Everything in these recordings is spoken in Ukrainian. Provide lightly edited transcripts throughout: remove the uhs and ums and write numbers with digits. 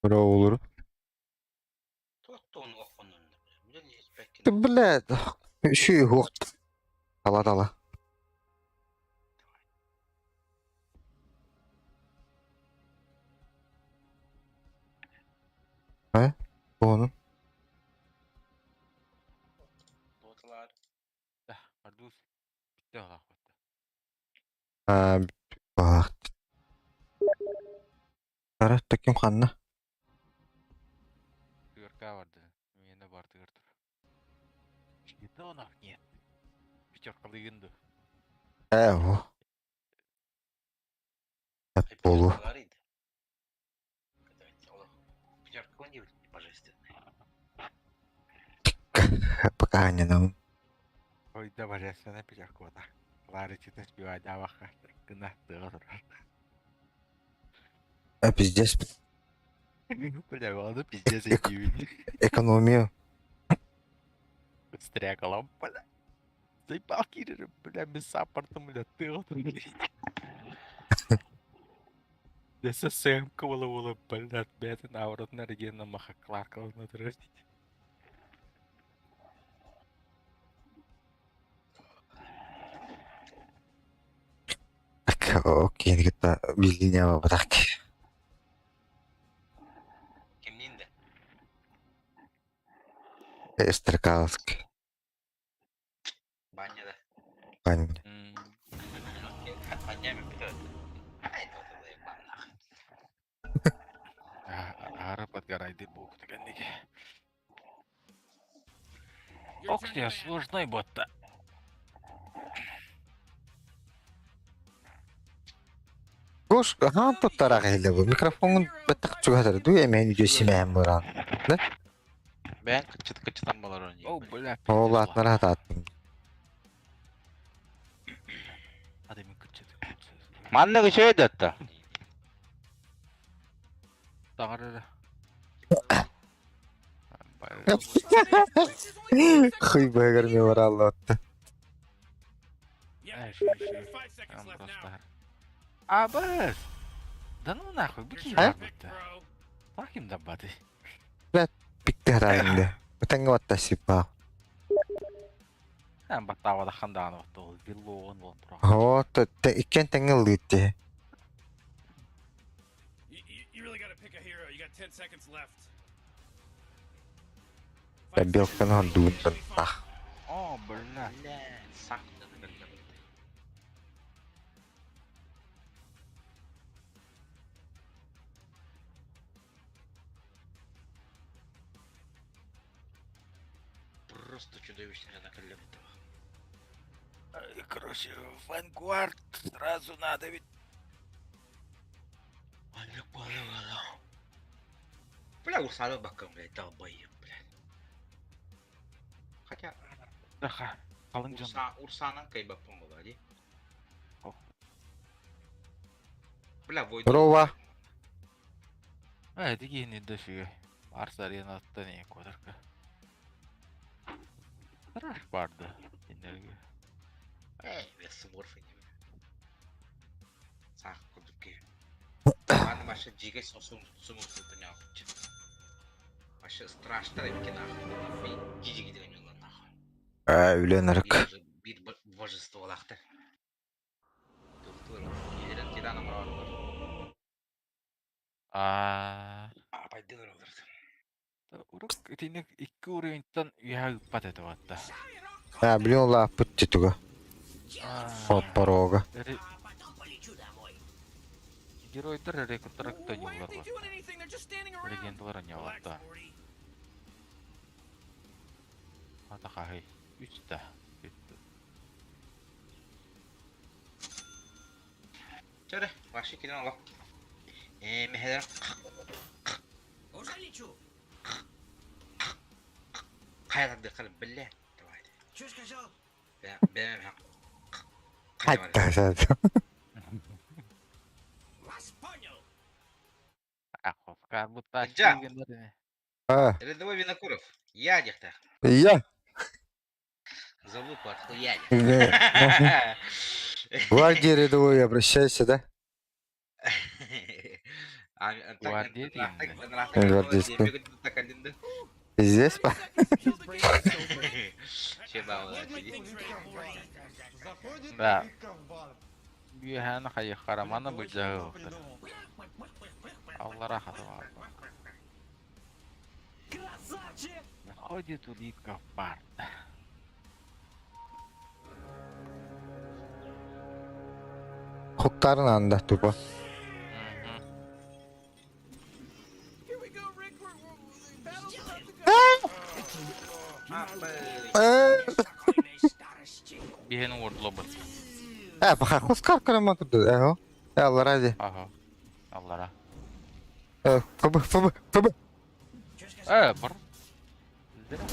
Bura olur. Тот-то он охонун. Биле не спекин. Ты, блядь, şu yok. Dala dala. Ha? Onun. Тоталар. Да, ардус. Bitti hala hatta. Ha, bak. Tarafta kim kanlı? Тыгырка vardı. Mene бар тыгыртыр. Şiite onak нет. Пятеркалыгынды. O. Hep bolu. Говорит. Пятерка он не божественный. Поканянım. Oyda var ya sana pятерка oda. Лары читать бивать аваха. Кына тыгыр. Пиздец. Бля, ладно, пиздец эти. Ekonomiya. Стрякалам, бля. Заебал кирер, бля, без саппортом, бля, тыгыр. Десе сэмка была, бля, бетен аурот на регена маха кларкал на трёсти. Okey, kita bilginya apa bırak. Kimnin de? Стрекалск. Баняда. Пань. Банями битет. Ай, тотал банах. Ары подгорайды бух дегенеге. Ох, я сложный ботта. Гош, ага, тут тарах еле bu. Mikrofonun batak çıkardı. Duy emeğini göğsüme buran. Ben kıçıtan balar onu. О, бля, Oğlu пиздец. atlara da attım. Hadi mi kıçı? Manlığı şey de hatta. Dağırı. Хый бэгарми var Allah attı. Там просто... Абас! Да ну нахуй, беги А? работа. Таким да бады. Bitti herhalde. Ötenge vatta sipa. Hän battaa da handaan otto villu on tuo. O, te ikken tengel liitti. You really gotta pick a hero. You got 10 seconds left. Ya bilkan on duun tentah. Oh, bля. Saklı. Просто чудовищная накалённая. Короче, Vanguard сразу надо ведь. Бля, урсалы баккам, блядь, долбоёб, блядь. Хотя, Даха, қалың жан. Урсаның кайбаппын болады. О. Бля, войду. Рова. Дегені дофига. Марс аренатта не кодырка. Раш барды. Энергия. Ve smurf gibi. Sağ kuduk ki. Ладно, Маша, джигай суму tutun yapıcı. Маша страшно bir nahı. Cici gidiyor yoldan nahı. Öğlenerek. Bir божество olaktır. Doktor, gelirin tiranım var. Paydalar olur. Урок тинек 2 уровеньтан яа патета ватта. Ya biliyorum la pıttı tuga. От порога. Геройдер рекруттаракта юллар бар. Легендалар аняватта. Атахай. 3-та. Çare, vahşi gidin Allah. Meheder. Уже лечу. Hayat bir kalın bille. Чё сказал? Ben Hatta sen. Вас понял. Ахов, карбута Джа. легендарный. Ha. Рядовой Винокуров. Ядик-то. Ya. Залупа отхуяли. Гвардии рядовой, обращайся, да? Гвардия деймін. Гвардейский. Здесь па? Да. Бүйәні қайы қараманы бұлжағы өқтір. Аллара хаты бар. Ходит улитка в парк. Хуктарын анда тупо. Here we go, Rick. Battle's about to go. Бігені ордло бір. Паха, хускар карама туду. Эго. Алла ради. Ага. Аллара. Фб. Бір.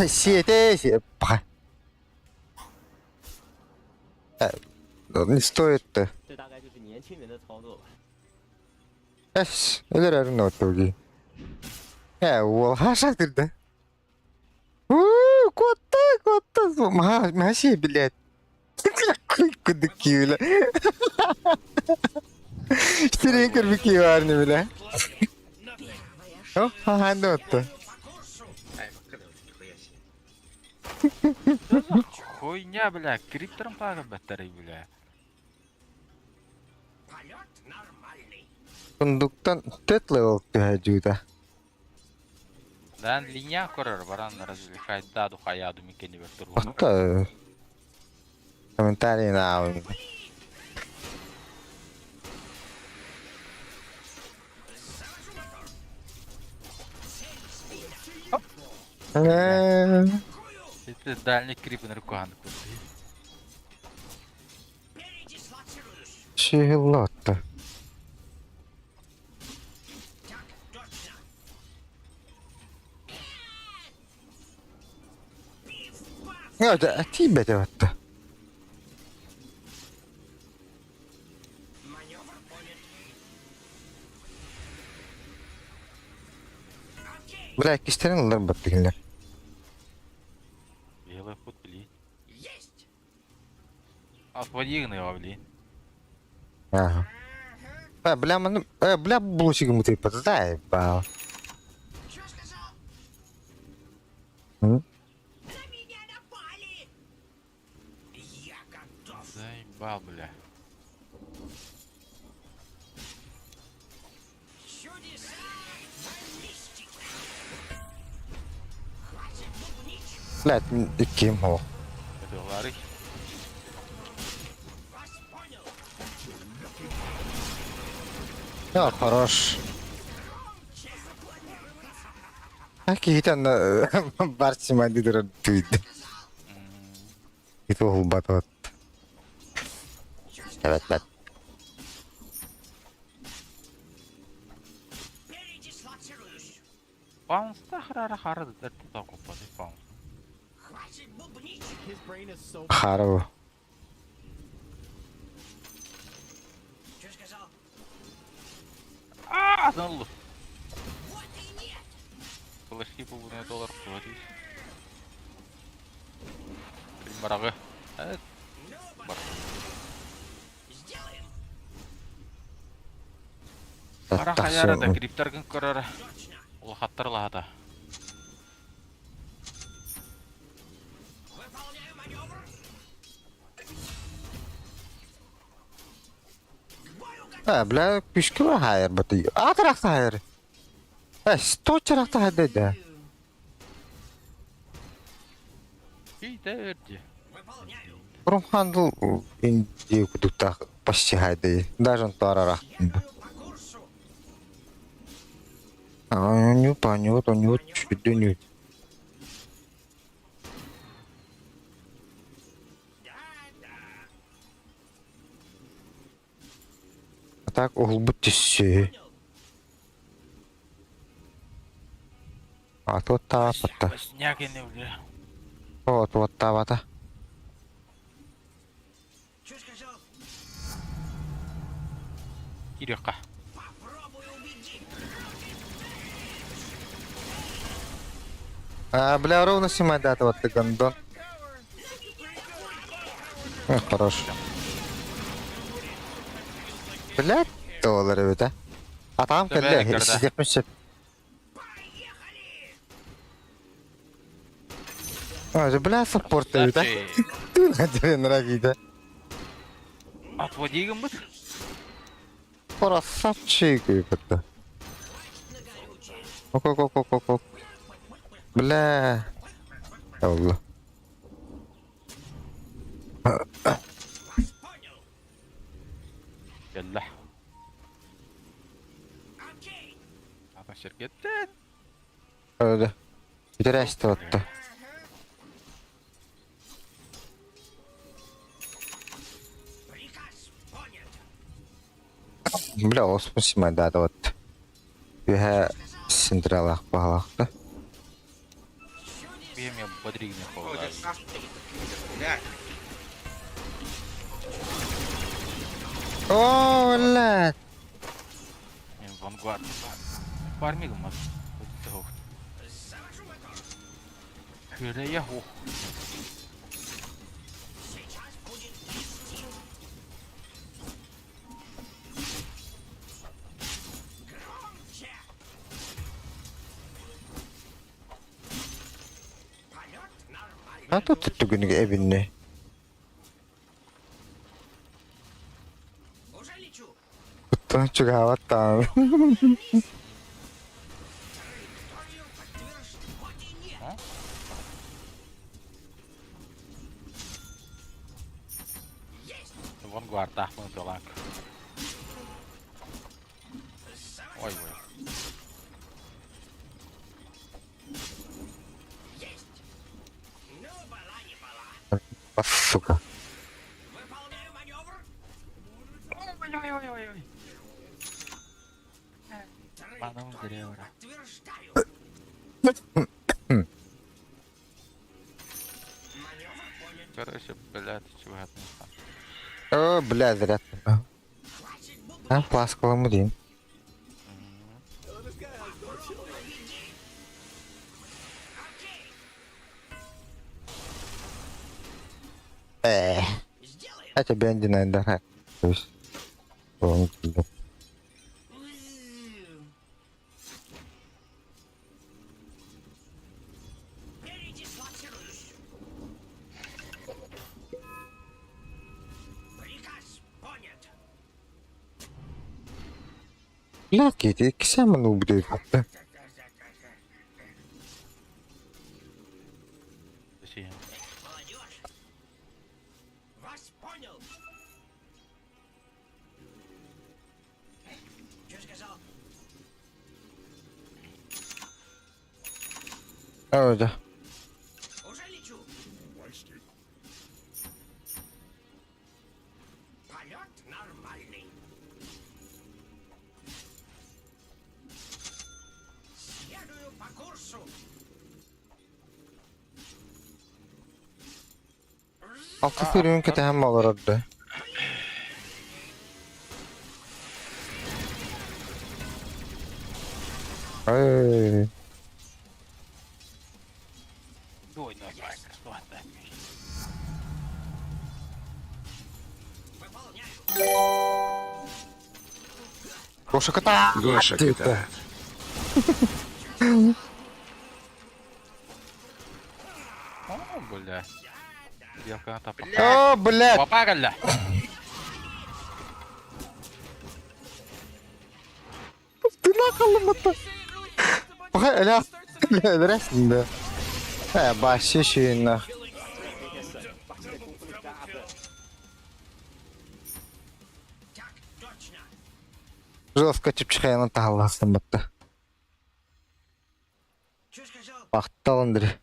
Сиете. Паха. Не стоит-то. 这大概就是年轻人的操作吧。 Эш, элер арын отуги. Ол хашатыр да. Котта. Маши, блядь. Кудыки, бля. Штеренкер бики варни, бля. О, ханда отто. Хуйня, бля, криптором тағы бәттәрі, бля. Сундуктан тет левел тюда. Дан линия көрір, баран развлекать даду хаяду мекені бәттір. Отто. Комментарий на ауни. Это дальний крипен рукан курси. Чилотто. Да, тебе это. Бля, кистерин алар баттыгындар. Белый ход, блин. Отводигны его, блин. Ага. Бля, бля, булочек ему ты поддай, бал. Заебал, бля. Блядь, кем его? Это лары. Хорош. Какие-то на барсе мандидер туит. Это улбатот. Evet. Паунста хара да ты так упади паунс. His brain is so Хару. Занлы. Флешки полный доллар платить. Примарагы. Пара хаяра да криптаргын көрөр. Ол хаттар лахата. Бля, пішки var hayır batı. Tarafta hayır. Сто tarafta hayır da. Идерди. Промхандл инди кудукта почти hayır. Даже он тарарах. Не понятно, у него чуть не. А так улбутище. А тут тапата. Сняги не бля. Вот тавата. Что сказал? Кирюха. Попробуй убедить. Бля, ровно снимай дату, вот ты гандон. Хорош. Блядь, доллары, да? Атам Tabii, келді, Рикардо. сіздепмішсіп. Өзі біля саппортты да? Дөрен рагида. Отводи гымбыт. Красавчик это. Ок. Бля. Allah. Gellah. Окей. Ата şirketten. Öyle. Bir de rest attı. Приказ понят. Бля, осмысима да вот. Юха синдралах бағалақты. Benim ya бодригне Ходит холодает. нахуй, блядь. О, блядь. Мен Vanguard. Бармигым аз. Өттіғу. Завожу мотор. Хыре я хух. Сейчас будет истин. Громче. Полет нормальный. Ha tuttu günü evini. Уже лечу. Tuttu çok havatta. Траекторию подтверждение. Есть. Vanguard tahmın dolan. Ой, Завожу. ой. Есть. Ну, была не была. Сука. Выполняю маневр. Ой-ой-ой-ой-ой. Манам Траекторию деревра. подтверждаю. Маневр понят. Короче, блядь, чего это? О, бля, зря. Хватит бубу. Ha, пласкала mı diyeyim? Окей. Сделаем. Хотя бендина да. То есть. Он тебе. Передислоцируюсь. Приказ понят. Bля, Kitty, ikisi hemen ubudayım hatta. Зачем? Молодежь. Вас понял. Что сказал? Öyle. Уже лечу. Полет нормальный. Следую по курсу. Altı sürüyün ki hem olur orada. Ay. Двойной байкер, что отдать? Выполняю. Гоша кота. Гоша кота. О, блядь. Белка на топа. О, блядь. Попарили. Ты нахал мата. Bakay öyle öyle resminde. He başı şeyinle. Так точно. Жестко çıkayana tahlasın battı. Что сказал? Baktı alındır.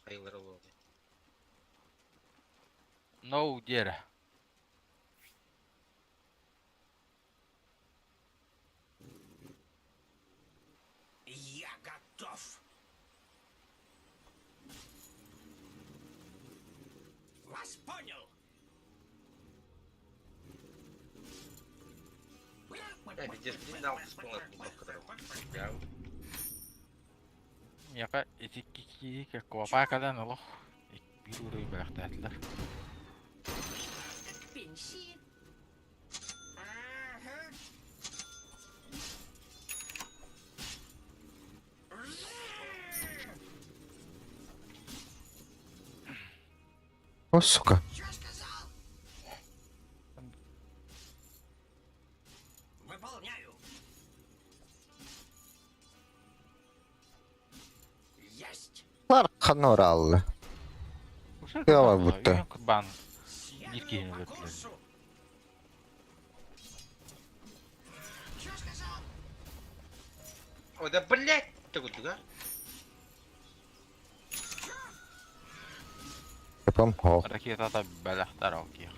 Hayırları oldu. No, дерево. Я готов. Вас понял. Видишь, не дал вспомнить, который я Яка этики как копакадан алох. Бируры бирактатлар. Пенси. О, сука. Выполняю. Есть. Лар ханор алды. Яла будто. Курбан. Дикие выпили. Ой, да блять! Ты вот туда? Yapam hol. Ракета бәләхтәр окей.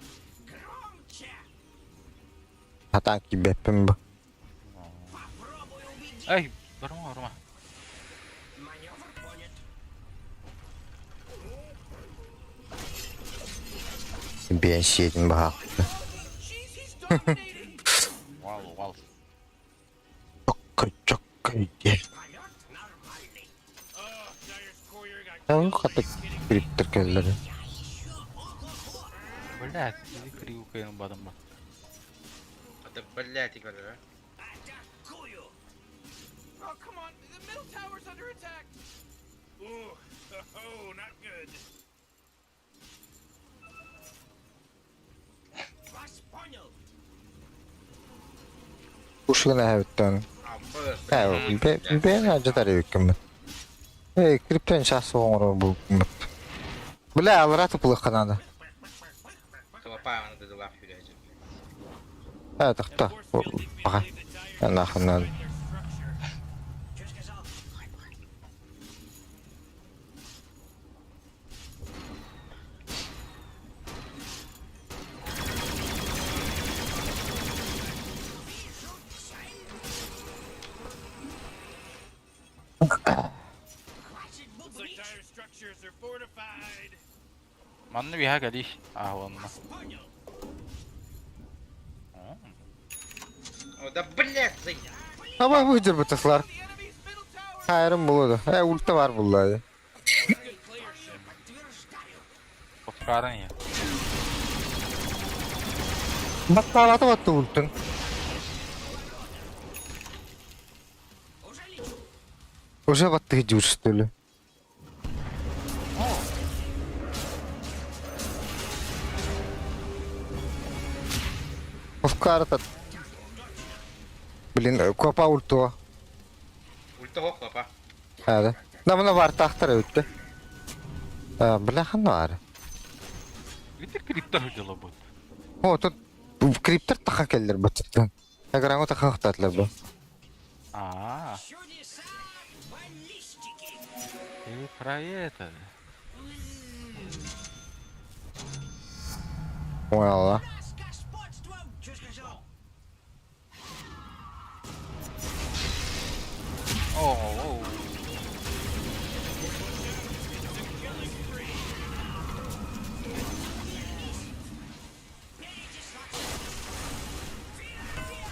Громче. Hatan ki beppim bu. Попробуй убедить. Эй, урма. Маневр понят. Ben şeydim bu haqda. Jeez, he's dominating. Вал. Çok iyi. Полет нормальный. Ya bu hatta kriptir kelleri. Блядь, иди кривукаем бадам. Да блять, игра, да? Атакую. Oh, come on. The middle tower's under attack. Ooh, oh, not good. Вас понял. Uşğuna həvətdən. Амбы. Ben acıtar yükümü. Kripten şahsı oğru bu hükümü. Bile alır pulu kanadı. Хлопаем надо дела фюряжи. Evet, da. Baka. Ben akından. Что сказал? Хватит бубнить. Манны биха гадиш. Ахванна. Понял. Ой, да блять, зай... Ama bıcır bu tıklar. The enemy's middle tower. Hayrım buludu. Ulti var bulladı. Подскаран я. Battalatı battı ultun. Уже лечу. Уже battı hıcı что ли. Повкарта. Блин, копа ульту. Ультого хлопа. Hadi. Da buna var tahtara öttü. Бляха var. Видите, криптор дела будет. О, тут криптер таха келдер баттыктан. Аграңы таха хтатлар бу. Чудеса баллистики. Ты про это. Ой, Allah. С господством. Что сказал? О.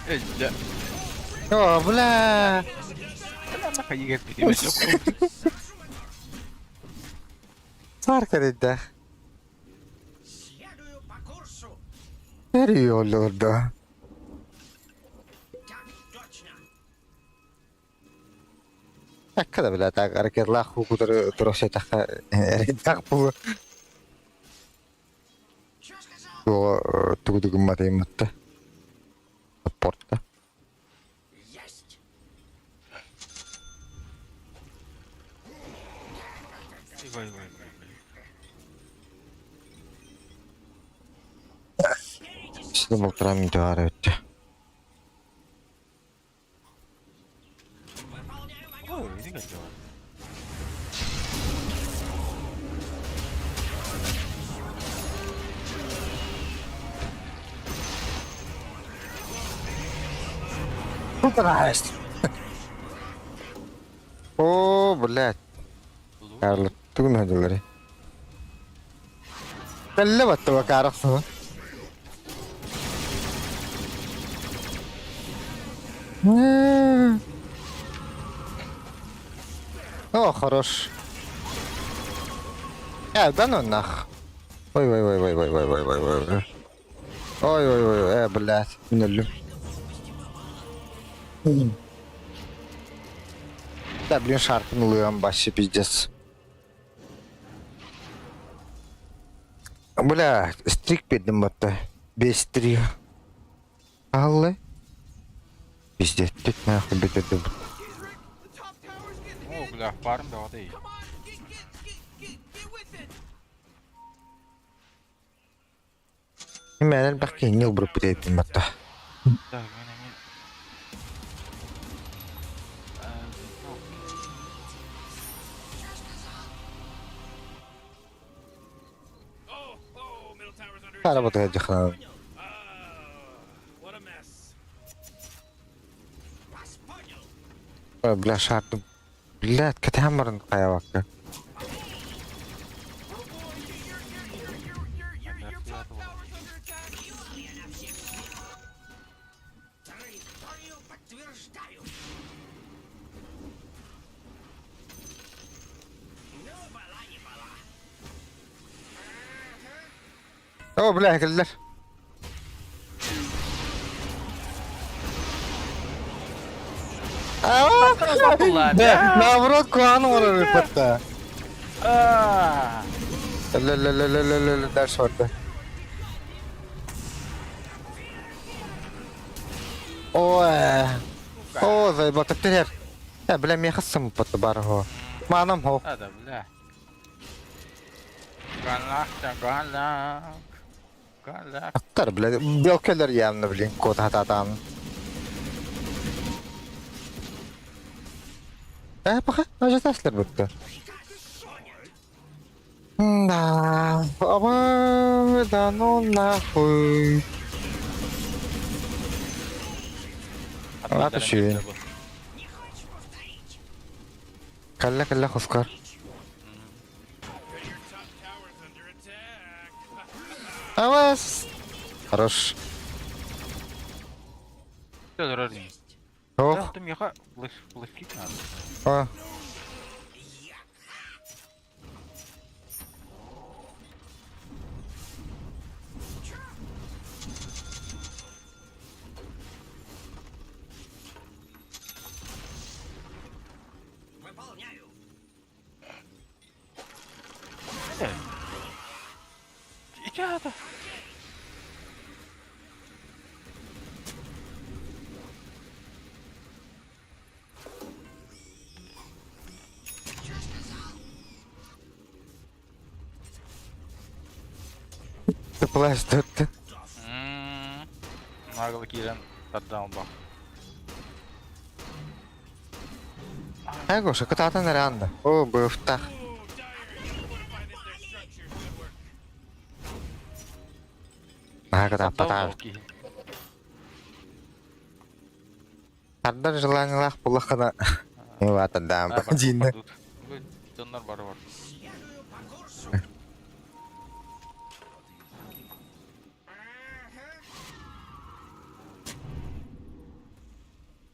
Эй, да. О, бля. Нахуй егет перемесил. Fark edildi. Следую по курсу. Nereye olurdu? Так точно. Akkada bile tak hareketler hukudur duruşa tak tak bu. Что сказал? Bu tuğdugum matayım matta. Portta. Есть. Ой. Şimdi bu tram intihar etti. Выполняю маневр. Ой, иди как дела. Попадаешь. О, блядь. Карл, ты не говори. Калле батту карахсу. О, хорош. Да ну нах. Ой. Ой, блядь, минулю. Да, блин, шарпнули вообще пиздец. Бля, стрик бердим батта. 5-3. Аллы. Пиздец, тут нахуй бетерди. He's Rick. The top tower's getting О, hit. бля, парм да воды. Come on, get with it. Мен бакки нил бруп бетердим батта. Так, мене не... Oh, middle tower's under Кара attack. работает дихана. What a mess. Бля, шарту. Блядь, катамарн каявакка. Oh boy, your top tower's under attack. Территорию подтверждаю. Ну, бала не бала. О, бля, geldiler. Да, наоборот, Куану вырвали пата. Ля-ля-ля-ля-ля-ля, дальше вот. Ой. О, заебал, так теряр. Бля, мне хасам пата барго. Манам хо. Ада, бля. Галак. Галак. Ақтар, бля, белкелер явно, блин, кот хататан. Пока, уже таслер бітті. Да, да ну нахуй. Вообще. Калля, Хускар. Your top tower's under attack. Авас. Хорош. Все, дорогие. Ох, Ты мне флешки надо. о. Выполняю. Идиота. Ты плащ, ты. Наглый килен. Отдал бах. Гоша, ката на реанда. О, быфтах. Oh, Dire, you fortified their structures. Good work. Ката пата. Ардар желаниях булахана. Вот отдам. Джинна. Тоннар бар. Следую по курсу.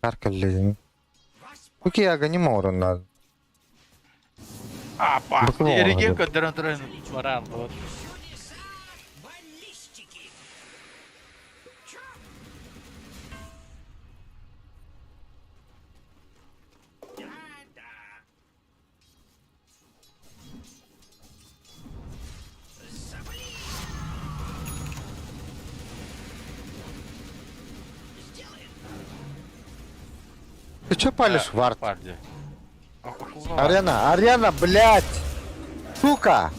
Каркаллезин. Окей, ага, не морон надо. А, бах. Бакалавр, Ерегенко дрон маран. Вот. Чудеса баллистики. Да-да. Забыли. Сделаем. Ты чё палишь, Вард? Парди. Арена, блядь! Сука!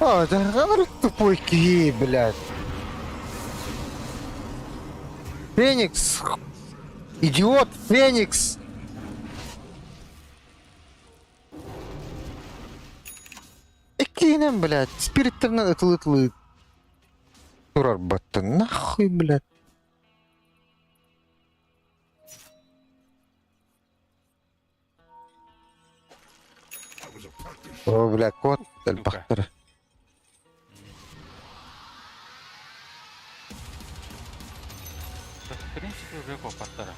О, да говорю, тупой кей, блядь. Феникс! Идиот, Феникс! Экинем, блядь, спириттернен ытылы-тылы. Турар батты, нахуй, блядь. О, бля, кот, бахтыр. В принципе, уже попаттара.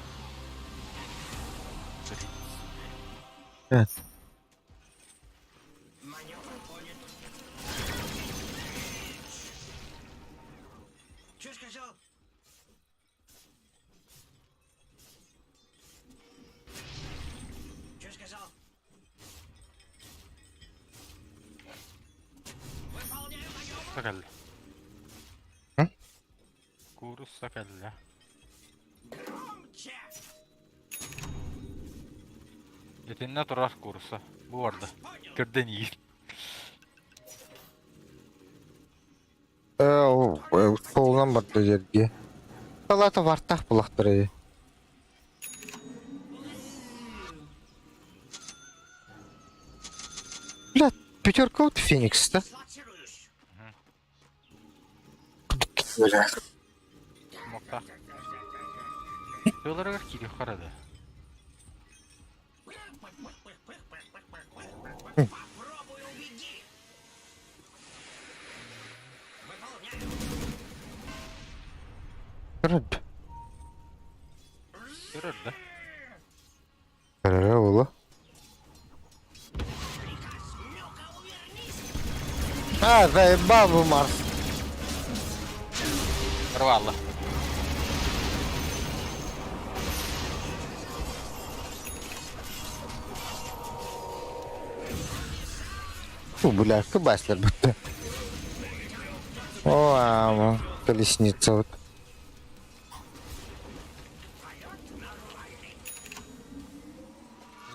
Маневр понят. Чё сказал? Чё сказал? geldi. Hı? Kurusa geldi. Yetinne durar kurusa. Bu arada. Kırden iyi. Solundan barda жерге. Салата вартах булактыры. Бля, пятерка вот Феникс-то. Слоцируюсь. Бля. Mokta. Yollara kiri karadı. Попробуй убеги. Выполняю. Кырыд. Kırırdı. Кырыра улы. Приказ. Ну-ка, увернись. Заебал bu Марс. Rıvallı. Бля, кабаслер будто. О, колесница вот.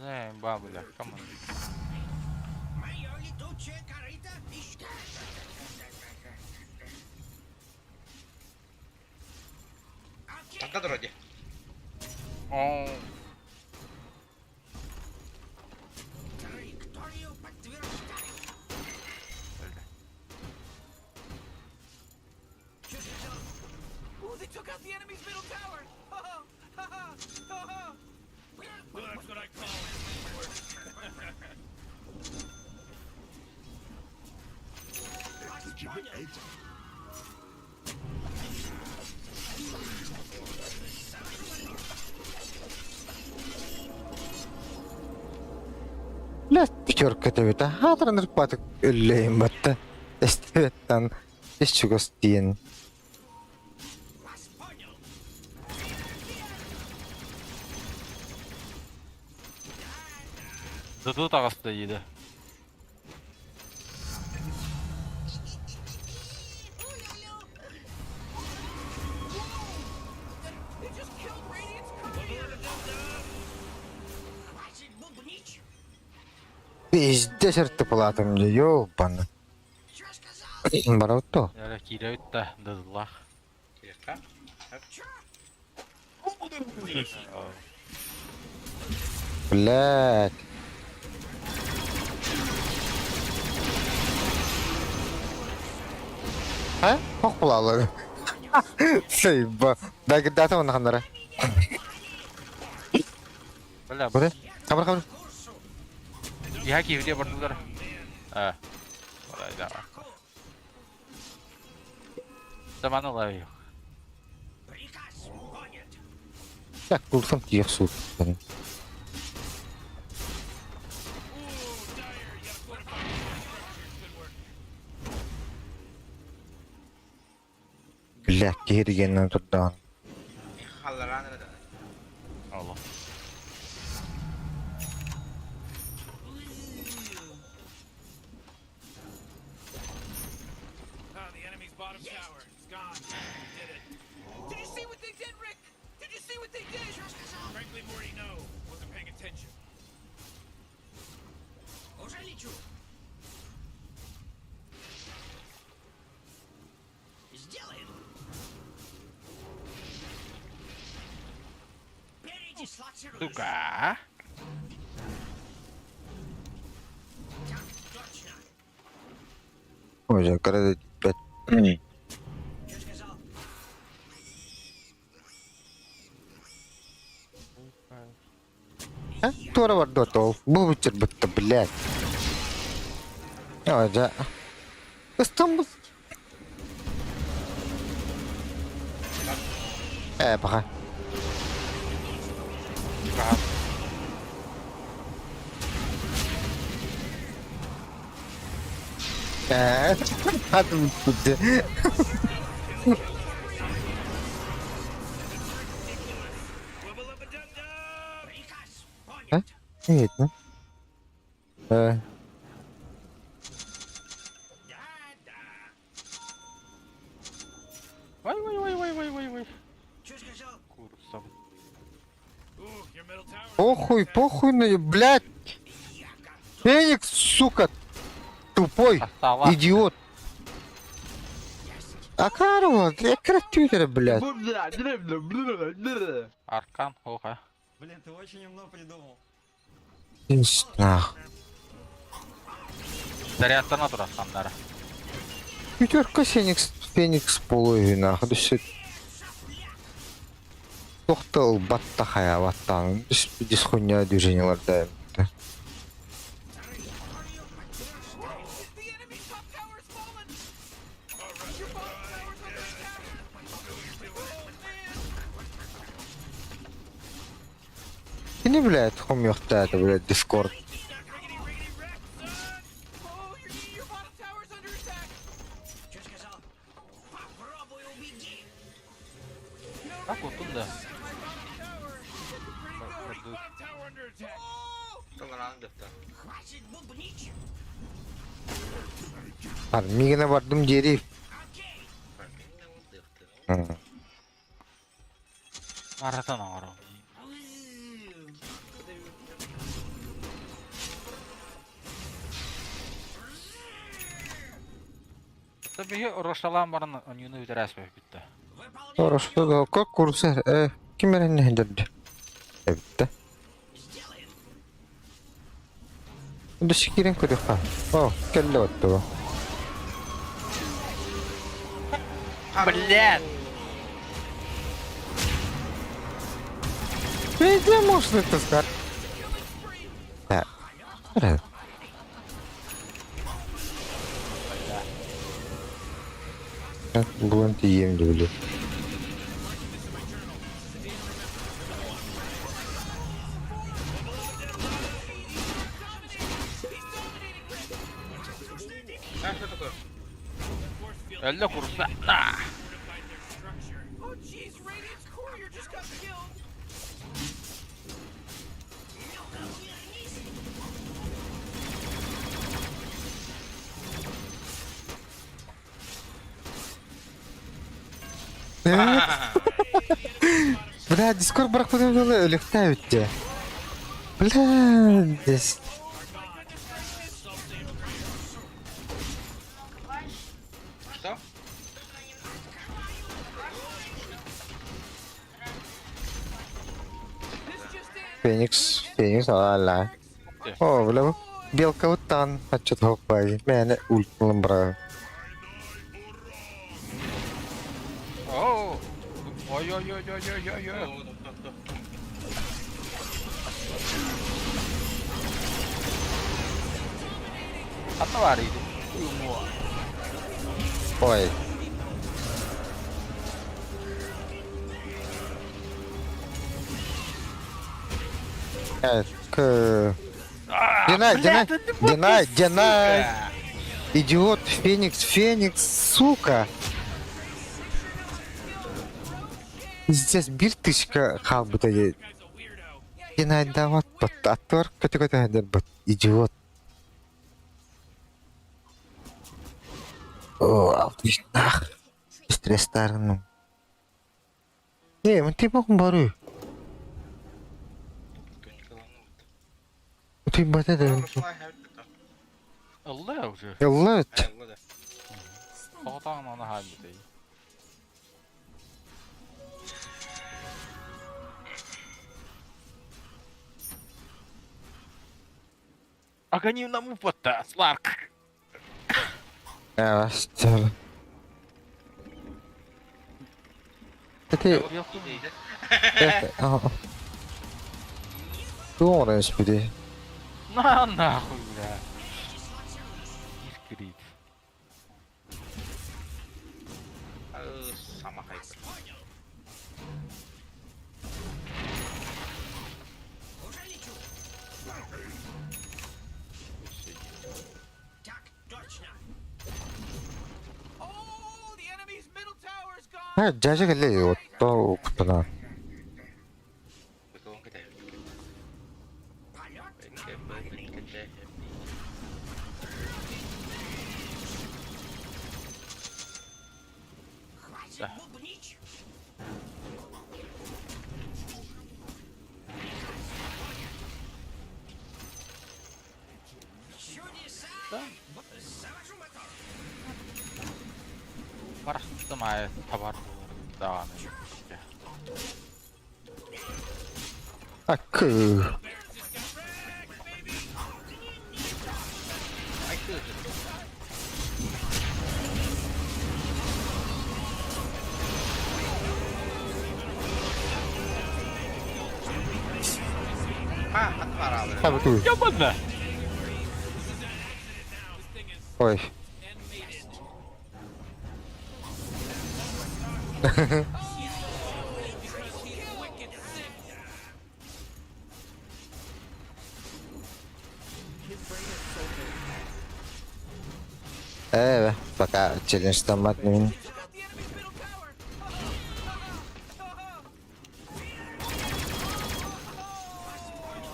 Ne babula. Come on. Мое летучее корыто. Ищ- Окей. Тогда вроде. Oo. Траекторию подтверждаю. Öyle. Ooh, they took out the enemy's middle tower. Ha ha ha ha ha. Well, that's what I call it. Бля, пятерка-то ведь, а? Атраныр патык өллейм батта. Эстеветтан. Еш чугос дейін. Вас понял. Dıdı tağısı da yedi. They just killed Radiant's courier. Хватит бубнить. Пиздец артыпылатым же, ёбаны. Что сказал? Барауто. Yani kire ütte dıdılar. Кирка. Блядь. А? Хох булалы. Сейба. Дай дата оны хандара. Böyle Буде? Камыр камыр. ya ki video bardılar. Ha. Oraya da. Zaman oluyor. Приказ понят. Так, курсом тиек суд. Бля, киргеннен турдан. Халларан da. Allah. Ah, the enemy's bottom tower. It's gone. We did it. Did you see what they did, Rick? Did you see what they did? Frankly, Morty, no. Wasn't paying attention. Уже лечу. Сделаем. Передислоцируюсь. Duga. Так, точно. Ой, же, кара Что сказал? А? Тора бар дотол. Бу битер битті, блядь. Ой, да. Стамбул. Баха. Hadi bitti. Приказ А? понят. Нет, ну. Да-да. Похуй на неё, блядь! Феникс, сука! Тупой! Осталось. Идиот! Акарова, твиттер, блядь! Аркан, оха. Блин, ты очень умно придумал. Нахуй. Зарядтана турасқандары. Пятерка Феникс полой нахуй. Тоқтал батта хая баттан. Дис хуйня движенияларда. The enemy's top tower has fallen. Your bottom tower's under attack. Oh man. Ты не, блядь, хом ёхта это, блядь, Дискорд. Oh, your bottom tower's under attack. Что сказал? Попробуй убеги. Так вот туда. Bottom tower under attack. Тоғанан депті. Хватит бубнить. Армигіне бардым дери. Окей. Пәкенде ол депті. Маратон ағыру. Tabii Roşalan barın önünü üdərəs bітті. Хорошо, да, как курсы? Кем не хендерди? Эбитте. Да шикирен кудыха. О, келле отту. Блядь! Везде можно это сказать. Да. Раз. Блин, ты ем люблю. А, що таке? Әлі құрса. Oh jeez, Radiant's courier just got killed. Бля, Дискорд брак подумал, легтают тебя. Бля, здесь. Що? Феникс, ала. О, бля, белка вот там, а что-то хопай. Меня ультнула, бра. Оу! Ой-ой-ой-ой-ой-ой-ой. Atla var idi. Ой. К... Динай. Идиот, Феникс, сука. Здесь биртышка халбыта ей. Динай дават бат, атор, ката бат, идиот. О, отлично. Стресс-старну. Мы ты мог бару. Ты бат это. Рушылай хәвітті. Allah уже. Ялла. Айлы да. Соғытан ана хәлі дей. Агоним на мупота, Сларк. Астер. Ты Дейді. Doğru espri. На нахуй, бля. Искрит. Сама хайпер. Уже лечу. Так, точно. Oh, the enemy's middle tower is gone. Ha, 자식을래 또 없구나. Бекалон кәді. Полет. Бекалон. Хватит бубнить. май табар болар даганы. Акы. Ай ты же. Отворал. Abi dur. Ябана! Ой. Пока челлендж там админ. Check out the enemy's middle tower.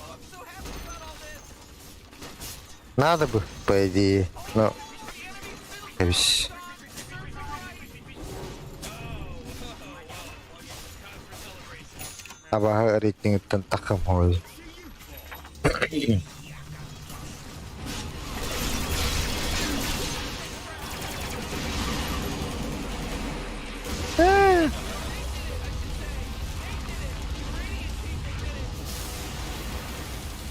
I'm so happy about all this. Надо бы, по идее. Но... Вещь. Абаға рейтингтен тақым ой.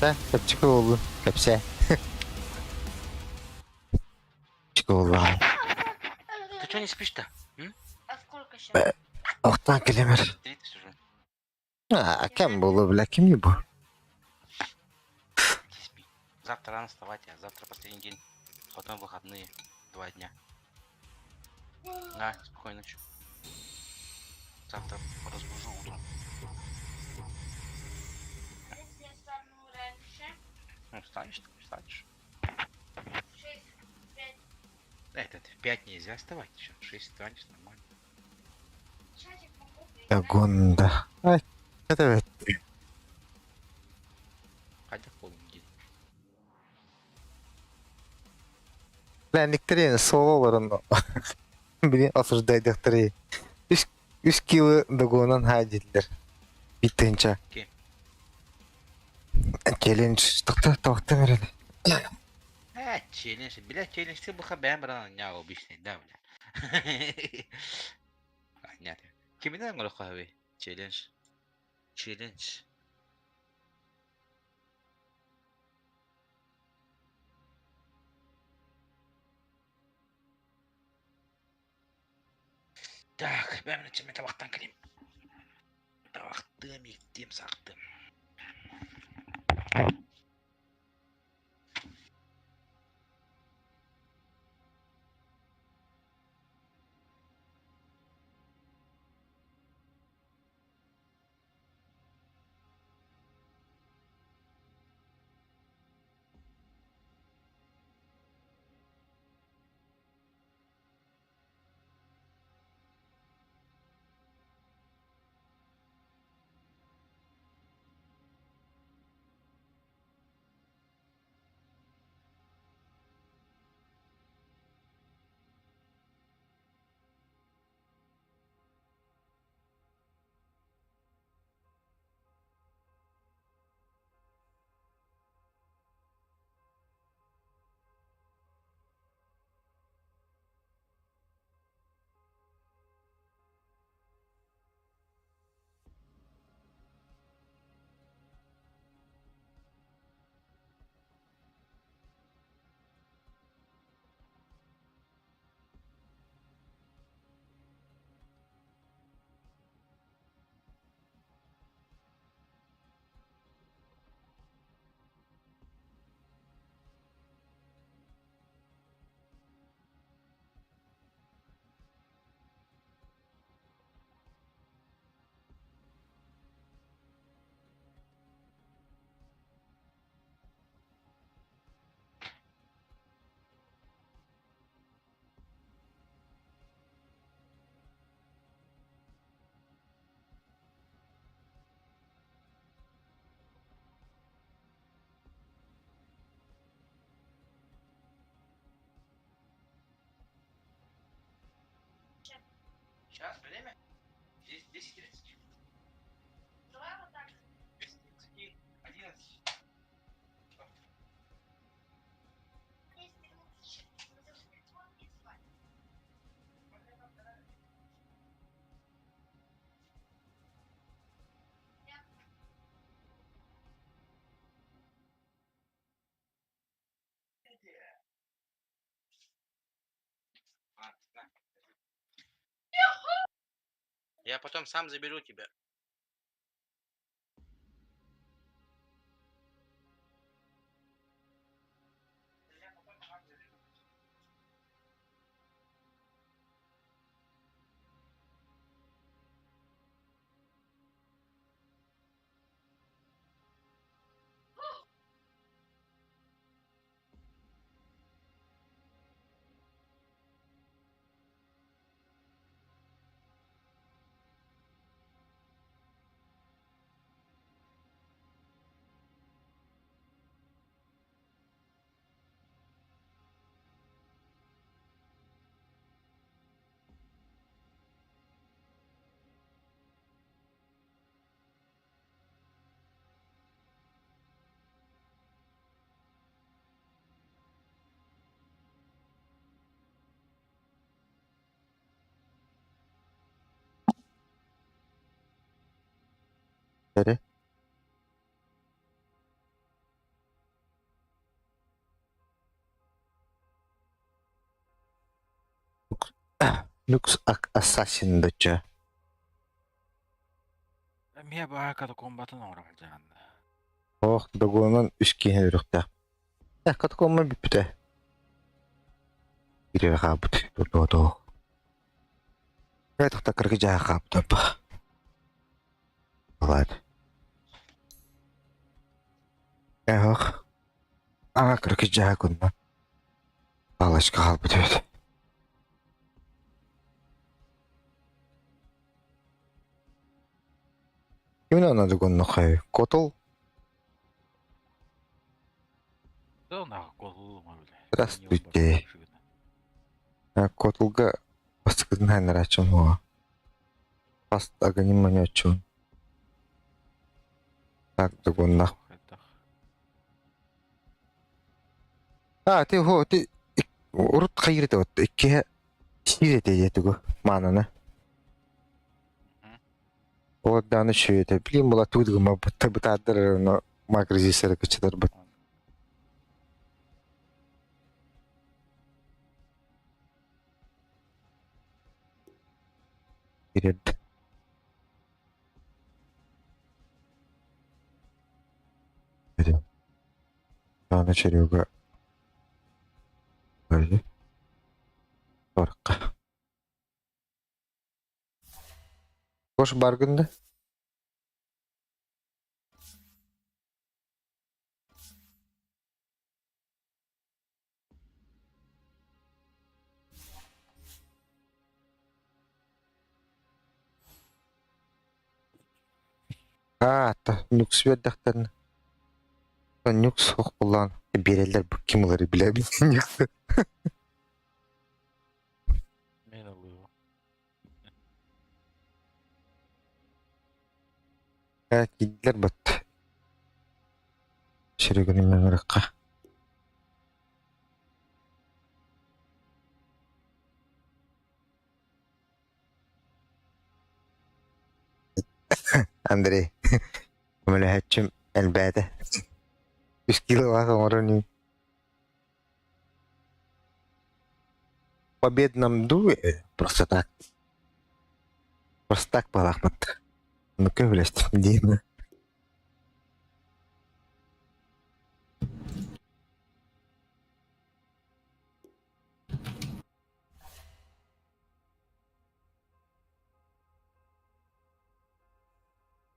Да, капчика oldu. Капся. Капчика oldu. Ты что не спишь-то? А сколько сейчас? Охтан келемер. 30 уже. Кем было, бля, кем не был? Иди спи. Завтра рано вставать, а завтра последний день. Потом выходные. 2 дня. На, спокойной ночи. Завтра разбужу утром. Если я стану раньше, Ну, встанешь, ты встанешь. 6, 5, Это в 5 нельзя вставать еще. 6 встанешь, нормально. часик могу Я гонда. Ай, это evet. Хотя ходим день. Ләнниктер сооларын бини осуждайдыктыр. 3 кило догонан хадиллер. Биттенча. Кем? Челлендж. Тоқта береді. Челлендж. Бля, челлендж ты бы хабяем, брат, не обычный, да, бля. Нет. Кимина ngolokhawe? Челлендж. Челлендж. Так, ben içime tabaktan kırayım. Tabaktım, yıktım, saktım. Сейчас, время? 10:30. давай вот так. 10:30. 11. 10 минут еще. Мы должны телефон не спать. Я потом сам заберу тебя. Beri. Lux Assassin döçü. Мия баа катакомбатын оралжаан. Oh, dogonun üsküne yürüktü. Ya katakomma bipte. Biri kabut. Dodo. Ya takta kırgıca kabut. Var. Yok. Aa kırgıca kunma. Alışka kabut evet. Kimin anladı konu kayı? Kotol. Донаа голлума билээ. Здравствуйте. Котолга баскызын хайнар ачын хуа. Паст аганимани ачын. Так догоннах. Ти хо ти урут хайрда вот икке ширэдэ ятуго манана. Вот даны ширэдэ. Блин була тудгыма бутадыр но макризисэр кычыдар бут. Иред. Даны ширэга. Böyle. Orka. Koş bargında. Ta nüks verdiklerini. Nüks kullan. Берелер bu kim olur bile nüks. Мен алуу. Gittiler bat. Şiriginin yanırıkka. Андрей. Ömürlüğetçim elbette. 100 kilo var onu. Победном дуэ просто так. Просто так палахмат. Ну-ка, блядь, Дина.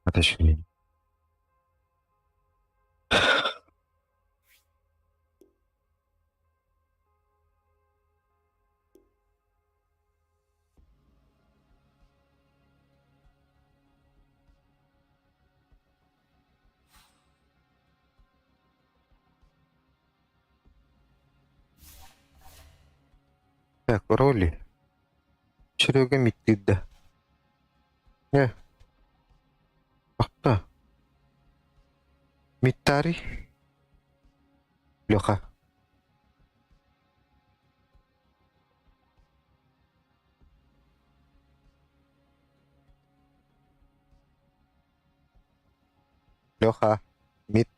Отошли. Так, роли. Серега Микида. Ахта. Митари. Леха. Леха. Мит.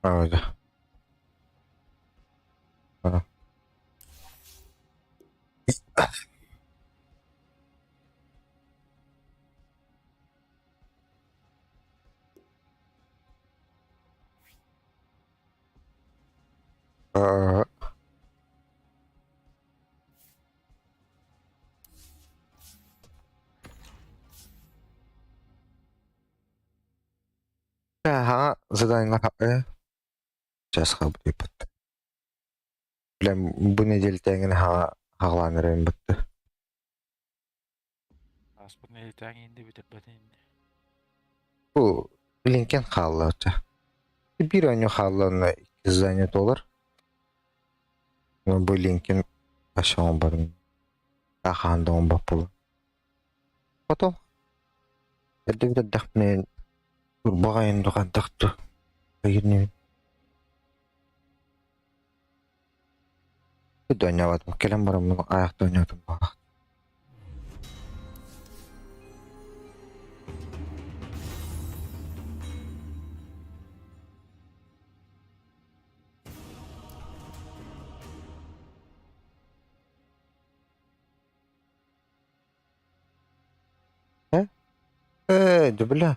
Öyle. Ha. Aa, ha, задание сейчас kabul yapıttı. Bilem bu nedel tengini hağlanırım bitti. Аспын элтаң енді бітірбәді енді. Bu Lincoln kaldı. Bir önce kaldı iki задание olur. Ama bu Lincoln aşağı barın. Ahanda on bakılı. Потом это bir dakne bağayın dokan taktı. Hayırlı. Bir dönüyordum. Kelem varım bunu ayakta oynuyordum. Dubla.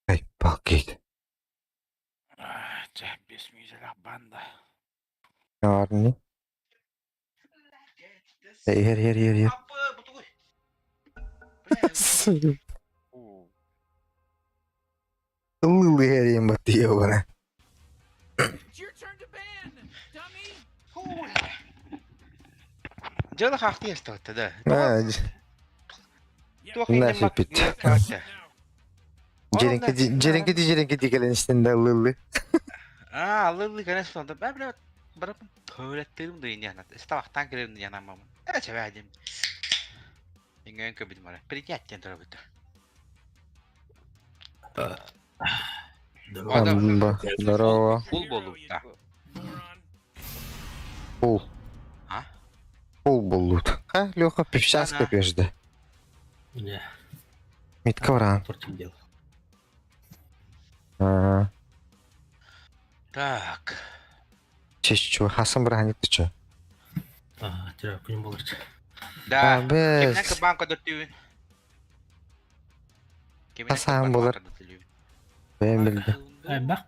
Ай, балкейді. Жа, 5 мүйзелі банда. Ne var ne? Yer. Apa betul gue? Bля, О, Illı yerim batıyor bana. It's your turn to ban, dummy. ой. Jangan hak dia start dah. Ha, Tuh Nasıl bitti? Now, Cerinketi gelen işte de ıllı. Lalı kan sonunda ben bile berapa tuvaletlerim de ini anak. Setelah kirim dia nama. Evet severdim. Ingin ke bitu mana? Приятно дорого. Здорово. Full bolu da. moron. Пул булут. Ha, Леха сейчас Ага. жди. Не, Митка вран. против дел. Так. Честь чего? Хасан бранит ты чё? Тira punya bolar. Dah. Без. Kimden ke banka dötüğün? Kimden Hasan bular. Ben bildim. Бах.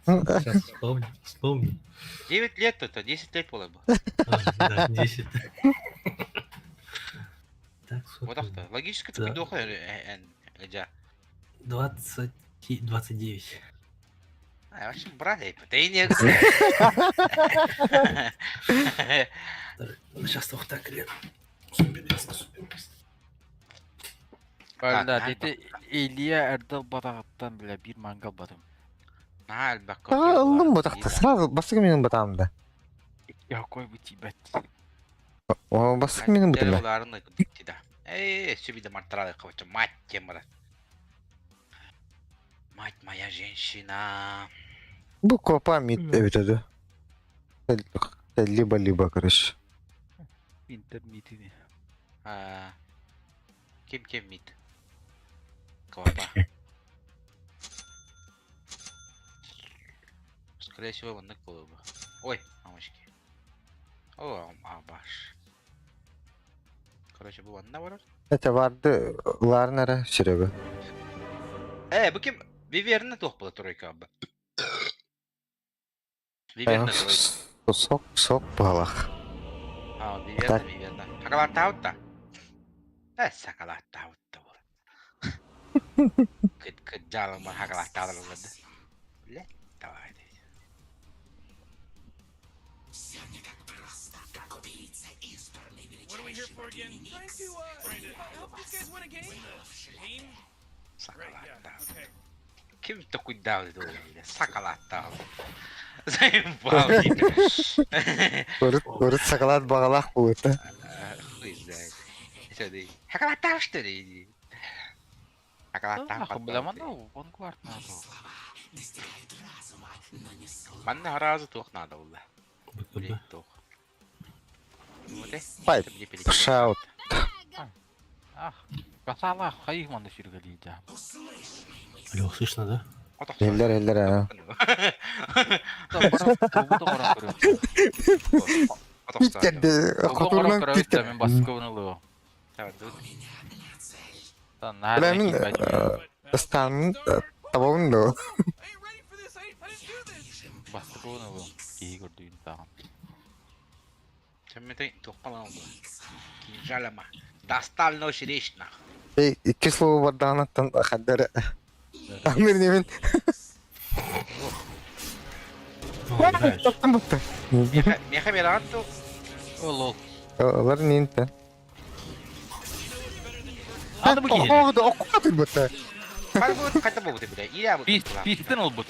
Сейчас вспомни. 9 лет это, 10 лет было бы. Да, 10. Так, Вот так-то. Логически ты Да. пидоха, Эджа. 29. Вообще, брали, ты не... Сейчас только так лет. Valla dedi Eliye Erdal Badağıt'tan bile bir mangal badım. Nah, bak. Aa, aldım bu takta. Sırada basık benim batağımda. Ya koy bu tibet. O basık benim batağımda. Деревларны да. Все видно мартралы кого-то. Мать темра. Мать моя женщина. Bu kopa mit evet adı. Либо karış. İnternetini. Kim мид? Квапа. Скорее всего, он на колобу. Ой, мамочки. О, баш. Короче, bu ne var? Ete vardı. Larnara sürebi. Bu kim? Viver'in topladı trojka abi. Viver'in trojka. Sok balak. Viver'in. Hakalar tavutta. Sakalar tavutta bu. Kejalan mah hakalar tavutta. Le, давай. What are we here for again? Trying to help these guys win a game. Game? Right, Sakalar yeah. tavutta. Okay. Kim to cuidado do ele? Sakalar tavutta. Заебал. Город сакалат bağlak bu ete. Хуй знает. Сюда. Hakalar tavutta что ли? Hakalar Ах, tavutta. bilemem o Vanguard надо. Bana разу тух надо было. БКБ. Блин, тух. Вот Fight. это мне перейти. Shout. Ah, kasala kayık manda sürgüleydi. Алло, слышно, да? Eller ha. Bitti. Kotorundan bitti. Мен басқа ұнылы. Bilemin stanın tabağın da. I ain't ready for this. I didn't do this. Басқа ұнылы. Кейі көрдігін тағын. Чемметей тухпалан oldu. Кинжалама. Достал ночь речь нахуй. İki slow var da anlattan kadar. Amir nemin. Ну, играешь. Yaptım battı. Меха берату. Ол, ол. Onlar neydi? Ады бұл кейі. Oğdu okumadır battı. Hadi bu kayda bu bile. İyi ya bu. Пистен ол бұт.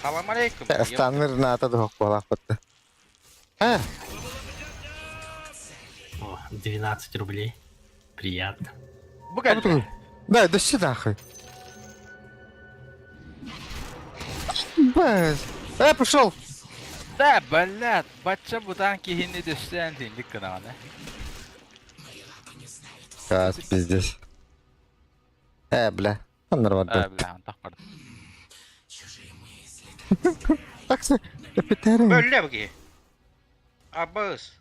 Salam aleyküm. Stanır nata da hokbalak battı. Ha, О, 12 рублей. Приятно. Bu gəldi. да, дыши нахуй. Бэс. Пошел. Да, блядь, бача бұдан кейінне дөстен теңдік қынағаны. Gaz пиздец. Бля. Onlar var da. Бля, антақ барды. Baksa. Öpeterim. Böyle bu ki. Abbas.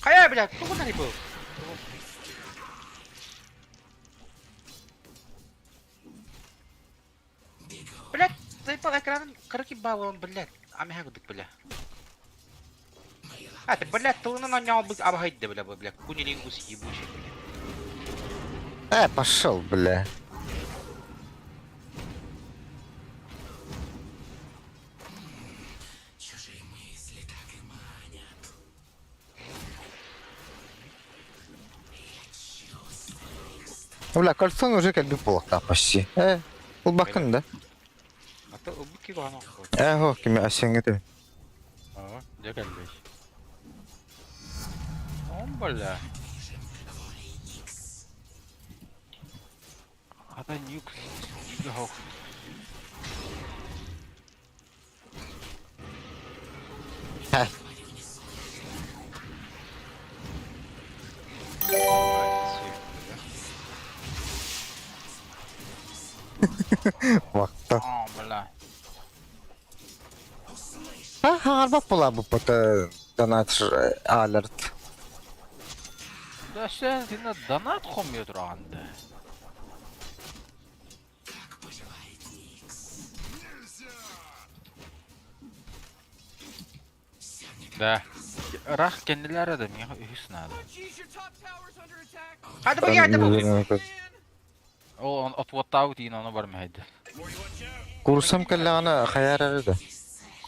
Kaya bile. Tunggu nari bu. Блядь, заебал экран, короче, баллон, блядь. Ами хагудык, бля. А, ты, блядь, тылына нанял бы обгайда, бля, кунилингус ебучий, бля. Пошел, бля. Бля, кольцо уже как бы плохо почти. Bu bakın da. Hatta o bu ki bana koy. Ho, kimi aşağı gidiyor. Aa, ne gəldi? On bля. Hada nük. Yok. Heh. Vakta. On bля. Harba pula bu pata donat alert. Da sen seni donat koymuyor durağında. Da. Rah kendileri de mi hüsnadı. Oh, jeez, your top tower's under attack. Hadi bu geldi bu. Man. O atvattağı diyin onu var mıydı? Kursam kallana khayarı da.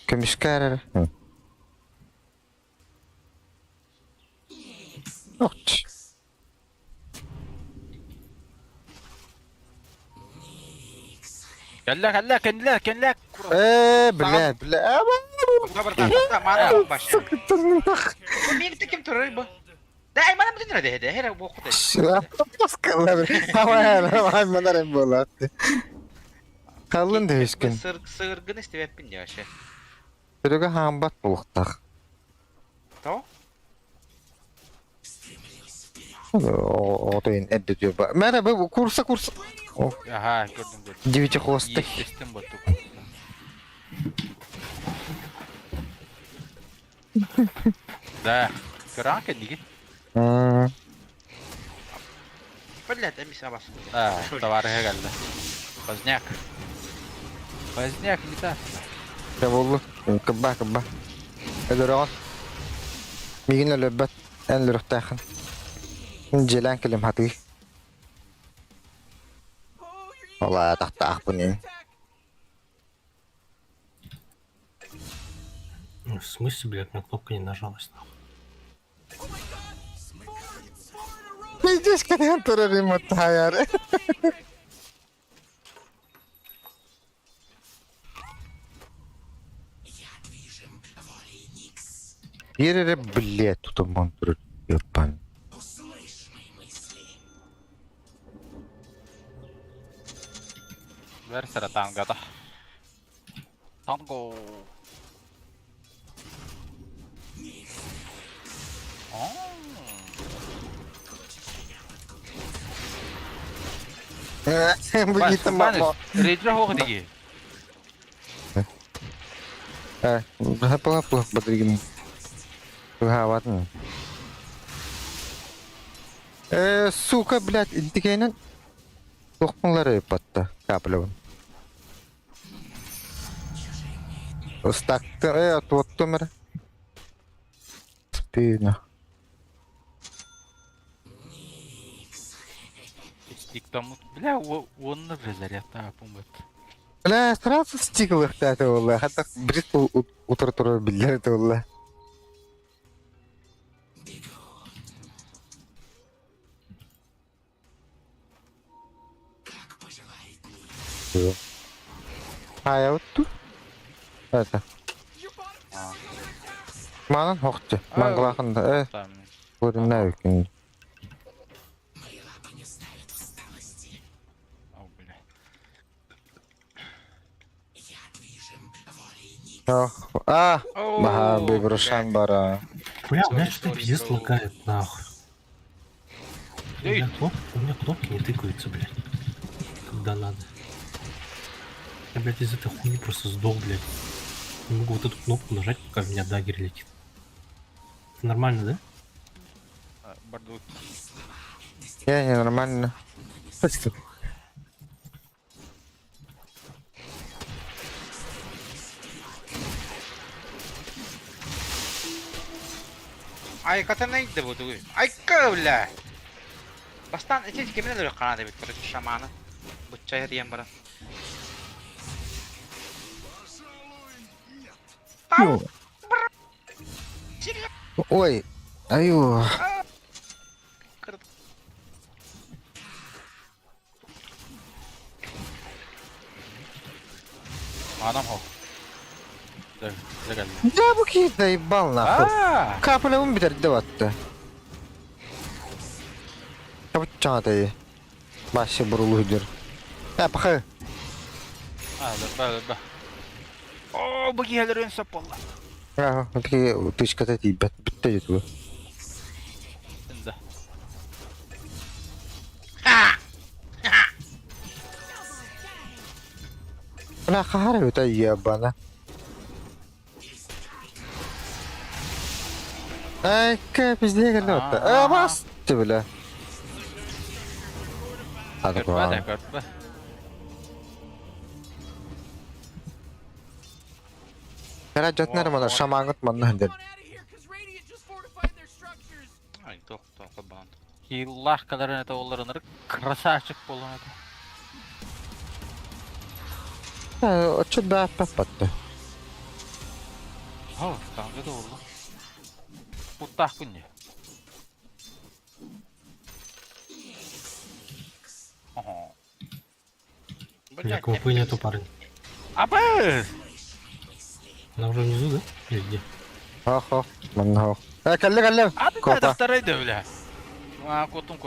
Kımışkarı. Ot. Gel kendiler. Bля. Dobra, tak, mana baş. Bu birlikte kim turur bu? Da ay mana mı dinle de her bu okudu. Paskalla. Ama manarım bolattı. Kallın da hüskün. Sığırgın isteyip ya şey. Sürüge hambat buluktak. Tamam. O da in edde diyor. Merhaba bu kursa. Aha gördüm. Девичий хвосты. Yetiştim bu tuk. Da. Gören kendini. Блядь, ами сабас. Ha, tavarihe geldi. Pozniak. Pozniak bir daha. Tavallı. Kıbba. Öyle rahat. Migin löbbet. En lürühtahın. Celan kelim hatı. Vallahi tahta bu ne? Ну, в смысле, блядь, на кнопку не нажалась, нахуй. Peyceş kadar turarım hatta yar. Yere блядь, тут он турит. Ёпан. Ver sıra tam gata. Танго. Begitu mak. Rage hoog dige. Apa betul Хават. Сука, блядь, интегейнен тоқпыңлары патта, каплевын. Остақты, отводты мәрі. Спина. Стик там, бля, он на зарядта помыт. Бля, сразу стикл их это было, хотя брит утро-туро билер это было. А я вот тут. Это. Манан хоқчы. Манглақында. Там. Көрінә өкен. Ау, бля. Маха, бебрушан бара. Бля, у меня что-то пиздец лагает, нахуй. У Эй. меня кнопки не тыкаются, блядь. Когда надо. Я, блядь, из этой хуйни просто сдох, блядь. Не могу вот эту кнопку нажать, пока в меня дагер летит. Это нормально, да? Бардук. Я ненормально. Ай, катана иде бу дуй. Ай, көвлә. Бастан эти кемне дөрек канады бит, короче, шаманы. Бутча ярыям бара. Ой, аю. Адам хоог. Загал. Да буки заебал нахуй. Каплевым битер деватты. Капыт чаңатай. Башы бурулуйдыр. Пахы. Да. О, буги хәлерен сапалла. Такие тычката тибет битте жету. Да. Она хара это ебана. Ай, пиздец, грнота. Бас, ты, бля. Көрпә. Кара жотнар мана шамангыт мана хендер. Run out of here, 'cause Radiant just fortified their structures. Ай, тох бан. Хиллах каларын это олларын красавчик болон это. Очо да папатты. О, танго да олла. Путтах күнне. Ага. У меня кнопы нету, парень. Абы! Она уже внизу, да? Или где? Хо, мана. Калле. Ады Копа. да второй бля. Котум.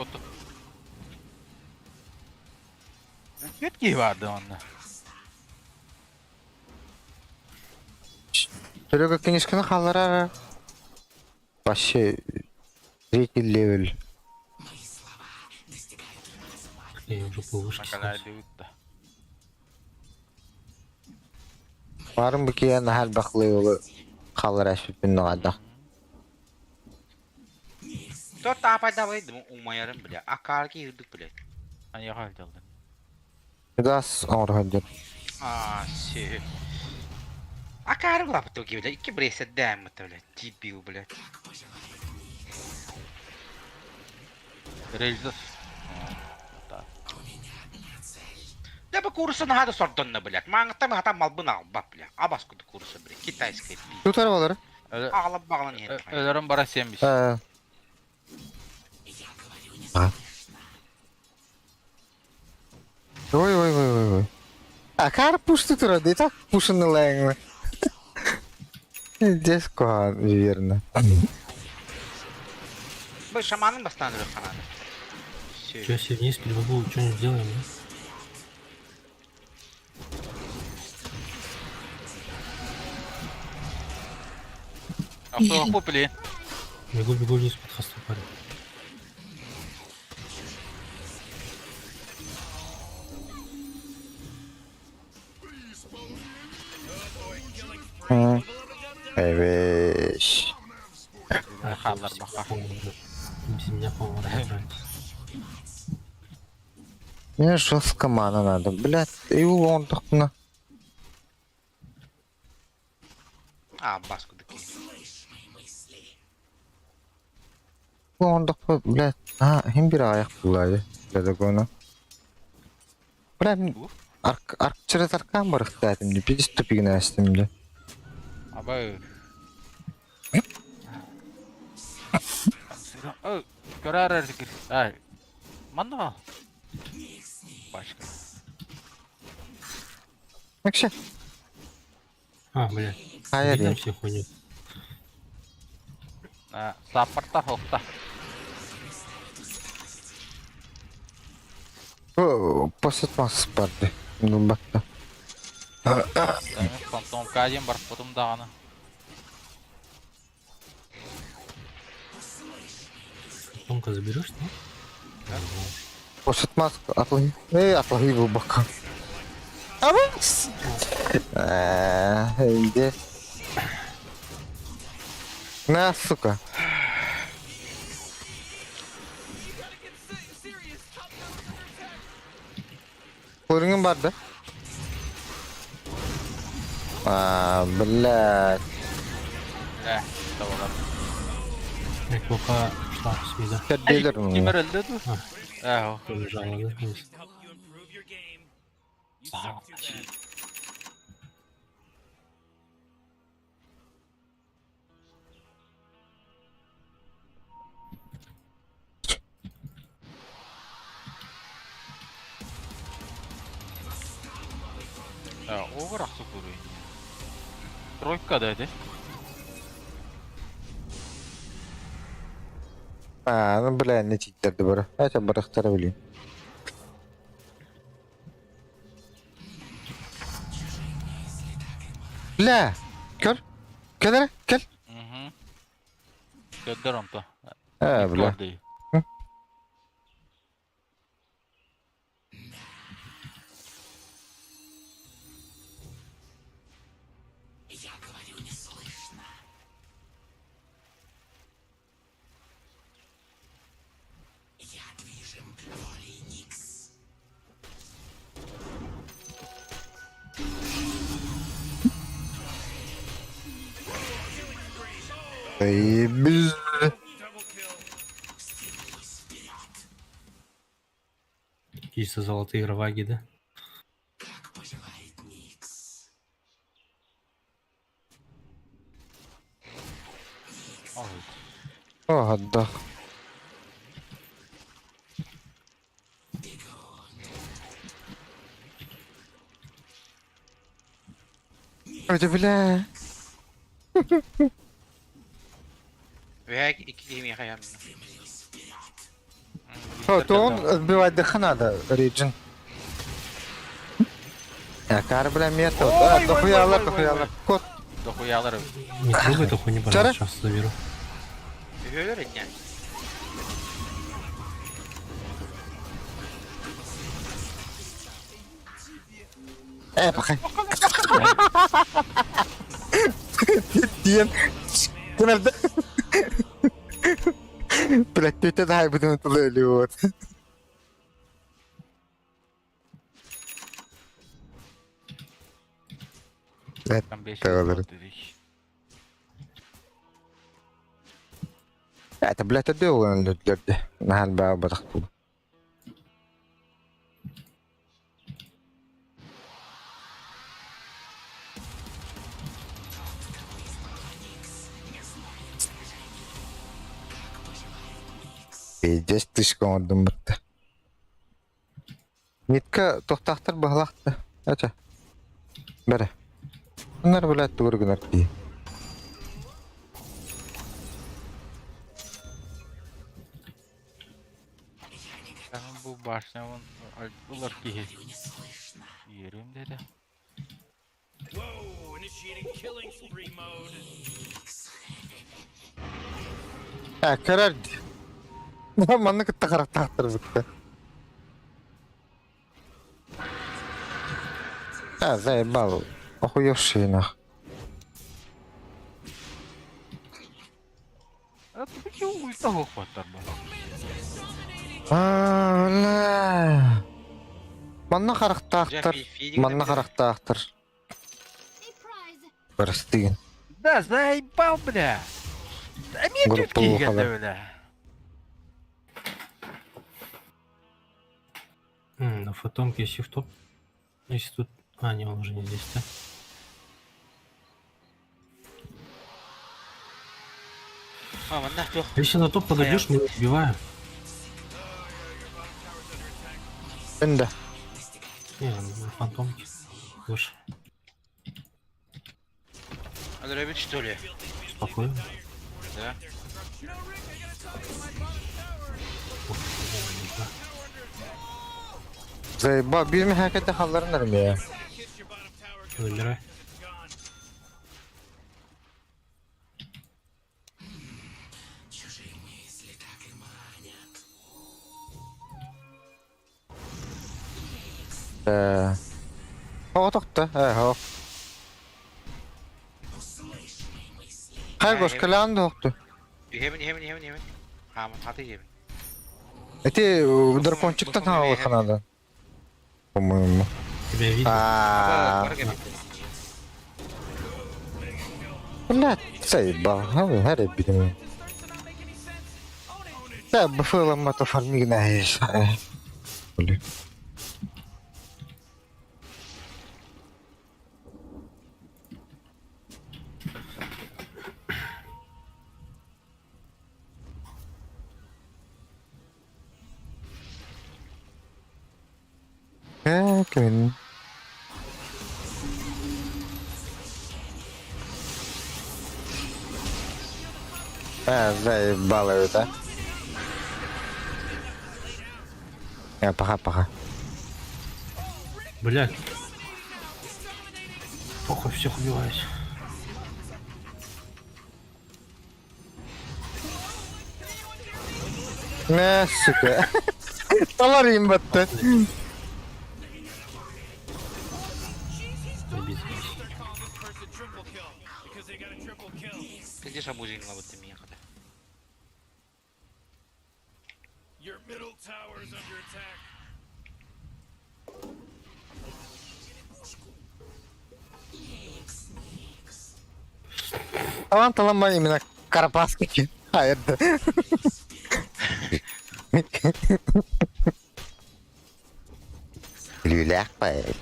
Кетки vardı onunla. Төрөгө кеңешкени халлара. Башы 3 левел. Я уже полвышки. Makale diutta. Барым буки нахал баклы олы халлара шипин нагада. То тапай давай, умаярым, бля. Акарки юрдук, бля. Hani yakaladı. Дас орхадыр. Си. Акары лап тоги, бля. Ики бресе дәм, бля. Дебил, бля. Рейзас. Да бы курсы нахады сордонна, бля. Маңытта хата малбын алба, бля. Абаскуды курсы, бля. Китайская пи. Тутар балары. Ağlap bağlan yedim. Ölürüm bara senmiş. Ой. А кар пушты турады, так пушыны лайыңы. Здесь куан, верно. Вы шаманın бастан дұрық қанады. Че, если вниз перевогу, что-нибудь сделаем, да? Ахсоо попли. Бегу вниз под хостом, парень. Эвеш. Халлар баха. Без меня, по-моему, разобрались. Мне жестко мана надо, блядь. И он на. А, баску таки. Он блядь. Hem bir ayak bulaydı. Dedik onu. Блядь, через аркан бар istedim de. Bir stupigini açtım de. Абай. Көрәр әрзікір. Ай. Манда. Башка. Вообще, Блядь. hayır Видел ya. все хуйню? Саппорта хоқта. Посытмасы барды. Ну бакта. Фантом кадем бар потом дағаны. Тонко заберешь, да? Посытмасы атлы. Атлы bu baka. Авас. Иди. На, сука. Көрүнгөн бар да. Блядь. Тавалар. Эквока шла с мида. Кәдделер Кемер өлді ду? Әу. Тоже жаловали. Help you improve your game. You suck too bad. Оғыр ақсы көрейін. Тройка дәді. Ну, бля, не читтерди бара. Ача барактары билейм. Бля, кел. Кел, кел. Көддер онта. Бля. Biz. Чисто золотые роваги, да? О, да. Hadi bile. Veya iki yemeğe kayam. То он отбивать дыха надо, Риджин. Кар, бля, метод. Дохуялар. Кот. Дохуялар. Не трогай эту хуйню, пожалуйста, сейчас заберу. Öyle yani. Bakayım. Diyen. Kenarda. Блядь, ты тогда и будем туда вот. Там 5 Тавалар. dedik. Это, блядь, это он люди. Нахал баба тахту. Здесь тышка он думает. Нитка тохтахтар бахлахта. Ача. Бәрі. Bunlar блядь тугыргынар ки. Tamam bu başlayan bunlar ki. Yerim dedi. Whoa, initiating killing spree mode. Kererdi. Manna kıtta karaktağıttır bitti. Zaybal. Okuyor şeyine. Peki ulta hoqpattар bu. Öyle. Manna karaktağıttır. Manna karaktağıttır. Barıstigin. Да, заебал, бля! Да мне Группа тетки егет, выхода. бля! На фотомке если в топ. Если тут... А, не, он уже не здесь, да? Мында жоқ. Если на топ подойдешь, мы его убиваем. Ben de. Не, он на фантомке. Выше. Öldürebil что ли? Спокойно. Да. Zaybal. Bir mi hakikaten hallarınlarım ya. Забирай. O tokta. Hop. Her göz kalan da yoktu. Hemen. Hamın hatı hemen. Eti drakonçuktan hava kanadan. По-моему. Тебя видел? Aaaa. Блядь, заебал. Her bilmiyorum. Ya bu fırlama da farmı ne hiç. Öyle. Kimin? Заебало это. Пока. Блядь. Похуй, всех убиваюсь. Ne suka. Talarım battı. Убить. Person triple kill because they got a triple kill. Пиздишь обузин ловит ты меня когда. Your middle tower is under attack. Таланталам ben именно Карпасский. Hayırdır. Люляк поэт.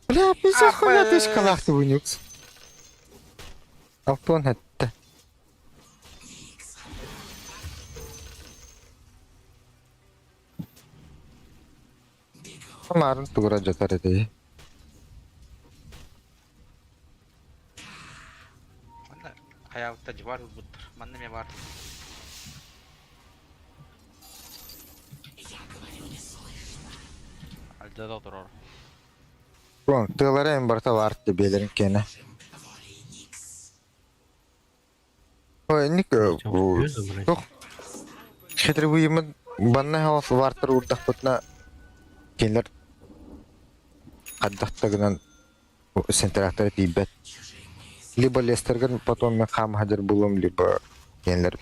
Бля, пиздец, хуя ты шкалах ты вынюкс. Алтон это. Марын тура жатар эди. Мында хаявытта жибар буттар. Мында ме бар. Альдада тұрар. Вон, тылары en barta var diye belirin kene. Ой, ник, Всё, забрать. yok. Şedir bu yemin banna havası vartır urdak butna. Kenler kaddahtagынан сентраторы тибет. Либо лестерген потом мен хам хадер булам, либо kenler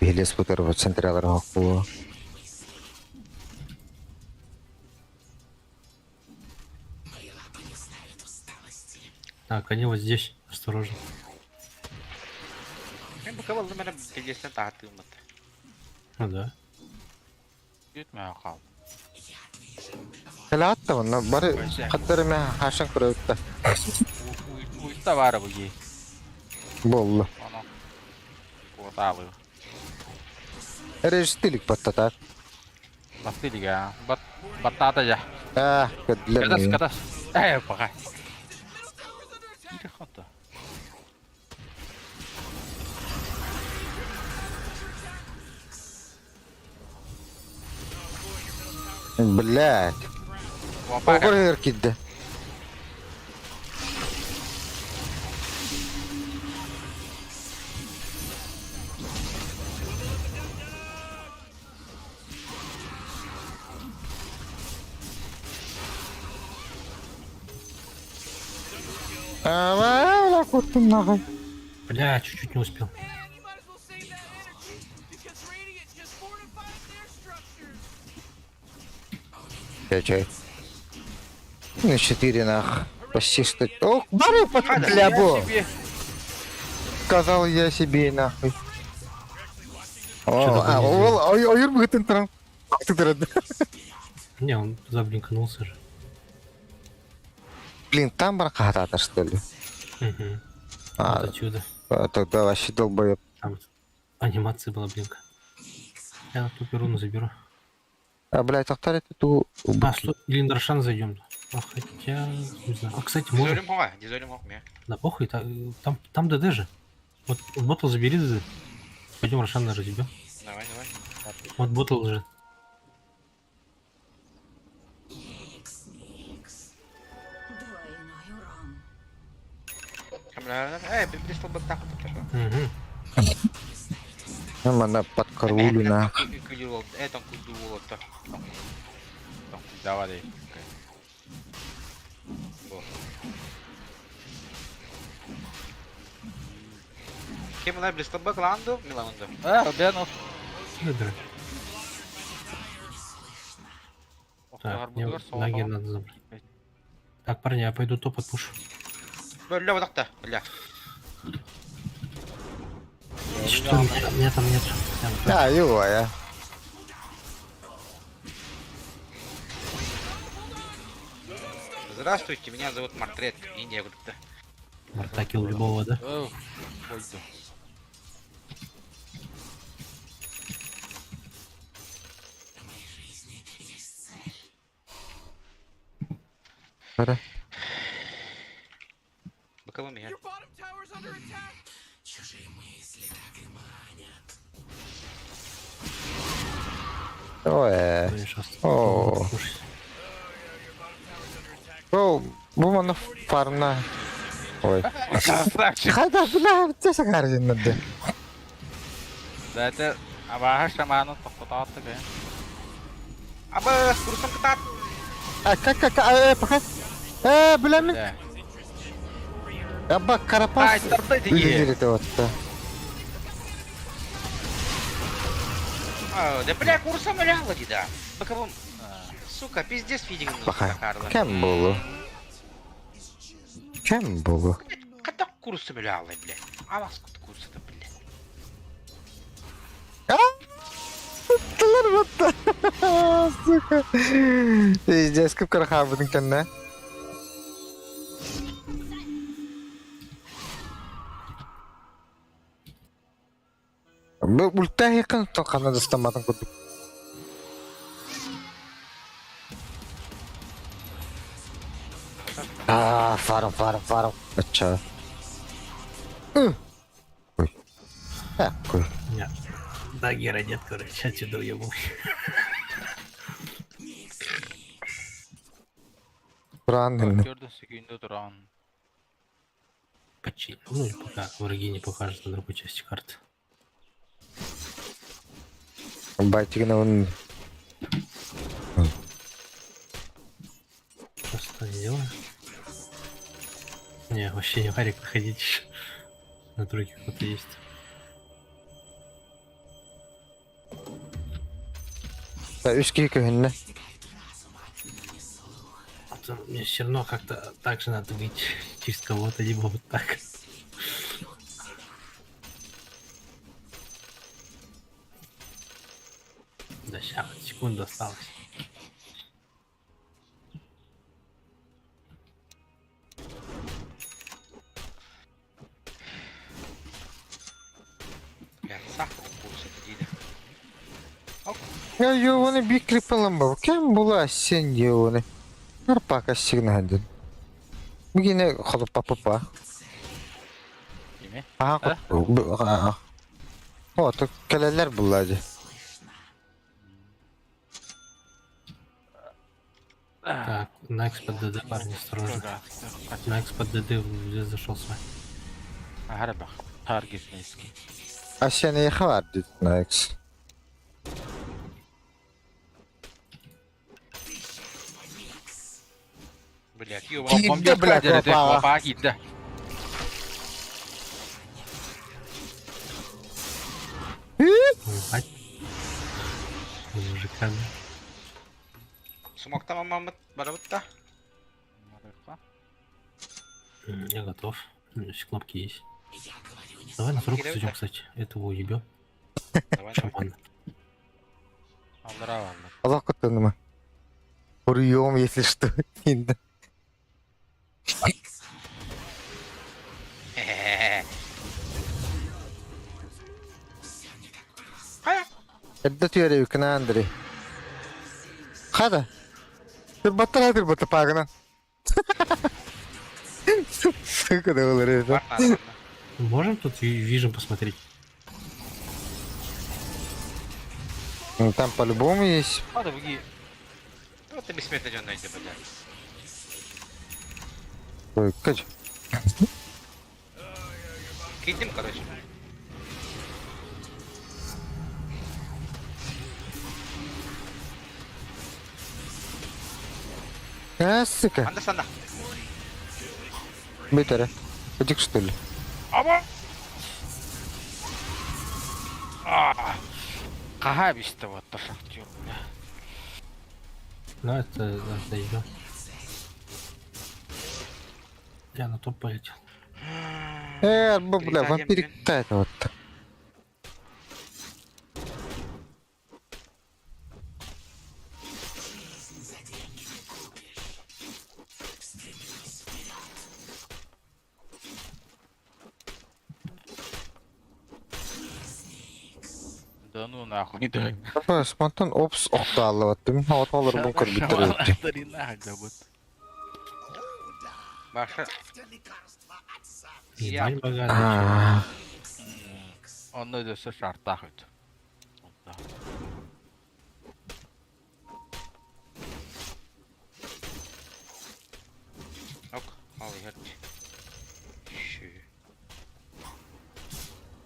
билес бутар вот централар хаку. Так, они вот здесь. Осторожно. Мен бұқа болды мәні келесен тағаты ұмытты. Ну да. Gitme kal. Kala attı bana bari kaddarı men haşan kuruyutta. Uyutta var bu ye. Bollu. Onu. Kota bu. Rejistilik patlatar. Pasti juga. Batata aja. Ah, kedler. Katas. Pakai. Tidak kota. Блядь. Wapa kan? Ogor kidde. Ла куртун нахуй. Бля, чуть-чуть не успел. Man, you might as well save that energy because Radiant just fortified their structures. Чай. Ну, 4 нах. Почти что... Ох, бару под Хада, блябу. Себе. Сказал я себе нахуй. Чё-то О, было ойыр бүгін тұрам. Не, он заблинкнулся же. Блин, там бар қағататыр, что ли? Угу. А, Вот отсюда. тогда вообще долбоёб. Там анимация была, блинка. Я ту руну заберу. А, блядь, тоқтар это ту... А, что, или на Рошан зайдем. А, хотя, не знаю. А, кстати, можно. Дизолим хоға, дизолим хоқ, мен. Да похуй, там ДД же. Вот ботл забери ДД. Пойдем Рошан разъебем. Давай, давай. Вот ботл же. Бристол бат тақы тұр. Угу. Мана под карулю нах. Күлі болды, там күлді болды. Там давай. Кем мына Бристол бат ланды, Миланды. Бенов. ДД. Оқтағар Так, мне бұлар лагерь надо забрать. Так, парни, я пойду топ отпушу. Бөлі одақта, бля. Что, меня там нет. А, его, я. Здравствуйте, меня зовут Мартрет, Индия группа. Мартакил любого, да? Пойду. Пора. Боковым меня. Your bottom tower's under attack. Ой, Я сейчас О. покушать. о, бумана фарна. Ой. Красавчик. Хада, бля, ты сагаржин надо. Да это... Абаға шаманы тоқтататы бе. Абы, курсым кытат. Пока. Бля, мен. Да. Аба, карапас. Ай, тырды Үйден деге. келеді отта. Да бля, курсым өлялы дейді. Боковым. Сука, пиздец фидингін Пока. қақарлы. Кем болу? Кем болу? Қаттақ курсым өлялы, бля. Авас күт курсыды, бля. Тұттылар бұтты. Сука. Пиздец, кіп қырға бұдың кәнна. Ультаа хекін тоқаны дастамадың күдік. Фарм. Ача. Ой. Какой. Нет. Дагер одет, короче, отсюда уебал. Правильно. Көрді секунды тұран. Почти. Ну, или пока враги не покажут на другой части карты. Байтигна он... Просто не делаю. Не, вообще не варик, выходить еще. На тройке кто-то есть. Үскей көхінні. Мне все равно как-то так же надо быть через кого-то, либо вот так. Да сейчас, секунду осталось. Бля, сахар курсыды дейді. Я йованы бикли паламбав. Кем була сен йованы? Арпака сигнадын. Бігіне қолып папа. Неме? О, то кәлелер бұлады. Так, Накс под ДД, парни, осторожно. Накс под ДД здесь зашел с вами. Ағара бақ. Таргет нейский. А сен ехі var дейді, Найкс. Блядь, ёба. Киді, блядь, Вапа вапа. киді. Ебать. Мужика, да. Смог там мамат барабытта. Я готов. У меня все кнопки есть. Давай на срок Кидаю, сойдем, да? кстати. Этого уебем. Давай, давай. Шаман. Алдыра алды. Азак күттүнүмө. Урьем, если что. Инде. Кая? Эдде түйөрө үкүнө Андрей. Хада. Тырбаттыра пагынан. Сука, да было это. Бар надо. Можем тут вижен посмотреть? Ну, там по-любому есть. Hadi bagi. Вот ты бессмертный Джон найди, блядь. Ой, кач. Кидим, короче. Сука. Анда санда. Битера. Иди что ли? Aba. Qaha biste вот то шахтер. Да, это ее. Я на топ полетел. Бля, вампирик это вот. Да ну нахуй, не дай. Спонтан опс окталы вот. Мен хават алыр бункер битире. Dari nahga вот. Баша. Ебать богатый. Он öyle şartlar öt. Ок, ал ягд.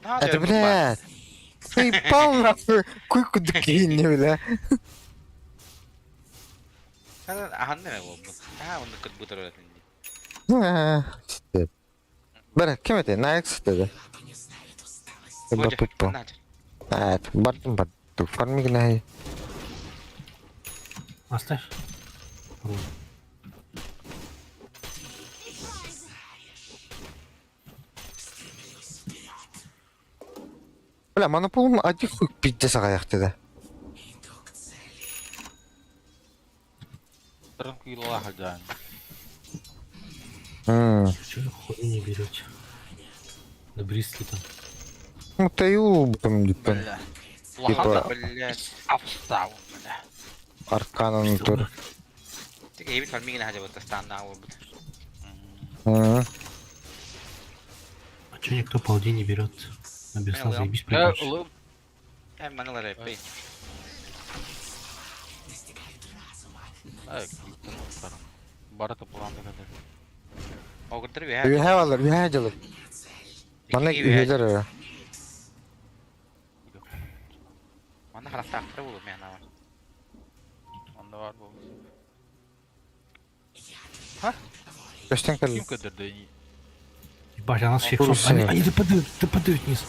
Это, блядь. Ты ебал нахуй. Куйку дыкейни, бля. Ахан не болду. Он кыт бутар öğretmen. Бля, кем это? Найкс dedi. Бапыппо. Бардым барды. Фармиг най. Оставь. Бля, монопол один хуй пиздец аяк dedi. Tranquilo хозяин. Че вы хуйню не берете? Да бриски там. Ну таю там где-то. Бля. Типа Блядь. Австау, бля. арканын тур. Тик эбит фармигин хажа вот станна вот. А че никто полдень не берет? На бесла заебись Ya придешь. oğlum. Hem manalar epey. Ay, gittim bakalım. Bara toplandı kadar. O kadar bir Üye havalar, üye havalar. Bana üyeler ara. Bana halas taktı bulum yani var. Onda var bu. Kaçtan Kim kaldı? kadardı? Ебать, а нас всех Курсы. Они допадают вниз.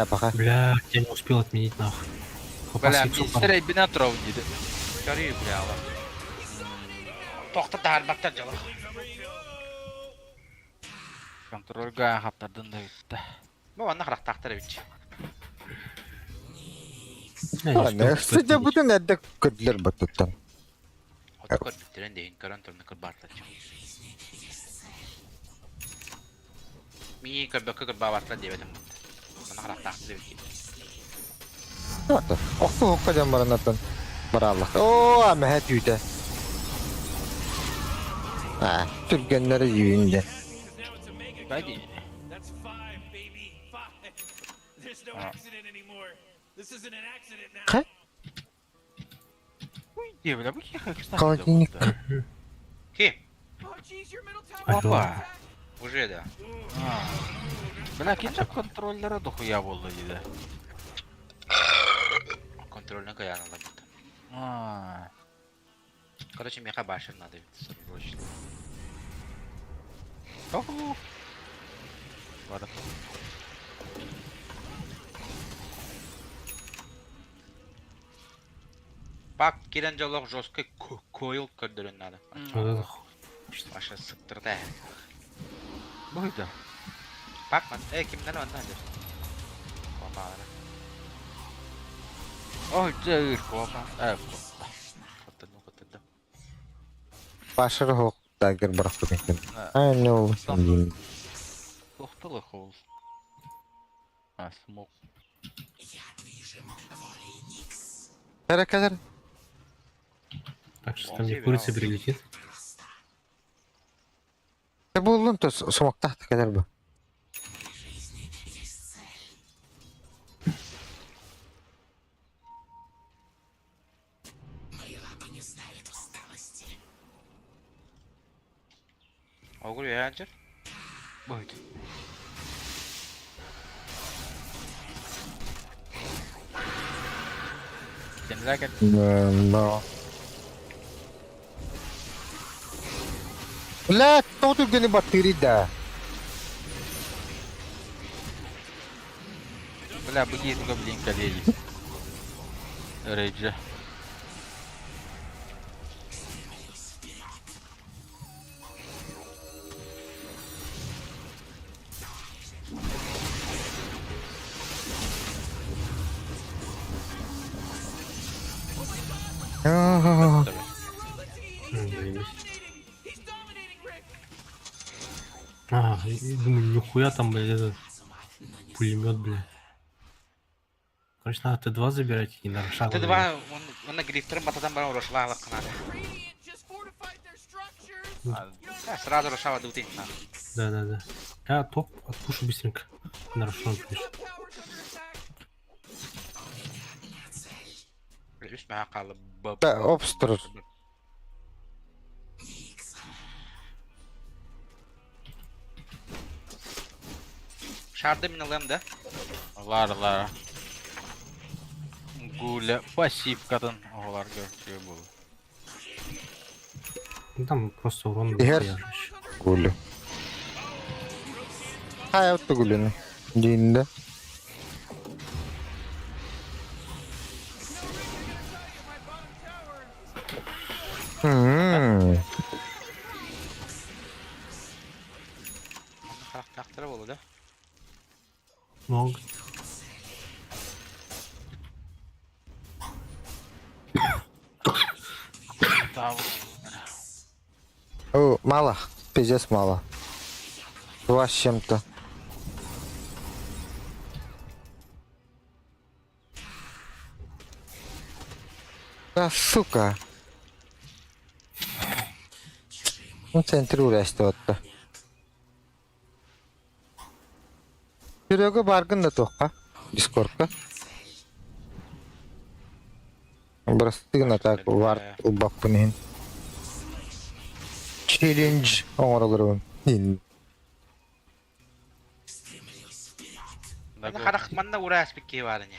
Пока. Бля, я не успел отменить нахуй. Попал Бля, с иксом, bir sıra bina travun dedi. Görüyor bile Allah. Tokta dahil baktar canım. Kontrolga haptardın da bitti. Bu bana halas taktı bitti. Я не успел, Ne? кстати, Sıca bütün edde kötüler batuttan. O da kod bitiren deyin. Karan turnu kod bartlatacağım. Mi kod bakı kod bartlat diyemedim. Bana halas taktı bitti. Hatta. Oktu hokkacan baranattan. Barallah. Oo ama het yüde. Türkgenleri yüğünde. Hadi. That's 5, baby. 5. There's no accident anymore. This isn't an accident now. Ka? Diye bile bu ki hakikaten. Kaldinik. Kim? Oh, jeez, your middle tower. Alo. Опа. Уже да. Bля, kendi kontrollere dokuya oldu dedi. Контрольная каяна работа. Aa. Короче, меха башен надо срочно. Oho. Bara. Bak giren jolok жесткой койл көндөрүн надо. Да-да-да. Ваша сыктырда. Бойда. Bak man, kimden ondan dur. Babaları. Ой, жайыр копа. Кыттырдым. Башыры хоқ дагер бірақ бүгін. Не ол дейін. Тоқтылы қол. Смок. Кәдір. Так, что там мне курица прилетит. Болдың то сомақтақты кәдір бұл. Огур яңчыр. Бойда. Kendine gel. Блядь, кто тут где-нибудь батыри, да? Бля, беги, только, блин, коллеги. Рейджа. Заебись. Думаю, нихуя там, блядь, этот пулемет, блядь. Короче, надо Т2 забирать и на шаг. Ты он на грифтером батадан бара урошла алакканады. Radiant just fortified their structures. Сразу рошава дутин. Да. Я топ отпушу быстренько. На Рошон пишет. Towers under attack. Üst мәһә калып. Да, обстыр. Шарды мен алам да. Лар. Гуля пассивкадан оғалар көрсөй болу. Ну там просто урон Егер- дохуя же ещё. Гулю. Я вот гулю. Дейін да. Тақтыры болу да. Много. О, мало. Пиздец мало. 2 с чем-то. Да, сука. Ну, центруляшты отты. Жүрегі баргын да тоққа. Дискордқа. Бірістігін атак бар ұлбақпынен. Челлендж оңырылырын. Мен харахманда урас бикке бары не.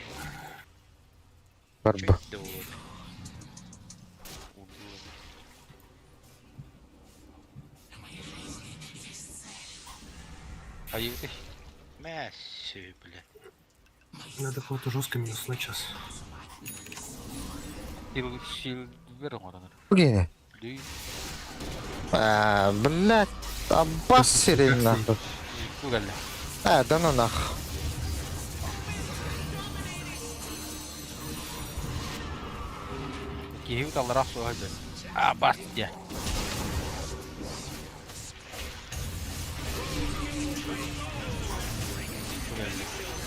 Бар ба. Чөйтті болу. Поїхали. Мәсі, бля. Надо кого-то жестко минус на час. Сил вверх оранар. Бugene. Дүй. Блядь. Аббас сирен нахуй. Кугалля. Да ну нах. Киһи таллараах суохайда. Бас дия.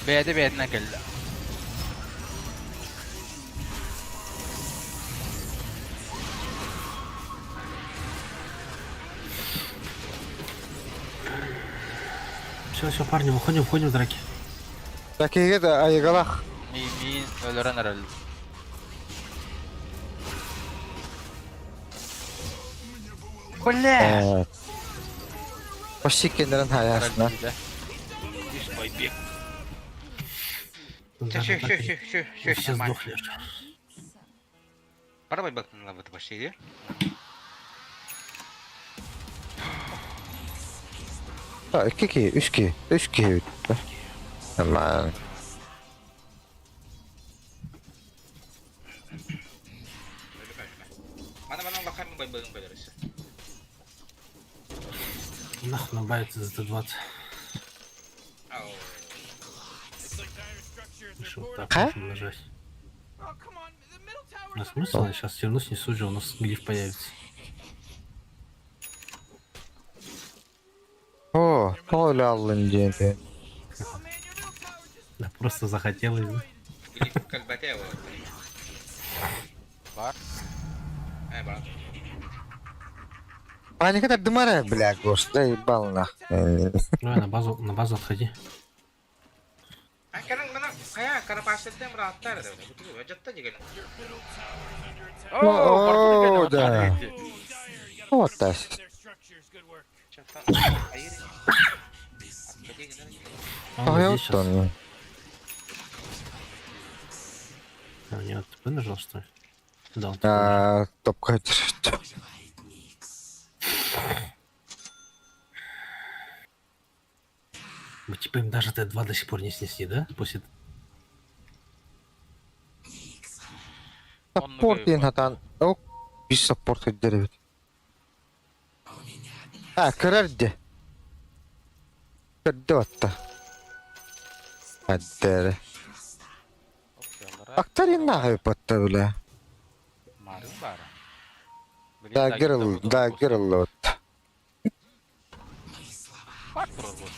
Бәйдінен келді. Все, парни, выходим в драки. Такие да айгалах. Мин өлөрен әрәл. Бля! Почти кендерен хаясына. Байбек. Все сдохли. Пора байбактың лавыты баштайды. Iki, üç ki. Aman. Нахуй набавится за 20. Ау. It's like dire structures are Решил boarded. так А? можно нажать. Oh, come on. The middle tower's На under смысл? Я сейчас все равно снесу же, у нас глиф появится. О, öyle alın diye. Oh, man, your middle tower just Да просто захотелось. Да? Клип кальбате его. Бар. Брат. А не kadar dımara bile gost. Ебал нахуй. Давай на базу отходи. Kadang mana kayak karena pasirnya merata ada. Betul, wajatnya juga. О, О, бар да. да. Вот так. their structures. Good work. Cepat air. Jadi gini. Он вот здесь сейчас. Hayattan. А, нет, ты нажал, что ли? Да, он такой же. Top kaydırdı. Мы типа им даже Т2 до сих пор не снесли, да? После... Support din hatan. Yok. Bir support ederiz. Ha kırardı. Kırdı hatta. Hadi. Okşalara. Aktarın ne yapıp öyle. Marın bara. Da giril, da giril. Бар тұрар бұл.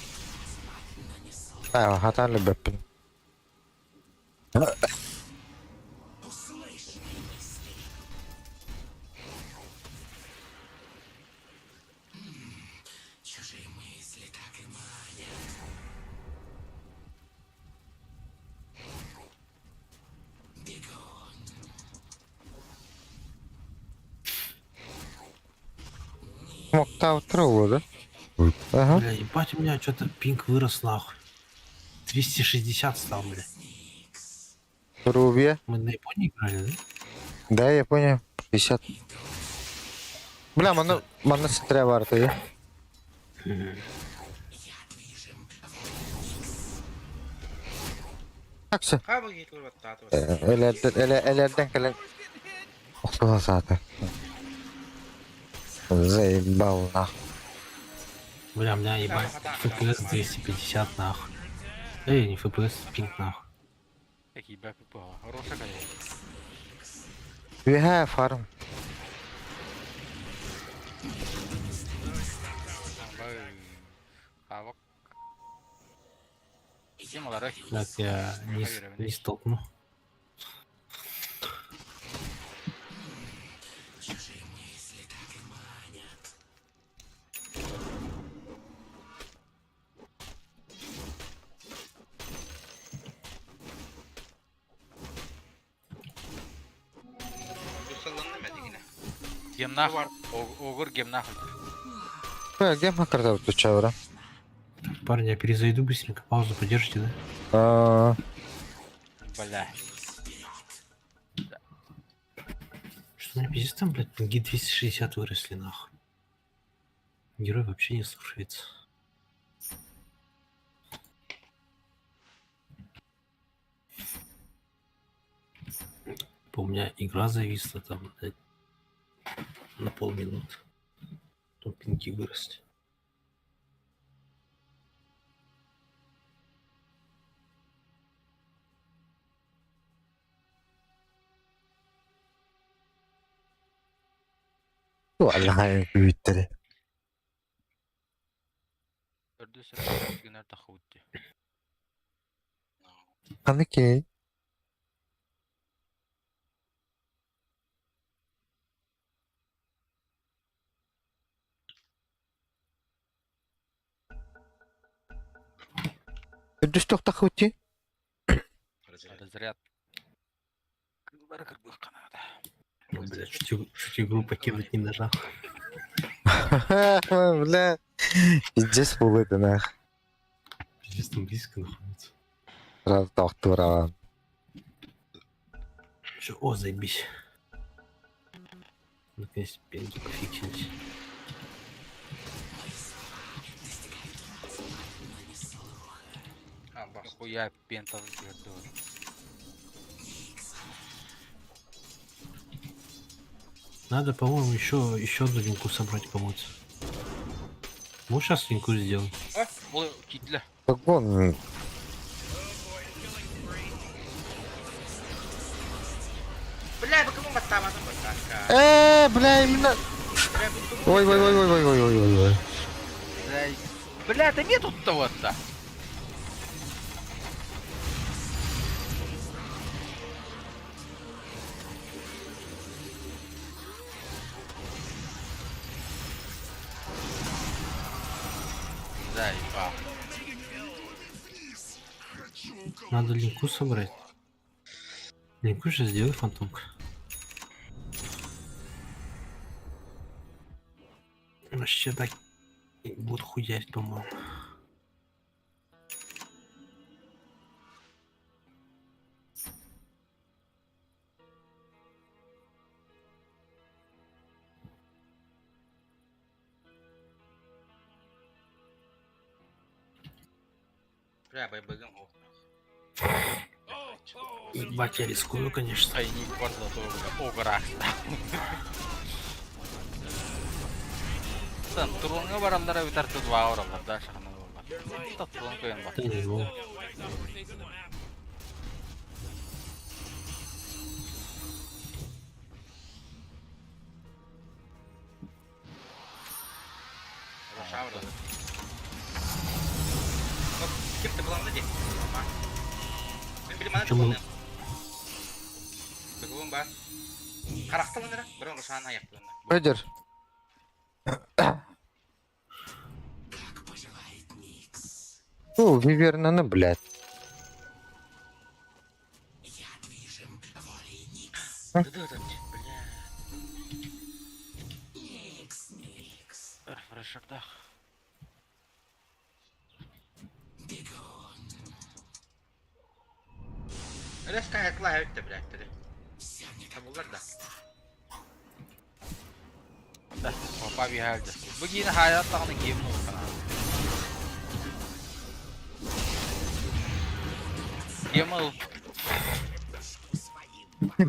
Ha hatalı bepin. Смокта утро, да? Ага. Бля, ебать, у меня что-то пинг вырос нахуй. 260 стал, бля. Рубья. Мы на Японии играли, да? Да, я понял. 50. Бля, мана стря варта, я. Таксы. Kamu gitu buat tato. Элерден келен. Охтула заата. Заебал нахуй. Бля, у меня ебать FPS 250 нахуй. Эй, не FPS, пинг нахуй. Який бепі пого. Хороша кає. We have farm. Хавок. Темалары. Так, я не столкну. Yusallandı mı yine? Гемнах. Огур гемнах. Где макарда тут чавра? Парни, я перезайду быстренько, паузу подержите, да? Бля. Что у меня пиздец там, блядь, пинги 260 выросли нахуй. Герой вообще не слушается. У меня игра зависла там, блядь, на полминуты. Потом пинги выросли. Vallahi büyüttü. Örдü sıra günler taxıvıttı. Hani ki? Düz tokta хуti. Разряд. Кылбар кырбых канада. Ну, блядь, чуть игру покинуть не нажал. Бля. Здесь был это нах. Пиздец, там близко находится. Раз доктора. Что, о, заебись. Наконец, пенки пофиксились. Хуя пентал твердо. Надо, по-моему, еще одну линку собрать, помочь. Можешь сейчас линку сделать? О, бұл китлі. Так он... Бля, бі кому баттамадым бұл таска. Бля, именно... Бля, бұл кому... Ой-ой-ой-ой-ой-ой-ой-ой. Бля, да не тут-то вот-то. Заебал. Надо линку собрать. Линку сейчас сделай, фантомка. Вообще так и будут хуять, по-моему. Бля, байбагам о. Ебать, я рискую, конечно. Тайник квартала огырақ. Сан, турунга бараллара битарты два оралар да шахана болар. Тот турун көйен бар. Да не его. Рошавры. Кепті бұламды де. Мен білім ана Чому? тұғылдым. Бүгін бар. Қарақты бұндыра, бір оңғы шағын аяқ бұлында. Пойдер. Виверна, блядь. Дыдыдым, бля. Рашардах. Резко айтла өтті, блядь, тірі. Табылдар да. Да, опа бігәлді. Бүгін хайаттағыны кемін олқана. Кемін.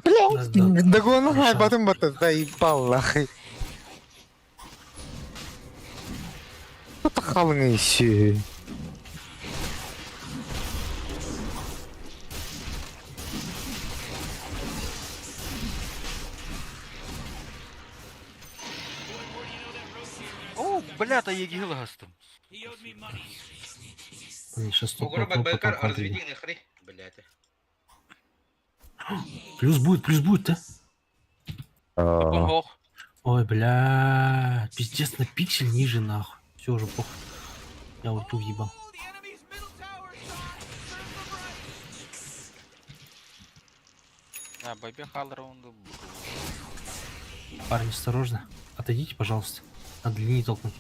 Блядь, догону хайбатым бата, заебал, нахуй. Что-то халыңы еще. О, бля, та егі ғылғастым. He owed me money. Они сейчас Огура потом бәкбәкар потом разведение хри. Блядь. Плюс будет, да? Ого. Ой, бля, пиздец, на пиксель ниже, нахуй. Все уже похуй. Я вот тут ебал. Oh, the enemy's middle tower is on. Да, бэби хал раунду. Парни, осторожно. Отойдите, пожалуйста. Надо линии толкнуть.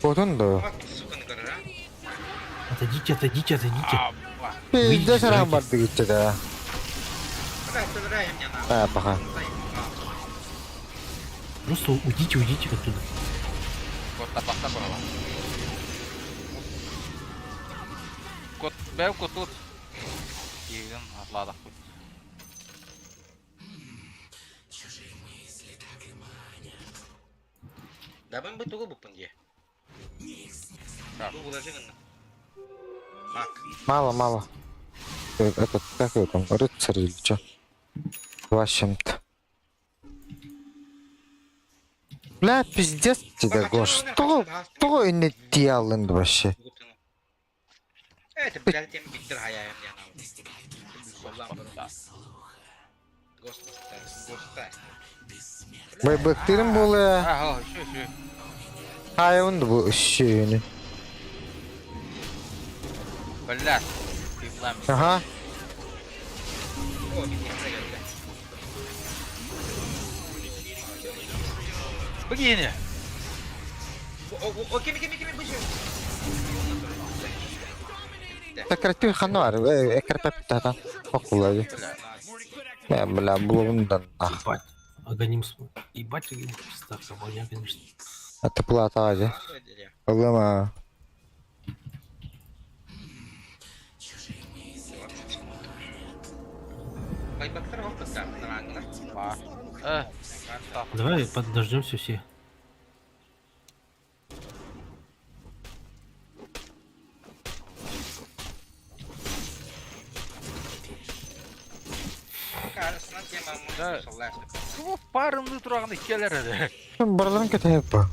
Вот он, да. Вот, сука, на гора. Отойдите. Абба. Пиздец, рамбар ты да. Бля, собирай мне на. Пока. Просто уйдите оттуда. Кот тапақта бұрала. Кот, бәу кот тут. Егін атладық бұд. Дабын бұд тұғы бұппын де. Бұл жығынны. Мак. Мало. Этот, как его там, рыцарь или что? Два с чем-то. Бля, пиздец тебе, Гош. Что и не делал вообще? Это, блядь, тем биттер хаяем я нам. Господи. Байбектирим болы. Ага, şu. Hayvan bu ışığını. Блядь, пиблам. Aha. О, биттер geldi. Begini. O kimi bıcı. Tekrar kanı var. Ekrepep tata. Okulayı. Ben bile bulundan. Ah. Ебать. Аганим... Ебать, Аганим пизда, кабаня, конечно. Это плата ади. Проблема. Байбактар опыт там, нормально. มา Var. เออ Давай подождемся все. เออ Var. เออ Var. барымды тураган иккелер эде. Sen buradan kötü bu.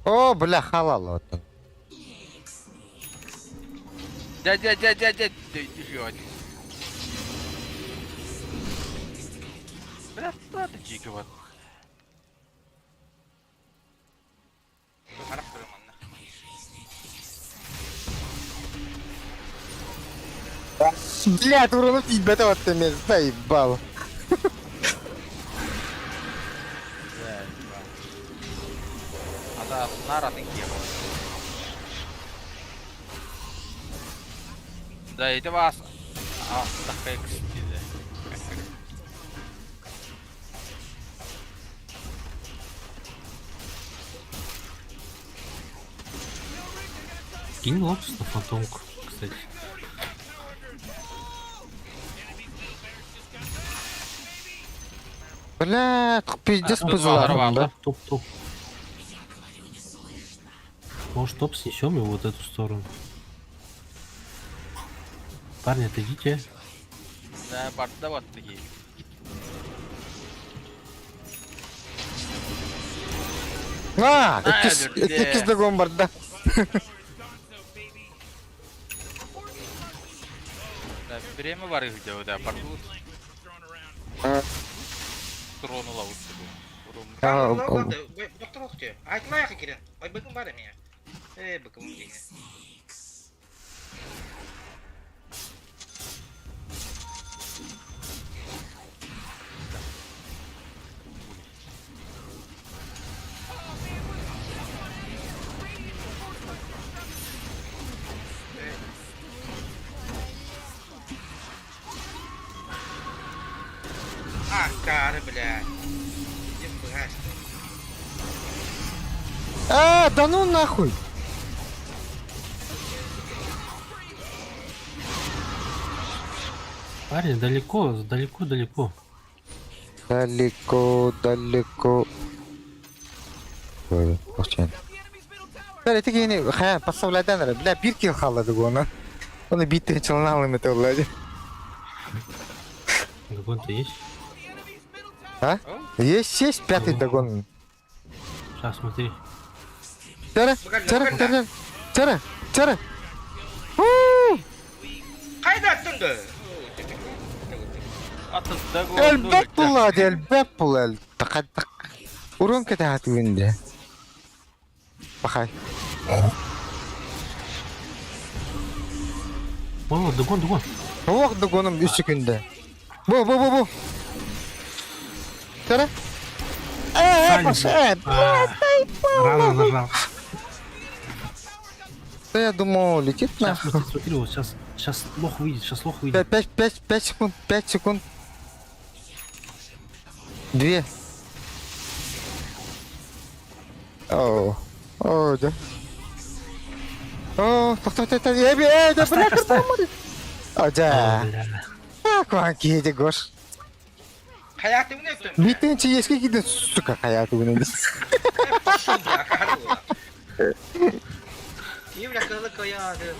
O bile halal oldu. Да. Düşüyor. Biraz daha da çiğki var. Harap kırım anla. Блядь, уронуp ibete battı mez. Заебал. Ада наратың киіп. Да, это вас. Такая кстати. Кинь лотос на фантомку, кстати. Блядь, пиздец тут пызларым, ворвал, да? Топ. Может, топ снесем его вот эту сторону. Парни, отойдите. Да, барда вот такие. Ha, Ha, ikiz öldürdü. ikiz de gombarda. Да, время var видео, да, портут. Тронула вот себе. Ha, Ulan ulan da doktor okuyor. Aytma yakın girin. Ay bakın bari mi ya? Bakın bunu dinle. А, кары, блядь. Где флеш? да ну нахуй. Парни, далеко. Далеко. Böyle, hoşçakalın. Böyle tek yeni pasavlardan bile bir kill kaldı ona. Onu bitti çalın alayım et olacak. Догон-то есть? Ha? Есть пятый догон. Сейчас, смотри. Çara. Kayda attın da. Atıldı gol. Elbet buladı, elbet buladı. Tak. Urun kete hatı bindi. Bakay. О, догон. Soğuk dogonum üstü günde. Bu. Çara. Paşa. Рано нажал. Да я думал, летит Сейчас, нахуй. смотри, вот сейчас лох выйдет. 5 секунд. 2. О, да. О, так. Да, бля, Hoca. Kuanki yedi gor. Hayatımı öptüm. Bitince eski gidin suka hayatı bunu. Şimdi ya karı ulan. İyi bir akıllı koyadı.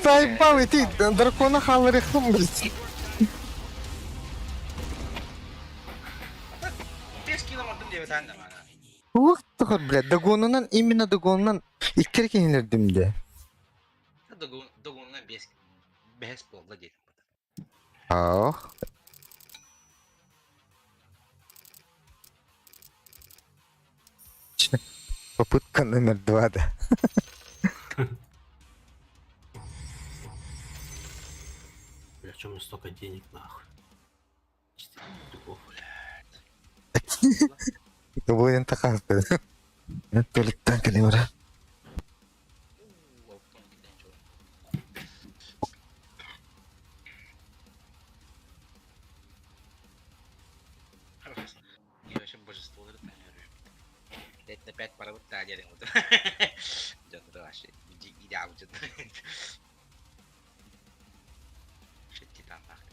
Заебал идти, дракона халлы блядь. 5 kilometre diye ben de bana. Ух, блядь, именно догонунан иккер кенилердим де. Dogunla 5 bolda dedim. Ах. Попытка номер 2, да. Бля, в чем столько денег, нахуй? 4 прикол. Доволен такасты. Туалеттен келемір. Девочим божестволары танёры. Это опять пора вот танёры. Жонды вообще. Иди аудит. Шетти там нахуй.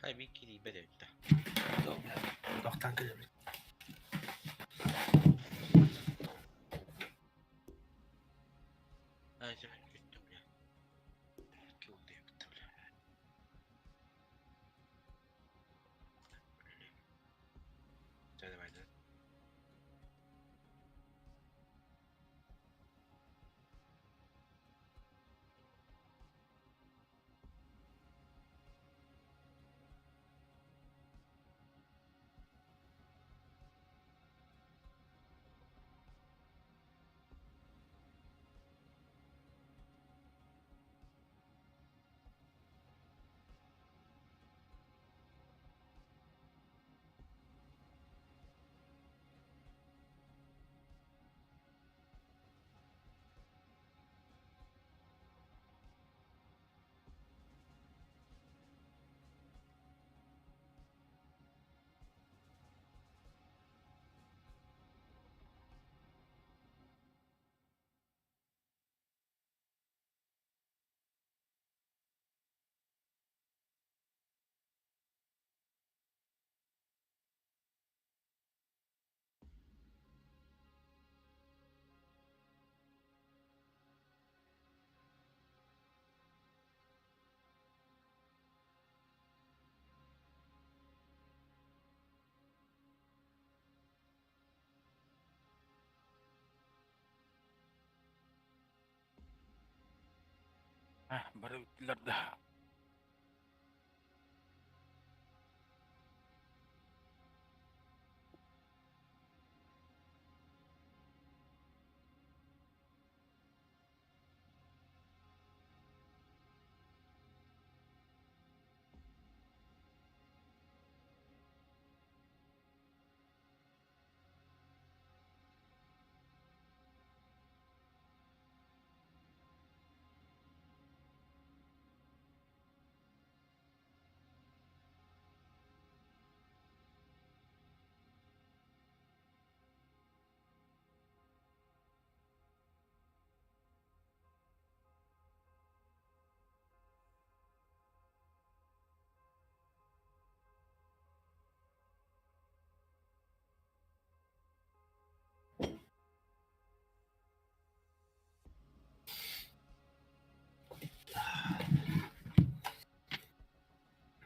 Хай би кири бедетте. Жоқ, блядь. Доқтан келемін. Ай, мен күттім бля. Килде бітті бля. Жайды байды. Бары үттілер да.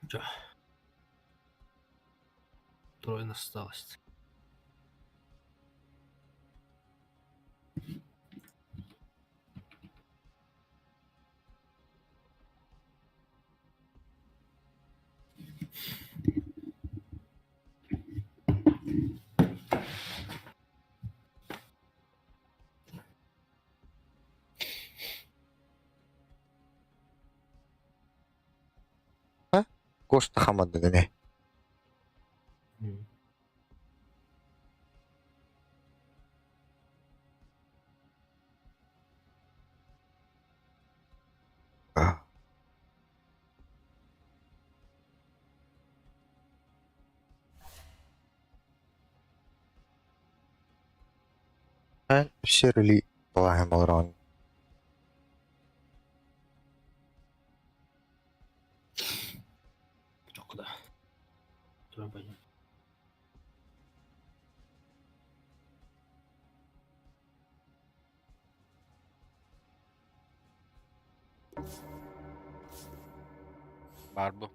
Чё? Трое нас осталось. Кошта хамады не. Hän Shirley vähemmän on. Жоқ, куда? Туда пойдем. Бар bu.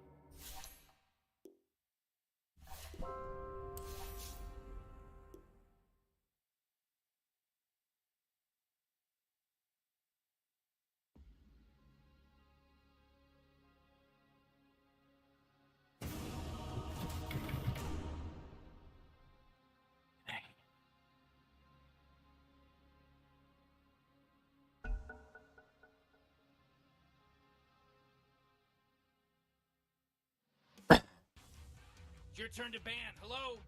It's your turn to ban. Hello?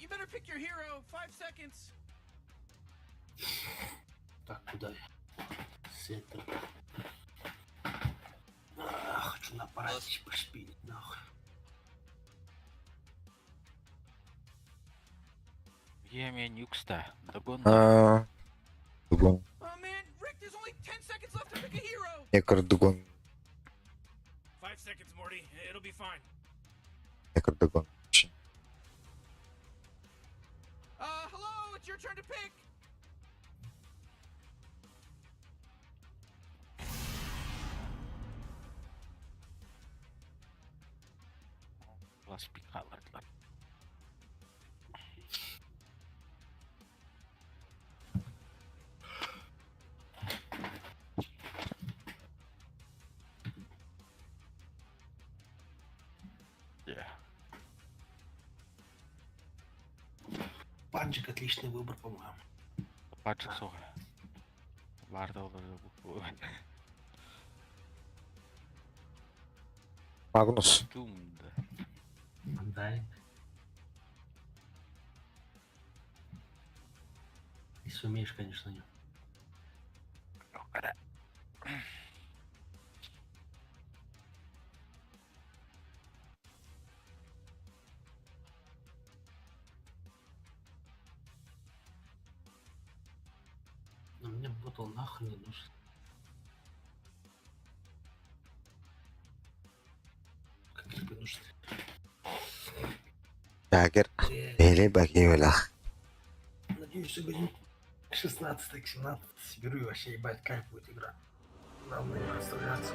You better pick your hero. 5 seconds. Так, куда я? Сеттер. Хочу на аппарате пошпилить, нахуй. Є мен юкста. Догон. Bugün Oh man, Rick Pick a hero. Ne kırdık onu. 5 seconds, Morty. It'll be fine. Ne kırdık onu. Hello. It's your turn to pick. Kelas pikalarlar. Yeah. Панчик отличный выбор, по-моему. Пачек соға. Барды олар bu. Magnus. Думда. Мандай. Если умеешь, конечно, не. Но мне ботл нахрен не нужен. Как тебе нужен? Jagger. Hele bakıyor la. Надеюсь, что годин 16-17 соберу и вообще ебать кайф будет игра. Главное не расставляться.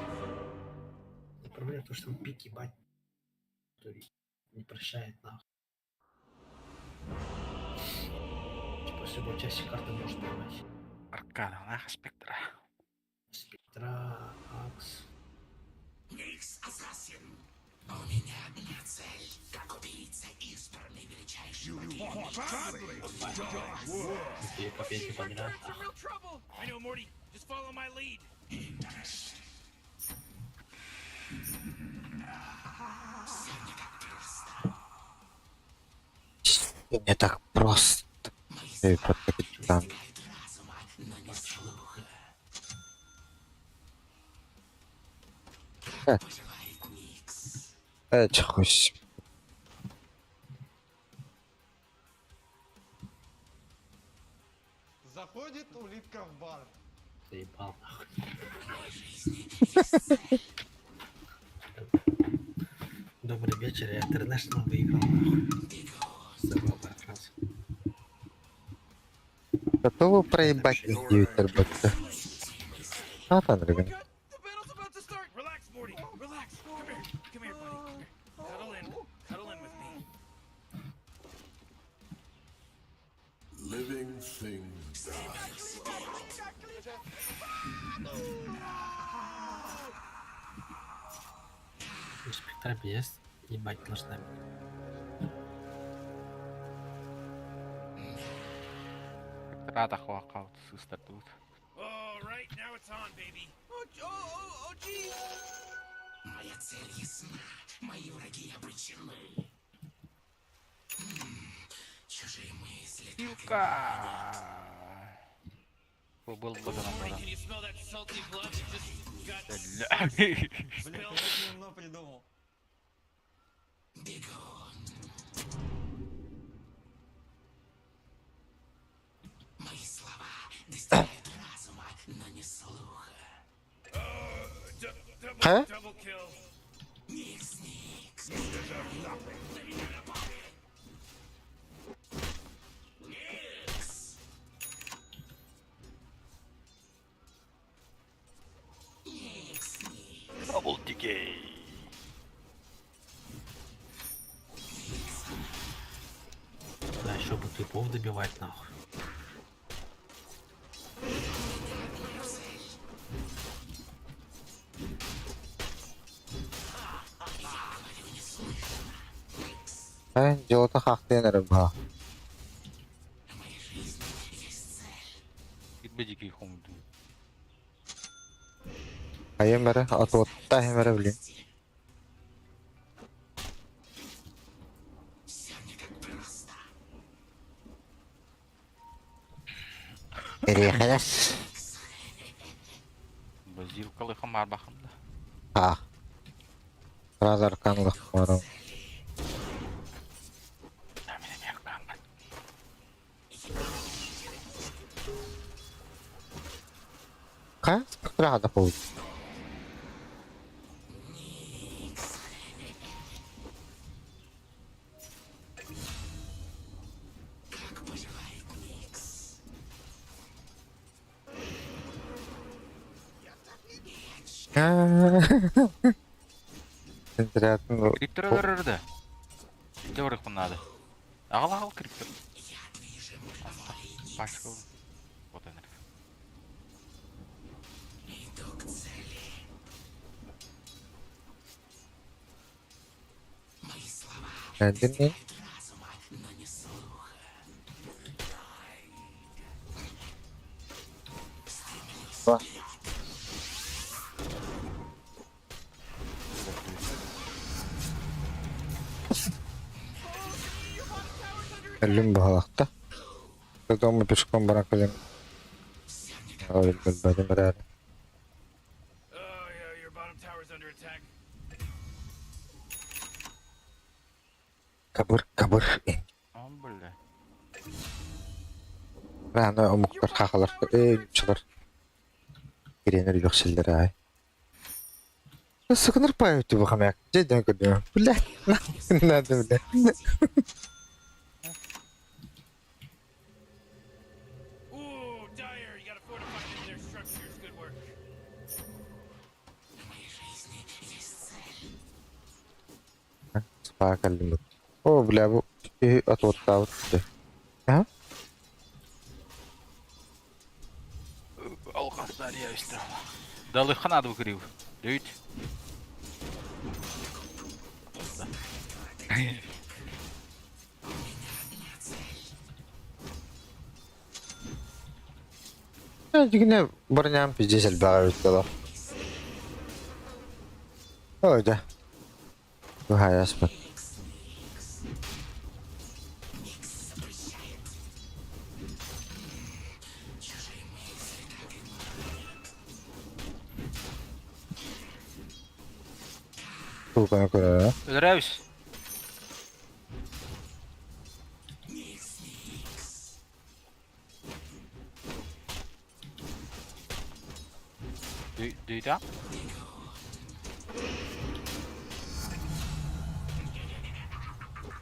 Не проблема в том, что там пик ебать. Который не прощает нахуй. Типа с любой части карты может поймать. Аркада, наха спектра. Спектра, Акс. Никс Ассасин. У меня одна цель, как убийца избранный величайшего Две копейки подряд. We're in real trouble. I know, Morty. Just follow my lead. Не так просто. Эй, капитан. Хоть. Заходит улитка в бар. Заебал нахуй. Добрый вечер, я Интернешнл выиграл нахуй. Забавная фраза. Готовы проебать их Твиттербота? Натан, ребят. The battle's about to start. Relax, Morty. Relax. Come here. Come here, buddy. Come here. Cuddle in. Cuddle in with me. Living things. Спектра есть. Ебать должна быть. Спектрата хвакаут сыстар тут. All right, now it's on, baby. Oh, gee. Моя цель ясна. Мои враги обречены. Чужие мысли. Пилка! Был бы Morty, can you smell that salty blood that just got Блин, очень умно придумал. Мои слова достигают разума, но не слуха. Ха? double kill. Дабл дикей. Да, еще бы типов добивать нахуй. Дело-то хахтен рыба. Гибе дикий хумду. Хаймера, отводта хаймера, блин. Переехать. Базилкалы хамар бахымда. А. Сразу арканлых хваром. Ха? Рада пол. Интересно. Криптор ырырды. Где вырық надо? Ағыл криптор. Пашка. Вот он. Kendini Bak. Elim bağlakta. Kızımı pişkon bırakayım. Öyle bilmedim herhalde. Oh, yeah, your bottom tower's under attack. Kabır. Aman böyle. Ben de umuklar kakalar. Çıkar. Girenir yok şeyler ay. Sıkınır payı bu kamak. Cidden kötü. Bile. Ne de bile. Ooh, Dire, you gotta fortify them their structures. Good work. Spaka limit. O bile bu. Atottu. Ha? Алқастар я істі. Далы қанады бұкірів. Дөйт. Yine barınağın pizzesel bağı ütüyorlar. Öyle. Bu hayas bak. Bu bana göre. Өлірәуіс. Дөйді?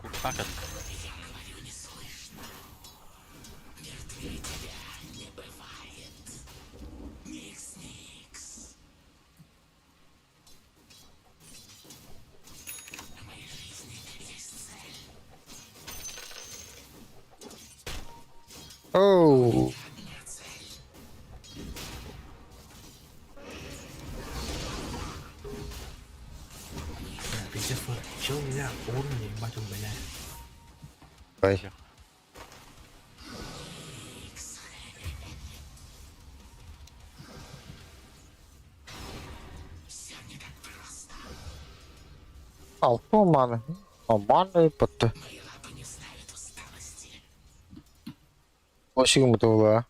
Kurttan kadın. Oh. Пиздец, вот чел меня уровня, ебать, он гоняет. Ой. Altı olmalı. Aman ne yaptı? Hoşum mu doğru?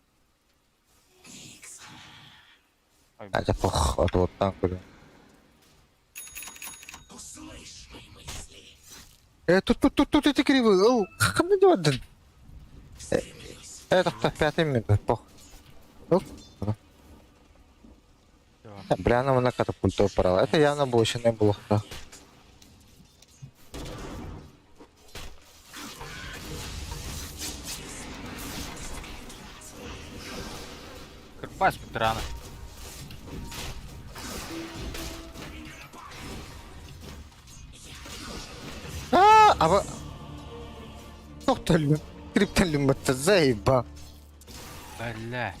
Aja poh, atottan kudu. Тут кривый. Оу, как мне делать? Это 5 минут, пох. Бля, она на катапульту упорала. Это явно больше не было. Кырпас ветераны. Aba... Noktalım. Kriptalım battı zayıba. Бля.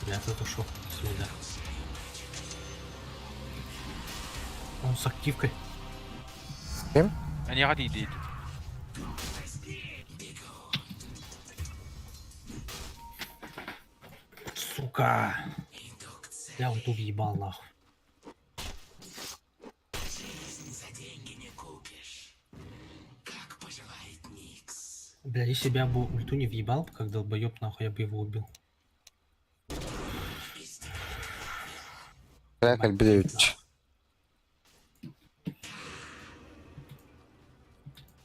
Я тут ушел сюда. Он с активкой. Kim? Yani hadi değil. Сука. Я вот уебал нахуй. Бля, если бы я бы ульту не въебал, как долбоёб, нахуй, я бы его убил. Трекаль блядь.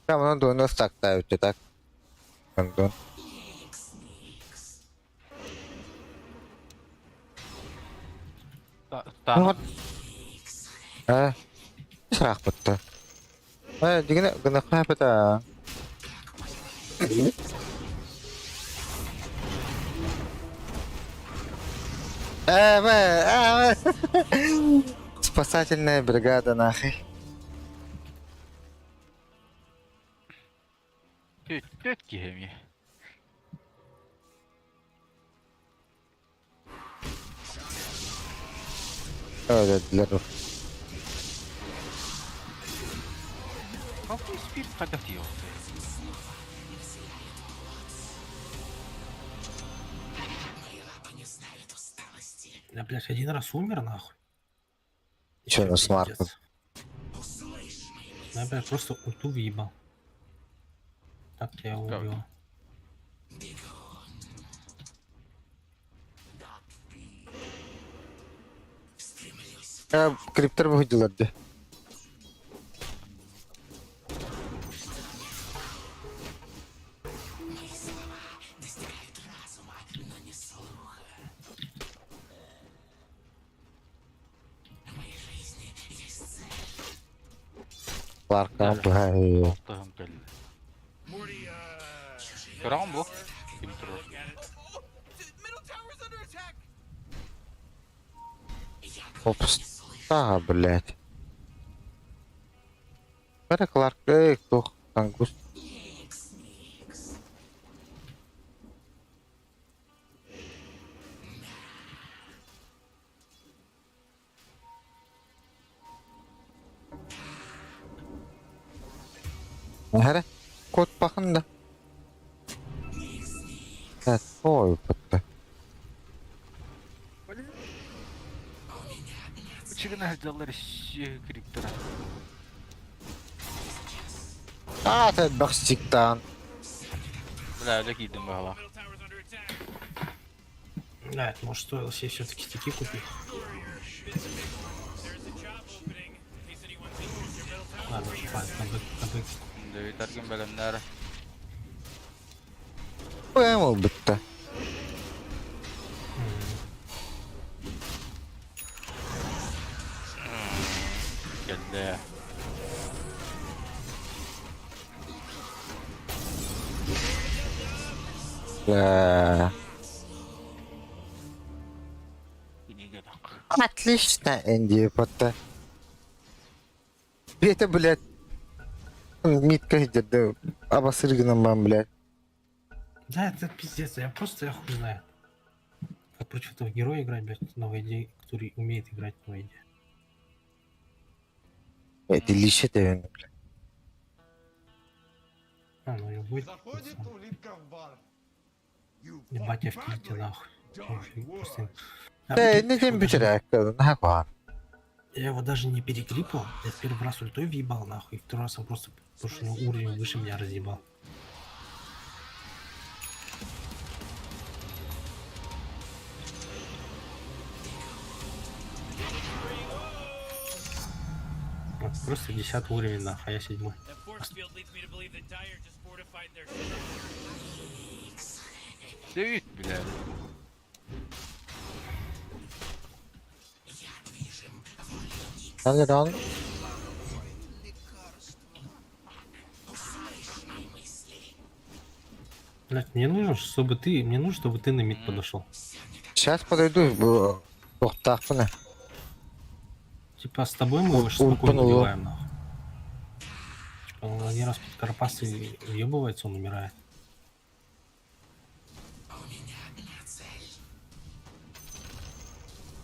Там он до нас так ставит, так. Антон. Ну Стану. вот. Срах бутта. Дигне гына хапта. Спасательная бригада нахуй. Тетки мне. Для Какой спирт хотел? Я, блядь, один раз умер, нахуй. Чё, Ещё на смарт? пиздец. Я, блядь, просто ульту въебал. Так я его Как? убил. Криптор выходил где? Ларка, блядь. Алтыгым келди. Morty, Көрөм бу. Ким look турар? at it. Oh, middle tower's under attack. Опста, блядь. Это Кларк, кто? Ангус. Hara, кот пахында. Ой, патта. Чигина жаллар криптора. Ты бахстиктан. Бля, öyle giydim bala. Middle tower's under attack. Блядь, может стоило себе все-таки стики купить. There's a job opening. In case anyone's interested, your middle tower. Ладно, хватит, на бык. Dövüterken bölümler. Понял, бытта. Geldi. Yine geldik. Отлично, Энди, патта. Это, блядь. Митка идет, да. Обосрыгном вам, блядь. Да, это пиздец, я хуй знаю. Как против этого героя играть, блядь, новой идеи, который умеет играть новой идеи. Это лише, блядь. А, ну и будет. Заходит улитка в бар. Ебать, я в кильте, нахуй. Просто... Не тем бюджет, нахуй. Я его даже не переклипал. Я первый раз ультой въебал, нахуй. И второй раз он просто, потому что он уровень выше меня разъебал. Вот просто 10 уровень, нахуй, а я 7. That force field leads me to believe that Dyer just fortified their. Dövüt bile. Алиран. Блядь, мне нужно, чтобы ты на мид подошел. Сейчас подойду, так, Типа с тобой мы его спокойно понял. убиваем, нахуй. Типа он один раз под карпасы въебывается, он умирает.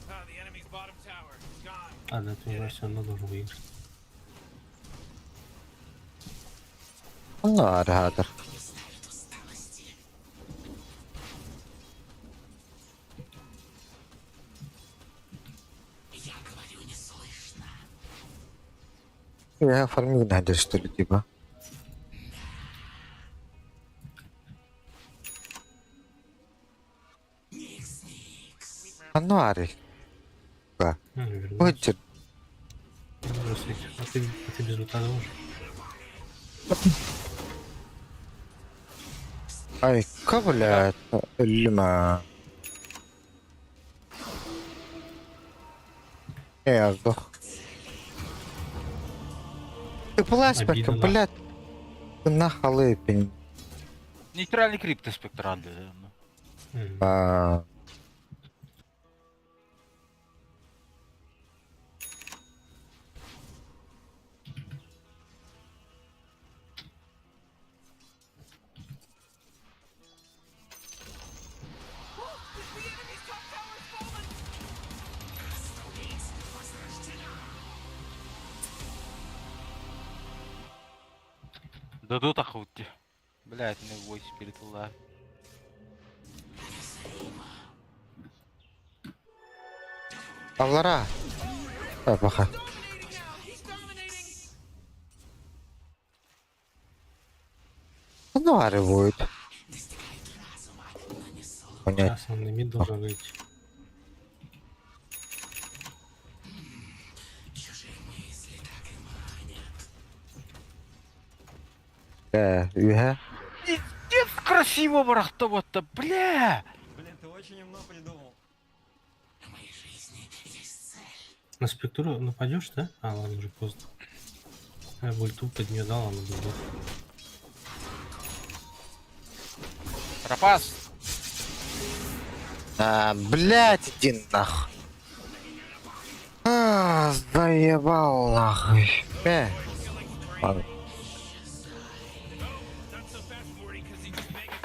The enemy's bottom tower is gone. А, да, ты уже все равно должен выиграть. Хадер. Я фармил надо, что ли, типа. Ануари. Да. Вернулся. Ходит. Здравствуйте. А ты без ульта уже? Ай-ка, блядь, лима. Я сдох. Ты пластика, Обидно, да. блядь. Ты нахалыпень. Нейтральный крипто спектральный. М. А, The enemy's top tower's fallen! Дадут охотки. Блядь, мне 8 перетула. Авлара. Плохо. Dominating now! He's dominating! Наваривают. Понять. Сейчас он на мид должен выйти. Юга. Пиздец красиво барахтово-то, бля! Блин, ты очень умно придумал. На спектру нападешь, да? А, ладно, уже поздно. Я бы ульту под нее дал, она будет. Пропас! А, блядь, иди нах. А, заебал нахуй. Ладно.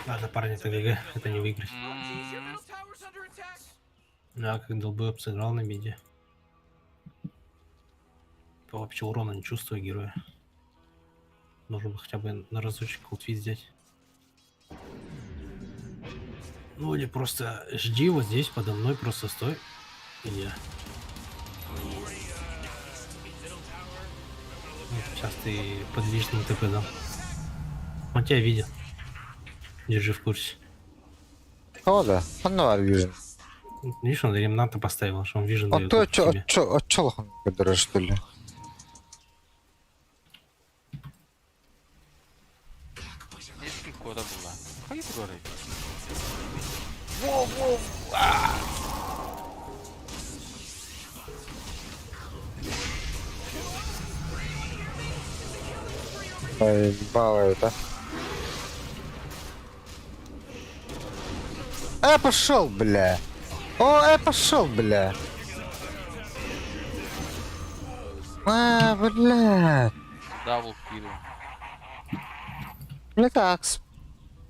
Ладно, парни, это ГГ, это не выиграть. Your middle tower's under attack! Да, как долбоеб сыграл на миде. Вообще урона не чувствую героя. Нужно бы хотя бы на разочек култвиз взять. Ну или просто жди вот здесь подо мной, просто стой. И я. Ну, сейчас ты подвижный ТП дам. Он тебя видит. Держи в курсе. О, да. Он наварил. Видишь, он ремнанта поставил, что он вижен А дает то только тебе. чё лохан, который что ли? Есть какого-то была. Хай говорит. Поебало это. Пошел, бля. О, пошел, бля. Бля. Дабл килл. Бля, так.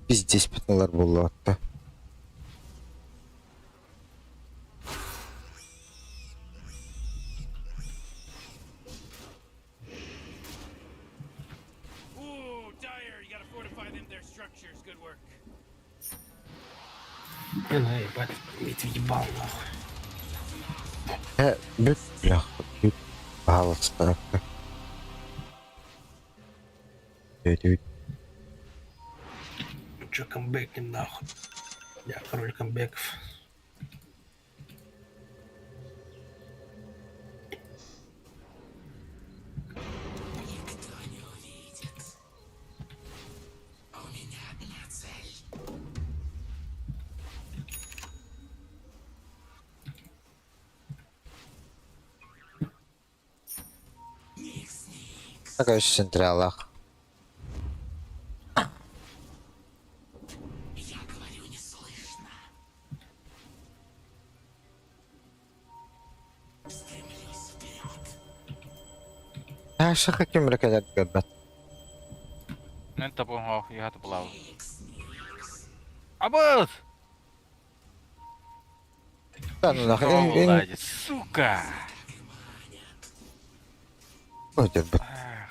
Пиздец, пятнулар было. Ooh, Dire, you gotta fortify them, their structures. Good work. Не, ну ебать, мид въебал нахуй. Бля, баловаться так-то. Ну чё, камбэкнем нахуй. Я король камбэков. Такой в централах. Что каким ракетят габат? Ну это помогал, я это плавал. Абот! Да, ну нахуй. Молодец, сука! Ой, дербат. Эх,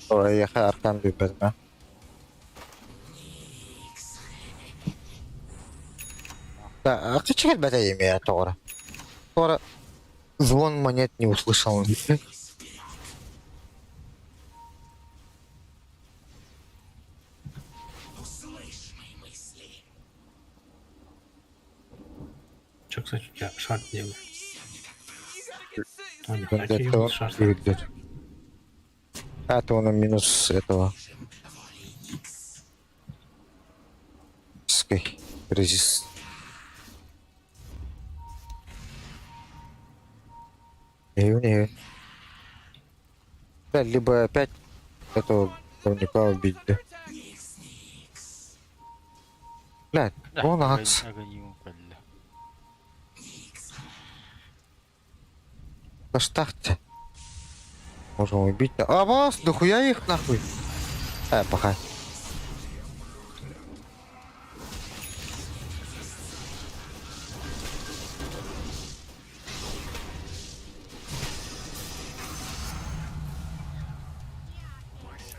Ой, я аркан безме. Да, а ты чекать батареями, я Тора? Тора звон монет не услышал. кстати, у тебя шар делает? А, нет, Бендетто хотя он шар. выйдет. А, то он минус этого. Ской. Резист. Не. Да, либо опять этого говнюка убить, да. Блядь, вон акс. Да что ты? Можем убить. А, вас, дохуя их нахуй. Пока.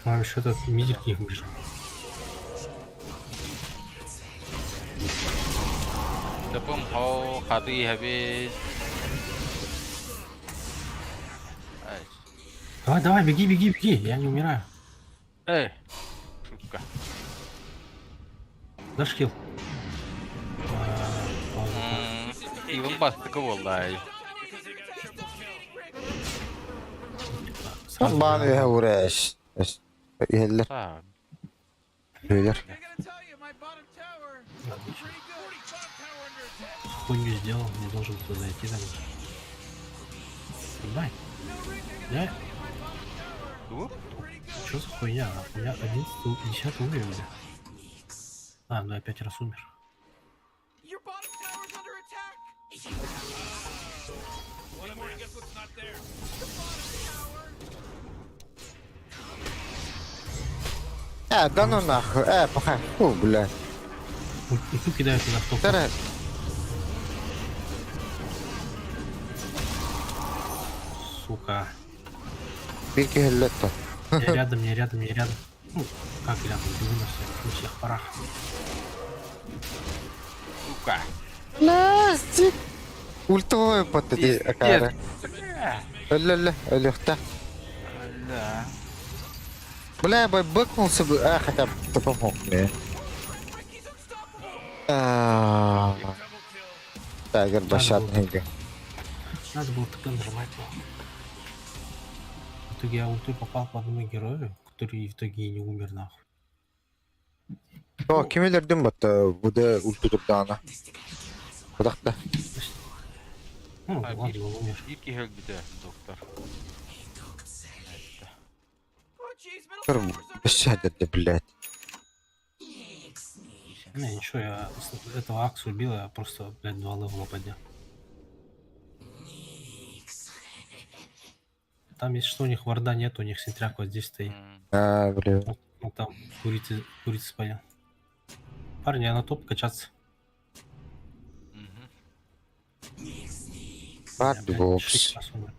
А еще этот мидик не выбежал. Допом хау хады хабис. Давай, беги, я не умираю. Эй, шутка. Дашь хил? Иван бастыка болдай. Сразу Бан убираю. я уреш. Yeller. Сам. Yeller. I gotta tell you, my bottom tower is pretty good. Bottom tower under attack. Хуйню сделал, не должен туда зайти там. Ебать. Я... Что за хуйня? У меня 11-10 уровень уже. А, ну я 5 раз умер. Your bottom tower's under attack. One more, guess what's not there? The bottom tower. Да ну нахуй. Пока. Фу, блядь. Ульту кидаю туда в топ. Teraz. Сука. Bilgi helletto. Я рядом. Ну, как рядом? Бегу на всех парах. Сука. Пластик. Ультовая потоки, акара. Ля-ля, легта. Да. Бля, я бы бэкнулся бы. Хотя бы ты помог мне. Тайгер башат нигга. Надо было ТП нажимать. В итоге я ультой попал по одному герою, который в итоге и не умер нахуй. О, кимелерден бата буде ульту турдана. Кудакта. Ну, А, ладно, он умер. Ирки хелбиде, доктор. Oh, jeez, middle Кыр tower's under бешадерде, блядь. Не, ничего, я этого Аксу убил, я просто, блядь, 2 левела поднял. Там, если что, у них варда нет, у них синтряк вот здесь стоит. Блин. Вот там курица спалил. Парни, я на топ качаться. Бад Я, блядь, бокс. 6 раз умер.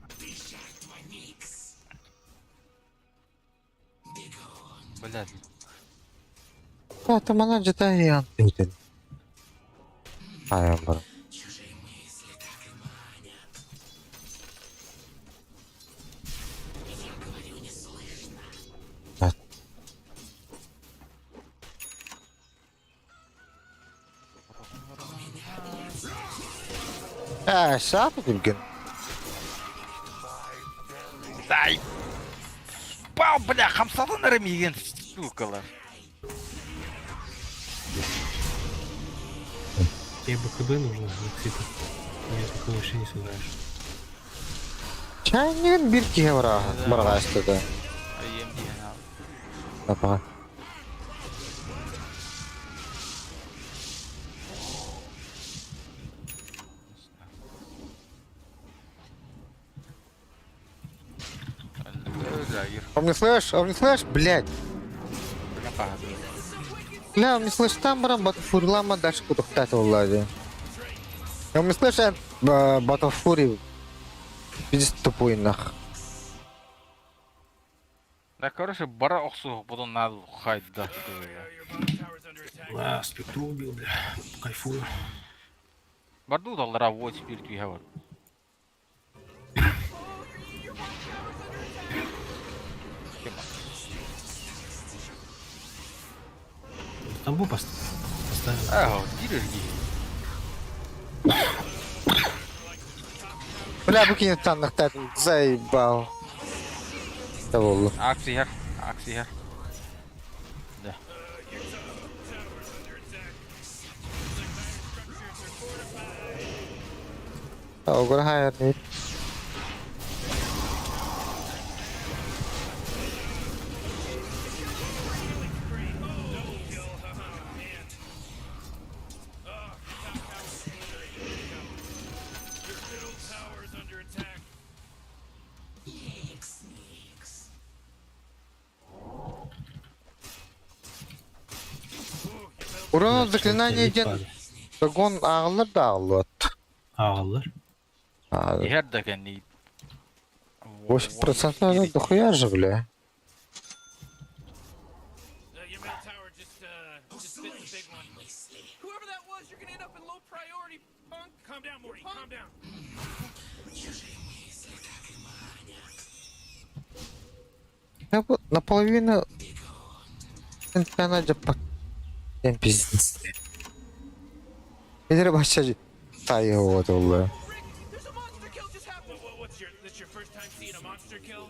Блядь. Там она где-то и антитен. Я бар. Шапу Гульген. Дай! Пау, бля, хамсалын ремиген, сукалар. Тебе БКБ нужно, Никита. Нет, такого вообще не сыграешь. Чайнигин бирки бара. Баргашты да. Айем диген ал. Апа. Он не слышь, блядь. Бля, он не слышь, там барам Батлфурлама дальше кудухтать влади. Он не слышь, Батлфури. Пиздец тупой нах. Да, короче, бара оксу, потом надо хайт, да. А, спектру убил, бля. Кайфую. Барду доллара вот теперь ты говоришь. Тамбу поставил. Ага, дирижги. Бля, выкинет танных тайтан, заебал. Да волу. Аксигер. Да. Ogre här nu. Middle tower's under attack. Уронun заклинание ден. Дагон ağılır da ağılır. Ağılır. Егер да кенни. 80% надо дохуя же, бля. Your middle tower just bit the big one. Whoever that was, you're gonna end up in low priority, punk. Calm down, Morty. Calm down. Я вот наполовину чемпионате по пиздец. Или вообще таю вот улы. Rick, there's a monster kill just happened. What's this your first time seeing a monster kill?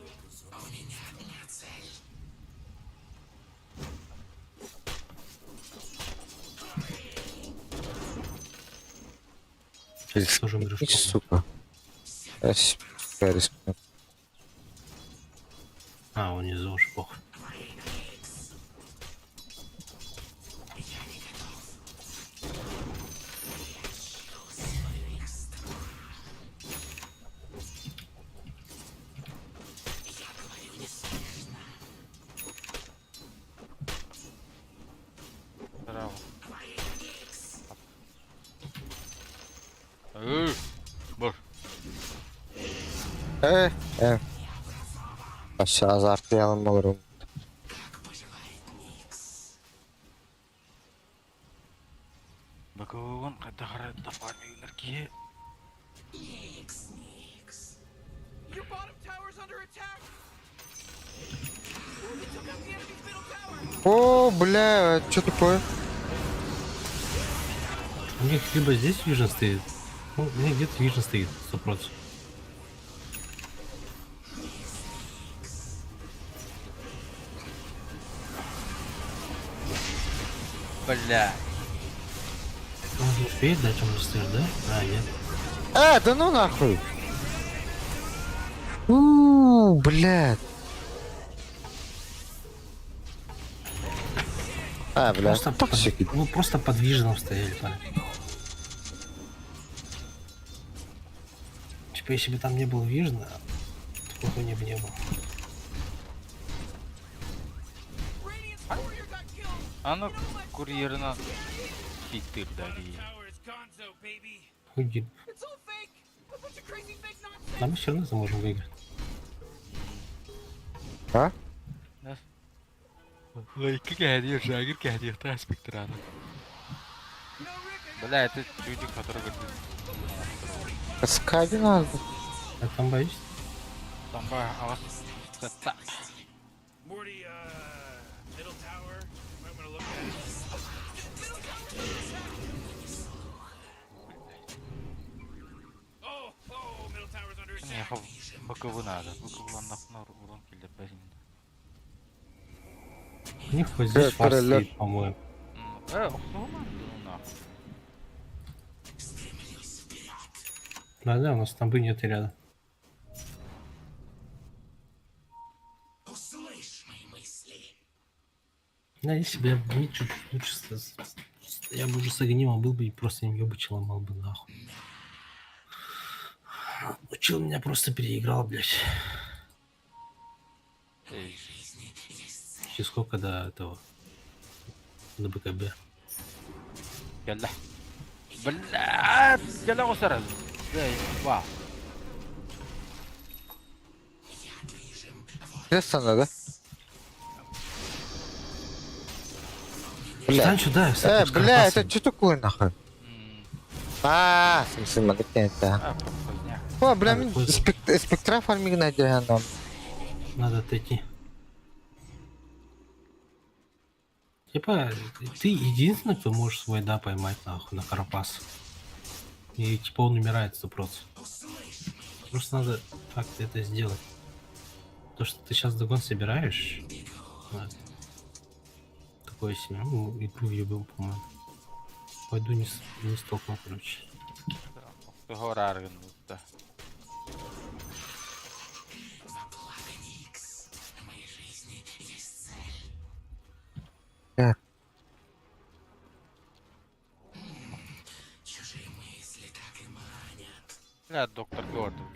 Тоже умрешь. Сука. Рискну. А, он внизу уж похуй. Здорово. Бор. Aşağı azartlayalım olurum. Багуун кадахара тафармигнер ки. Your bottom tower's under attack. They took out the enemy's middle tower. О, бля, что такое? У них либо здесь вижен стоит. Ну, у них где-то вижен стоит, 100%. Бля. Он не успеет дать, он стоишь, да? А, нет. Да ну нахуй. Блядь. Блядь, Просто токсики. вы просто подвижно стояли, парень. Типа, если бы там не было вижно, такого не бы не было. Radiant's warrior got killed. Аны курьерна хиттер дали. Tower is gonzo, baby. Уйди. It's all fake. A bunch of crazy fake nonsense. А мы все равно сможем выиграть. А? Ой, как я одел жагер, как я одел спектрана. You know, Rick, I Бля, это люди, которые говорят, Скади надо. А там боюсь. там авас ката. Morty, middle tower. You might want to look at it. Middle tower is under attack. Oh, middle tower's under Не, attack. бакову надо. Бакову на урон киллер базин. У них вот здесь фарс королёв. стоит, по-моему. Да, у нас там бы нет рядом. Да, если бы я бы чуть лучше... Я бы уже с огнем был бы и просто им ёбычи ломал бы нахуй. Учил меня просто переиграл, блядь. Еще сколько до этого? До БКБ. يلا بلاد يلا وسرد زي واو Интересно, да? Бля. Встань сюда, встань, Бля, это что такое нахуй? В смысле, магнитный, да. О, бля, Надо пользоваться. спектра фарминг надя нам. Надо отойти. Типа, ты единственный, кто можешь свой да поймать нахуй на карапас. И типа он умирает 100%. Просто надо как-то это сделать. То, что ты сейчас догон собираешь, вот, такое себе, ну, игру ебил, по-моему. Пойду не столкну, короче. Горарген mutta. Блядь. Бля, доктор Гордон,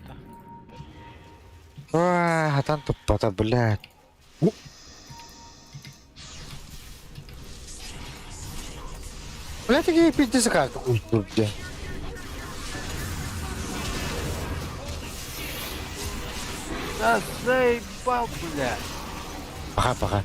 да. Атан тупата, блядь. Блядь, такие пиздец как ульту, где? Да заебал, бля. Пока.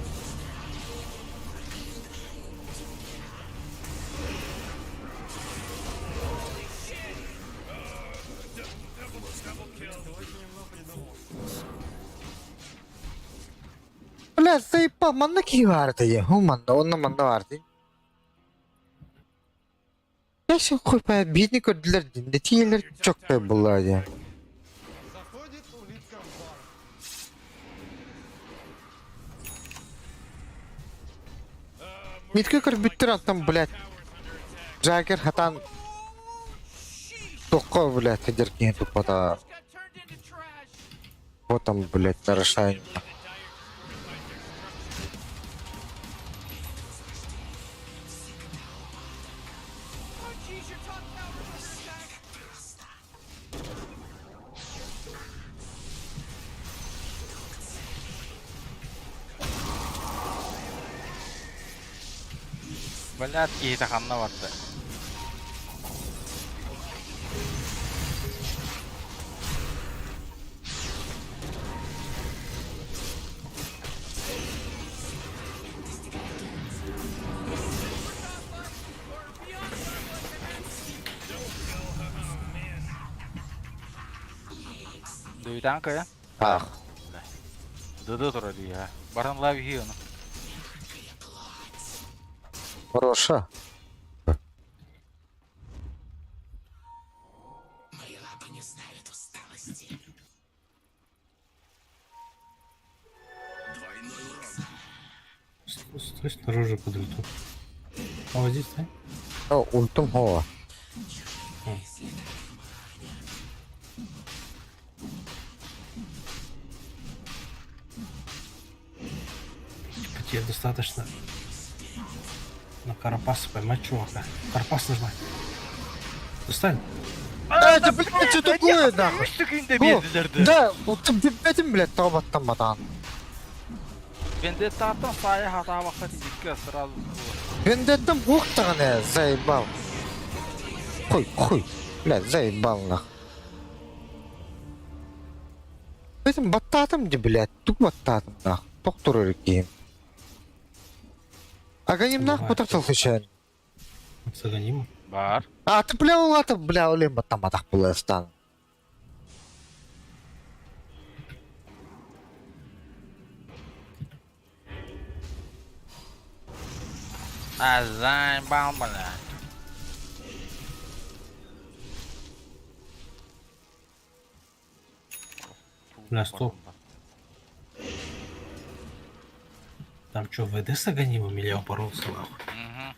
Блядь, заебал, манна ки vardı ya. Onun manna vardı. Ya şu koypa bidni kördüler, netiyeler çok da bunlar ya. Заходит улитка в бар. Mitke kır bitti attım, блядь. Jagger hatan Только, блядь, федерки тупо-то. Got turned into trash. Вот там, блядь, нарушение. Oh, jeez, your top tower's under attack. Блядь, какие-то ханноваты. Duy tanka ya. Ах, Dıdı tura dia. Barang lagi hiyo no. хорошо. Мои лапы не знают усталости. Двойной урон. Стой снаружи под ульту. А вот здесь, да? О, ультум хова. Типа тебе достаточно на Карапаса поймать чувака. Карапас нажимай. Достань. Это, блядь, что такое, нахуй? Üsttükünde О, bezdilerdi. да, вот ты этим, блядь, таубаттамадан. Vendetta saya hata vakti dikkat сразу. Вендеттам уқтағаны, заебал. Хуй, блядь, заебал, нахуй. Этим баттатым, блядь, тук баттатым, нахуй. Доктор өрекейім. Аганим, нахуй, потратил случайно. Саганима. Бар. А, ты, бля, улата, бля, олем баттамадақ бұл эстан. Azan bang bala. Бля, стоп. Там что, ВД с Аганимом или я упоролся, нахуй? Мгм.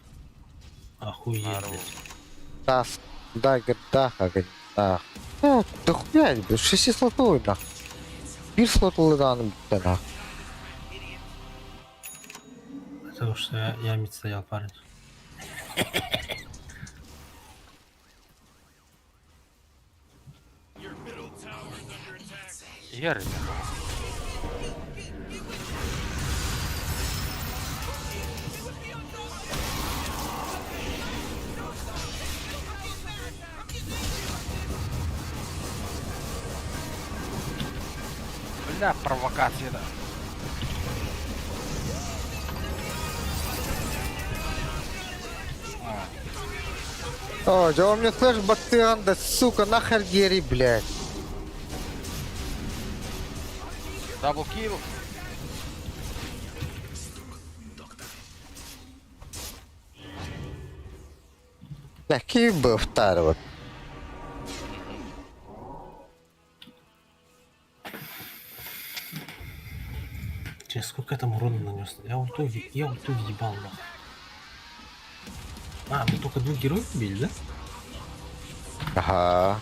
Охуеть, Здорово. блядь. Тас, дагер, да, аганим, да. Да хуя, блядь, 6 слотовый, нахуй. 1 слотовый, да, нахуй. Потому что я мид стоял, парень. Your middle tower's under attack. Ярый. Бля, провокация, да. О, да он мне слышь, баттыган, да, сука, нахер гери, блядь. Даблкил. Какие бы второй. Че, сколько я там урона нанес? Я ульту въебал нахуй. А, мы только двух героев убили, да? Ага.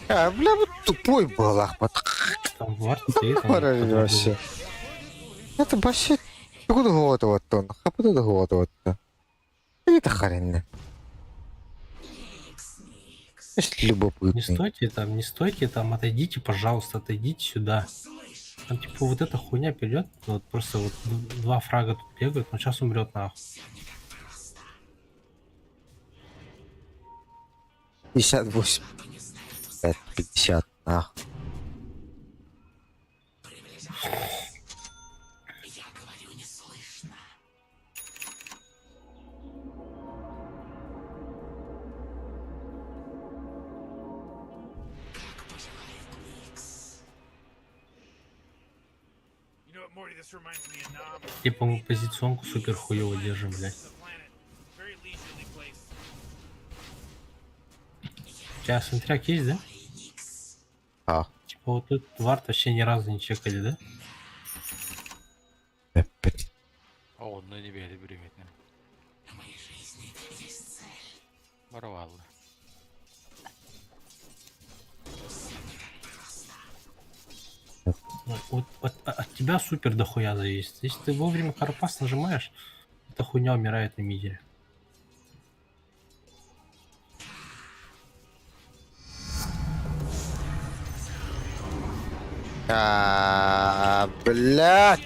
Бля, вот тупой был, Ахмат. Там вард стоит. он Параллель под вообще. водой. Это вообще... Куда года вот он? Куда года вот-то? Это хрень. Есть любопытный. Не стойте там, отойдите, пожалуйста, отойдите сюда. Там типа вот эта хуйня вперед, вот просто вот два фрага тут бегают, но сейчас умрет нахуй. 58. 50. Ах. You know what, Morty? This reminds me of Nam, Типа мы позиционку супер хуево держим, блядь. the planet. Very leisurely place. Сейчас смотряк есть, да? А. Типа вот тут вард вообще ни разу не чекали, да? Опять. О, ну не бери, привет. Воровал. Ну, вот от тебя супер дохуя зависит. Если ты вовремя карпас нажимаешь, эта хуйня умирает на мидере. Блядь.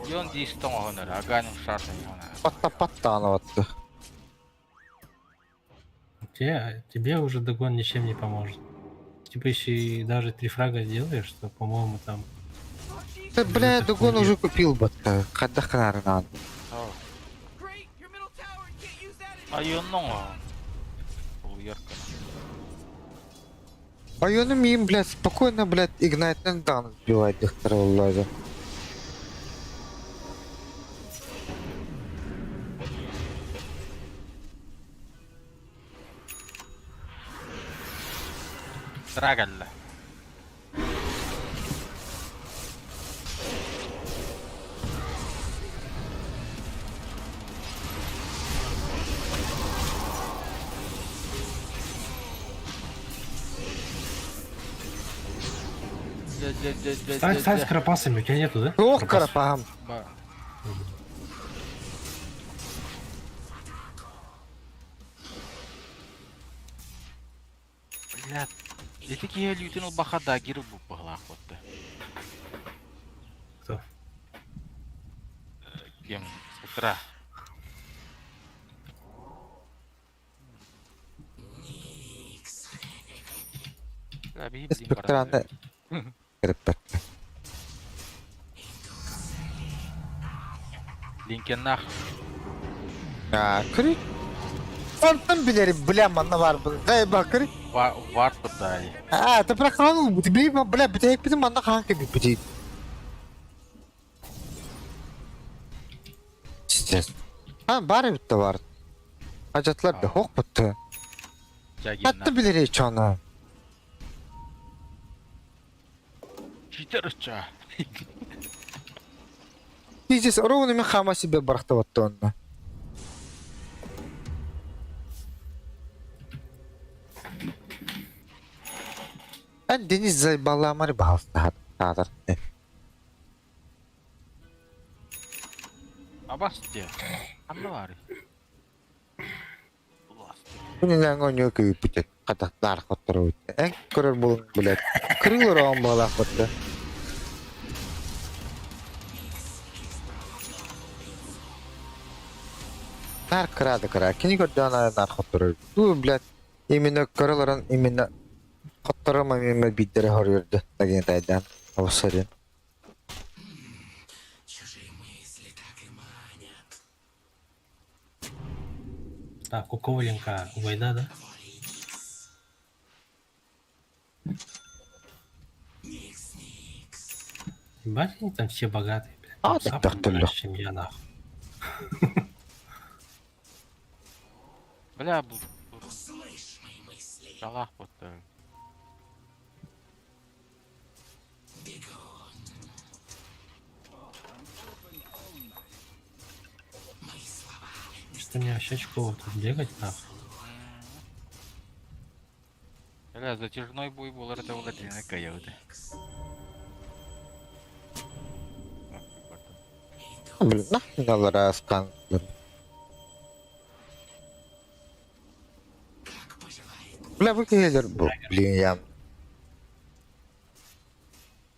И он действительно гонор, а ганем шарта не гонор. Паттан вот. Тебе уже догон ничем не поможет. Типа если и даже 3 фрага сделаешь, то, по-моему, там... Да, бля, Дугон уже купил бы. Когда хрен надо. Great, your middle tower. You can't use that А anymore. ее ну. Уерка. А я на мим, блядь, спокойно, блядь, Игнайт Нэндан сбивает доктора Лаза. Драгальла. Ставь с карапасами, у тебя нету, да? Ох, Карапасов? карапам. Блядь. Если я лютинул бахада, гиру бы погла хоть-то. Кто? Кем? С утра. Да, бей, блин, Спектранда. Карапетка. Линкен нах. Кри. Фантом билери, бля, манна var bu. Дай bakır. Вард подай. Ты проханул, bu тебе, бля, бля, bizim manna kanka bir biri. Честно. Bari bitti var. Hacatlar da hok bitti. Hatta bilir hiç onu. Читерча. Diyeceğiz, ровно мен хама себе бıraktı bitti onu. Ben deniz zaybalamari bahasta hadar. Абасте. Амнавари. Bunun oynuyor ki bitti. Kadaklar kotturu bitti. En kırır bulun bilet. Kırılır ağın bağlak bitti. Нар кырады кыра. Кини көрдөн нар коттуру. Бу, блядь, именно кырыларын именно коттурама меме биддери хорюрду. Деген тайдан. Обсорин. Так, у Коваленко война, да? Ебать, они там все богатые, блядь. А, Там так сапы так-то больше, чем я, нахуй. Бля, Шалах вот. Что мне вообще очково тут бегать, нахуй? Бля, затяжной бой болар это вот один каяуды. Блин, нахуй алар аскан. Бля, выкидер, блин, я.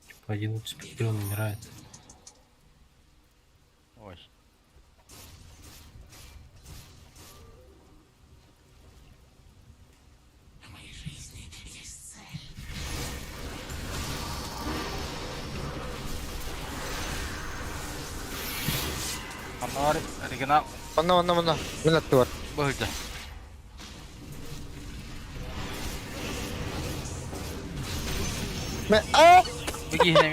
Типа один успех, он умирает. Ой. Анар, оригинал, Мына, мен атты бар. бөлді. Мен, а! Бегihine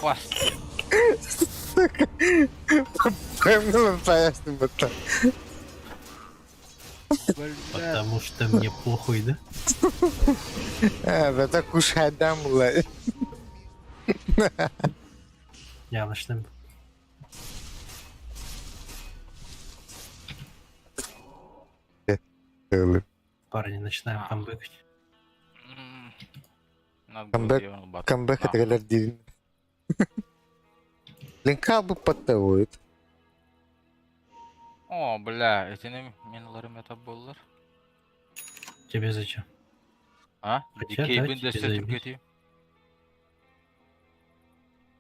бас. Каймнын саясым бітті. Потому что мне похуй, да? Это кушайдан бұлай. Яблочным. Парни, начинаем камбэкать. Камбэк это когда дерин. Линка бы подтавует. О, бля, этini менларым это болар. Тебе зачем? А? Хотя, да, Дикейбин тебе десетим заебись. кетейim.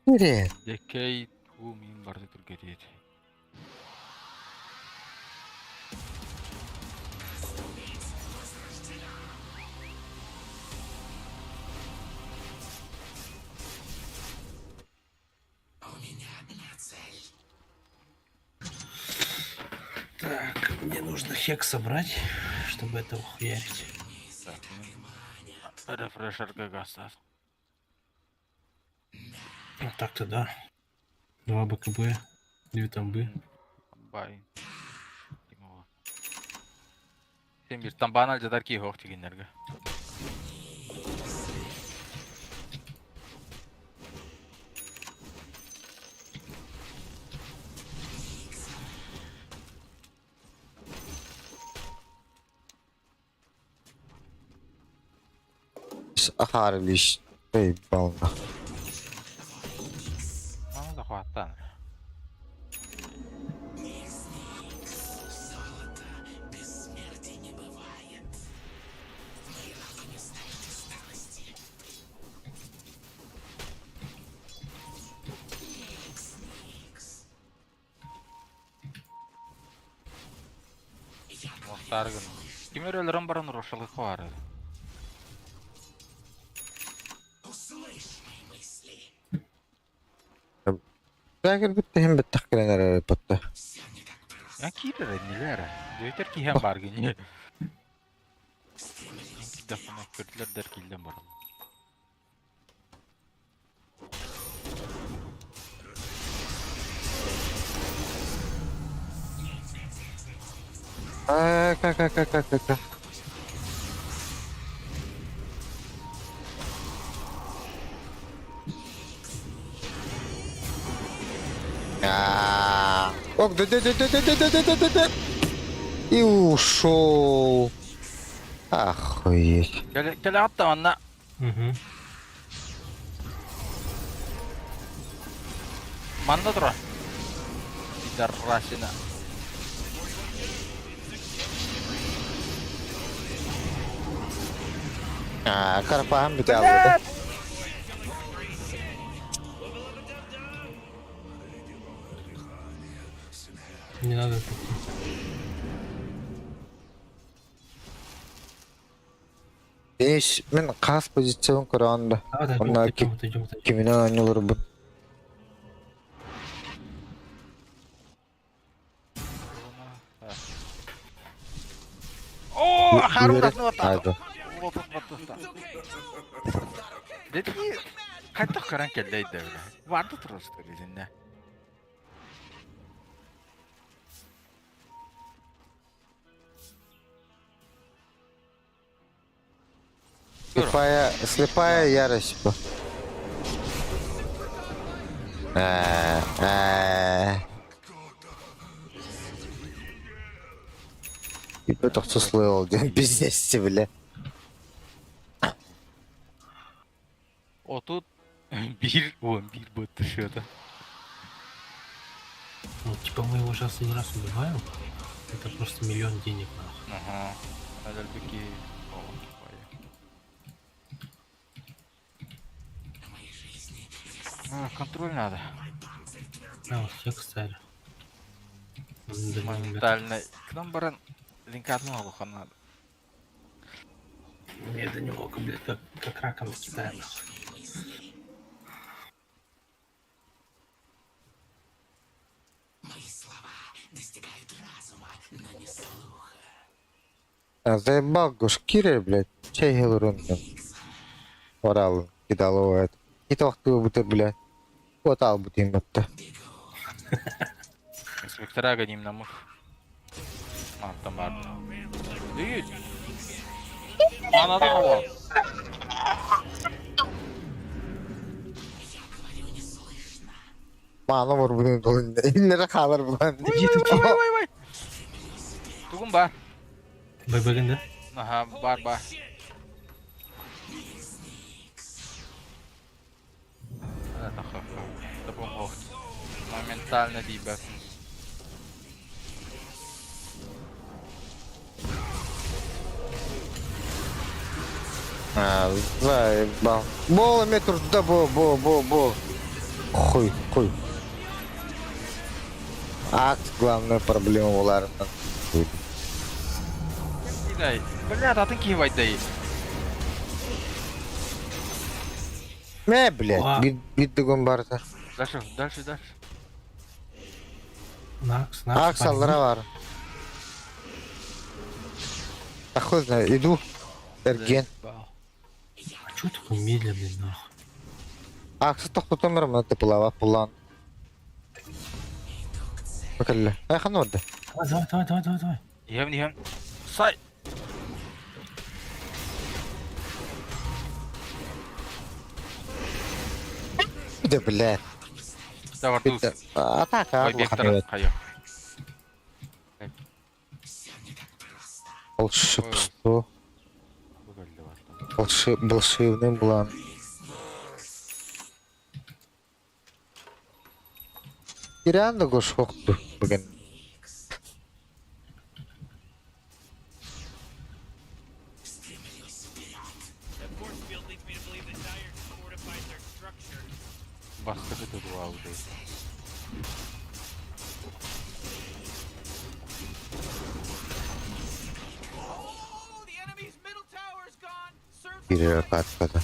Нере. Дикей мен барды тур кетейdi. Так, мне нужно хек собрать, чтобы это ухуярить. Рефрешерге гастар. Вот так-то да. 2 БКБ, 2 тамбы. Бай. Сен бир тамбаны алжадар ки хок дегендерге. Ахар лишь. Эй, бална. Аны да хваттан. Мохтаргын. Кимер өлөрөн баран рошалы хвары. Дагер бітті hem бітті қыренер әріпатты. Я кирер нелер. Дөйтер ки hem бар гене. Дафына көртлер дер килден барам. Ка. Ок, да. И ушел. Охуеть. Келе атта анна. Угу. Манда тура. Пидарасина. Карпахан бите алды. Не надо. Мен қас позицион көрәнді. Давай, Onlar идем. Kimine oynuyor bu? О, харудасны Haydi. вата. Дети кайта каран келдейди. Барды турусту кезинде. Слепая ярость. İpe toksuzluğu oldu. Biznesi bile. Отут 1-11 будет счета. Ну, типа мы его сейчас один раз убиваем. Это просто миллион денег, нахуй. Ага. Надо такие... О, контроль надо. А, вот все, кстати. Моментально. К нам баран... Линкадну алуха надо. Мне до него, блядь, как раком кидает. Мои слова достигают разума, но не слуха. Я заебал Гушкири, блядь. Чей гелурун там. Орал, кидал его это. И то, кто бы ты, блядь. Вот ал бы ты это. Инспектора гоним на мух. А, там бар. Дүйт! Анада var. Bana vur bunun dolunda. İllere kalır bulan. Vay. Tugun бар. Бэбэгэн, да? Ага, бар. Это ха-ха. Это помог. Моментально дебаф. А, заебал. Бола метр да бо. Хуй. Акт главная проблема уларынан. Кидай. Бля, атын киевай дай. Не, блядь, Ла. бит дугун барда. Дальше. Накс. Акс алдыра бар. А хуй знаю, иду. Эрген. А чё такой медленный, нахуй? Аксы тоқтотомыр мына тыпылава пулан. Bakalla. Ay xana orada. Давай. Ем. Сай. Да, блядь. Давай, туз. Это атака. Ой, Бектор. Хайо. Волшебство. Выгодливо. Волшебный план. И реально гош хокту бүгін. That force field leads me to believe the Dyers fortified their structure. Басқа да два уже. Oh, the enemy's middle tower's gone. Serves Bir katkada.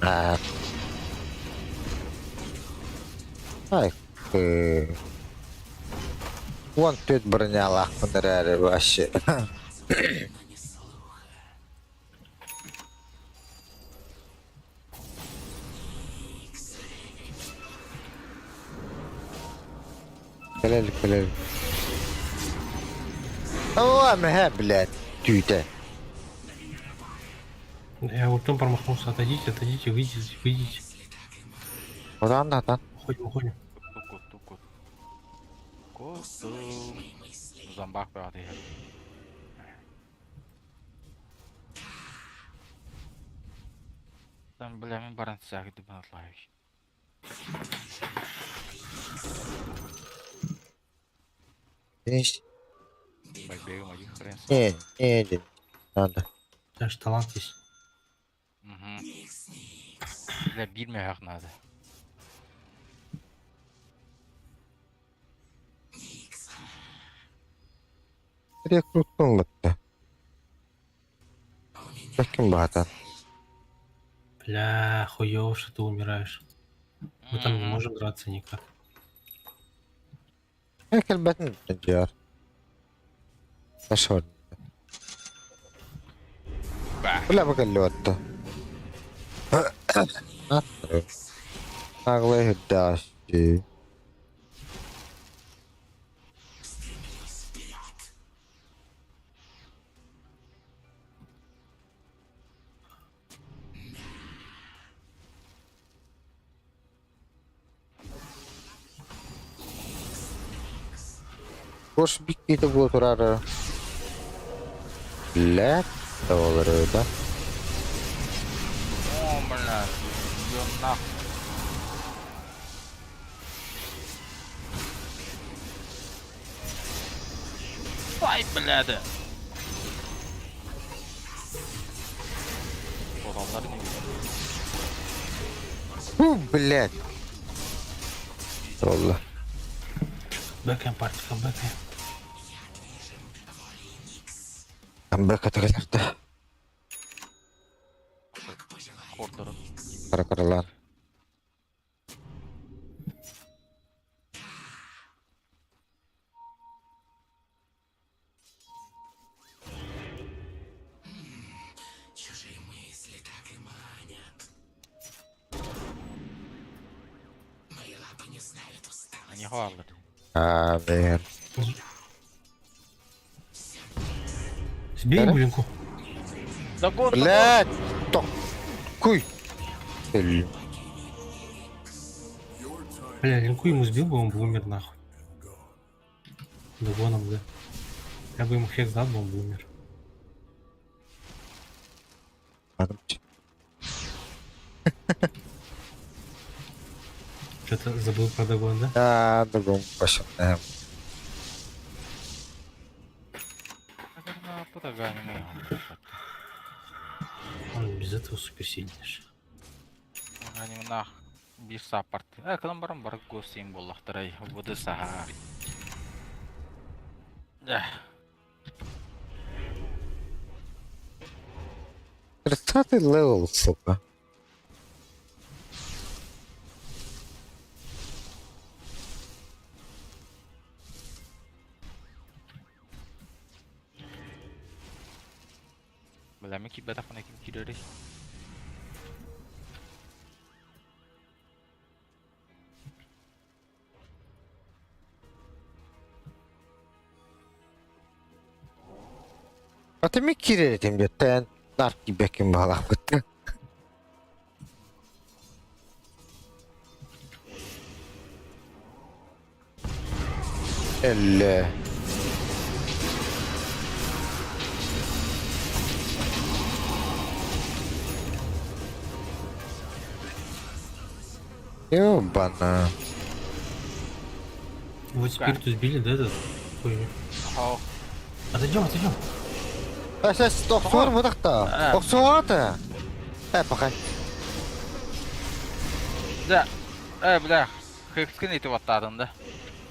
А. Ай. Вон тут броня лахмандаряли вообще. Келел. Ой, мега, блядь, тюйте. Я вот там промахнулся. Отойдите, выйдите. Одан да, да. Уходим. Косту. Зомбак правда я. Там, бля, мен баран сяг дебан атлайыш. Здесь. Бегом один хрен. Не, надо. Даже талант есть. Бля, bilmeyak надо. Рекрутнул это. Каким бата? Бля, хуёво, что ты умираешь. Мы там не можем драться никак. Как الباتن النجار. أشهر. ولا بقول له أنت. أغلى الداش. Boş bir gidi bu turar. Let da olur öyle. О, блядь, её нахуй. Ай, бляда. Orallar ne güzel. Блядь. Vallahi. Бэкэм, парти, камбэкэм. Там бэк атакаларды. Kordarım. Kara-karalar. Чужие мысли так и манят. Мои лапы не знают усталости. Они хвалят. Amin. Сбей Да? Гулинку. Догон, Блядь! Ток! Куй! Эль. Бля, линку ему сбил бы, он бы умер нахуй. Догоном, да. Я бы ему хекс дал, бы он бы умер. Что-то забыл про догон, да? А, другом пошел. Наверное, подогами. Он без этого суперсильнейший. Они нах bir sapart. Kadın barın barı göstereyim bollaktaray. Bu da saha. Тридцатый левел, сука. Bilmem ki bedafına kim gidiyor. А ты мне киреетим де тен нарки бекин балак битти. Elle. Ёбана. Вот спирту сбили, да, этот? Хуйню. Ау. Отойдем, отойдем. Сейчас доктор bu dakta. Оксуата. Пахай. Да. Бля. Хэкскин эту вот да?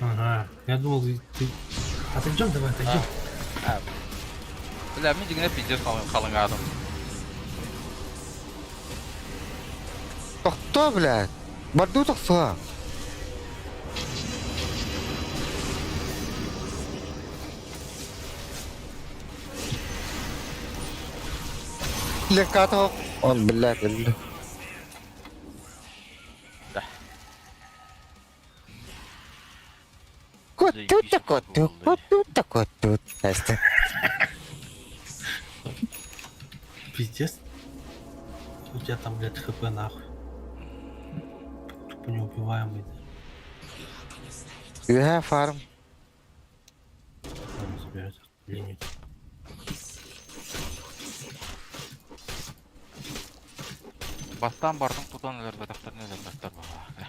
Ага. Я думал, ты... Отойдем, давай, отойдем. Бля, мен дегенде пиздец қалыңадым. Токто, блядь. Барду токто. Лекато. Он, блядь, блядь. Да. Коту-то, коту, коту-то, коту. Настя. Пиздец. У тебя там, блядь, хп нахуй. Тупо неубиваемый. You have farm. Ладно, забирать линию. Бастан бардың тутан өлер бетақтар нелер беттар бала.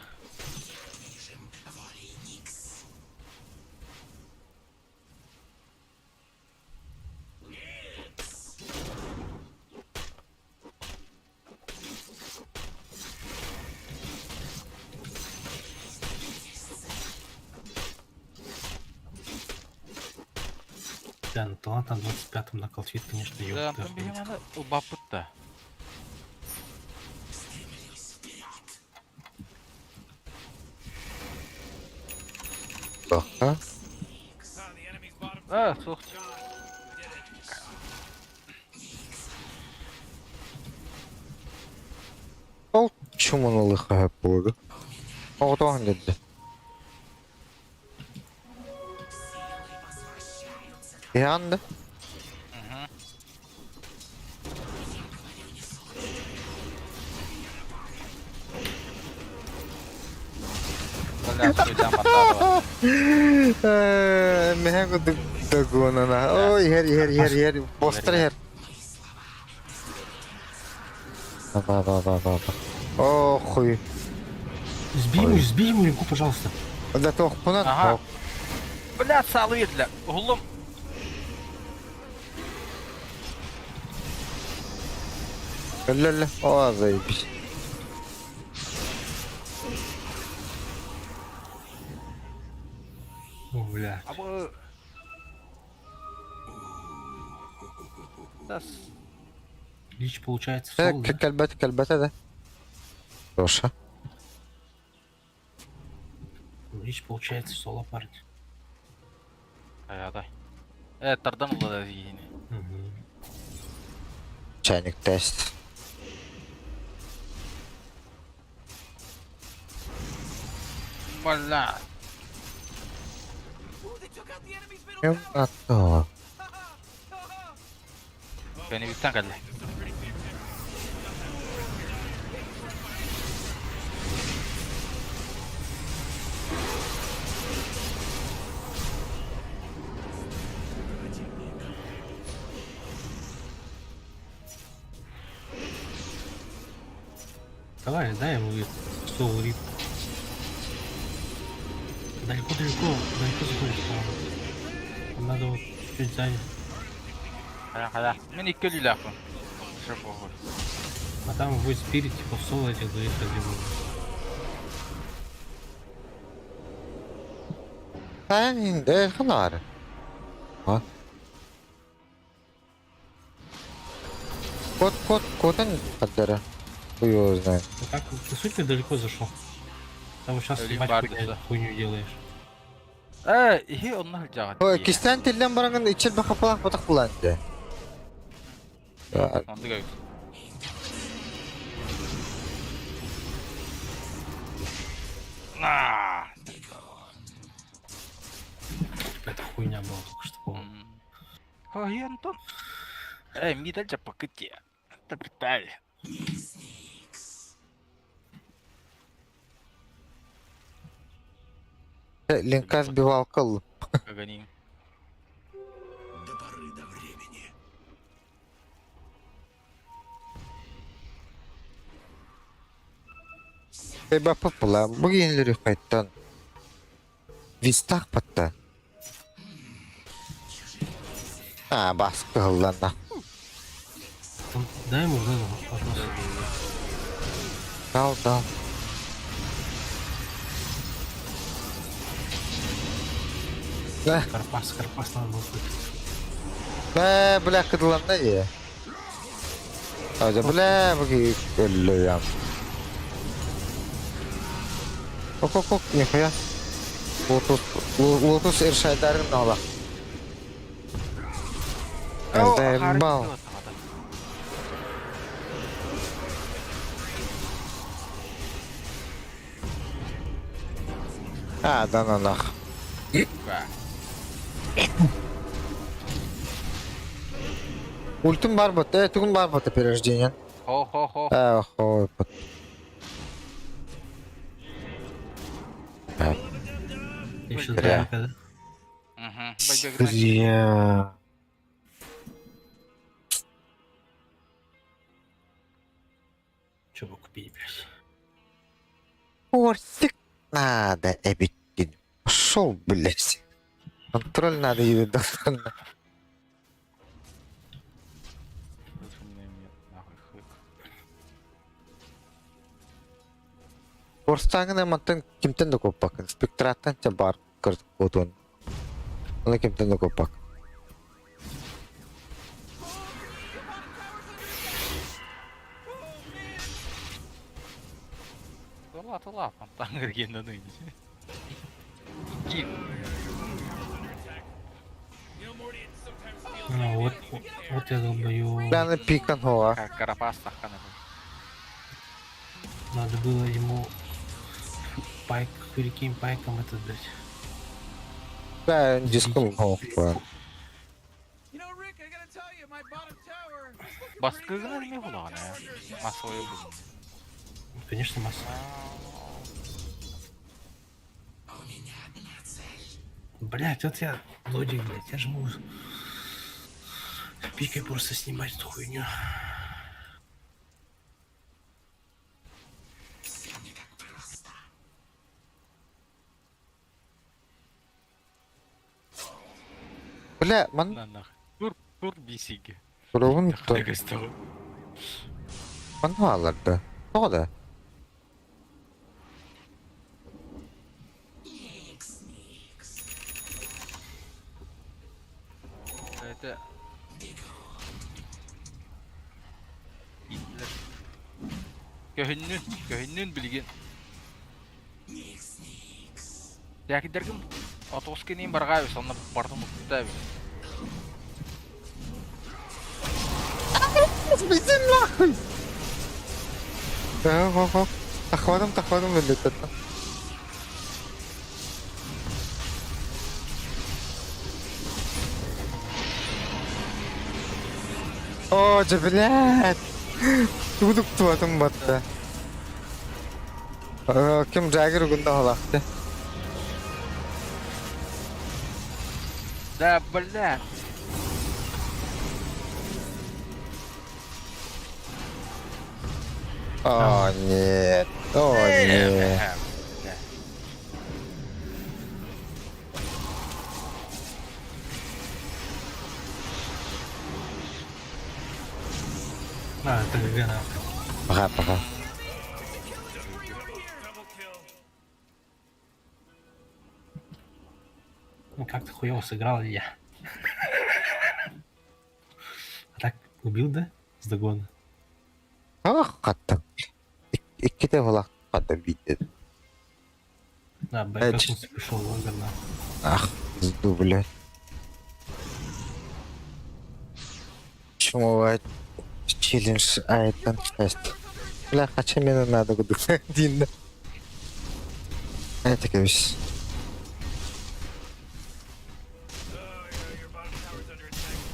Да, на талантом 25-м на колчит, конечно, Да, ёпта. там бегемені ұлбапытты. Тоқта. Ah, the enemy's bottom. Соқ. Ол чуманулы хап болды. Оғытуған деді. Yandı. Бля, суйдан батады. Mehe ko dagona. Ой, her. Постер her. Ба. О, хуй. Сбей ему легко, пожалуйста. Да тох пунат. Ага. Бля, салы едля. Гулум. Ля. О, заебись. О, бля. Абы. Да, Лич получается соло, да? Кальбата, да. Хорошо. Лич получается соло, парень. аядай. Тардан улады дегені. Мгм. Чайник тест. Бля. Ooh, they took out the enemy's middle tower. Ато. Beni bitten geldi. Давай, дай ему соло рип. Далеко заходит, по-моему. Надо вот чуть сзади. Hadi. Ben ilk gölüyle yapın. Şey bu. А там будет спирит, типа в соло этих двоих разъебал. Sen indi kadar. Ha. Код кадера. Хуй его знает. Ну как, по сути, далеко зашел. Там сейчас Öleyim матч bari хуйня- de. хуйню делаешь. İyi onlar cahat. O kisten tilden barangın içil bir kapılan batak kullandı. Ya, Onu gör. Ah. Какая-то хуйня была только что, по-моему. Ой, Антон. Мне дальше покати. Это деталь. Линка сбивал кол. Каганим. До поры до времени.Eba popula. Bugün liri kayıttan. Vistak patta. Ha baskı hıllanda. Там, дай ему вот это вот. Dal. Карпас надо было выпить. Bля kıdılanda ya. Hadi bля bugün öllü ya. Kok nihaya. Lotus irşaydarın ola. Elde bal. Ha dananaq. Ультим бар бот, тugün бар бот перерождение. Хо. Охо. Я сейчас Зря. да? Угу. Зря. Че бы купить, блядь? Форсик надо, Эбикин. Пошел, блядь. Контроль надо и достойно. Форстагына мантын кимтен да коппак. Спектраттан те бар кырт отон. Оны кимтен да коппак. Тула, фонтан кіргенді нүйді. Кин. You know, Morty, it sometimes feels А, вот я долбою. Ляны пикан хова. Карапас таққаны. Надо было ему пайк, хурикин пайком это дать. Да, диском хова. You know, Rick, I gotta tell you, my bottom tower. Басқығына не болған, Масовой бұдың. Конечно, масса. У меня одна цель. Блять, вот я лодик, блять, я жму. Пикай просто снимать эту хуйню. Бля, мен На нахуй. Тур бисиге. бұрауын Тегестау. мұны алырды. Тоғда. Это... Итлер. Көһүннүн билген. Тәкидергім отоғыз кенейін барғай, сонна бардым ұқтабы. Бізден нахуй! Хоп. Тахвадым вылетет. О, же, блядь! Тудук туатым батты. Кем жагер үгінді қалақты. Да, бля. О, нет. О, нет. А, это ГГ нахуй. Пока. Ну как-то хуёво сыграл я. А так убил, да? С догона. Ах, қатты. Иккете болақ қатты бейді. Да, Бэкасус пришел Логан нахуй. Ах, пизду, блядь. Почему бывает челлендж айтан часть? Бля, хочу мне надо буду один, да? Это кевис.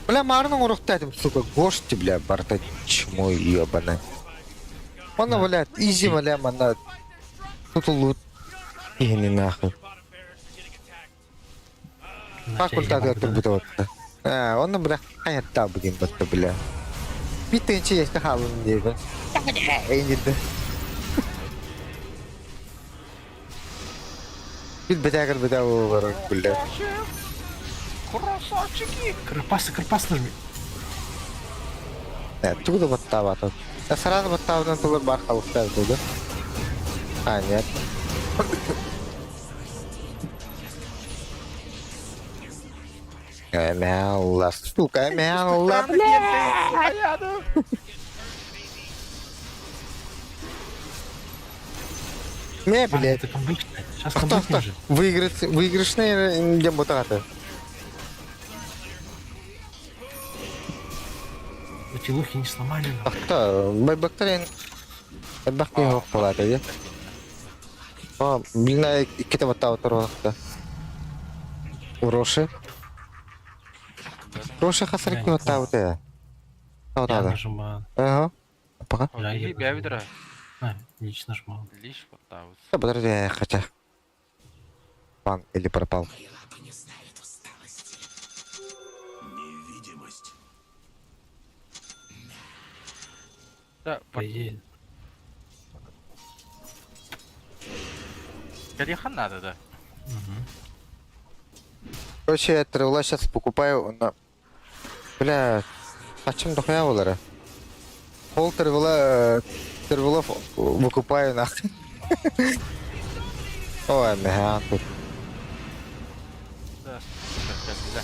Бля, марның ұрықтадым, сука, гошти, бля, барта чмо ебаный. Он, бля, изи, бля, мана. Тут лут. И не нахуй. Как ультады өттім бұты өтті? Оны, бля, қаятта бүгін бұтты, бля. Биттінші есті қалын дейбі. Әйнеді. Бит бітәгір бітә олар, бля. Красавчики! Карпас нажми. Туды бұтта батып. Сразу бұттаудан тұлыр бар қалықтар туды. А, нет. Мяула, сука, мяула, бля! Не, блядь. Это камбэчная. Сейчас Кто? камбэкнем же. Выигрышный где ботаты. Эти лухи не сломали. нахуй. Кто? Байбактерин. Байбак не его палата, я? О, блин, кита вот та вот рохта. Уроши. Роши хасарки вот та вот я. Я Да. нажимаю. Ага. Пока. Да, Или я бявидра. А, лично нажимал. Лишь портаус. Да, подожди, хотя. Пан или пропал. Да, По идее. Калихан надо, да. Короче, я тревела сейчас покупаю на... Бля, а чем дохуя олара? Пол тревелов выкупаю нахуй. Ой, мега тут. Да, да.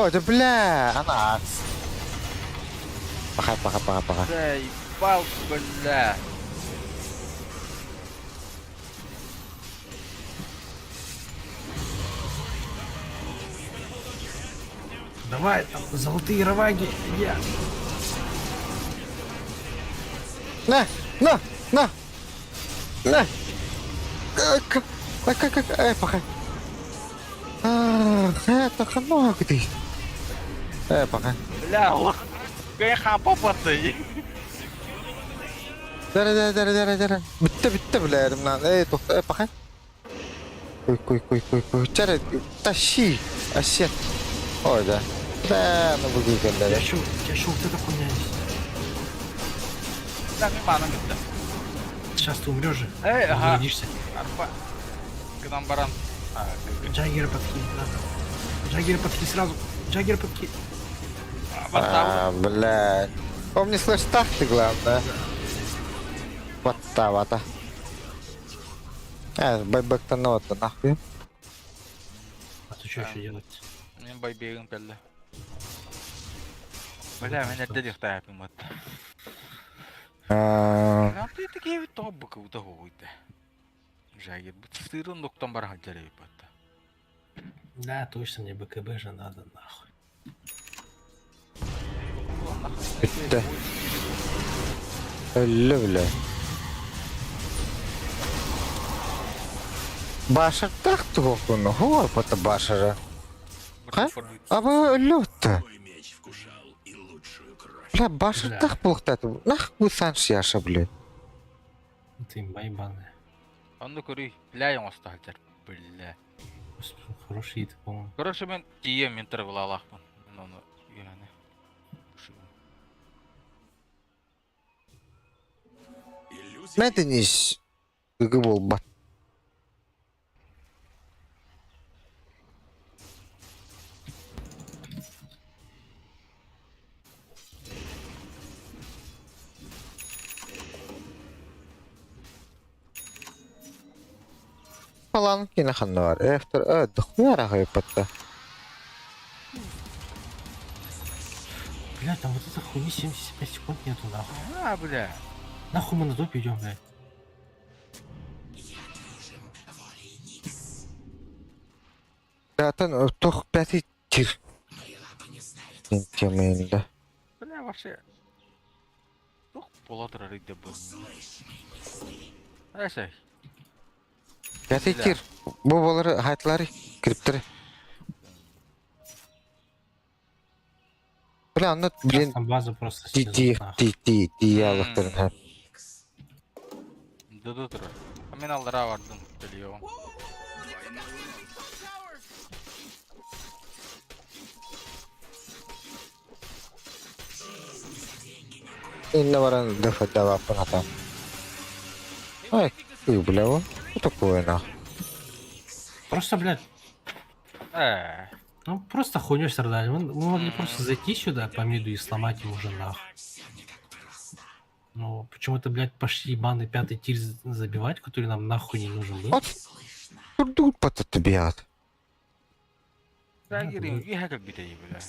Ой, да бля, анакс. Пока. Да, ебал, бля. Давай, там, золотые роваги. Я. На! Как? Пока. Это хано где? Пока. Бля, ох. Кая хапа паты. Дара. Бітті, бля, ерімнан. Тоқта, пока. Кой. Чары, тащи. Осет. Ой, да. Да, ну выгодно, да. Я шо вот эта хуйня есть? Да, мен бааны мытты. Сейчас ты умрешь же. Эй, ага. Заблудишься. Арпа. Кыдан баран. Джаггера подкинь, да. Джаггера подкинь сразу. Джаггера подкинь. А, блядь. Он не слышит тахты, главное. Вата. Байбек-то ну вот нахуй. А ты что еще делать? Мен байбегім келді. Бля, мен әддедік таяпым отты. А, Ты такие вид тоббы каута ойды. Жагер, бұл стырын доктан баран жарайып отты. Да, точно, мне БКБ же надо, нахуй. Bitti. Öyle bile. Başar taktı kokunu. Hor pata başarı. Ha? Ama öyle oldu. Мой меч вкушал и лучшую кровь. Bля, başar Bля. tak buluktadı. Nahku sen yaşa bile. Ты имба ебаная. Онды көрей, бля, оңысты хальтер. Бля. Хороший ит, по-моему. Короче, мен тием мен тірі қыла алақпын. Мен оны үйрені. Иллюзия Medeniz. Gıgı bol bat. Falan yine kanı var. Efter öldük. Yara kayıpattı. Бля, там вот эта хуйни 75 секунд нету, нахуй. А, бля. Нахуй мы на топ идем, блядь. Zaten o toh beti tir. Yemeğinde. Бля, вообще. Тух бола тұрар үйде бұл. Әсәй. Beti tir. Bu boları hayatları kriptiri. Bля, anlat Сейчас bilen там база просто снизу, нахуй. diyalıktırın hep. Дуду тұрар. Мен алдыра бардым. Білеуім. Инна варан дефа дава панатам. Ай, ты, бля, о. Что такое, нахуй? Просто, блядь, ну просто хуйней страдали. Мы могли просто зайти сюда по миду и сломать его уже нахуй. Ну, почему-то, блядь, пошли ебаный пятый тир забивать, который нам нахуй не нужен был. Вот. Турдут пата табиат. Жагерім, үйе как бітей, бля.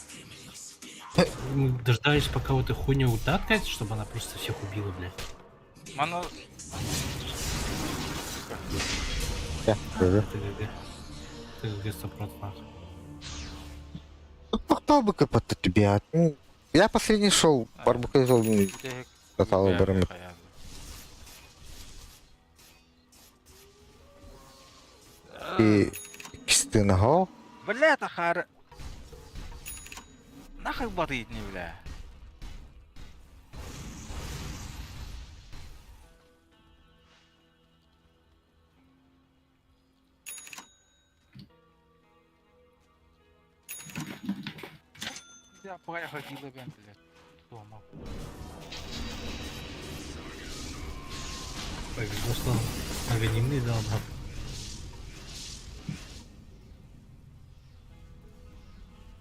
Мы дождались, пока вот эта хуйня ульта откатится, чтобы она просто всех убила, блядь. Мана... Я, Ты ГГ. Ты ГГ 100% нахуй. Пахтал бы капата табиат. Я последний шел, барбука золотый. Катал барымы. И кистына хо. Бля, тахары. Нахуй батыйт не, бля. Я походила, блядь. Дома. Повезло, что анонимный дал, брат.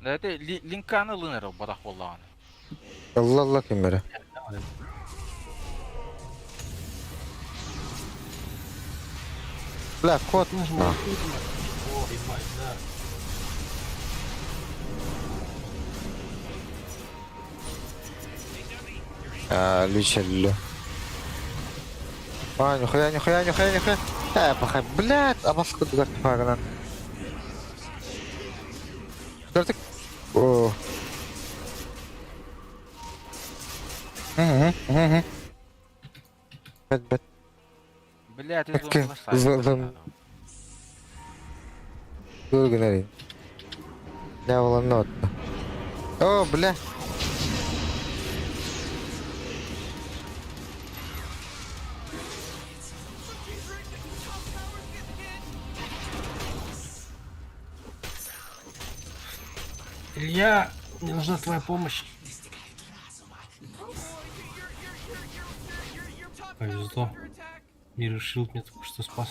Да это линканы лынырыл батақ болдағаны. Allah kemere. Бля, кот. О, ебать, да. Лючеллю. Нихуя. Пахай, блядь, а маску дугар фагана. Дартик. О. Бет. Бля, ты Окей, зон Гурганari. Я волнот. О, бля. Илья, мне нужна твоя помощь. Повезло. Мир решил меня только что спас.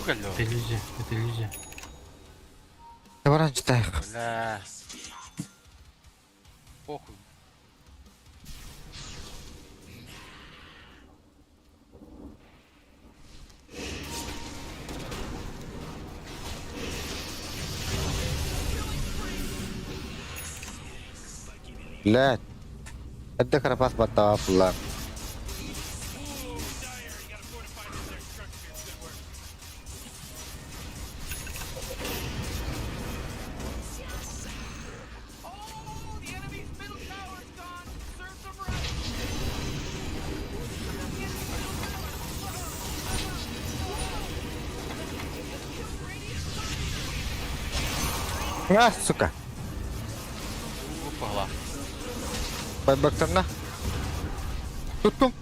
Алло. Это иллюзия, это иллюзия. Давай читай. Бля. Похуй. Блядь. Это крапас батав, ла. Oh, the enemy's middle tower's gone. Serve them right. А, сука. Упала. Байбактерна. Туттум.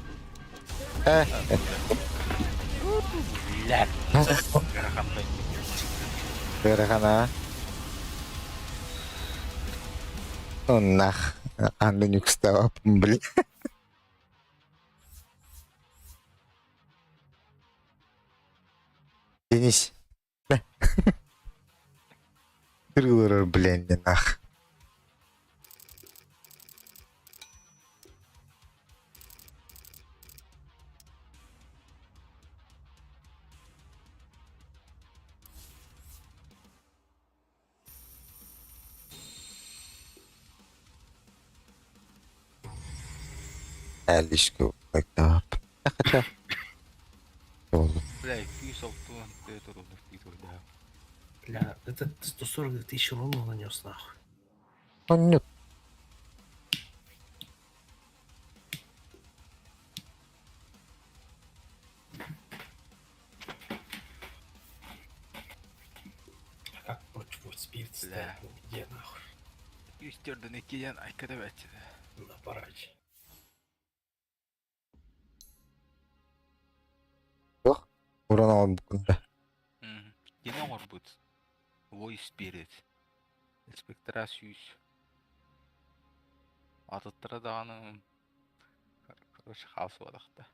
Блядь. Гарахандай. Берегана. Ну нах. Анду не встала, блин. Денис. Кырылыр, блин, не нах. Әлішкі байтап. Хотя. Oldu. Бля, 206 это ровно в Питер, да. Бля, это 142 тысячи урона нанес нахуй. Он нет. А как против вот спирт Бля. ставить? Ну где нахуй? Üstörden ikiden arkada bence de. На параде. Yok. Vuran aldım bugün. Yine может быть. Voice Spirit. Спектра Сьюз. Аттыра дағаны... Короче, хаос одақта.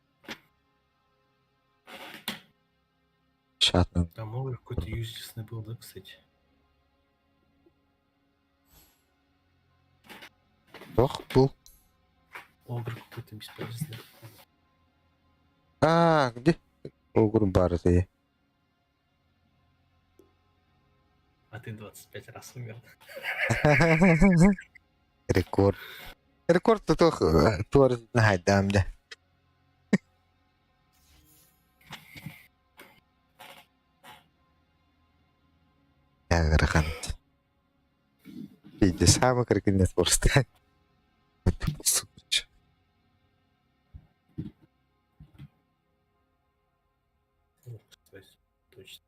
Шатным. Там овер какой-то юзлесный был, да, кстати? Yok bu. Овер какой-то бесполезный. А, где? Угр Барзи. А ты 25 раз умер. Рекорд. Рекорд то туар найдам да. Я рахант. Иди сам крикнет просто. То есть, точно.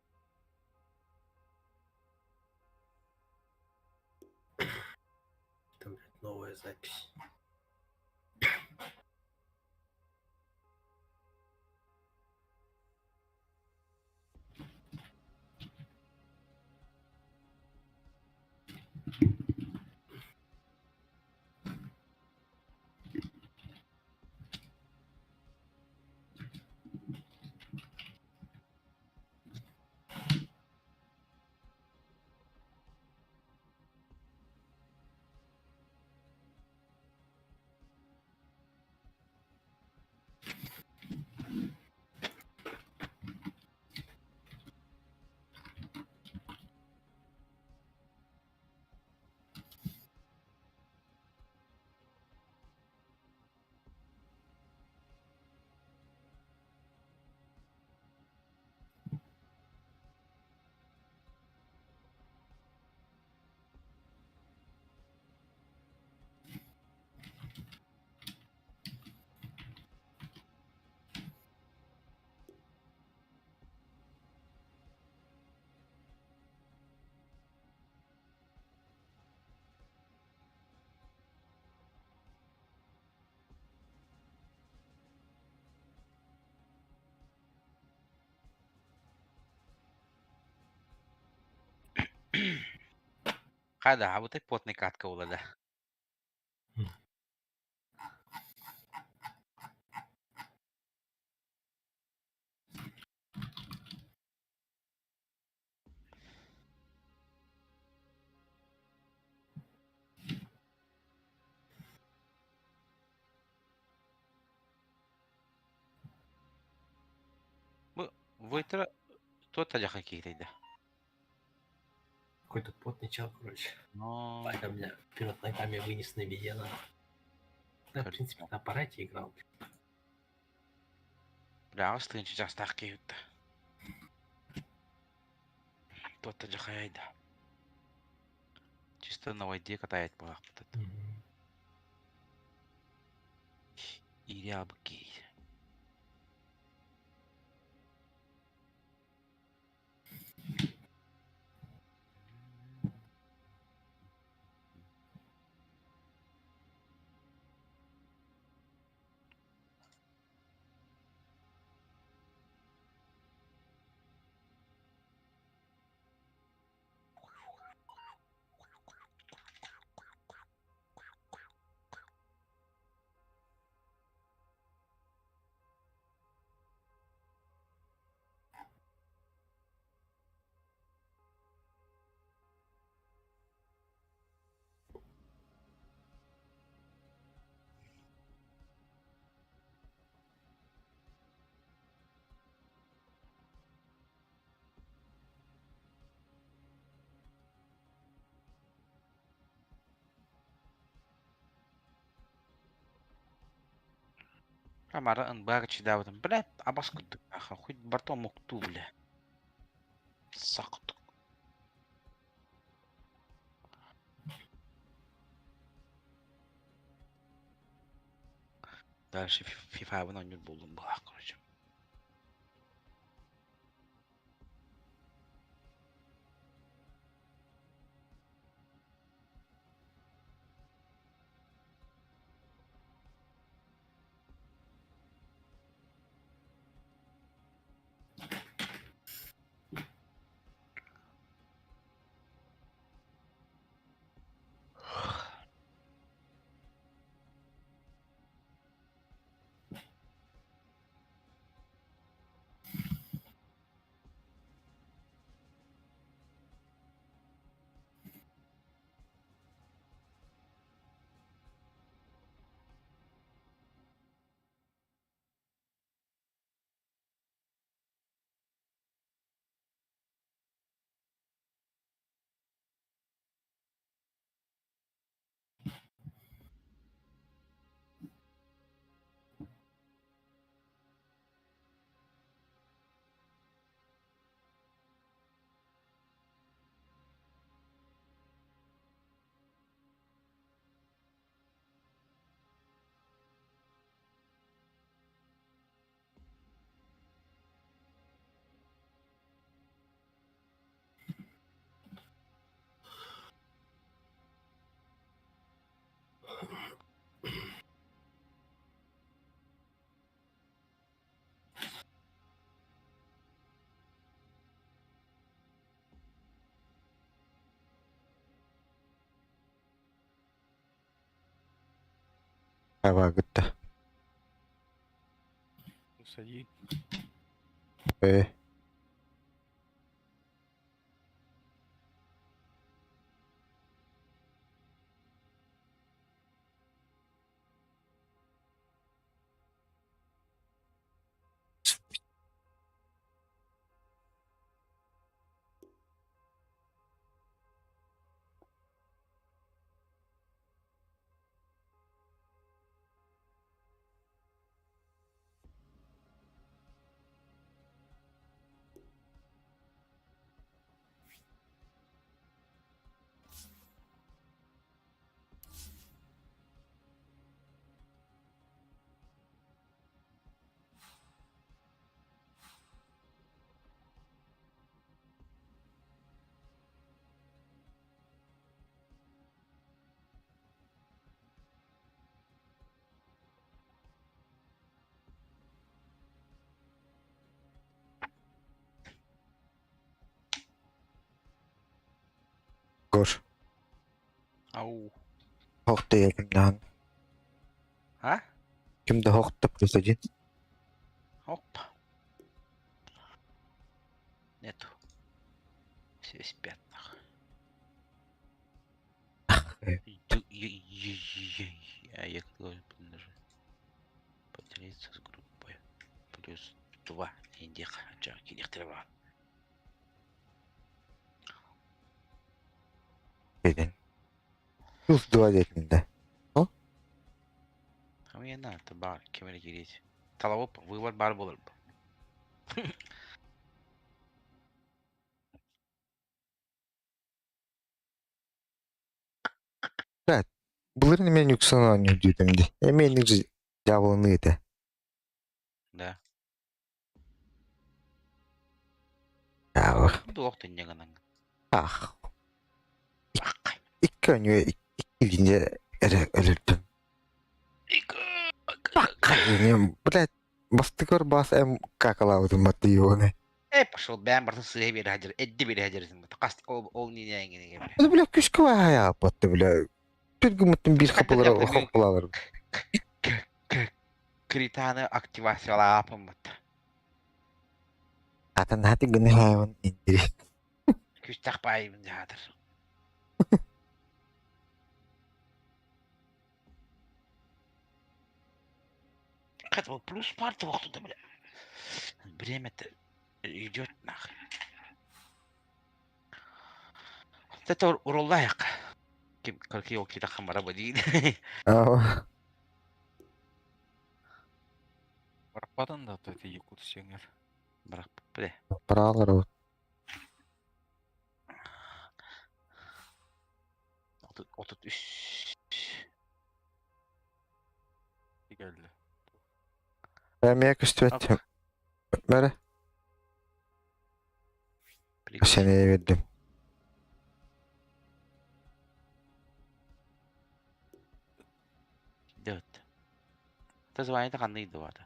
Там, блядь, новая запись. Хада, а вот и потный катка улада. Войтра тот аляха кейтейді. Какой-то потный чел, короче. Но... Ваня меня вперед ногами вынес на видео. Да, в принципе, на аппарате играл. Бля, астынчы жастақ кейтті. Тот аляха айда. Чисто на вайде катает бағақ бұтады. Ири абы кей. Амара ынбағы чидауытым. Бля, абас күддік. Аха, хуй бартон мұқту, бля. Сақыттық. Дальше FIFA абын ойнер болдым бағақ, короче. Hava gitti. Сади. Gor. Ау. Hoqta yetimden. А? Kimde hoqta плюс 1. Опа. Нету. Все спят. нахуй. Я должен поделиться с группой. Плюс 2 индих. Чаки дихтрева. Dedin. Плюс 2 yetimde. А мне надо бар. Кемер гирить. Талавоп. Выбор бар болар. Bunların men yükselen oynuyor diyordumdi. Emeğinin cevabınıydı. Да. Ya Долг ты не ганан. ah. İki oynuyor. İki deyince ölürdüm. Yani блядь, бастыкор бас эм какалаудым матыйоны. Пошел бәм бартын сыйы бері хәдер. Эдді бері хәдерсің. Қаст ол не дегені кемер. Это, бля, күшкә хая апатты, бля. Педгумыттын бир хапылар, хапылалар. Кританы активациялапым бат. Атын хаты гыны хайван индири. Күш тақпайым жадыр. Хотя вот плюс парты вақтыда, бля. Время-то идет нахуй. Это уроллаяқ. Какие окей тахамара бодин. Aa, Барпадан да это якут сеңер. Бірақ бля. паралар o. Отут үш. Geldi. Ben bir küstüvet. Böyle. Seneye verdim. Дет. Ты звонит қандай дуады.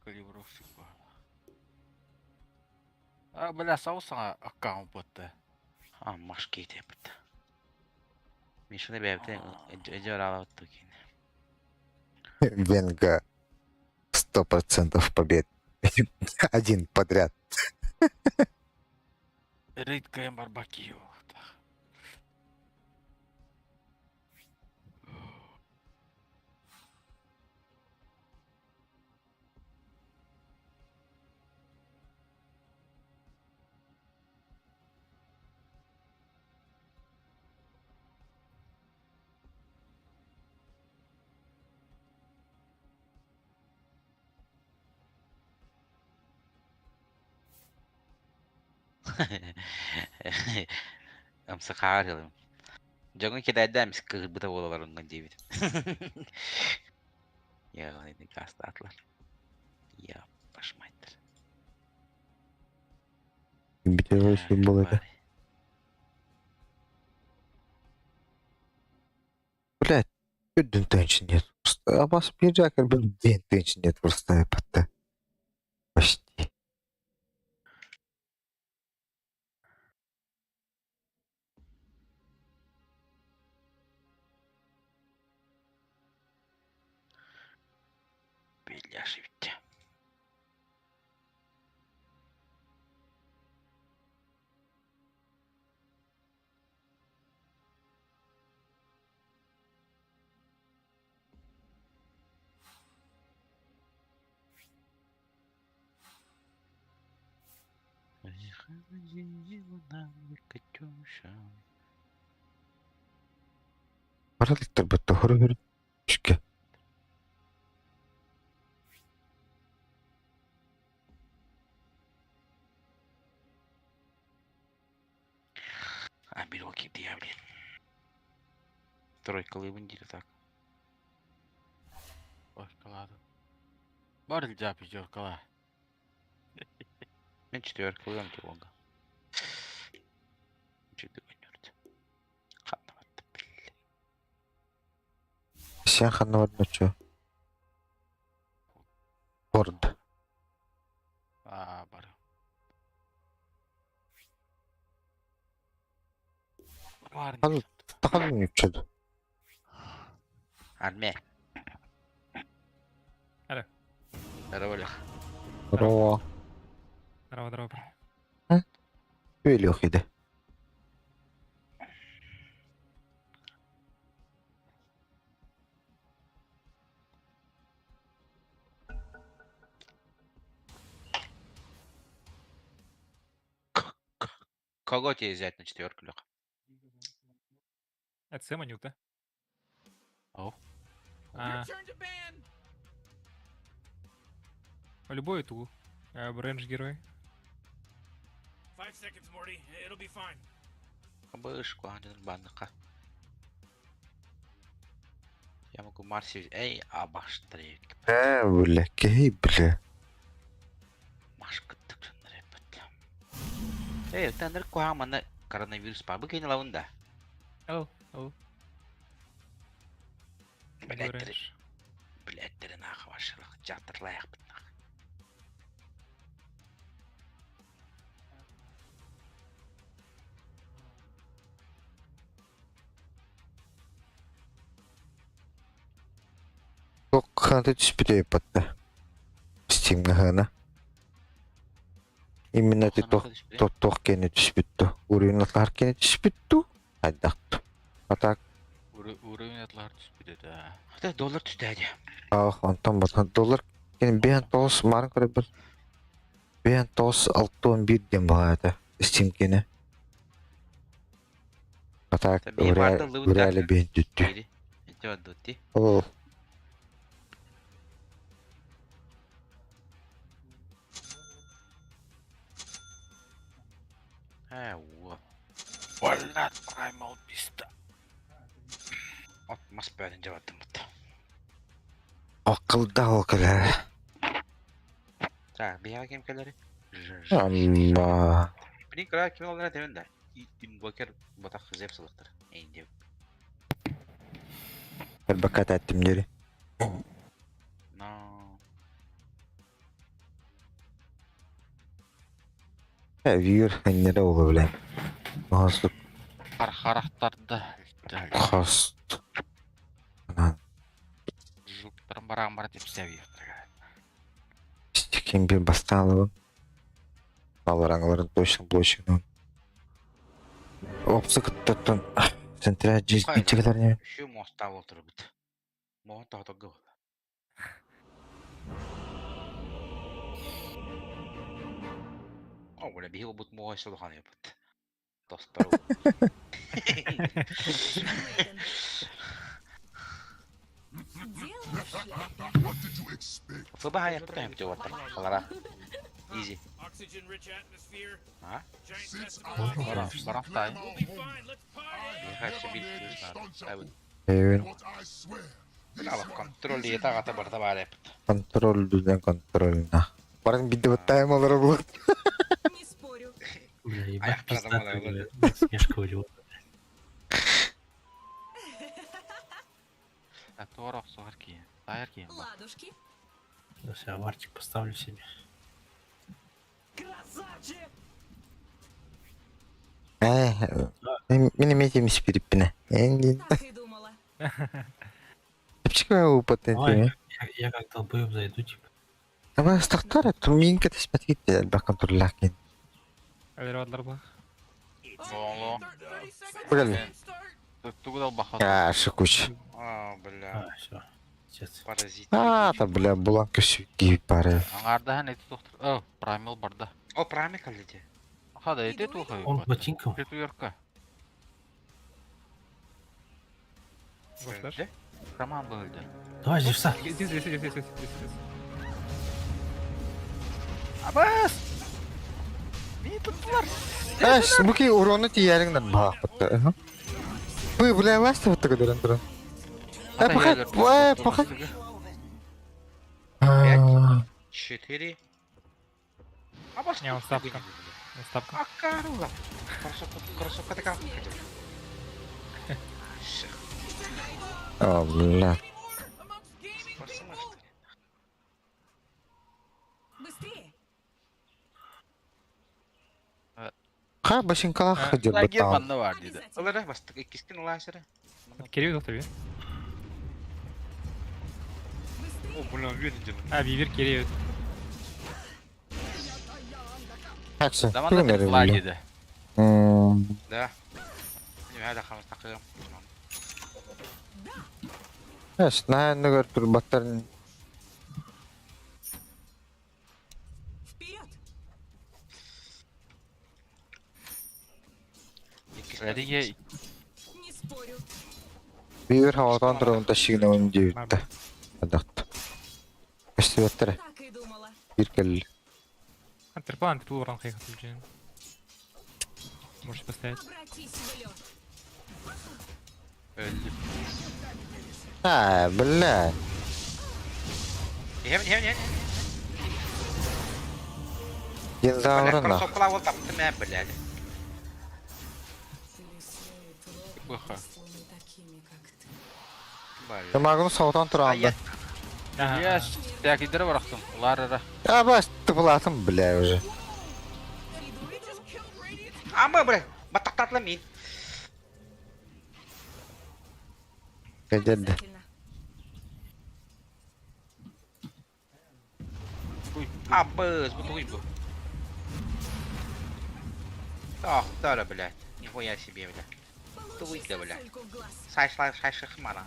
Калибровщик бар. А, бля, саусаңа аккаунт ботты. А, маш кейте бітті. Мен шыны бәбіті әжер алауыт тұкен. Венга 100% побед. Один подряд. Рейд КМ Барбакио. Амсақағар елім. Жоңы кеді әдәміз кығыбыта олаларыңған дебет. Яғын касты атлар. Я пашмайдыр. Bir de şey болады. Блядь, ödün tension нет. А бас bir jakar bir день tension нет просто эпатта. Почти. Беляши бітті. Параликтер бітті хұры үшке. А, bir okey diye bilin. Тройкалы вындири так. Başkaladı. Бар ли джапи жоркала? Мен четверкалыгам килонга. Чуды ойнорды. Қатнаватты білі. Sen xanna var nöçü. Ford. А, бар. Бар. Hazır Тахалын үчээд. Арме. Алло. Здорово. Роо. Здорово. Үйлөх иде. Кого тебе взять на 4, Лёха? Это Сэм Анюк, да? Ау. А, Your turn to ban. любой тул. Брендж герой. 5 seconds, Morty. It'll be fine. Кабышку, один банка. Я могу Марси... Эй, абаштрик. Бля, кей, бля. Машка так же нарепет. Эй, ты нырку мана коронавирус пабы кейни лаунда. Ау. Блядь, блядь, нахуй ваших. Джатер лайх, нахуй. Ток ханты түспүтө эпатта. Стимга хана. Именно ты тох кені түспүттү. Уровень атлар кені түспүттү. Айдакту. Атак. Уровень атлар түспүтө да. Хата доллар түстәди. Онтон батан доллар кені бен тоос марын көрө бір. Бен тоос 6-11 ден бағады. Стим кені. Атак урялы бен түттү. Бери. Эти вот дути. О. Во. Валнат Primal Beast. Atmaz bölün cevaptım bu. Акылда окалар. Так, бияга кемкелери. Амма. Блин, кра кем олар теменде. Инвокер ботак зеп сылыктыр. Эйде. Бір бакат әттім дері. Но. Вир әннері олы білем. Мағазлық Характарды. қаст. Жуктарым барам бар деп сәвиев. Стекен бір бастан алып. Алараңларын точно блочигнан. Опсы кыттаттан. Центря жезбитчігілер не? Şu mosta oturup bit. Mosta oturup. О, бля, бігав бут мого сілхан єпот. Достару. Фыба я потом тебе вот там. Халара. Изи. Oxygen rich atmosphere. А? Giant testicle. Барахтай. We'll be fine. Let's party. Я хочу бить плюс надо. Эйвен. Бля, контроль ета гата барда бар епот. Контроль дүден контрольна. Барын бидді баттайым олары бұл. Не спорю. Бля, я ебать, продумал, пиздатый, да, бля. Смешка вылет. Торох сугарки. Тайрки. Ладушки. Сейчас я вартик поставлю себе. Менің метеміз беріппіне. Әңген. Так и думала. Тіпчікі опыт Ой, әнтеме. я как долбоёб зайду, типа. Ама стақтар әттім, мен кәті спәт кетті әлбәк контроллақ кен. Алирвадлар бұл. Воло. 30 seconds. Погоди. Start. Ты куда бахал? Каші күш. А, бля. Все. Пиздец. Паразит. Та, бля, бұлан көсі кейіп бары. Аңарда хан эти доктор. О, Прамил барда. О, Прамил калдети. Хада, эти тухай. Он ботинком. Четверка. Гошташ? Роман был, да. Давай, Зевса. Здесь. Абас! Әш, бұкей уроны тиеріңден бағып бұтты. Бұй, бля, васты бұтты көдерін тұрын. Пахай. 4. Абас! Не, он ставка. Ставка. Акарула! Красотка такая. О, бля. Amongst gaming people. Быстрее. Başınkalak hıcır Лагер bıtan. манна бар дейді. Olara bastık. İkisini ulan sıra. Керек доктор бе? O bunu verin canım. А, бивер керек. Haksı. Заманда Tüyünleri тек ла biliyor. деді. Da. Ne hadi kalmış takıyorum. Evet, ne gördür batların. Вперед! Әрине, Не спорю. Bir havadan durun taşıyına önce bitti. Adaktı. Üstüvettere. Так и думала. Bir kelle. Антерплан, ты урон хайхат включен. Можешь поставить. Обратись в лед. Öldü. Ha, billa. Hemen. Dinzavrın da. Sokula ol taptım ben böyle. Плохо. Yamağını sağdan turandı. Я стягидер барақтым. Ларыра. Ya baş tıpılatım bile уже. Ama bre. Batak tatlamayın. Geldi. Обязательно. Абыз, bu. Так, да, блядь. Нихуя себе, блядь. Туй, да, блядь. Сольку в глаз. Сайших хмаран.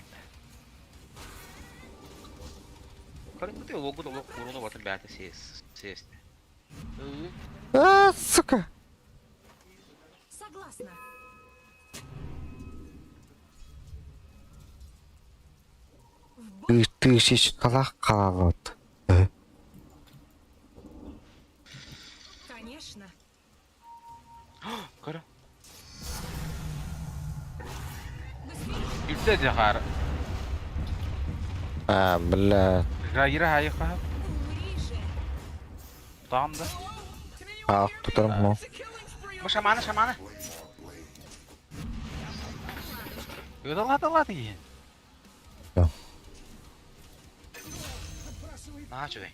Karım diyor logo da korona batın belki ses. А, сука. Согласна. Тысяч калах калават. Конечно. Karım. Үлті де қары. Ha, billa. Жайыры хайыққа. Умри же. Тағымды. Ақ tutarım mı? Bu şamanı. Өдалады ең. Ne yapıyor?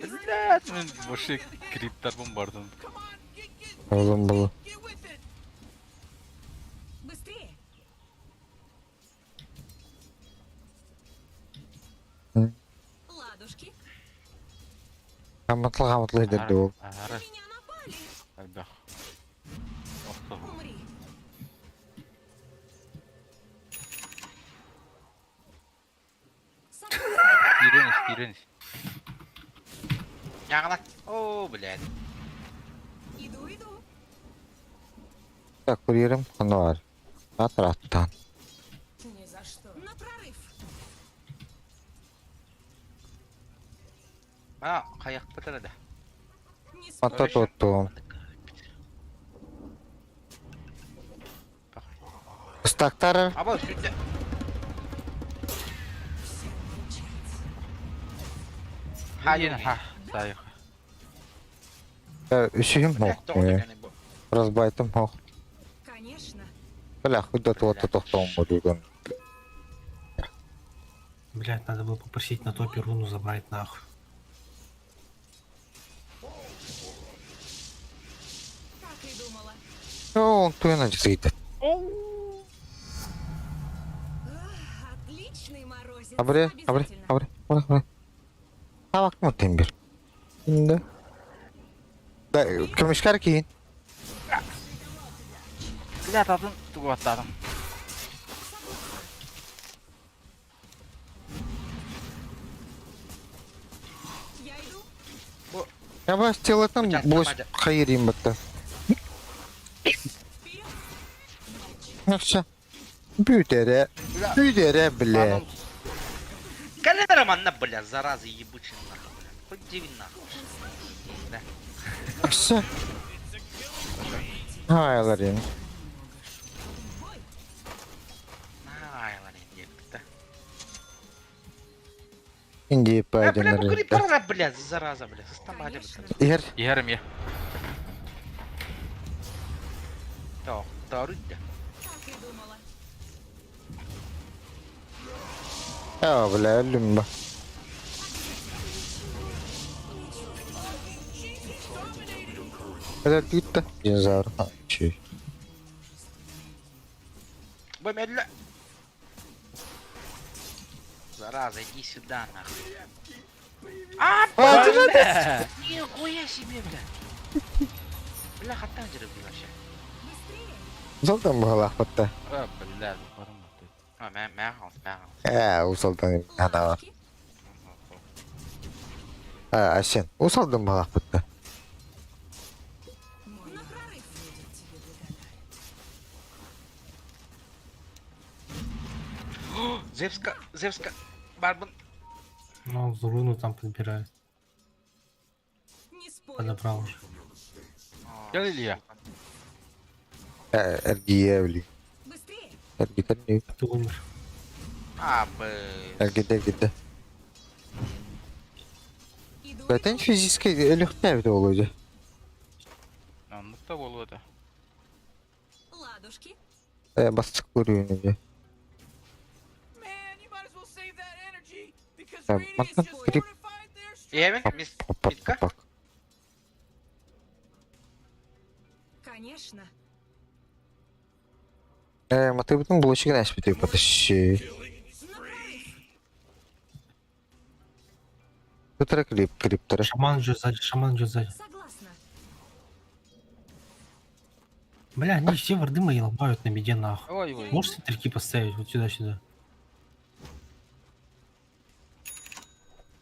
Блядь, мен вообще криптарбым бардым. Oğlum bu. Быстрее. Hı? Ладушки. Kamatlı dedi o. Ары. Меня напали. Әлбәқ. Умри. Согласна. Тиреніс. Yanına. Oo, блядь. Иду. Ya kuryerim konu var. Sağ taraftan. Ни за что. На прорыв. Bana kayak pıtırı da. Не спорю. Ata tuttum. Istaktarı. Ama üstünde. Hayır. Ha, сайық. Ya üşüyüm Блядь, hoq. doğru yani bu. Разбайтым hoq. Конечно. Бля, хуйда туатта тоқтауым bu dugan. Блять, надо было попросить на топе руну забрать нахуй. Так и думала. Он tuyuna çıksaydı. Отличный морозец. Abire. Ha bak mı tembir. Şimdi. Da kömüşker giyin. Блядь, атын туып аттадым. Я иду. Ya baş çığlıktan Bıçak boş tabanca. kayırayım batta. Yoksa. Büyüdere bile. Календер манна, блядь, зараза ебучая нахуй, блядь. Хоть диви нахуй. Да. Yoksa. Hayırlar yani. Ай, ладно, нет, да. Şimdi Бля, bu paydanları. крипера, блядь, зараза, блядь. Система, блядь. Eğer Ерім е. Так, doğru da. Так и думала. ya bile ölüm bak. Kadar gitti. Dinozor. чей. Бой медленно. Зараза, иди сюда, нахуй. Бля! Нихуя себе, бля. Бля, хаттан жүріп вообще. Усалдан багалах батта. Бля, барым отты. Мә қалыс. Усалдан ана. Асен. Усалдан багалах батта. На прорыв. Зевска, барбын. Ну, он руну там подбирает. Не спорю. Подобрал уже. Gel Илья. Эргия, бли. Быстрее. Эрги кәдімгі. Ты умер. Эргиде. Иду. Бәтен физически легкәвді ол өді. Anlıkta bolu da. Ладушки. Басчық көруін өді. Man, you might as well save that energy because Yeah, Radiant's what just the- fortified their Емен, митка. Пак. Конечно. Маты бұтын бұл үшіген әспеті потащи. Күтірі криптері. Шаман идет сзади. Согласна. Бля, они все варды мои ломают на меде нахуй. Ой. Можешь стрельки поставить вот сюда?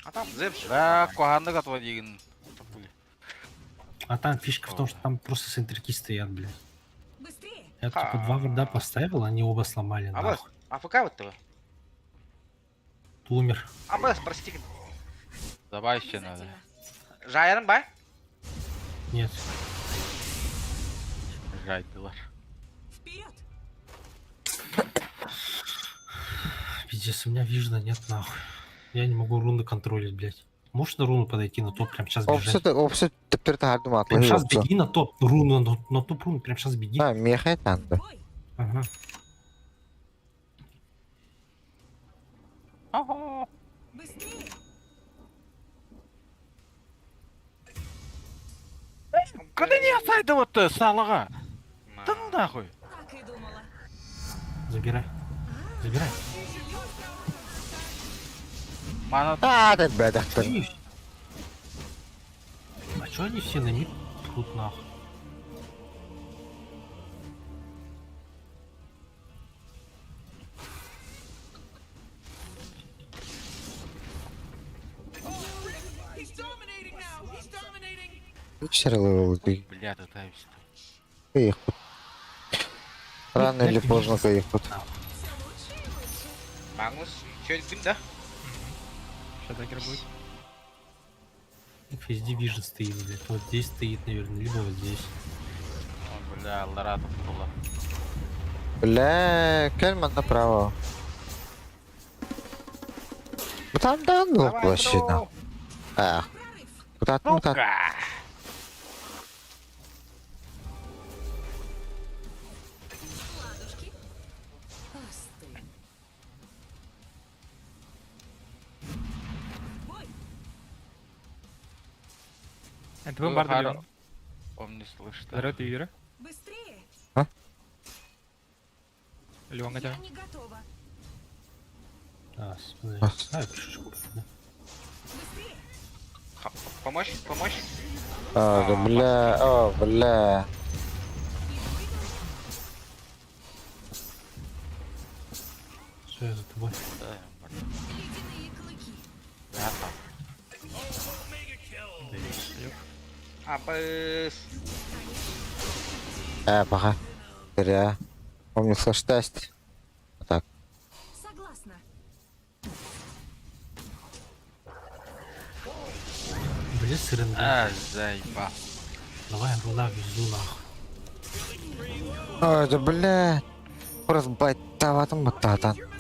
А там Зевс. Бля, kohanlık atma diyegin. А там фишка в том, что там просто центрики стоят, блядь. Быстрее. Я типа 2 варда поставил, они оба сломали, Абас, нахуй. АФК вот того. Умер. Абас, прости. Забай еще надо. Обязательно. Жайрын ба? Нет. Жайдылар. Вперед. Пиздец, у меня вижена нет, нахуй. Я не могу руны контролить, блядь. Можешь на руну подойти, на топ прям сейчас бежать? Опсы тепер тағардым Прям атлы сейчас жоқты. беги на топ руну, на топ руну, прям сейчас беги. Меха айтанды. Бой. Ага. Быстрее. Когда не отсайды вот салага? Да ну нахуй. Так и думала. Забирай. Забирай. Мана Дәт бәдәқтір. А чё они все на мид тут нахуй? He's dominating now. He's dominating. Шерлы олды. бля, да тайвся. Кайықпыт. Рано или поздно кайықпыт. Магнус, чё это да? Сейчас дагер будет. Везде вижен стоит, блядь. Вот здесь стоит, наверное, либо вот здесь. О, бля, Аллара была. Бля, Кельман направо. Там да, ну, площадно. Прорыв. Куда-то. Ладушки. Остынь. Бой. Антвым бар да Он не слышит. Быстрее. Леон Я не готова. А, смотри. А, пишечку, да. Быстрее. Помочь? Бля. Что я за тобой? Ледяные клыки. Абас. Пока. Зря. Помню, слэш-тест. Так. Согласна. Блин, сырен. Заебал. Давай руна везу нахуй. Ой, да бля. Просто байтаватым бататан. Your middle tower's under attack.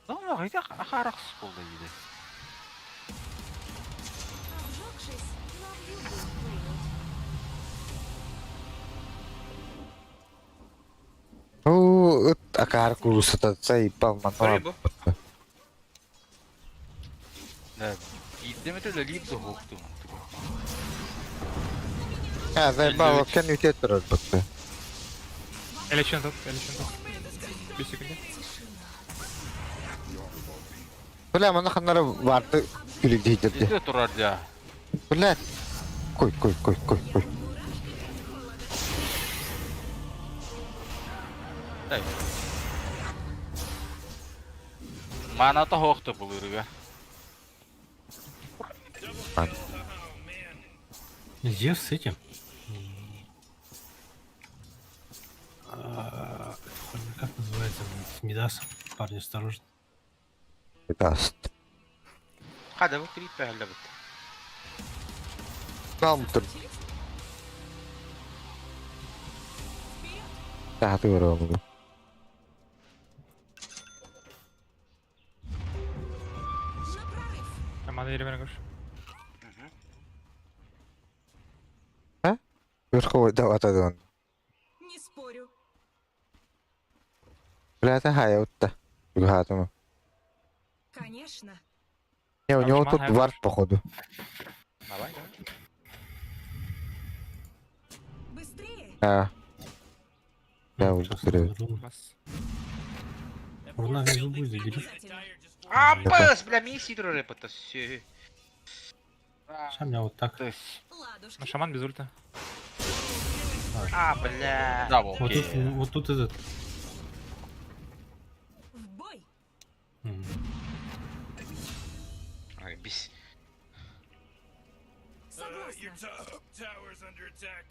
Ну, қайда қарақсыз болды еді. Обжегшись, на вьюгу сплыл. акар курсата цей палман. Рибу. Да, идемте да лип до хокту. А, заебало, кен ютет разбатты. Я лечу на топ, я лечу на топ. 5 секунд. Бля, мана ханара варды үлегейді. Иди турар да. Бля, кой. Дай. Мана то хохты булырга. Зев с этим. Как называется? Медасом. Парни, осторожно. Даст. Хада бу крип пәһәллә бит. Камтыр. Тахты выралды. Команда елемені көрші. Верховой даватады он. Не спорю. Бля, это хая вот-то. Гатому. Конечно. Не, у Там него шаман тут хая вард, походу. Давай. Быстрее. А. Я уже Сейчас смотрю. руну. Бас. Руна внизу будет, забери. Обязательно. А, пес, бля, миссии трое это все. Сейчас меня вот так. То есть, Ну, Ладушки. шаман без ульта. а, бля. Дабл. Вот тут этот. В бой. М. Ой, бись. Согласна. Tower's under attack.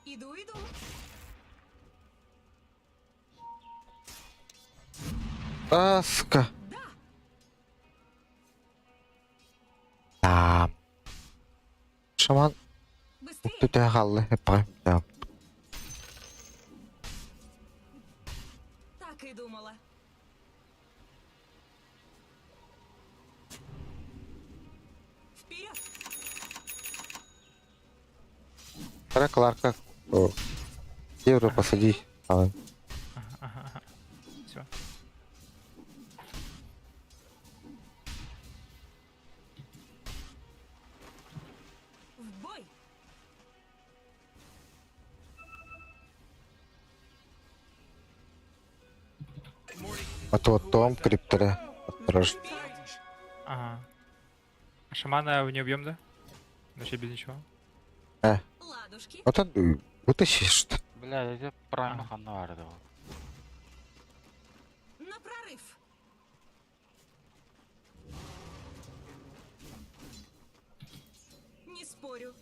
Иду. Аска. Да. Там. Шаман. Быстрее. Тут я галлы. Да. Так и думала. Вперед. Тара Кларка. О. Евро посади. А, Ага. Все. В бой. а то Том крипторы. Осторожно. Ага. А шамана не убьем, да? Вообще без ничего. Ладушки. Вот он вытащишь. Бля, я тебе правильно ханна дал. На прорыв. Не спорю.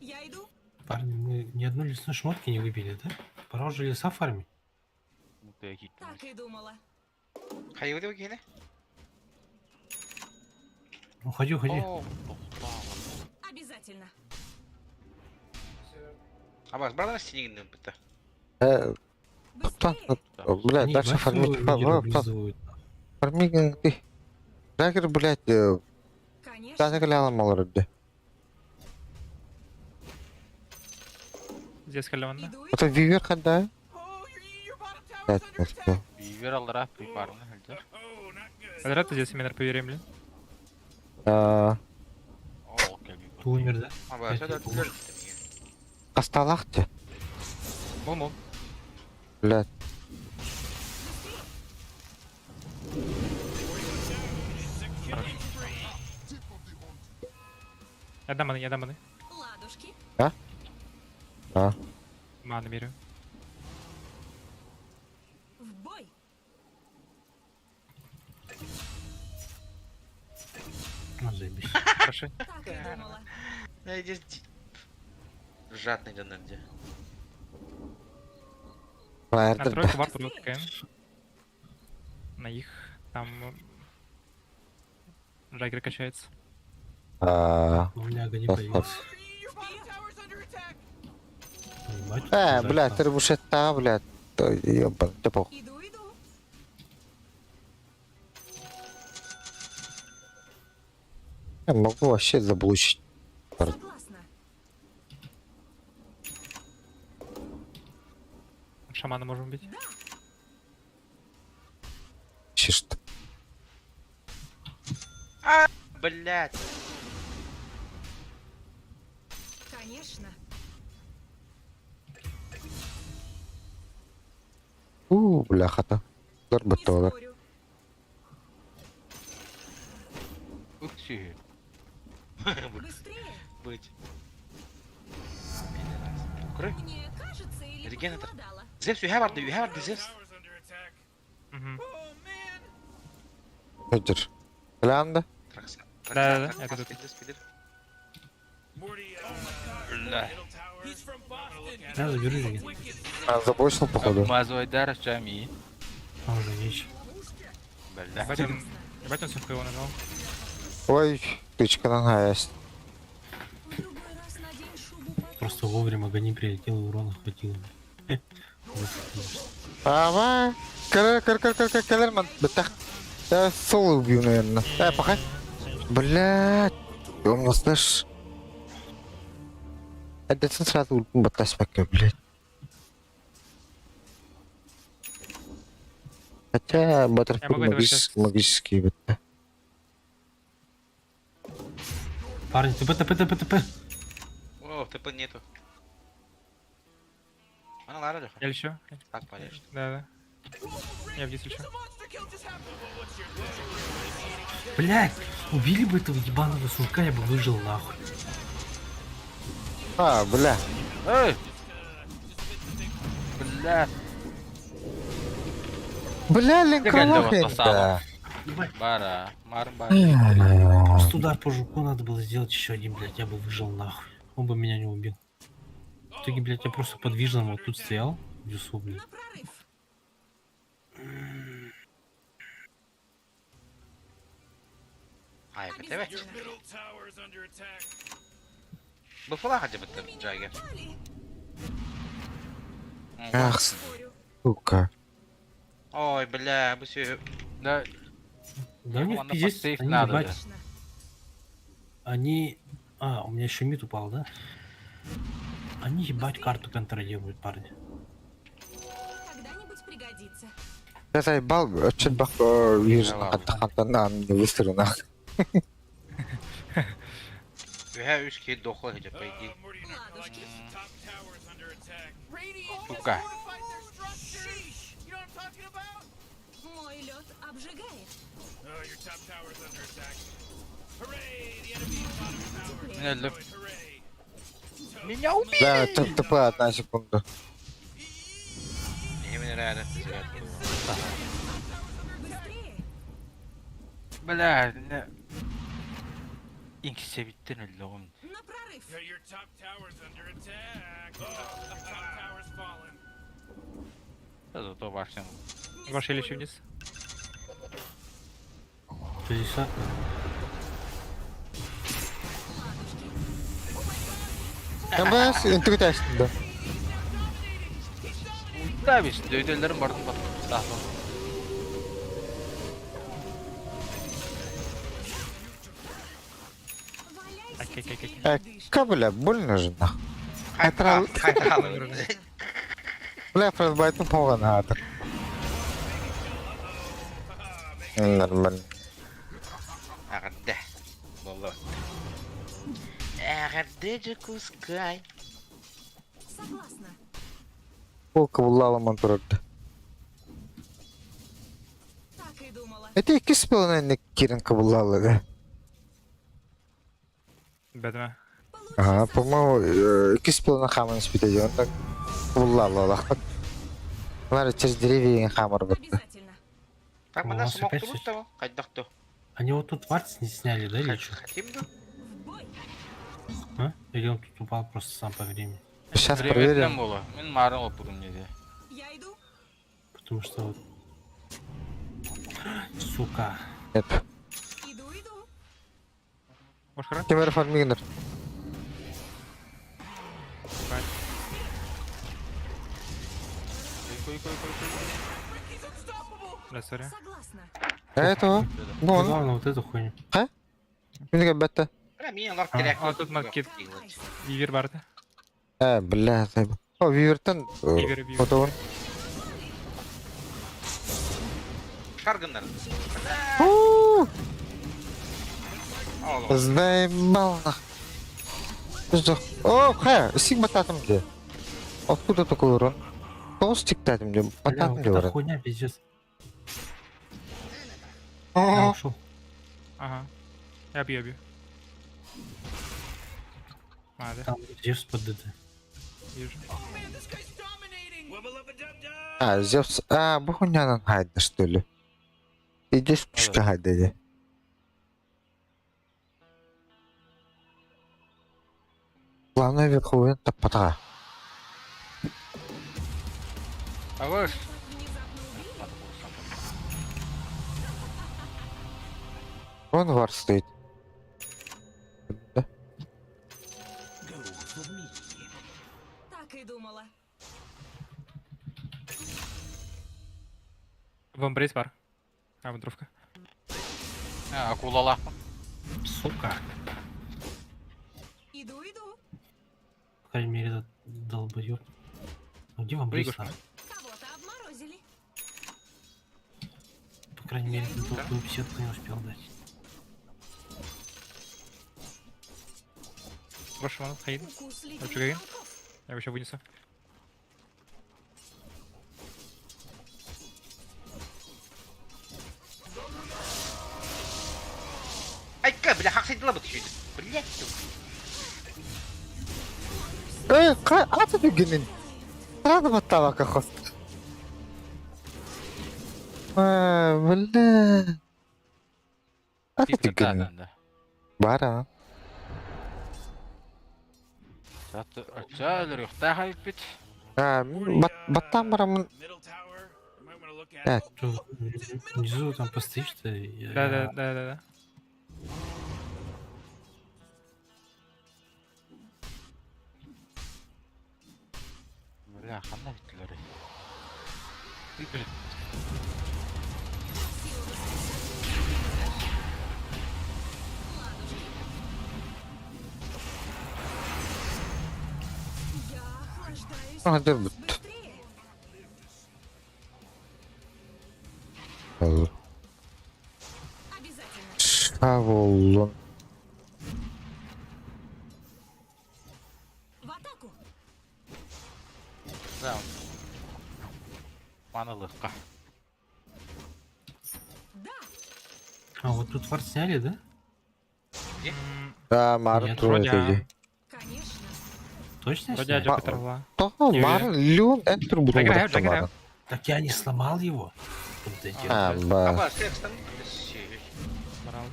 Я иду. Парни, мы ни одной лесной шмотки не выбили, да? Пора уже леса фармить. Ну ты який. Так и думала. Хай йди окей, не? Уходи. О, Обязательно. а вас брала стенигный опыта? Кто? Быстрее. Блядь, Они дальше бафы фармить. лидеров облизывают. Фарминг ты. Дагер, блядь, Конечно. да загляла малорды. Здесь халяван, да? Иду. Это вивер когда? Oh, your bottom tower's Блядь, under attack. просто. Бивер алдыра припарны, хәлдер. Oh, not good. Подряд здесь семинар поверим, блин. А, О, кәлби. Ты умер, да? А, бля, сюда түлер бітті. Касталахте. Мол. Блядь. Я дам маны. Ладушки. А, Маны беру. В бой. Ну, заебись. Хорошо. Так и думала. Я здесь жадный да где. На Фаердер. тройку вард рукаем. На их. Там... Жагер качается. А, У меня огонь Пас, появился. Your bottom tower's under attack. Ебать, блядь, ты рыбушета, блядь. Ёбан, ты пох. Иду. Я могу вообще заблучить. Согласна. Шамана можем бить. Что? Блять. Конечно. Бляха-то. Не Зарбатова. спорю. Ух ты. Быстрее. Быть. Укрой. Мне кажется, или Регенератор. похолодало. Зевс, you have the Зевс. Tower's under attack. Мгм. Oh man! Эдер. Глянда. Тракса. Да, я тут. Спидер. Morty, Бля. middle tower. He's from Boston. Да, забери реген. Wicked. А, забочил, походу. Мазойдар Джами. А уже вещь. Бля. Ебать он сухой его нажал. Ой, тычка нога есть. В другой раз надень шубу потом. Просто вовремя гони прилетел, и урона хватило. Ава. Калерман. Бетах. Я соло убью, наверное. Пахай. Блять. Он нас слышь. Это сразу ультим батась пока, блять. Хотя Баттерфилд могу этого сейчас- магический вот. Парни, ТП. О, ТП нету. Она лара леха. Я лечу. Так, полежь. Да. Я в дис лечу. Блять, убили бы этого ебаного сурка, я бы выжил нахуй. А, бля. Эй! Бля. Бля, Ты глянь, линкровахин. вот то Да. Бара. Бара. Просто удар по жуку надо было сделать еще один, блять, я бы выжил нахуй. Он бы меня не убил. В итоге, блять, я просто подвижным вот тут стоял, в лесу, блядь. На прорыв. Ай, КТВ. Middle tower's under attack. Буфала хотя бы ты, Джаггер. Дали. Ах, Спорю. сука. Ой, бля, бы все. Да. Да у них Ладно, пиздец, подсейф они, надо, ебать, да. Точно. они... А, у меня еще мид упал, да? Они, ебать, карту контролируют, парни. Когда-нибудь пригодится. Я заебал, чуть бах, вижу, хантана, не выстрелил нахуй. Я ушки дохло хотя по идее. Morty, you're not like this. Top tower's under attack. Radiant Сука. fortified their structures. You know what I'm talking about? Мой лед обжигает. Oh, your top tower's under attack. Hooray! The enemy's bottom tower. Меня для... Hooray! Меня убили! Да, ТП, одна секунда. Именно реально пиздец. Быстрее. Бля, не... İnkisi bittin öyle oğlum. На прорыв. Yeah, your top tower's under attack. Oh, your top tower's fallen. Да зато başlayalım. Ваши лечу вниз. То есть, МБС, интуитаж, да. Да biz dövdelerim vardı bak. Daha Валяйся Окей. теперь, Э, ледышка. бля, больно же нахуй. Хайтрал. Бля, фростбайтом погано. Нормально. Агадде. Боло. Агадде же кускай. Согласна. Ол кабуллала монтурды. Так и думала. Это 2,5 Кирин кабуллала, да? Бәдіме. Ага, по-моему, 2,5 хамын спитеді, он так кабуллала лахат. Лара через деревья хамар бітті. Обязательно. Так, У мы вас нас мог опять тут того. Кайдахту. они вот тут варц не сняли, да, или что? Хотим, да? В бой. А? Или он тут упал просто сам по времени? Сейчас Привет, проверим. болу. Мен марын опудum dedi. Я иду. Потому что вот... Сука. Нет. Иду. Boş kırak. Кемер фармигнер. Koy. Бля, сори. Согласна. А этого? Ну, Вон. главное вот эту хуйню. Kimge bette? Bля, мен олар А, керек. а тут макет. Вивер барды. Бля, сайбы. О, Вивертен Вивер. фотоун. Шаргандар. Оğlum. Заебал. О, сиг бататым где? Откуда такой урон? Толстик татым где? Бля, Бататым вот где эта урон? хуйня пиздец. Я О, ушел. Ага. Я бью. Надо. Там Зевс под ДД. Вижу. Oh man, this guy's dominating. Wubba lubba dub dub. Зевс. Bu хуйнянан хайда, что ли? Иди с күшті хайда. Главное верховен таппатаға. Аваш. Он вар стоит. Go for me. Так и думала. Вамбрейс бар. Вандровка. Акулала. Сука. Иду. По крайней мере, этот долбоёб. Ну где вам Прыгушка. близко? Кого-то обморозили. По крайней мере, этот долбоёб сетку не успел дать. Ваш ван, Хаид. Укус Чугаин? ледяных волков. Я его еще вынесу. Айка, бля, хақсайдыла бұт шүйді. Блядь. Аты дүгенін. Рады баттава кахос. Бля. Аты дүгенін. Бара. Ötçələr yox, daha bit. Баттан барамын. Middle tower. You might want to look at Да. it. Что, внизу там постоишь-то? Да. Бля, қандай біттілер. Я охлаждаюсь Hadi bit. быстрее. Обязательно. Шаволун. В атаку. Манылыққа. Да. А вот тут фарт сняли, да? Да, марын Нет, туалет вроде, еди. Конечно. Точно Вроде сняли? Аджа Петрова. Того, марын люн энтер буду Заграю, бұрықты заграю. марын. Так я не сломал его. В том-то и дело. Ба. Аба, секстан. Морал.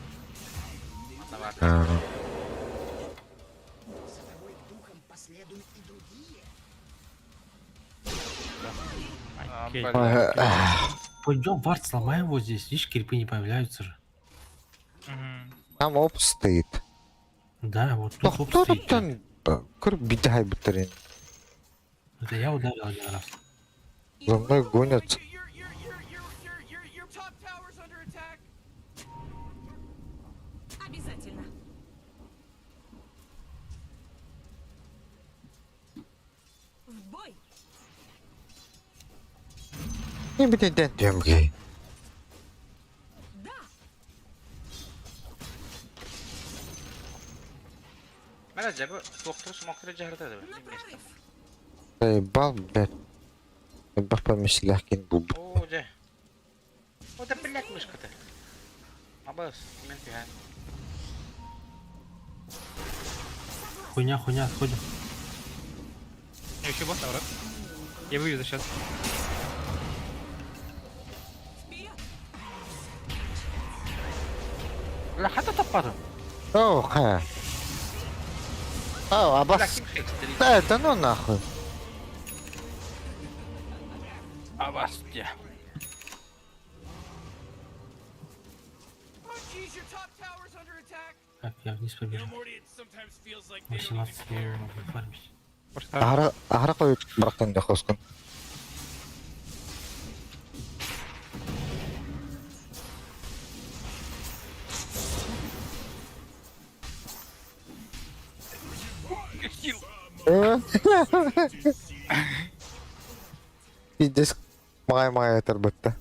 Окей. Пойдем вард сломаем его здесь. Видишь, крипы не появляются же. Мгм. Там оп стоит. Да, вот тут хоп Кто стоит. там? Көр бидай бітірін. Это я ударил один раз. За мной гонятся. Your top tower's under attack. Обязательно. В бой. Не бітейден демгей. Да. Mənə cəbə doktor smoktara cəhrdədir. На прорыв. Заебал, блядь. Ебах помыслях кин буб. O, cə. O da блядь мышка-то. Абас, мен тиһә. Хуйня, отходим. Еще босс, наоборот. Я выведу сейчас. Вперед. Бля, хата таппадым. О, ха. О, Бля, абас. ким хекстерит? Да, это ну нахуй. Абас, cə. Oh jeez, your top tower's under attack. Так, я вниз You know, побежал. Morty, it sometimes feels like they don't 18 even care. могу фармить. Просто Ағара қойып бірақтан да қоскын. Скосил. Пиздец. Май оторбытта.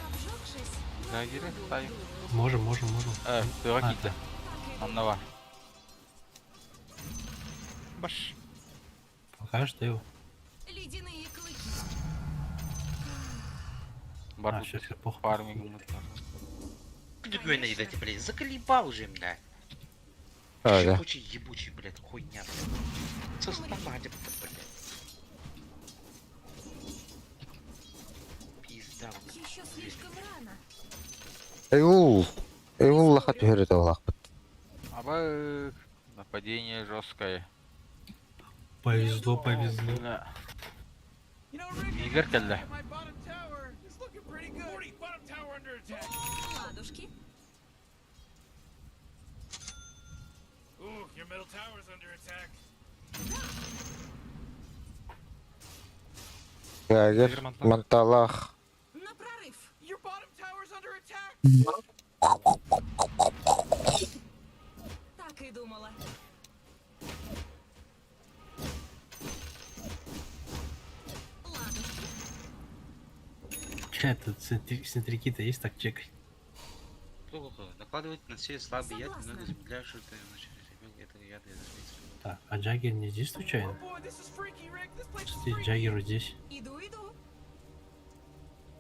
Обжегшись, Дагеры ставим. Можем. Пирогите. Аннова. Баш. Пока что его. ледяные клыки. Барбут. Сейчас я похуй. Фарминг. Документ найдите, блядь, заколебал уже, блядь. А, да. Ебучий, блядь, хуйня, блядь. Со стоматом, блядь. Пизда, блядь. Еще слишком рано. Эйул лохат берет лахпыт. Абы. Нападение жесткое. Повезло. Бля. You know, Rick, Игорь келді. my bottom tower is looking pretty good. Morty, bottom tower under attack. Ладушки. Ooh, your middle tower's under attack. Ягер, Манталах. На прорыв. Your bottom tower's under attack. Так и думала. Ладушки. Че, тут центрики-то есть так чекать? Плохо. Накладывать на все слабые яд, Согласна. много замедляют, что это значит, это яды зашли. Так, а Джаггер не здесь случайно? Boy, this is freaky, Rick. This place is Кстати, freaky. Джаггер вот здесь. Иду.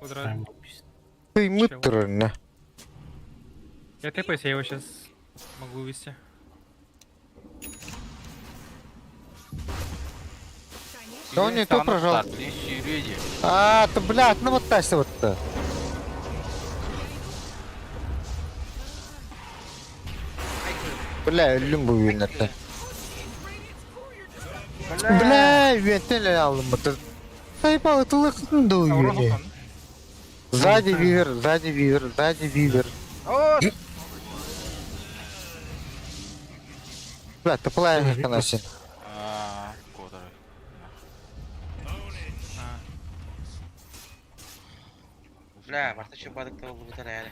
Прям написано. Ты муторно. Я тэпаюсь, я его сейчас могу вывести. Конечно. Да он не то прожал. Середи. А, то, блядь, ну вот тащи вот-то. Бля, люблю винер-то. Бля, вентиль алdım это. Заебал, это лохотно да увели. Сзади вивер. Бля, ты плавишь, конечно. Который. Бля, Марта что бадык-то oldu bu tara yani.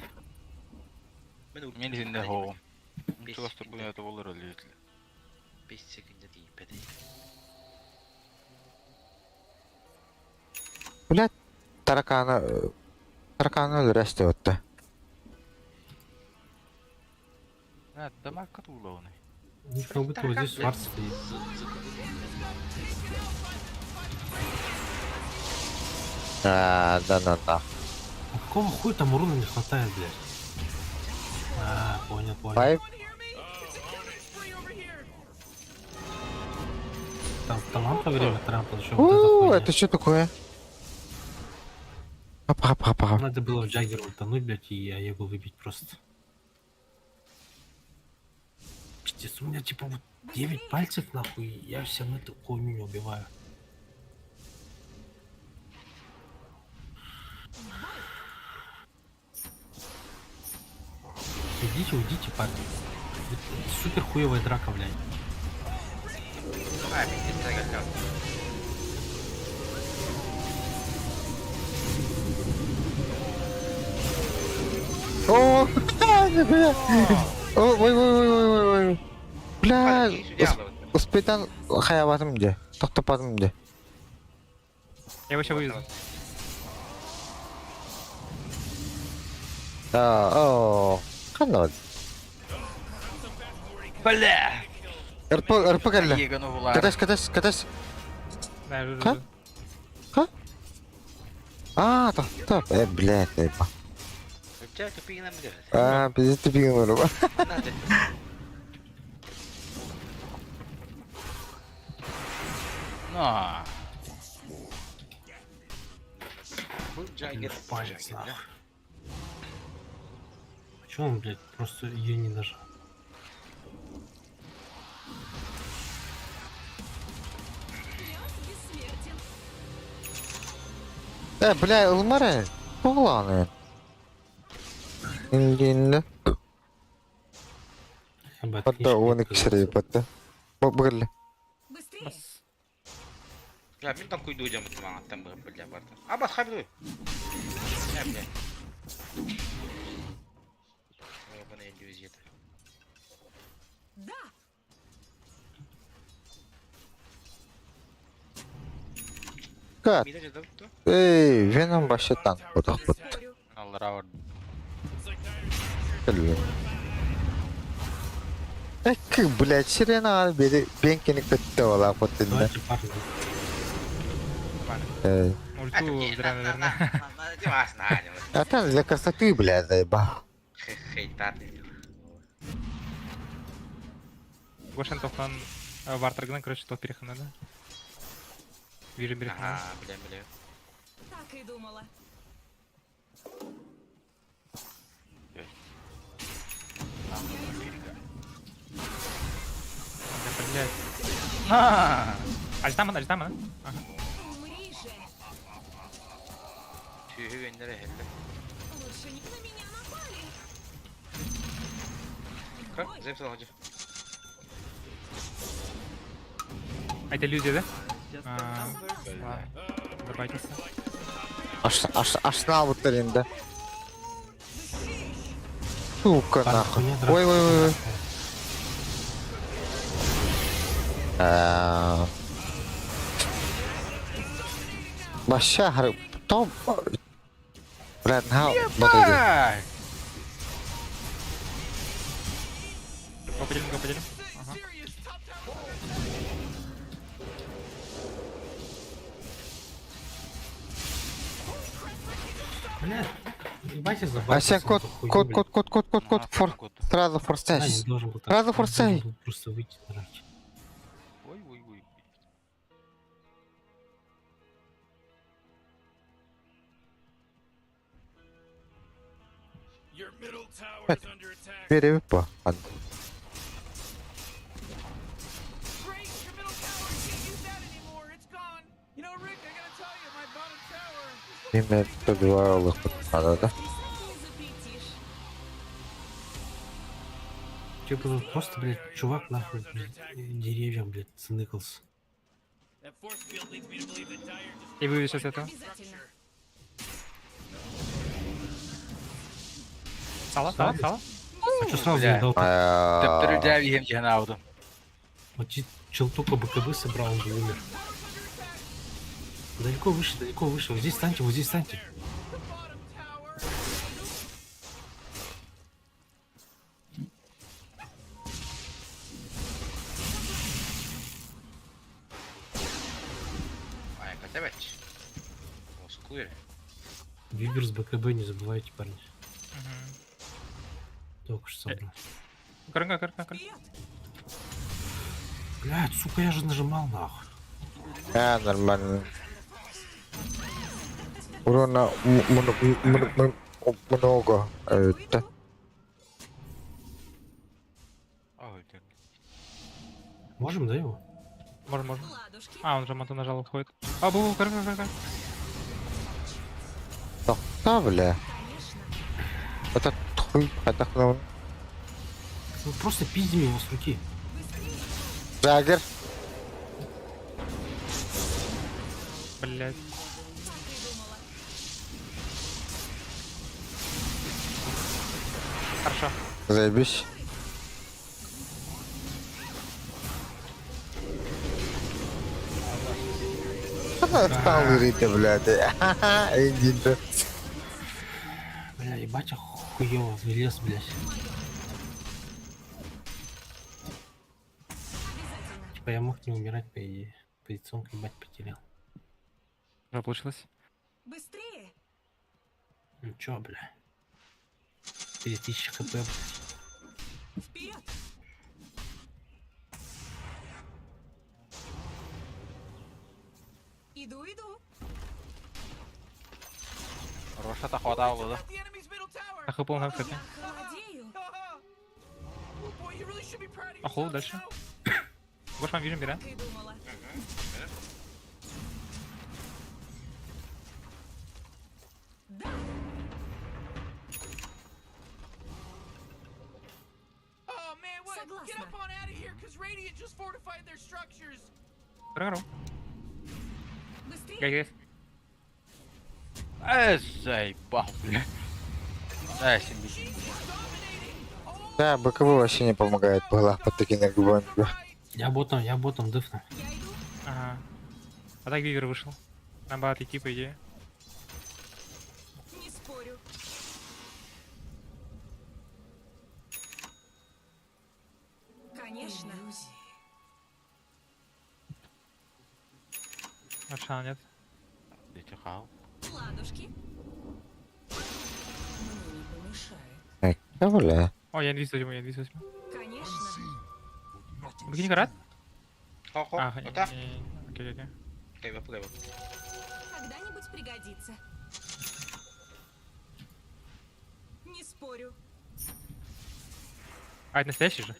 Мен зинде хоу. Чего что будет это воллер или 5 секунд değil, be değil. Блядь, тараканы өлрәсте отты. А, дамаг катуловный. Ну, как будто вот здесь Сварц стоит. Да. А какого хуя там урона не хватает, блядь? А, понял. Пайп. Там талант во время трампа, что вот это хуйня. Это что такое? Апа. Надо было в Джаггера утонуть, блядь, и я его выбить просто. Пиздец, у меня типа вот 9 пальцев, нахуй, и я всем эту хуйню не убиваю. Уйдите, парни. Это супер хуевая драка, блядь. А, пиздец, так. О, бля. Ой. Бля, успейтан хаябатым де. Тоқтапатым де. Я его сейчас вывезу. Қандай? Бля! РП келді. Егону вулар. Катас. Да, жу. Ха? А, тоқтап. Блядь, еба. У тебя тупик нам делать. А, пиздец, ты пиган ұрып. Надо. На. Был Джаггер. Палец, нахуй. А чё он, блядь, просто ее не нажал? Бессмертен. Бля, ылмары. Оғланы. Инде. Я бы от Батта, книжки оны отказался. кішірей, батта. Бұғырлы. Быстрее. Ya ben tam kuydu hocam bu tamam attım bu bля barda. Aa bak abi dur. блядь. Ёбаная иллюзия. Да. Kat. Мида ждал кто? Ey, Venom başı tank budak bu. Спорю. Allah равар. Ek, блядь, sirena al beri benkini kötü ola potinde. Давайте, парни. Ульту зря, наверное. Димас, Надя. Это для красоты, блядь, заебал. Хейтар. Гошин тофан Вартрагнан, короче, топ перехана, да? Вижу перехана. Ага, бля. Так и думала. Да, блядь. Альтама, ага. Умри же. Tüyü göndere helle. Лучше не на меня напали. Kalk, zep sana hoca. А это иллюзия, да? Ладно. Забайтесь. Aşağı butlarında. Сука, Парни, нахуй. хуйня Ой, ой, ой, ой. драться. Вообще, топ. Блядь, на, вот это. Го поделим. Ага. Бля, ебайте за А сейчас код, сразу Я форсайз. не должен был так. Сразу Я форсай. должен был просто выйти драть. Ой. Your middle tower is under attack. Перевипа. Great, your middle tower, you can't use that anymore. It's gone. You know, Rick, I gotta tell you, my bottom tower. Имя 102 олых надо, да? И сам не запретишь. Че было просто, блядь, чувак нахуй, блядь, деревьям, блядь, цныкался. That force field leads me to believe that Dyer just И вывез сейчас этого. Обязательно. Сала. А что сразу бля. не дал? Тептерü deviyem gene aldım. Вот чел только БКБ собрал, он бы умер. Далеко выше. Вот здесь станьте. the bottom tower. Ай, Катевич. Москвы. Вивер с БКБ не забывайте, парни. Только что собрал. Карга. Вперед. Блядь, сука, я же нажимал нахуй. Нормально. Урона много. Это. Öldüm. Можем, да, его? Можно. Ладушки. А, он же моту нажал, уходит. А, карга. Да, бля. Конечно. Это хуй, отдохнул. Ну просто пиздим его с руки. Джаггер. Блядь. Так и думала. Хорошо. Заебись. Стал рите, блядь. Иди. Бля, ебать, охуево, влез, блядь. Обязательно. Типа я мог не умирать, по идее. Позиционку, ебать, потерял. Уже получилось. Быстрее. Ну чё, бля. 4000 хп, блядь. Вперед. Иду. Рошата хватало, да? At the enemy's middle tower. А хп на кстати. Холодею. Boy, you really should be proud of Охол yourself дальше. now. Гош, вам вижу, беря. Так и думала. Да. Oh man, what? Get Согласна. up on out of here, cause Radiant just fortified their structures. Карга. Быстрее. Гайс. Заебал, бля. Себе. Да, БКБ вообще не помогает была под такими губами. Я ботом дыфну. Я иду. Ага. А так Вивер вышел. Нам бы отойти, по идее. Не спорю. Конечно. Маршала нет. Ладушки. Эй, бля. О, я инвиз возьму, Конечно. Бикини карат? Хо-хо. А, Ота. окей. Кайва, кайва. Когда-нибудь пригодится. Не спорю. А, это настоящий же?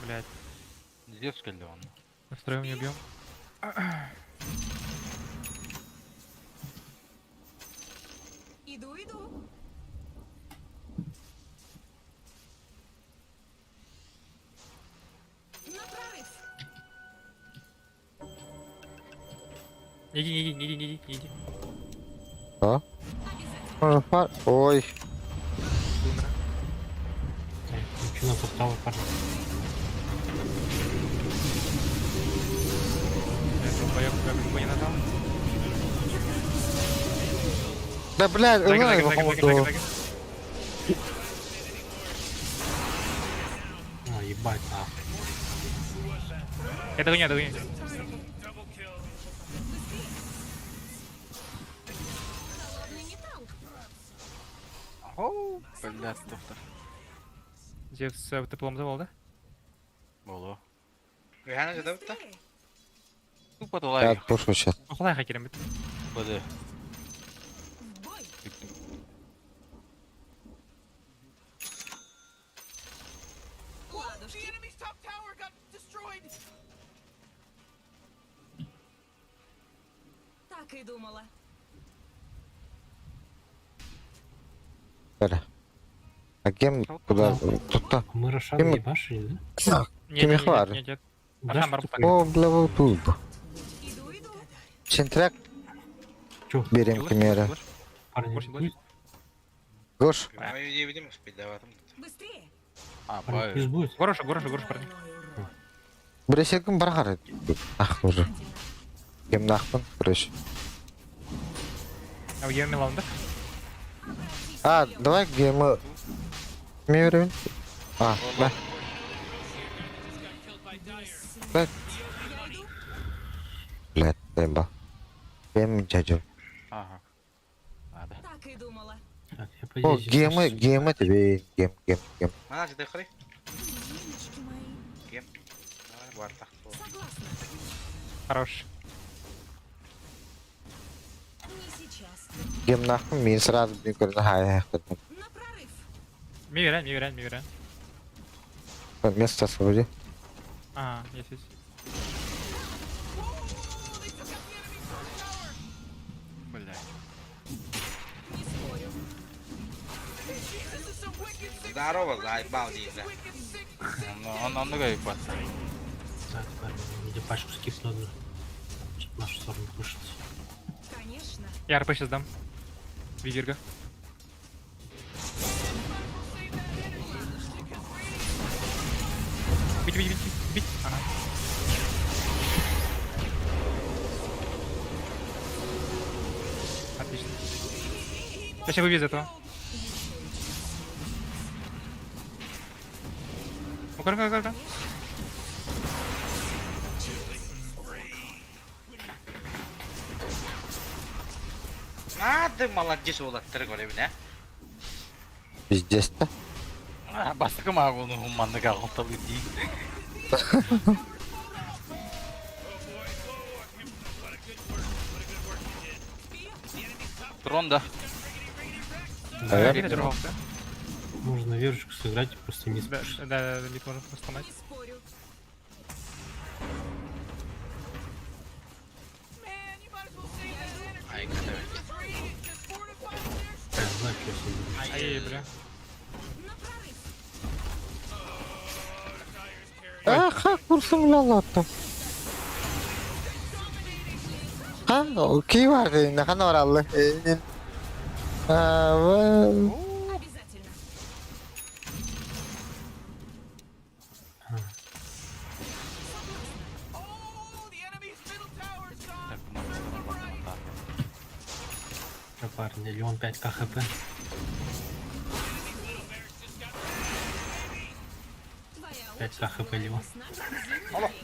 Блять, Детский ли он? настроим не убьем. Иду. На прорыв. Иди. Что? Обязательно. Ой, Думра. Ничего на топтал, парни. Я долбоёб, как бы не нажал. да блядь, Загер. А, ебать, нахуй. Я догоню. Double kill. Холодный металл. Оу. Блядь, доктор. Зевс теплом завал, да? Боло. Гана жадав та? Быстрее. Тупо я долай. отпушу сейчас. Охлай хакером. Буде. В бой. The Ладушки. enemy's top tower got destroyed. Так и думала. Бля. А гем куда? Тут-то. А мы Рошана Кем- ебашили, да? Кемихвар. Нет. Да, Рошан что барбу такое? О, бля, вот тут. Иду. Чентряк Чё, берем камеры. парни? Больше. будет? Гош, Мою не видим, успеть давать. Быстрее. А, Парни, плюс будет? Гороша, парни. бресеком баргары. Ах, уже. Гем нахпын, короче. А я Милан, да? А, давай гемы. Мирим. А, да. Да. Блядь, треба. Гем дядю. Ага. Надо. Так и думала. Так, я по О, идее здесь гемы тебе. Гем. Мана жидай хори. Девочки мои. Кем? Давай, варта. Согласна. Хорош. Не сейчас. Гем нахпын, мен сразу не көрді. Хай, На прорыв. Миверен. место освободи. Ага, есть. Блядь. Не спорю. Здорово, заебал, Диза. Он много ебать. Так, парни, где пачку скип надо. Чтоб в нашу сторону кушать. Конечно. Я РП сейчас дам. Вивирга. Бить. Ага. Отлично. Я сейчас вывез этого. Ну-ка. А, ты молодец, Улат, ты говоришь, да? Пиздец-то. Басқа мағуны ғұммандық ағылталы дейін. Трон, да? Да, Вивер держался. Можно верочку сыграть и просто не Да, спешить. бит можно просто сломать. Не спорю. Man, you might as well save that energy. Ай, катавай. Just read it. Just fortify their Я знаю, что я себе. Ай, бля. На прорыв. Аха, курсum lalato. Ha, okey var. Ne kadar oralı. Обязательно. Oh, the enemy's middle tower's gone. Так, нормально. Да, парни, Леон 5 КХП. Твоя 5 очередь КХП была Леон. весна, как зимний Алло. день.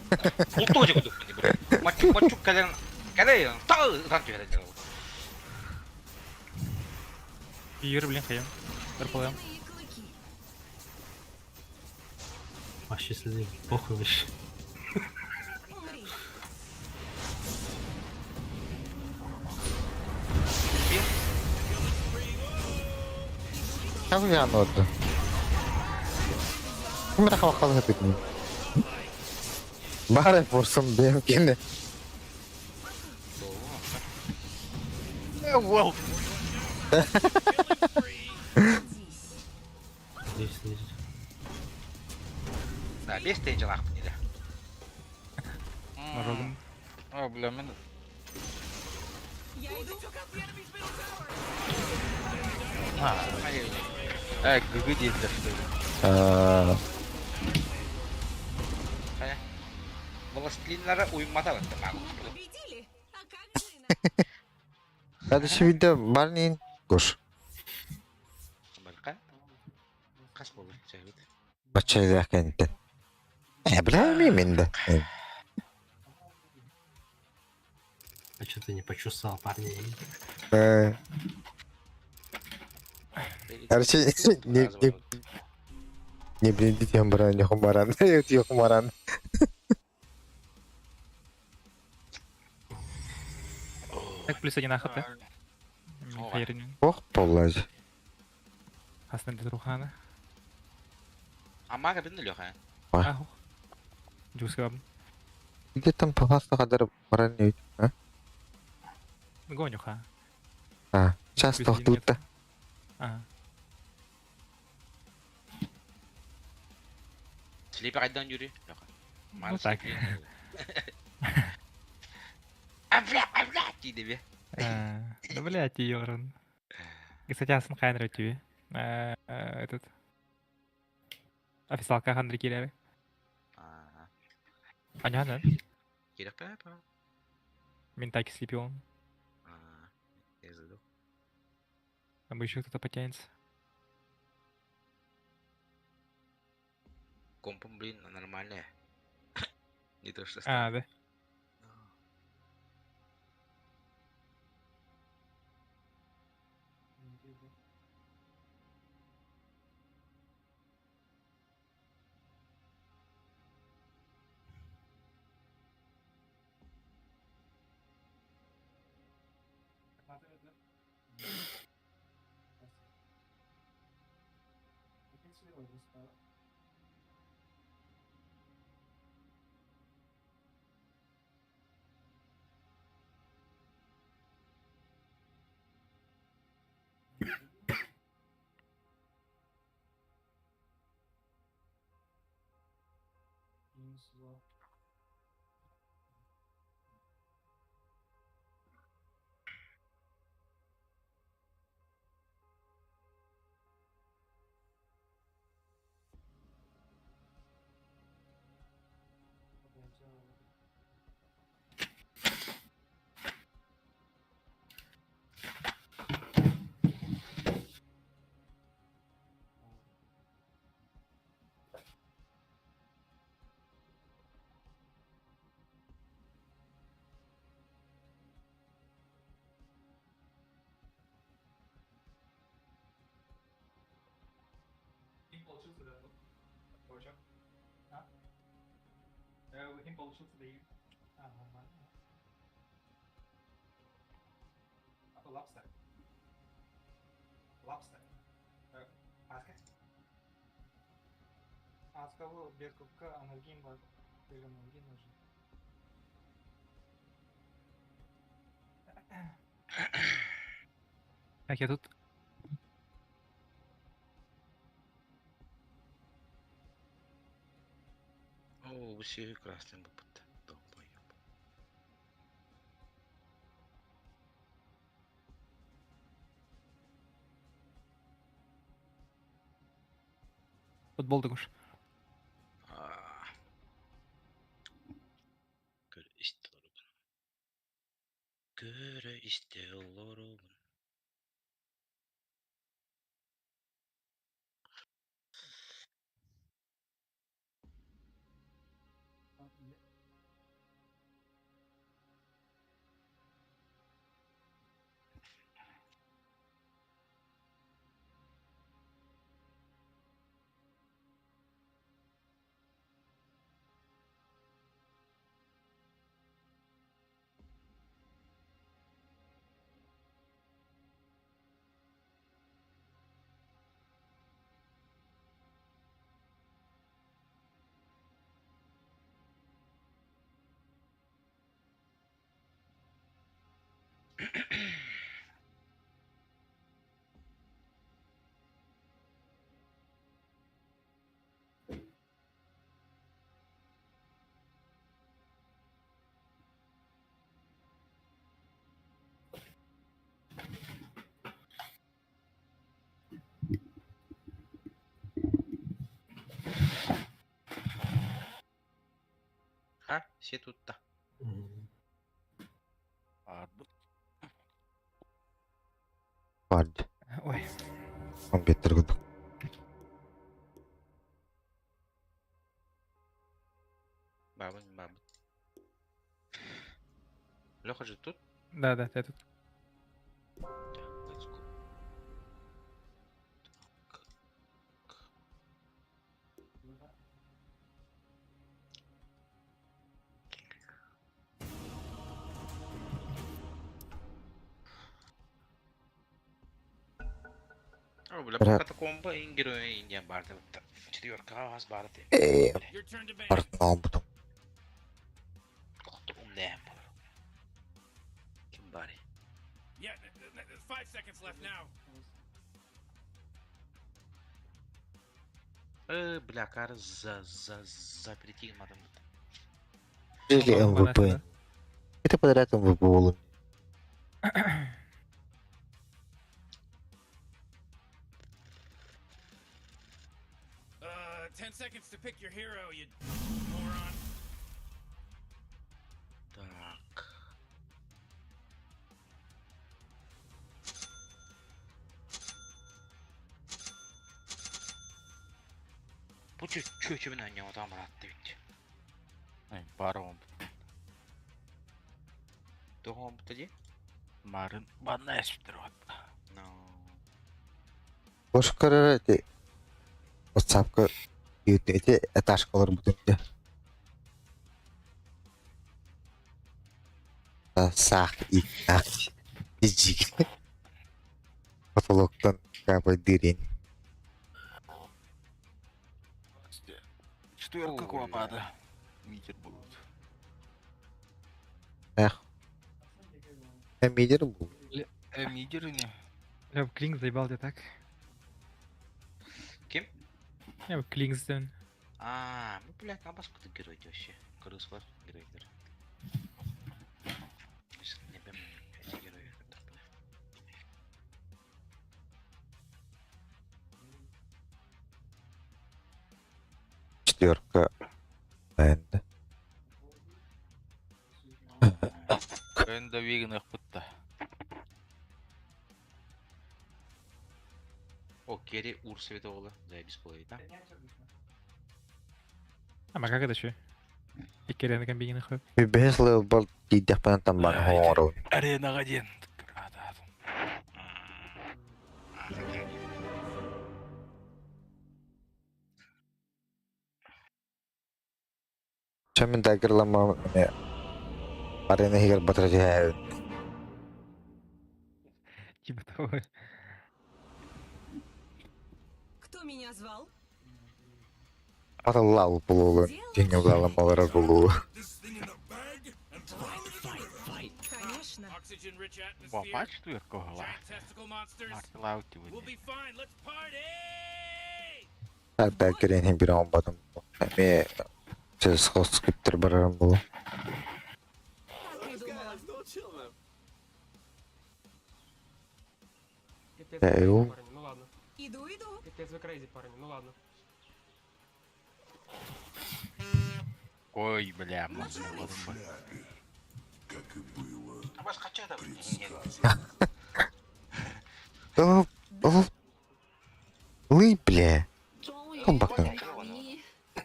Ултоо жиг дөх нэг бүр. Мочук кален кален таа ранч яриад байгаа. Юр, блин, хаем. РПЛМ. Ледяные клыки. Вообще следы. Похуй вообще. Умри. Как я ноду? Кімді қабаққалы кететін? Бары форсым бемкені. Wow. Здесь следит. Да, без тенджа лахып неде. Народом. О, бля, мен Я иду. ГГ дейді что ли? Қая? Властелиндері оймада бітті мағыл. Победили. А как Джина? Следующий видео барнин кош. Бәлқа? Қас болды, жайбет. Бачай яқынды. Білмеймін енді. А что ты не почесал, парни? Короче, не блиндить я баран, не хумаран. Я хумаран. Так, плюс 1 АХП. Ова. Хайрин. Ох, поллаж. Аснен без рухана. Амаға бінді леха. Аху. Джускаб. Где там попасться кадар баран не видит, а? Гонюха. Сейчас Без toch тут-то. Ага. Слепі қайдан жүре? Леха. Ну так. Абля, дейді бе. Да блядь, Йоран. Кстати, Асын Хайнер тебе. Этот. Официалка Хандри Киряви. Понятно? Керек пе? Ментаки слепил. Там бы еще кто-то потянется. Компом, блин, нормальная. Не то, что Да. Им получился дают. Нормально. А то лапстер. Лапстер. Аска. Аска bu bir kupka analgin var. Bir analgin var. Как я тут? О, все красным опыт. Долбоёб. Футболдук уж. Көрө истелорубун. Көрө истелорубун. Ha, se tutta. Арбут. Vardı. Ой. Компьютер гудок. Бабын. Лёха же тут? Да, я тут. Let's go. Бля, Ра- катакомба героиня барды. Четверка аз барды. Your turn to ban. Артынан бутум. Умная. Ким бари? Yeah, 5 seconds left now. Бля, кар запретигмадым. Или МВП. Это подряд МВП было. 10 seconds to pick your hero, you moron. Так. Bu çökümün önüne odam rahattı bitti. Ай, барон. Doğum bu dedi? Марын бана эсвиттерот. No. Boş karar etti. WhatsApp'ka yönetti. Etashkalar butun. Sağ ikna. Dicik. Потолоктан капает дырень. Четверка квапада. Митер будут. Эх. Мидер был. Мидеры не. Я бы Клинк заебал тебя так. Kim? Я бы Клинк сделал. Bu блядь, а баску ты герой вообще. Крыс var геройдар. Не пойму, эти герои. Четверка. Бэнда. Энда вигнах пытта. О, Керри Ур Световола. Заебись плей, да? А как это что? И Керен комбини хуй. Бес левел tidak pernah tambah horor. Арена один. Çamin dagger lama ne. Arena higar batıracak. Типа того. Кто меня звал? Аталлау bululu. Dinle lamalara bululu. Конечно. Oxygen rich atmosphere. Вапа четверка гла. Giant testicle monsters. Мартилаути We'll будет. be fine. Let's party! Dagger'in hem bir almadım. Ve siz host script'tir bararım bulu. Придумала. Эу. Ну ладно. Иду. Пипец вы крейзи, парни, ну ладно. Ой, бля, можно было бы. А вас хочу да. Лы, бля. Ну, бакан.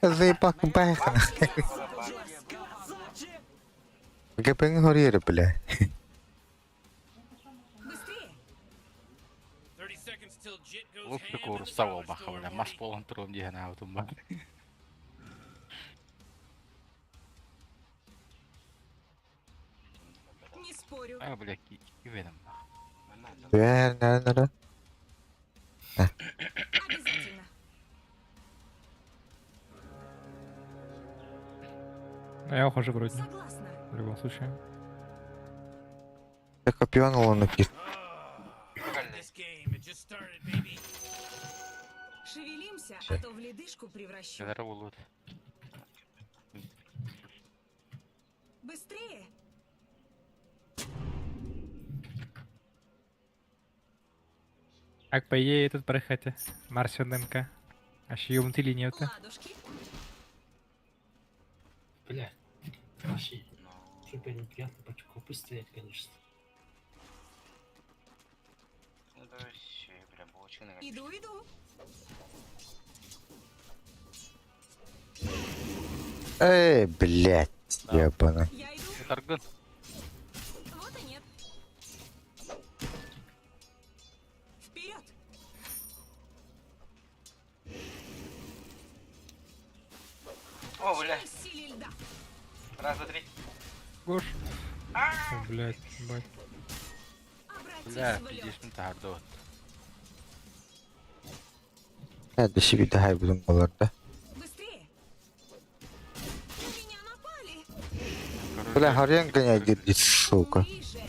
Заебак, бахана. Гапен хорьер, бля. Быстрее! 30 seconds till Jit goes Лучше ham in курс the савал power баха, store, бля. Morty. Маш полон трон дигана аутумба. Не спорю. А, бля, кивеном. Верно. Обязательно. Ну, я ухожу вроде, Согласна. в любом случае. Я копьон он напис. This game, it just started, baby. Шевелимся, а то в ледышку превращу. Кедер улут. Быстрее! Как по идее этот проехать Марсион МК. А ще юмти линию-то. Ладушки. Бля, вообще, супер неприятно по чекопу стоять, конечно. Ну да вообще, бля, булочина. Иду, иду. Блядь, ебано. Я иду. Тарган. Вот и нет. Вперед! О, бля. В силе льда. Раз, два, три. Гош. О, блядь, ебать. Обратись Бля, в лед. пиздишь на тардот. Я до себе дагай будем баларда. Быстрее! На меня напали! Бля, хорьян гоняй, дед, сука. Ближе!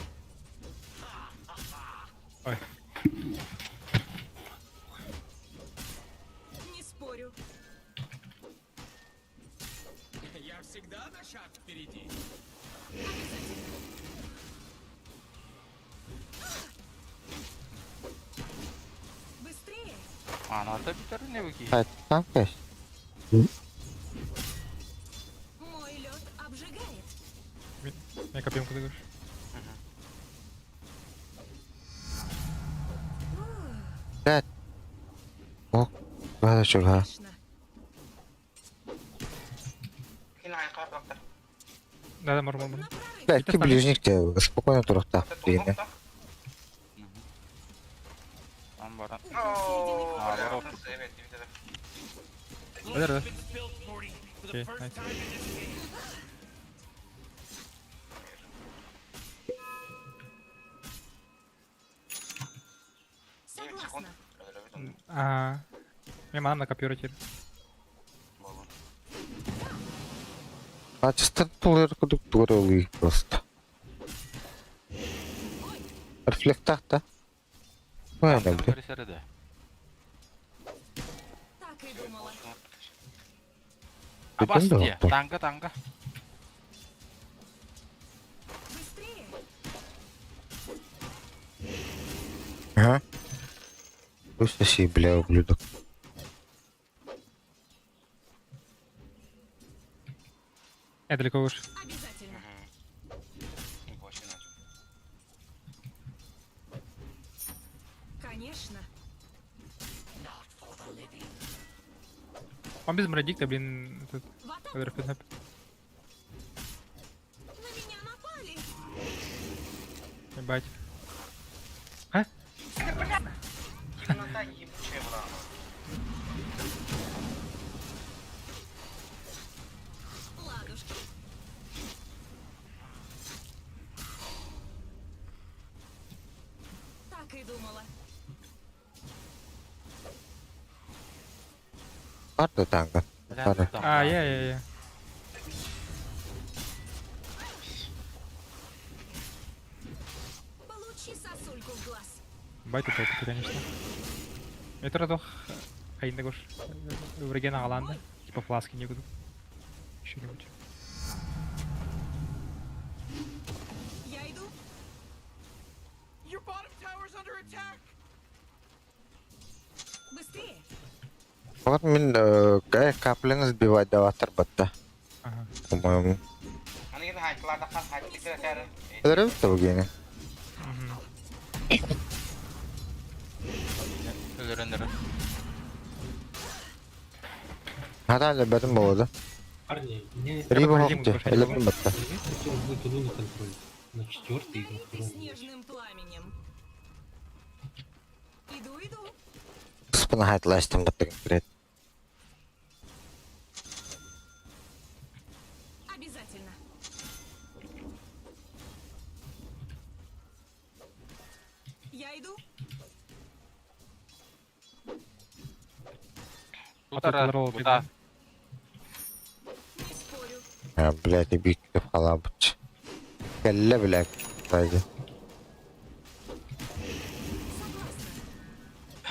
Ой. Не спорю. Я всегда на шаг впереди. Быстрее! А, ну это Питер не выки. А, там, конечно. Мой лед обжигает. Я копьем куда гош. Блядь. О, гада чуга. Конечно. Хинай, доктор. Да, можно. На прорыв. Блядь, ты ближник тебе, спокойно турахта. Блин. Там баран. О, А, бля, ворот. evet, evet. Да, да. Been spilled, Morty, for the Okay, first nice. time in this game. Согласна. А, я мана на копье ротир. А чисто тулер кудуктура улы просто. Рефлектах-то. Ой, да, бля. Середа. Так и думала. А бас Прикинь, где? да, Танка. Быстрее! Ага. Пусть си, бля, ублюдок. Я далеко уж. Обязательно. Конечно. Он без мрадикта, блин, этот... В атаку. квадрофет. На меня напали. Ебать. А? Темнота ебучая, бля. Ладушки. Так и думала. Карта танка. Пара. А, я. Получи сосульку в глаз. Бать это опыт, конечно. Это радох. Хайнда гош. В регена Аланда. Типа фласки не буду. Что-нибудь. Я иду. Your bottom tower's under attack. Быстрее. Вот мен каплен сбивать даватыр бата. Ага. По-моему. Аны гene haytlarda kan haytlı kere. Öyle mi gene? Мгм. Өлөрөндөр. Hadi hala benim oldu. Парни, мне Риба Погоди, хопти. Гоша, Öyle Риба. mi batta? я хотел будет иду на контроль. На 4-й и на И 2-м. снежным пламенем. Иду. Sıpını hayatlaştım batta конкрет. Обязательно. Я иду. Тутара, Ролл тута. Не спорю. Ya блядь, büyük bir falan bıç. Kelle bilek. Sadece.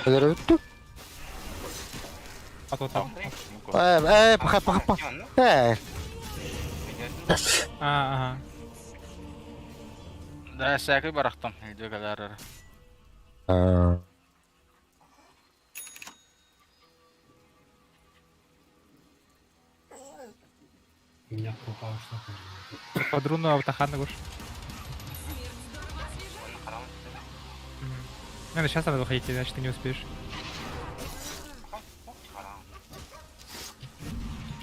Öyle bitti. А то там. Паха. Ага. Да, сәкәй барактан. Өйдөгәләр. У меня пропала что-то. Под руну Автохана, Гош. Надо сейчас надо выходить, иначе ты не успеешь.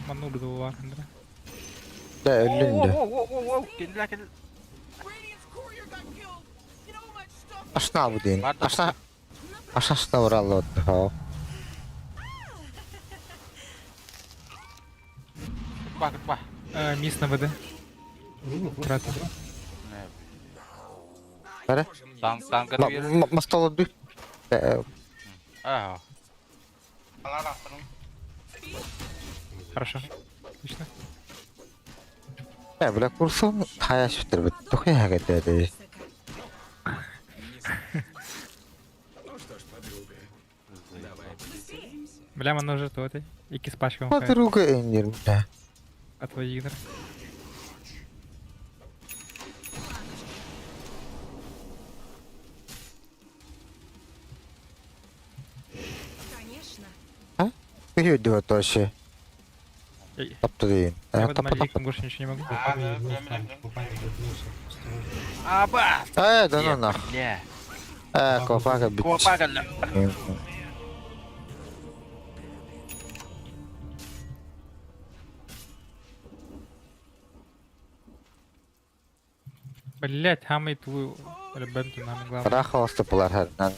Манул был var, Андре. De ölünde. Келдиләр, келдиләр. Radiant's courier got killed. You know how much stuff Aşağı bu deyin. Var da- Aşağı vuralı oldu. Ha. Кытпа. Мисс на ВД. Брат. Böyle. Танкка бер. Mastalı düş. А. Alar aftırın. Хорошо. Отлично. Bile kursun hayal sütür bit. Dokuya hareket dedi. Бля, man уже то этой. И с пачком. Подруга инdir. От твоих игр. Конечно. Kıyıyor diyor toşu. Эй, Taptı deyin. я в этом Taptı маленьком больше ничего не могу. Попами вернулся, попами вернулся. Осторожно. Аба. Да ну нах. Бля. Копака бит. Копа галла. Блять, хамай твою ребенту нам главное. Raha hasta bular her. Oh man,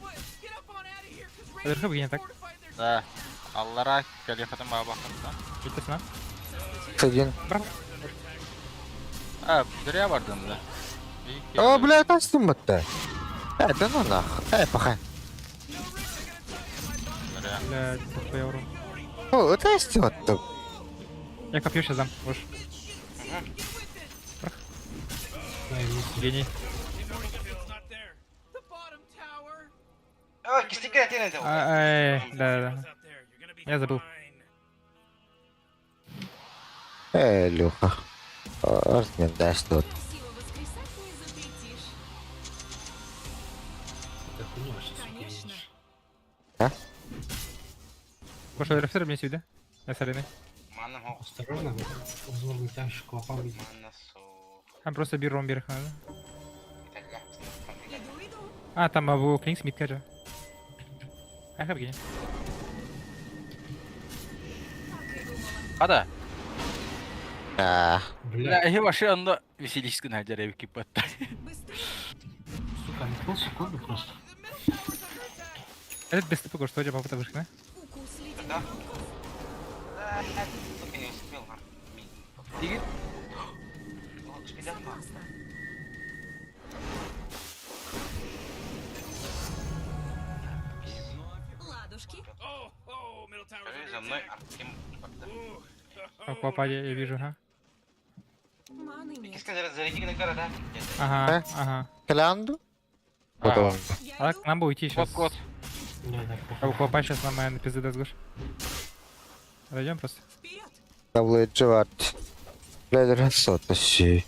what? Get up on out of here, cause Подержи Radiant бгиня так. fortified their Да. Аллара калифатын баба бакытта. Иди сюда. Sözün. Брат. Дөрә бардым да. О, блядь, açtım bitti. Да ну нах. Паха. Блять, это твоя урон. О, это истёт. Я копью сейчас дам. Гош. Да, и вниз. Гений. It's not there. The bottom tower. Ö, kişi kere de. Да. It's out there. You're gonna be Я забыл. fine. Люха. Артмен даст тут. Красиво воскресать не запретишь. Это хуйня, сейчас Конечно. уедешь. Гош, рефер мне сюда. Я с арены. Manım ho. Осторожно, возможно, тебя еще клопа выйдет. Manı su. Там просто биром берег надо. Gidelim. Иду. А, там в Клинкс мидка же. Ах, Евгений. Так и думала. Ада. А, Бля, Бля, вообще анда веселишка на дереве кипатта. Быстрее. сука, не полсекунды просто. Этот без тупо, что у тебя попыта вышка, да? Укус ледяных Да. жуков. Только не успел. Дигит. Согласна. Ладушки. Oh, middle tower's Скажи under за мной, attack. Артем. По попаде я вижу, ага. Маны нет. Кискен заряди на города. Ага, ага. Кляндු? Потом. Я А иду. к нам бы уйти сейчас. Кот. Да, да, А у Клопа сейчас на на пизды даст, Гош. Отойдем просто. Вперед. Tablocu var. Блядь, рассот вообще.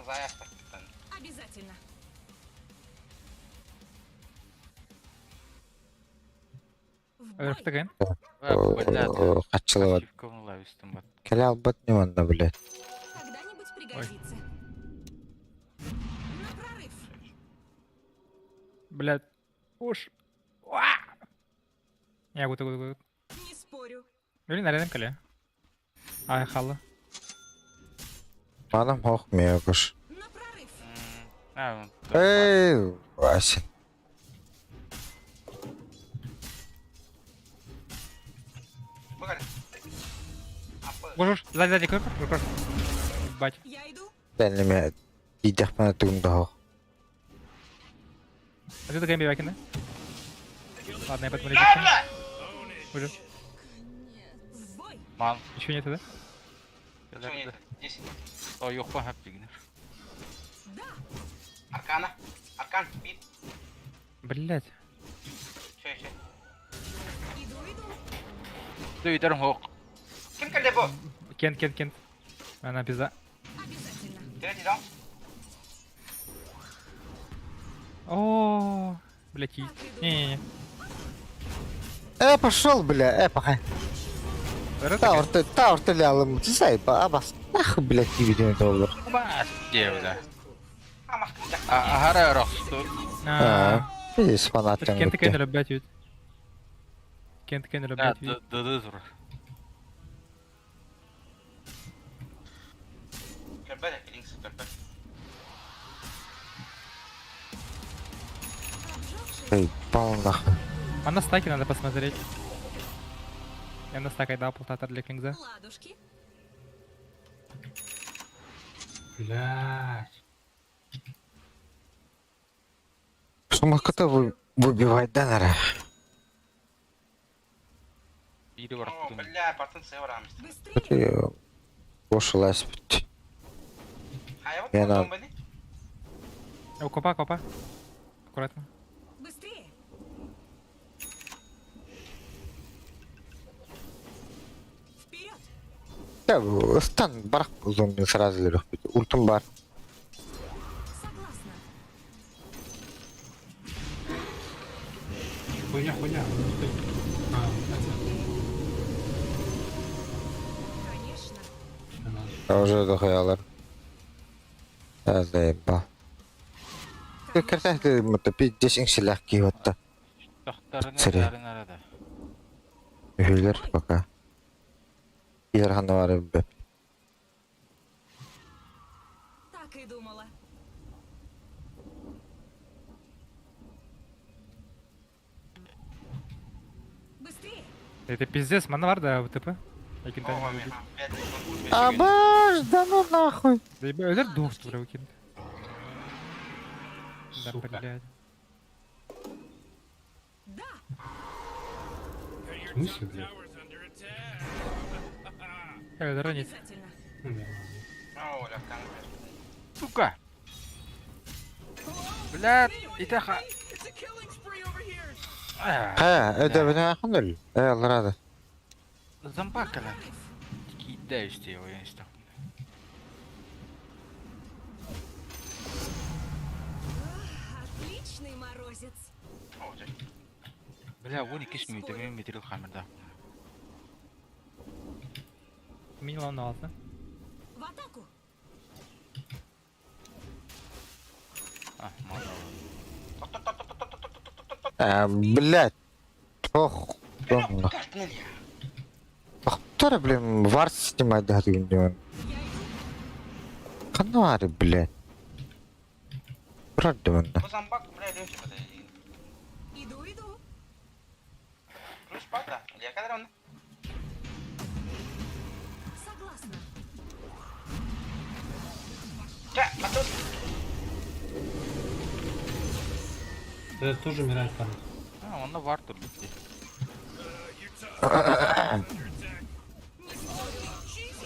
Заявка. Обязательно. Өрөктө кен. Качылып. Пассивка лавистым бар. Келе албат неманда, блядь. Когда-нибудь пригодится. На прорыв. Блядь. Уж. Я гуты. Не спорю. Блин, нареден келе. Ай, халы. Манам хох мегуш. На прорыв. Эй, Васин. Погнали. Апа. Божуш, сзади крык. Бать. Я иду. Бәлеме идех мана тугымда хох. А ты такая бивакин, да? Ладно, я подмолю. А, бля! Уже. В бой. Ман. Ничего нету, да? Чё нет? 10. О, yok па хап дигнер. Да. Аркана. Аркан. Бит. Блядь. Чё еще? Иду. Дөйдерім хоқ. Кем калебо? Кент. Она пизда. Обязательно. Третий дом. О, блядь, не. Пошел, бля, пахай. Тауэр ты лялым. Ты сайпа, абас. Нахуй, блядь, не видим доллар. Бас, девда. А, маска. Агара росту. Видишь, фанатом. Кент кен ребят ют. Кент кен ребят ют. Дыдызыр. Кербер, Линкс, Кербер. Эй, пал нахуй. А на стаке надо посмотреть. Я на стаке дал полтатор для клингза. Ладушки. Блядь. Сумака-то выбивать, да, наверное? Бири бар. О, бля, потенция урамс. Быстрее. Ты пошелась. А я вот Я дом на- были. О, копа. Аккуратно. Быстрее. Вперед. Да, стан барах зомби сразу лег. Ультум бар. Согласна. Хуйня. А, Конечно. Я уже дохуялар. Я заебал. Ты картах ты мотопить 10 силах киотта. Тақтарына Сірі. дәрін арада. Үйлер пока. Үйлер хана бар бе. Так и думала. Быстрее. Это пиздец, мана var da ВТП. Якин О, тайм. мамі, 5 секунд. Абаш, да ну нахуй. Да еба, өлер дух что выкинь. Да, Сука. блядь. Да. В смысле, блядь? Tower's under attack. Өлер нет. Обязательно. Ну, не ладно. О, легко. Сука. Блядь, итаха. It's a killing spree over here. Это біне ақын өл. Алрады. Зампакала. Кидай işte его, я не стал. Отличный морозец. О, жай. Бля, 12 минут, мен метрил хамерда. Минимум на алтı. В атаку. А, мало. Блядь. Ох. Дом. Карт нельзя. Кто, блин, варс снимать да ты не Я иду. Канары, блядь. Правда, вон. Bu zambak buraya dönüşü bu da. Иду. Плюс пата. Я когда он. Согласна. Да, потом. Это тоже умирает парень. А, он на варту летит.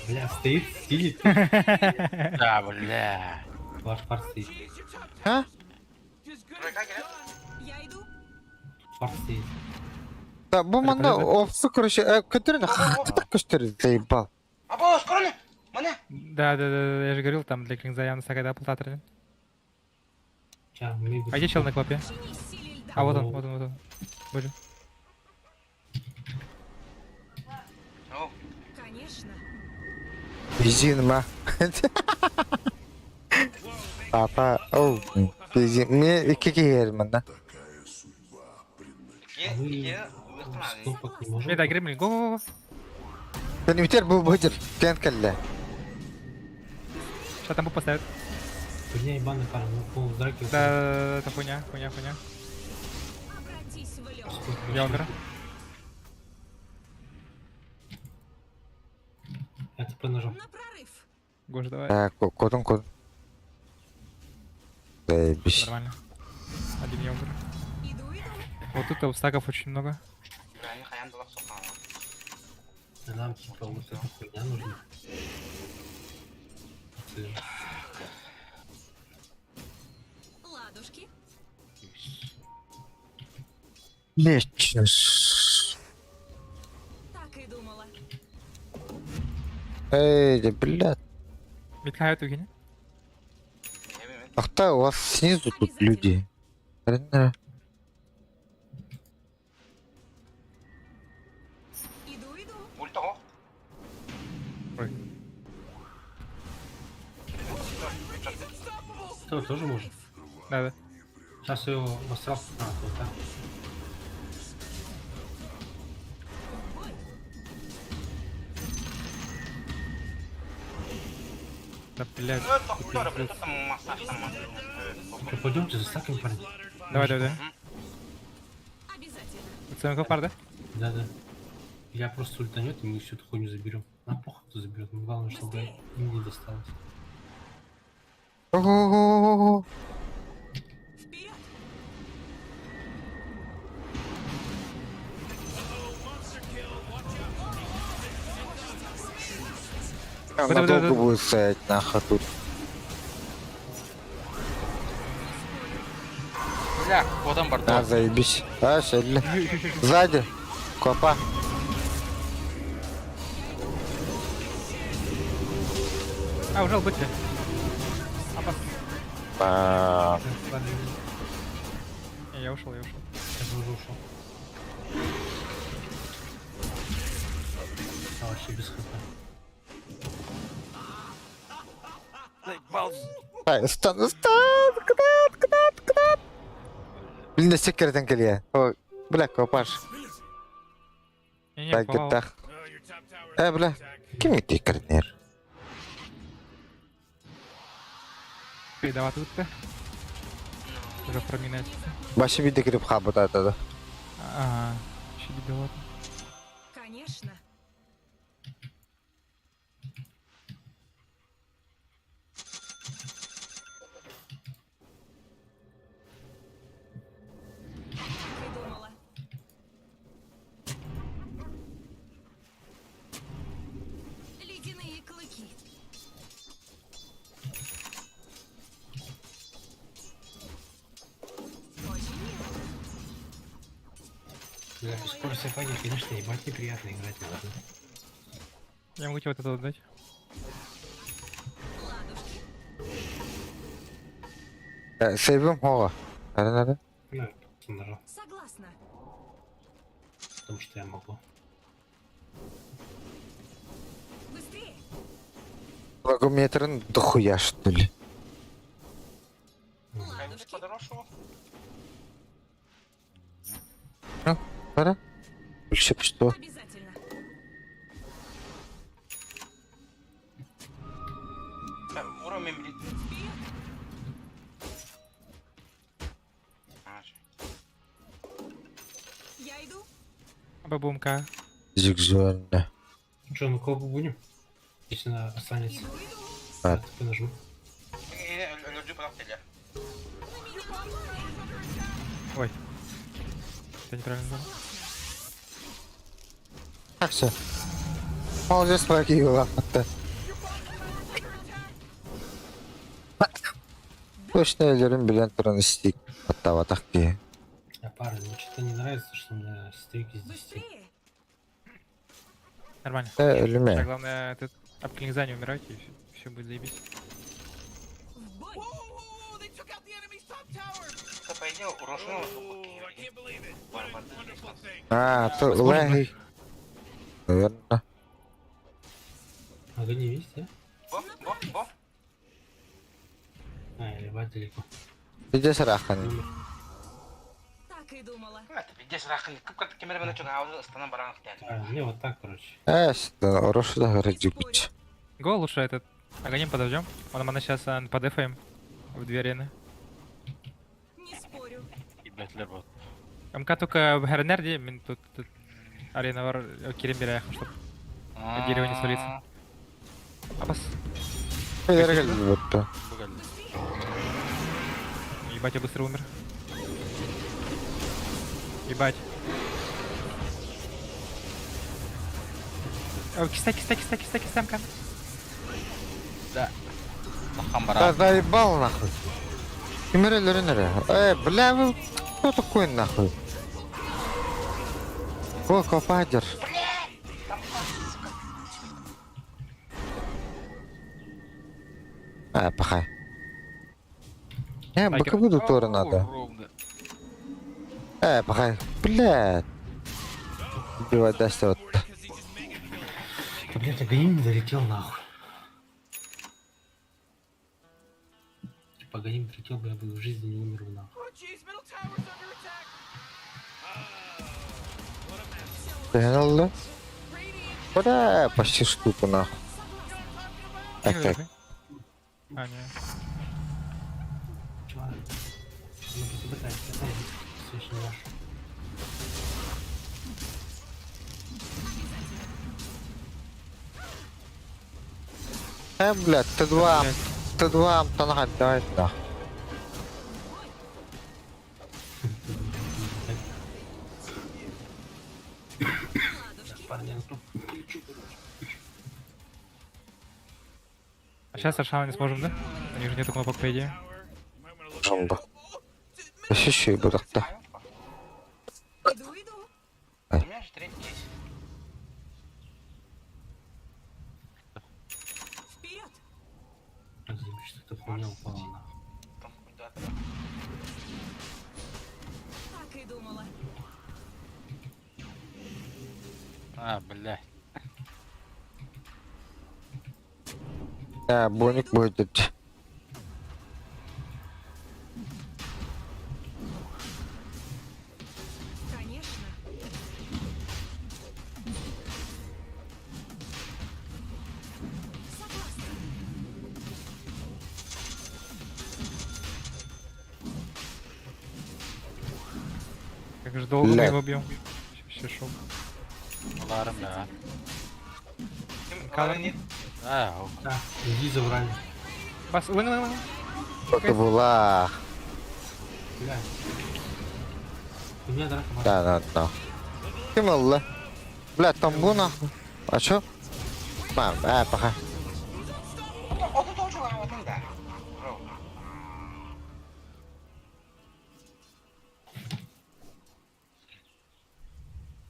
Бля, стоит, сидит. Да, бля. Ваш фарс стоит. А? Я иду. Фарс стоит. Да, бумана, овсы, короче, который на так что заебал. Або, скоро. Mana? Да, я же говорил, там для клингза явно стака да полтатор. Сейчас, мы... А где чел на клопе? Чинись, силе льда. А вот он. Боже. Бензин ма. Папа, оу. Бензин. Мне iki yerim da. Стопок не можем. Меда, гремлин, го. Ben biter bu bıcır. Кен калла. Сейчас там поставят. Хуйня ебаный парень, ну пол драки. Да, это хуйня. Обратись в лед. Я умер. Я ТП нажал. На прорыв. Гош, давай. Kodun. Заебись. Нормально. Один я умер. Иду. Вот тут стаков очень много. Нам типа вот эта хуйня нужна. Ладушки. Лечность. Так и думала. Эй, да блядь. Митхают угини. Ах да, у вас снизу тут люди. Реально. Иду. Ой. Что, тоже может? Да. Сейчас его в астрал. А, вот так. Да, блядь. Пойдемте за стаком, парень. Давай. Обязательно. Пацаны, пар, да? Да. Я просто ультанет, и мы всю эту хуйню заберем. А похуй кто заберет. Но главное, чтобы им не досталось. Ого. Вперед. Она долго будет стоять нахуй тут. Бля, кодом бар. А, заебись. А, шелли. Сзади. Копа. А, ужал быть. А, Я ушел. Я уже ушел. А, вообще без хп. Стан. Кнат. Блин, да секретен келе. О, бля, копаш. Не, Так, попал. гиттах. Бля. Ким ити кернер? Давай тут-то. Уже проминать. Башы биде кирип хабыт атады. Ага. Еще бедовато. Конечно. Придумала. Ледяные клыки. Очень мило. Да, без скорости фаги, конечно, ебать неприятно играть, наверное. Я могу тебе вот это вот дать. Ладушки. Sevim hova. Nerede? Ну, просто нажал, Согласна. потому что я могу. Быстрее. Логометрын дохуя, что ли? Ладушки. Пора? Вообще что? Обязательно. Вперед. Я иду. Бабумка. Зигзуально. Что, ну кого будем? Если она останется, Иду. А. я ТП нажму. Ой. Это неправильно было. Так все. Молодец, погибла. Точно элерин билен туран истик. Оттава такие. А парень, мне что-то не нравится, что у меня стейки здесь. Быстрее. Нормально. Ölüme. Сейчас главное, тут об клинза не умирать, и все будет заебись. В бой. Whoa, they took out the enemy's top tower. Oh, I can't believe it. What a wonderful thing. А, то лаги. Наверное. Огонь есть, да? Бо. Или бать далеко. Иди сарахан. Так и думала. Пиздец, рахын. Күп кемер менен чоң ауыз станам баран хтен. Не, вот так, короче. Рошу да раджигуч. Го лучше этот. Агоним подождем. Он мы сейчас подефаем в две арены. Не спорю. Киблетлер вот. МК только в Гернерде, тут арена var Керем берех, чтобы дерево не свалится. Апас. Бейлер geldi botta. Bu geldi. Ебать, я быстро умер. Ебать. Киста, МК. Да. Махан Да бара. заебал нахуй. Кемерелери нере? Бля, вы кто такой нахуй? О, копадер. Пахай. Бака буду тоже надо. Ровно. Пахай. Блядь. Убивать даст вот. Да, блядь, огонь не долетел нахуй. Типа огонь долетел, бы я бы в жизни не умер бы нахуй. Oh, jeez, middle tower's under attack. Понял? Да, почти штуку нахуй. Так. А, не. Чувак, ну ты пытаешься, это все не ваш. Блядь, Т2 Амтанга давай нахуй. Парни, ну тут А сейчас Аршана не сможем, да? У них же нету кнопок, по идее. Жомба. Ощущай будахта. Иду. У меня же третий есть. Вперед. что-то хуйня упала нахуй. Там куда-то. Так и думала. А, бля. Боник будет. Конечно. Согласна. Как же долго мы Блядь. его бьем. Вообще шок. Alarm da. Калар нет. А, Да, иди забрали. Бас, лын. Это была. Бля. У меня драка была. Да. Кем алла? Бля, там bu нахуй. А чё? Пахай. Оты тоже лаватын да.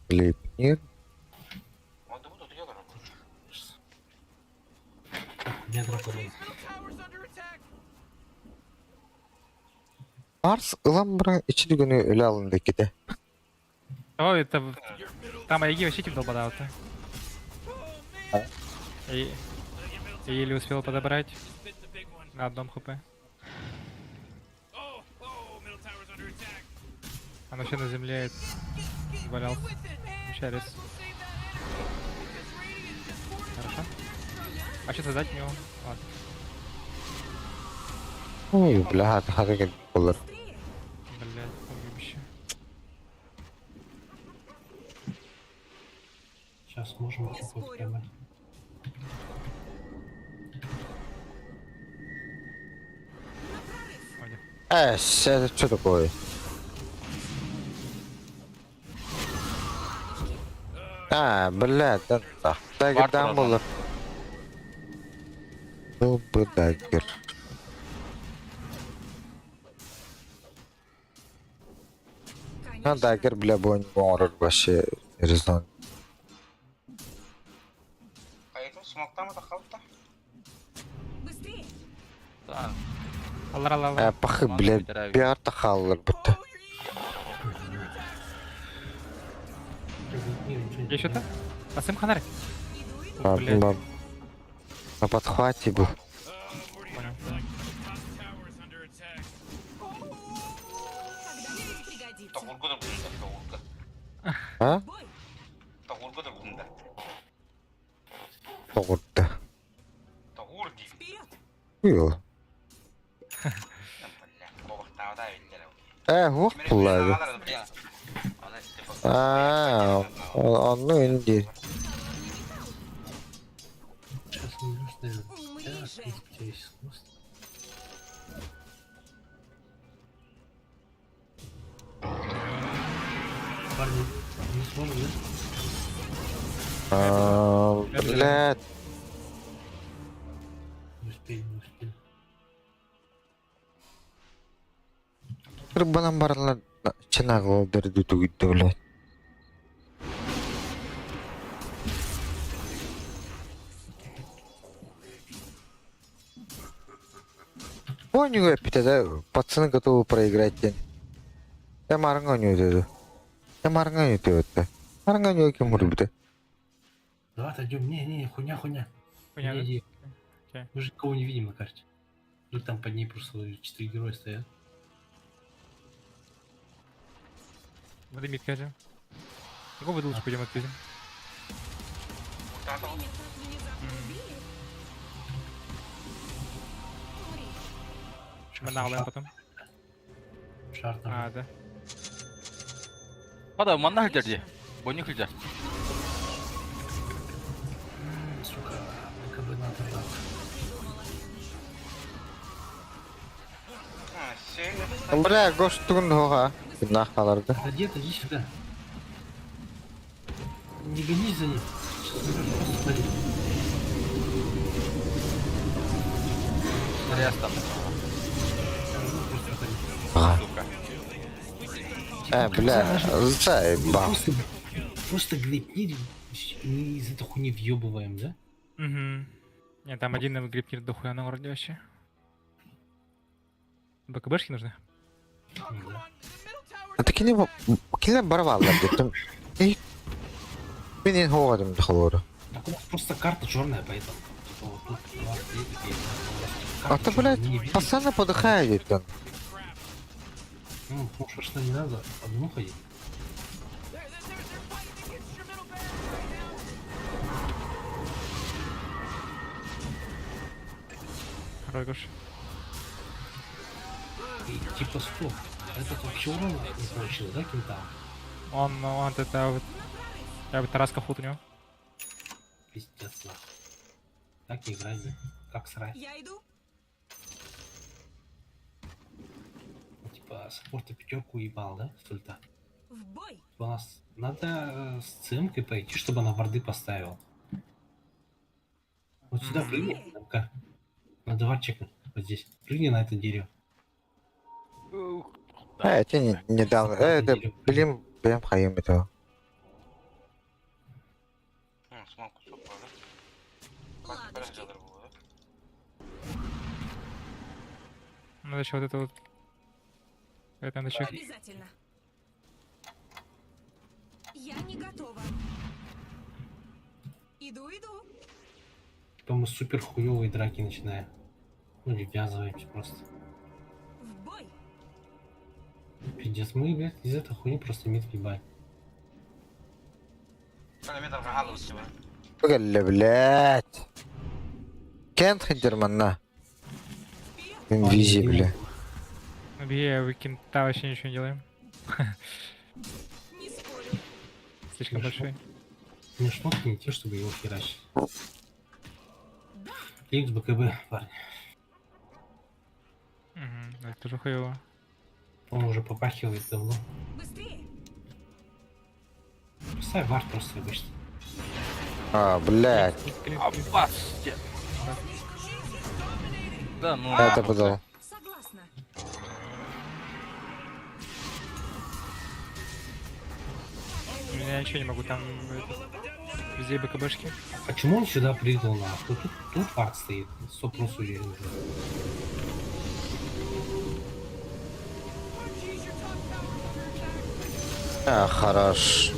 Лепнир. Оты будут ее дорогу. У меня драка была. Middle tower's under attack. Арс ıламбырың içi дүгіні өлі алынды кеде. О, это... Там Айги вообще типа долбодал, да? И... Я еле успел подобрать Bit the big one. на одном хп. Oh, middle tower's under attack. Он вообще на земле валялся. With it, man. Шарис. We'll save that energy. Because Radiant just poured it Хорошо. А что создать него? Ладно. Ой, бля, хаты болар. Блядь, уебище. Сейчас можем Не какой-то спорю. поймать. Вроде. Это что такое? Бля, да. Дагер там болар. Был бы дагер. Конечно. Дагер, бля, бонь морок вообще резон. Поэтому смоктам это халта. Быстрее. да. Аллар. Пахы, бля, биарта халлар будто. Есть что-то? Басым ханарик. Иду. Блядь. На подхвате был. Понял. Tower's under attack. Когда-нибудь пригодится. Тагургудар бunda, тагурга. А? Бой! Тагургудар bunda. Тоғырды. Тагур дейм. Вперед! Уйо. Бля, бобақтағы да өйттері. Хуқ бұлайды. Onu indi. Сейчас умрёшь, наверное. Умри Да, же. у тебя есть хвост. Парни, не сможем, да? Блядь. Не успели, не успели. Кырбанан барлар чынагы олдырды түгүттү, блядь. Понял, да? Пацаны готовы проиграть день. Я марганю деду. Я марганю ты. Марганю кем рубит? Давай отойдем. Не, хуйня. Хуйня, Не, да? иди. Окей. Мы же никого не видим на карте. Ну там под ней просто 4 героя стоят. Воды мид кэджи. Его выдал, пойдем отпиздим. Меня так внезапно убили. Умри. Мы наглаем потом. Шар там. А, да. Ада, манна хилдерди. Бони хилдер. Сука, как бы надо так. Бля, гош тугун хога. Нах каларды. Иди сюда. Не гонись за ним. Сейчас умрёшь, просто смотри. Рестом. Просто смотри. Ага. Сука. Бля, заебал. Просто глипни, не из этой хуйни въебываем, да? Угу. Нет, там один грипнир дохуя на городе вообще. БКБшки нужны? Кине барвалlar dedim. Beni hovadım dıxılır. Так у нас просто карта черная, поэтому. Типа, вот тут у вас две такие, у А вас карта ты, чёрная, блядь, не видно. постоянно подыхает. Ну, может, что не надо, одну ходить. Хорош, Гош. И типа, стоп. Этот вообще урон не получил, да, кента? Он это вот... Я бы Тараска худ у него. Пиздец, нахуй. Так не играть, да? Как срать? Я иду. Ну, типа, саппорта пятерку ебал, да, с ульта? В бой! Типа, у нас надо с ЦМкой пойти, чтобы она варды поставила. Вот сюда прыгни, МК. Надо вар чекнуть. Вот здесь. Прыгни на это дерево. Это недавно. Это, блин, прям хаим этого. Смалку sok böyle. Ладушки. Надо еще вот это вот... Это надо еще... Обязательно. Я не готова. Иду. Типа мы супер хуёвые драки начинаем. Ну, не ввязываемся просто. В бой! Пиздец, мы, блядь, из этой хуйни просто мид ебать. Метр халу себе. Погоди, блядь. Кент хидерманна. Инвизибли. Бей, вы кента вообще ничего не делаем. Не спорю. Слишком Хорошо. большой. У меня шмотки не те, чтобы его херачить. Икс БКБ, парни. Угу, это тоже хуево. Он уже попахивает давно. Быстрее! Поставь вард просто обычно. Блядь. Опасте. Да, ну... Это подал. Согласна. Я ничего не могу, там везде БКБшки. Почему он сюда прыгнул нахуй? Тут вард стоит. 100% уверен уже. Хорош.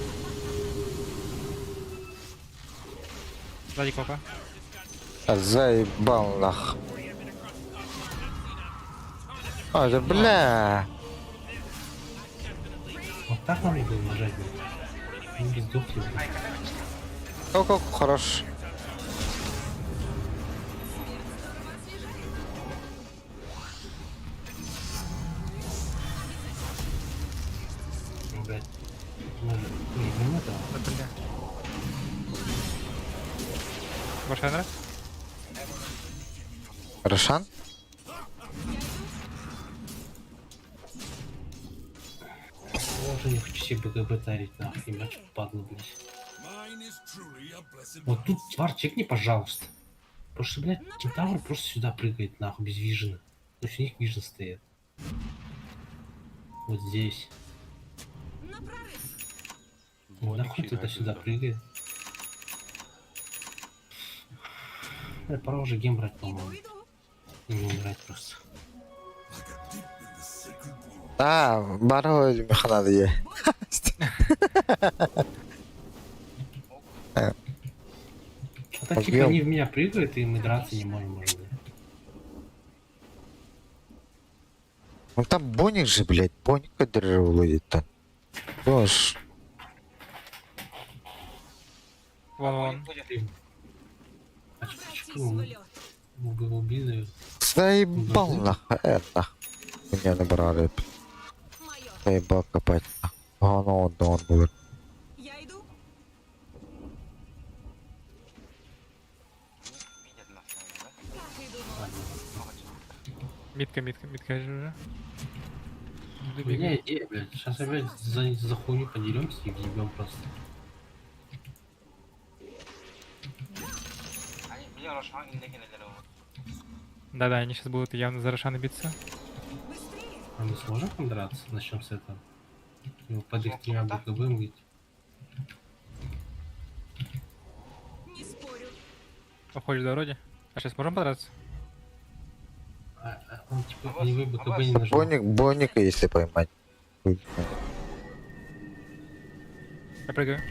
Сзади копа. Заебал нах. А, да бля. Вот так надо было нажать, блядь. Они бы сдохли, блядь. Как хорош. Ну, блядь. Может, не это? Да, бля. Ваш Энра? Рошан? Я уже не хочу себе БГБ тарить, нахуй, иначе падло, блядь. Вот тут, тварь, чекни, пожалуйста. Потому что, блядь, кентавр просто сюда прыгает, нахуй, без вижена. То есть у них вижен стоит. Вот здесь. На прорыв. Нахуй туда-сюда прыгает. Пора уже гейм брать, по-моему. Иду. Не играть просто. А, баро механада е. А так, типа, они в меня прыгают, и мы драться не можем, может быть. Ну там Боник же, блядь, Боник кадрировал-то. Боже. Вон. А Обратись почему в лед. мы бы убили? Заебал нахуй, это. Меня набрали. Майор. Заебал копать. А, ну он будет. Я иду. Видят нас, наверное, Как и думала. Митка же уже. У меня идея, блядь. Сейчас опять за хуйню подеремся и въебем просто. да? Они меня Рошан индекенелер о. Да-да, они сейчас будут явно за Рошана биться. Быстрее. А мы сможем там драться? Начнем с этого. Ну, под их тремя БКБ мы... Не спорю. Уходишь до вроде. А сейчас можем подраться? Он типа не БКБ не нажал. Боника, если поймать. Я прыгаю.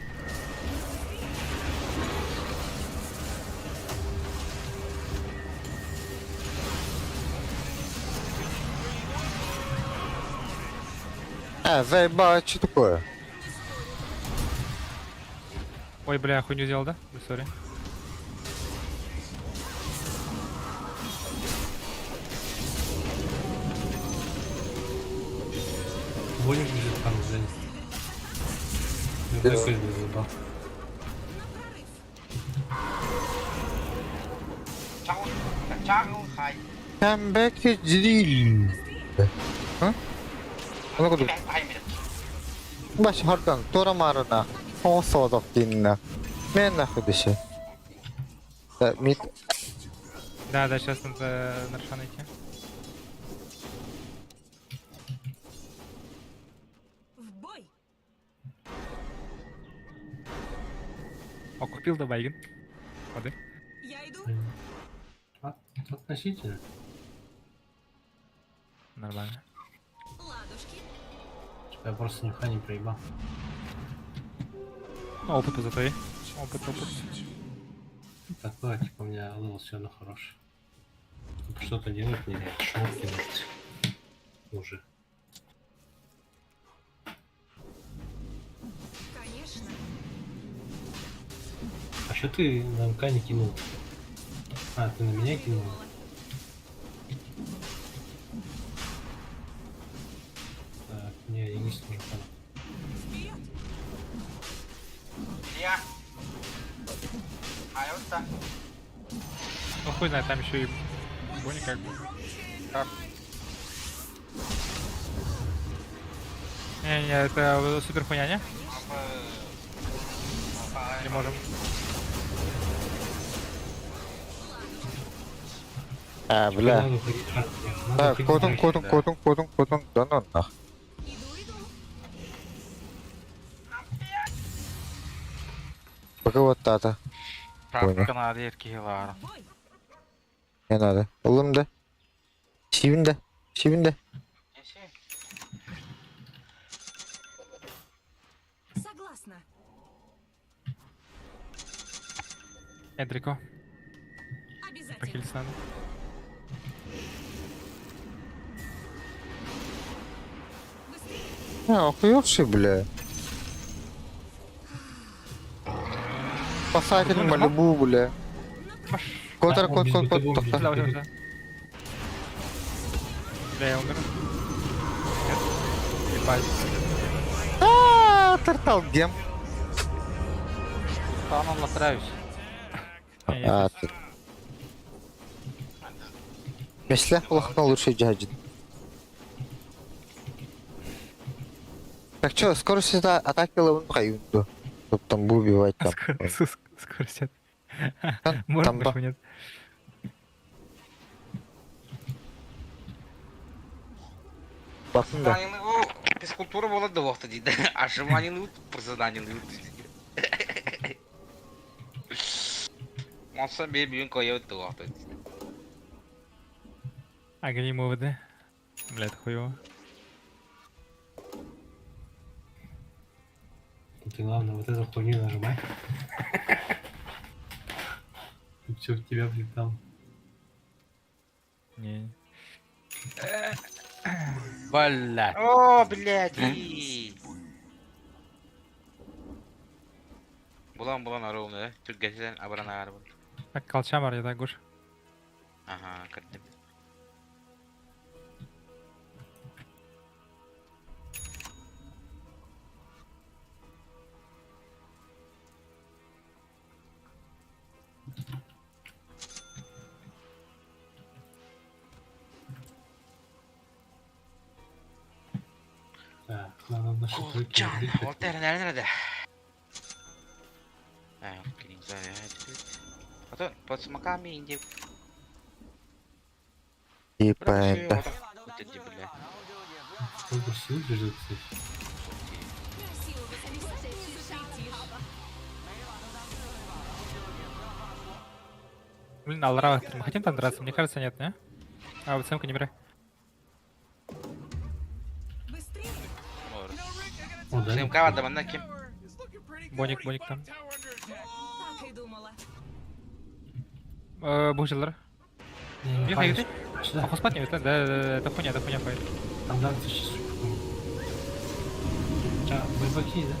Заебал, что такое? Ой, бля, хуйню сделал, да? Сори. Боник бежит там, блядь. Да. Я такой заебал. Чагу хай. Come back to drill. А? Ну куда? Баш хардан, тора марна. Хосодов динна. Мен нахуй дыши. Да, мид. Да, сейчас надо на Рошана идти. В бой. О, купил да Вайген. Воды. Я иду. Относительно. Нормально. Ладушки. Я просто нюха не проебал. Ну, опыт зато и. Опыт. Такое, типа, у меня левел все равно хороший. Типа, что-то делать мне, шмотки может. Уже. Конечно. А что ты на МК не кинул? А, ты на меня кинул? Так, не, я не служу. Вперед. Я. А вот так. Ну хуй знает, там еще и Бонни как бы. Не, это супер хуйня, не? Не можем. Бля. Надо ходить драться. Надо Так, ходить котун, драться. да ну нах. Иду. Пока вот тата. Прапка надо еркеге В бой. Не надо. Улымды. Шивинде. Похилиться надо. Охуевший, бля. Спасатель Малибу, бля. Котор, кот. Да, уже. Бля, я умер. Нет. Ебать. Тартал гем. Станом латыраюсь. Не, я А, ты. Меслях плохо лучший джаджит. Так чё, скорость атаки ловим каюнду. Чтоб там бы убивать там. Скорость. Там Можно, ба- почему нет? Bakın da. Физкультура была до вахта дейді. Ажыманилы призаданилы. Монсан бе бүйін коя өтті вахта. Огни МВД. Бля, это хуёво. Ты главное вот эту хуйню нажимай. Все в тебя влетало. Не. Блядь. О, бляди. Булан ровно, Türk geçen abana araba. Так, колча бар, я так гуш. Ага, кірдім. Так, надо наши Колчан, ол тәрінәрі нәрді? Келін зәрі, Потом, под смоками инди. Типа это. Өтеді, бля. Сколько сил бежит, кстати. Красиво вы сумасшедший. Блин, Алрава, мы хотим там драться? Мне кажется, нет, не? А, вот самку не бери. Быстрее. О, да? Сымка var adamın kim? Боник там. Так и думала. Бухжилер. Не, Ехай, Фаня, ты? сюда. Похуй спать не это, да, это хуйня файт. Там да, ты сейчас. Байбаки, да?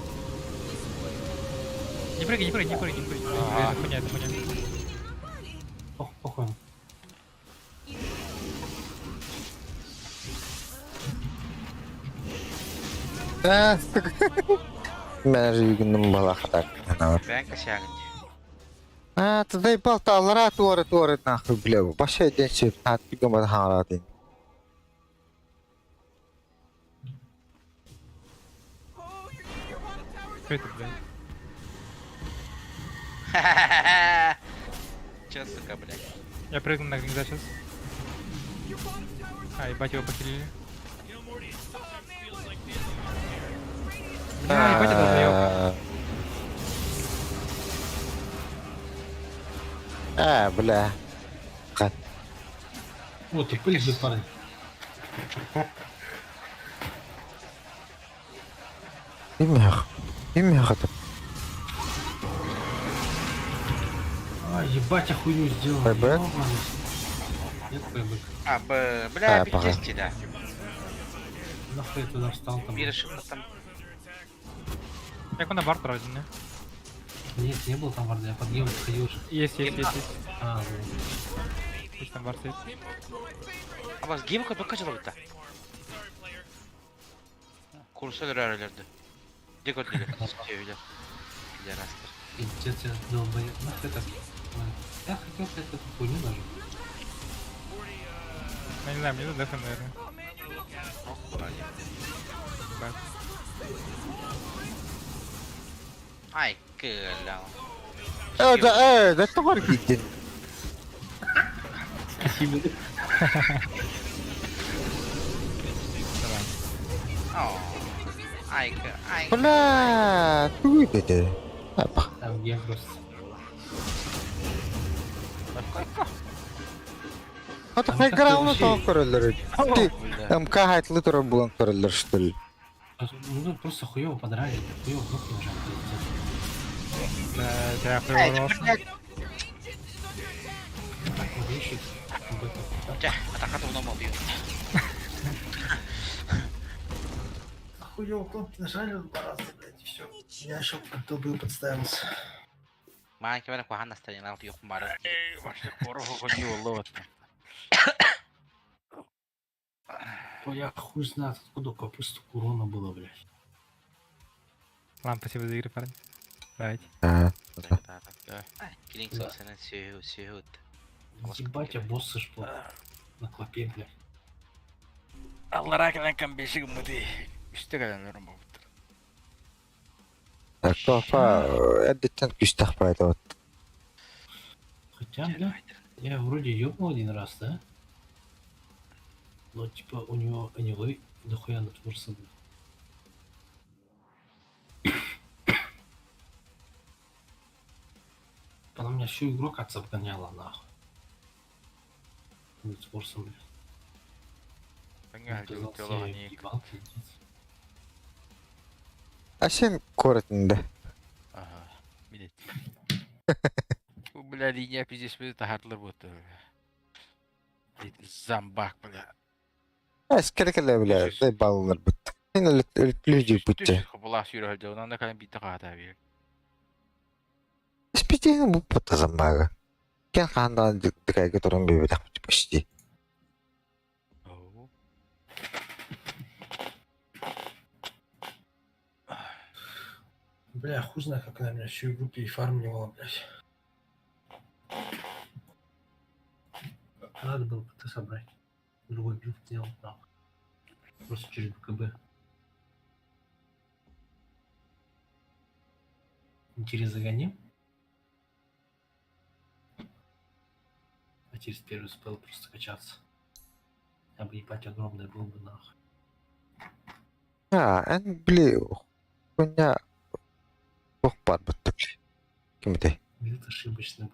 Не прыгай. Это хуйня. Ох, похуй. Мен же үйгіннің бала қатар. Ben kaşağın. Ты заебал, ты алара туары нахуй, бля. Баша денче, татпига мада хаңаратын. Что это, блядь? Чё, сука, блядь? Я прыгну на гнезда сейчас. А, ебать, его похилили. Бля, ебать, это заёб. Бля. О, ты пыль же, парень. Имях это. А, ебать, я хуйню сделал. Байбек? Ёбаный. Нет, байбек. Бля, пора. пиздец, да. Нахуй я туда встал там? Bir ışıkla там. Как он на барт вроде, не? Нет, не было там варда, я под геем ходил уже. Есть. А, ну. Пусть там барт стоит. Ama game kadar kaç alır da? Kursa örerlerdi. Dikkat edin. Öyle. Yarastır. Пиздец, я долбоёб. Нахуй это? Я хотел эту хуйню даже. Ну, не знаю, мне тут дефен, наверное. Ебать. Ay kılam. Да товар гидин. Спасибо. Ay Бля, ты это. Там гем просто. Это хайграл на том короллер. Ты МК хайтлы тура булан короллер, что ли? Ну тут просто хуёво подрали. Хуёво кнопку нажал, пиздец. Да, я хуёво. Урещик. Ча, атака туна мобил. Хуёво кнопки нажали 2 раза, блядь, и всё. Я ещё подобил подставился. Маанkin verran, kun hännästä niin nautin joku maro. Ei, vasta korhoon juolla. То я хуй знает, откуда капусту урона было, блядь. Ладно, спасибо за игры, парни. Давайте. Killing Saucerin syhut. Ебать, а боссы ж на клопе, блядь. Alla rääkälän basic mudi. Ystäkälän normaali. Копа эддитен күстахпайды вот. Хотя, блядь, я вроде ёбнул один раз, да? Но типа у него анилой дохуя натворился, блядь. Она меня всю игру как обгоняла, нахуй. Натворился, блядь. Понятно, Оказался тело я не ебал, пиздец. А сен көрөтүндө. Ага, билет. Bu bile linya pizes bir taharlar bu tur. Zambak bile. Эскерекеле биле, дай баллар бут. Мен өлүклүжү бутчу. Кабулас yürüyüldü. Ondan da kalın bir takata bir. Спитен бу потазамага. Кен хандан дикайга турун бебедак почти. Бля, хуй знает, как она меня всю игру перефармливала, блядь. Надо было ПТ собрать. Другой билд сделал, нахуй. Просто через БКБ. Через загоним. А через первый спел просто качаться. Я бы ебать огромный был бы, нахуй. Эн били хуйня бог бар бутты. Кимде? Билд ошибочный был.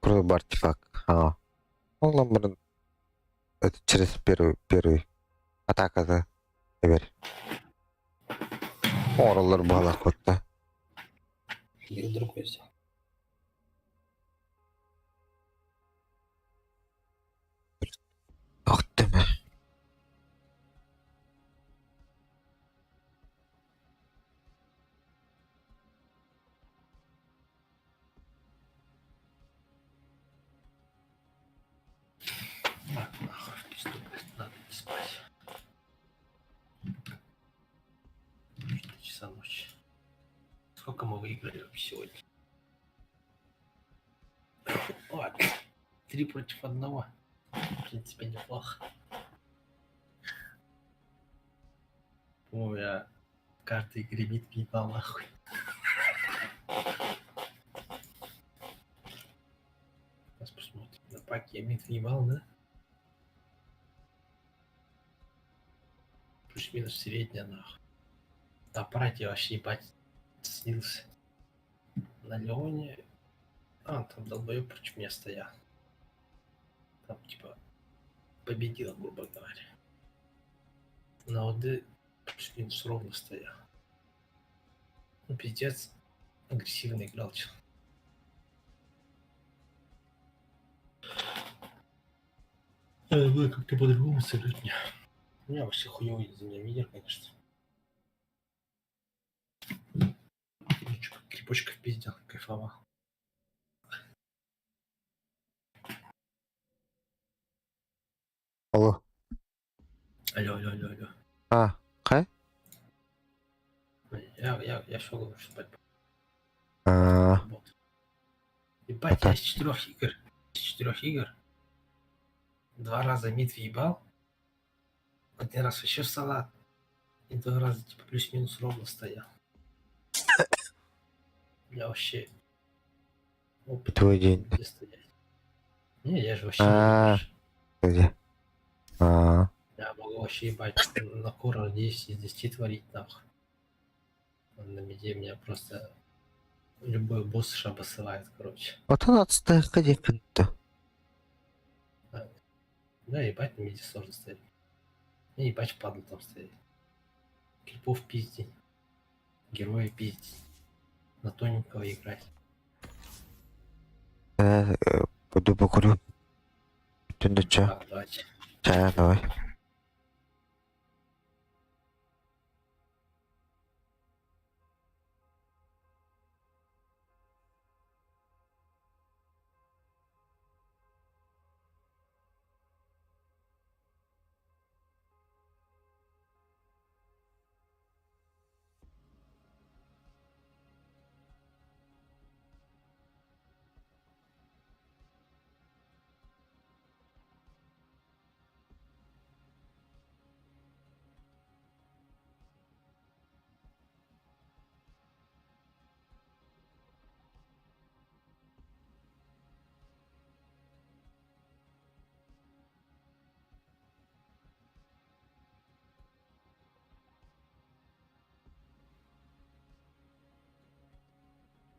Крутой артефакт. Он это через первый атака теперь. Оралар бала котта. Билд другой сделал. Ах ты мэ. Нахуй, в пизду, блядь, надо не спать. 4 часа ночи. Сколько мы выиграли вообще сегодня? Ладно. 3 против 1. В принципе, неплохо. О, я карты игры битки ебал, нахуй. Сейчас посмотрим. На паке я мид въебал, да? Плюс-минус средняя, нахуй. На аппарате вообще ебать снился. На Леоне... там долбоёб против меня стоял. Там, типа, победил, грубо говоря. На ОД плюс-минус ровно стоял. Ну, пиздец, агрессивно играл, чел. Надо было как-то по-другому сыграть мне. У меня вообще хуёвый из-за меня мидер, конечно. Крипочка впиздил, кайфовал. Алло. Алло. Кай? Я все говорю, что спать. А, Ебать, это- я из 4 игр 2 раза мид въебал. 1 раз вообще в салат. И 2 раза типа плюс-минус ровно стоял. Я вообще... опыт твой день. где стоять. Не, я же вообще А. не Где? Я могу вообще ебать на кора 10 из 10 творить, нахуй. На миде меня просто любой босс шабасывает, короче. Вот он отстает, где-то. Да, ебать на миде сложно стоять. И ебать впадло там стоять. Крипов пиздить. Героя пиздить. На тоненького играть. Пойду покурю. Түндө чо. Так, давайте. Чая давай.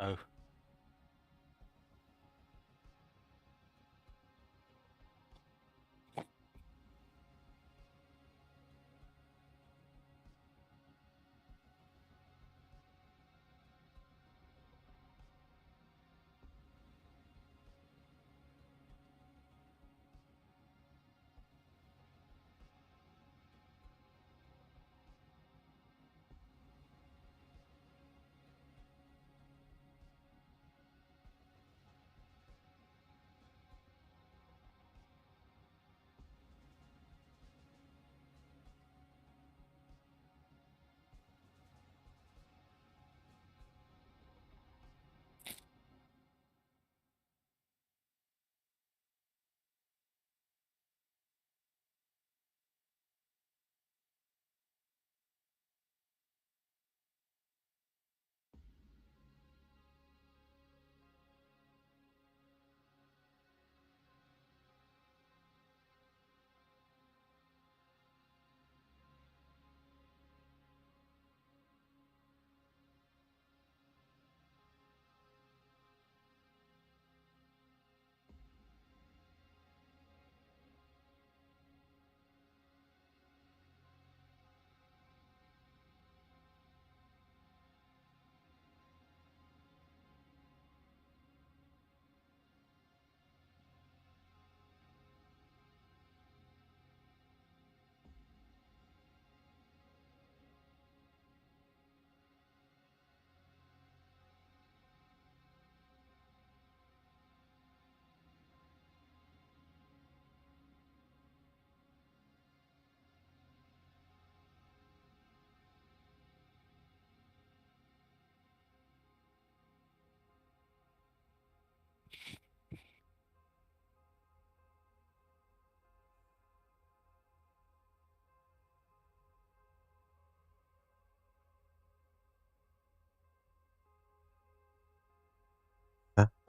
Ау.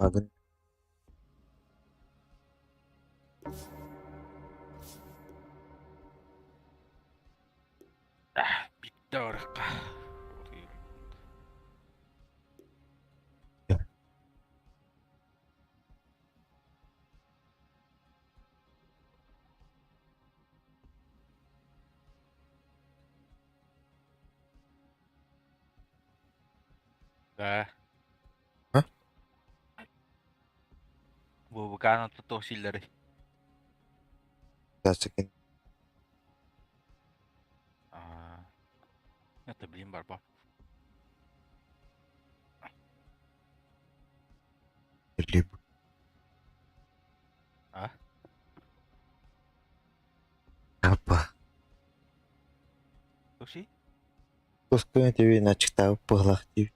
Adın Bitti oraka. Да. А? Bu bukan tutuh silleri. gerçekten Это блин барба. birliği bu. А? Apa. Слушай, Пускай тебе начитав пыглахтив.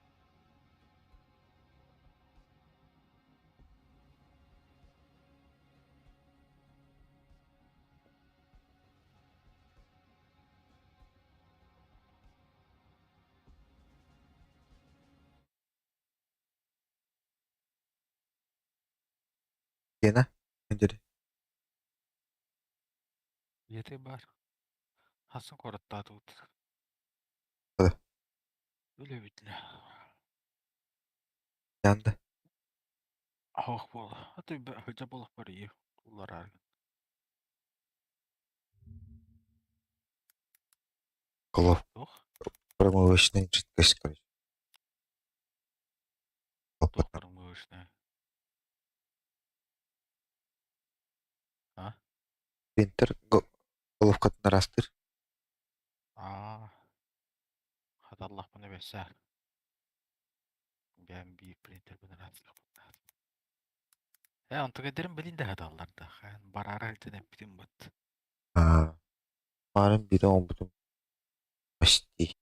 Gene. Önceli. где ты бар? Хасан коротта тут. Hadi. Öyle bitti. Yandı. Ах бол. А ты хотя бы бар iyi. Улар аргын. Голов. Тох, Промывочный жидкость, короче. тох Опытно. промывочная. А? Printer головкатын растыр. Hadi Allah bunu verse. Ben bir printer bunu rahatsız kapatmaz. Ontuk ederim bilin de hadi Allah'da. Barara elden bitim bat. Marın biri ombudum. Başti.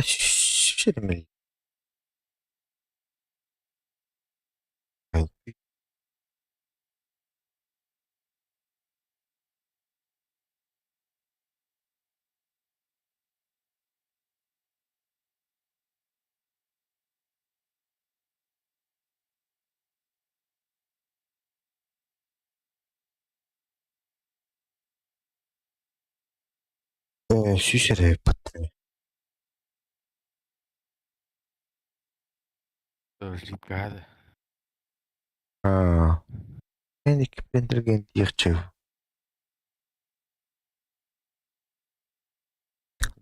Şişirmeli. Şişire pattı. Öldük hadi. Ben iki printer gen diyecek.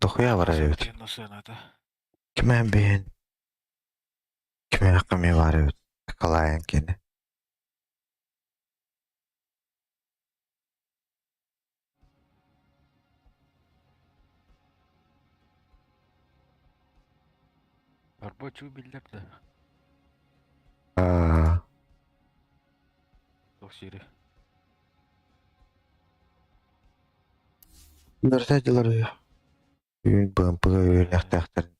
Dokuya var evet. Nasıl adı? Kime ben? Kime yakımı var evet. Kalayan kene. Barboçu bildim de. Çok şiri. Görseydiler ya. Bugün bağımпы öyle yaktakların.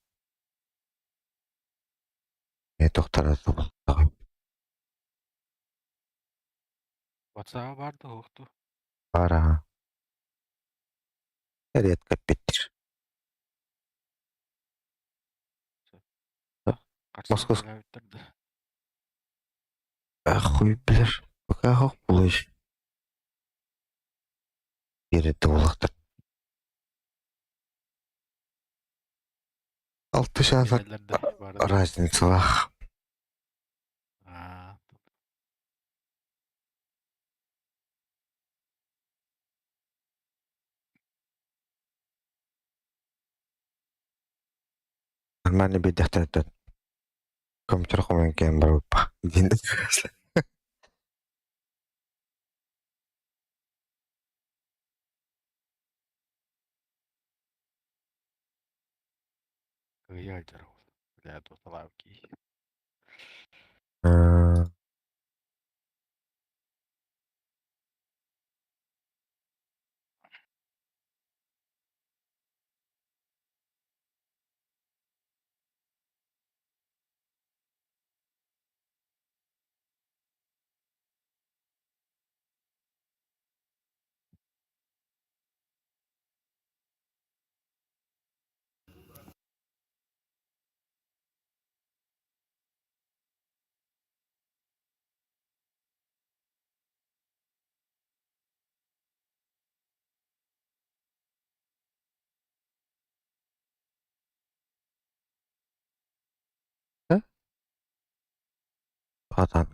Ne doktora da WhatsApp vardı yoktu. var ha. Редко Питер. Москва bitirdi. хуй bilir. Bakak bu iş. Yeri doğulaktır. 6 şans Yerlerde vardı. разница var. Нормально bir defterden. Компьютер комен кен бар ба. Динде. Кыял жарау. Бля, доталавки. Adam.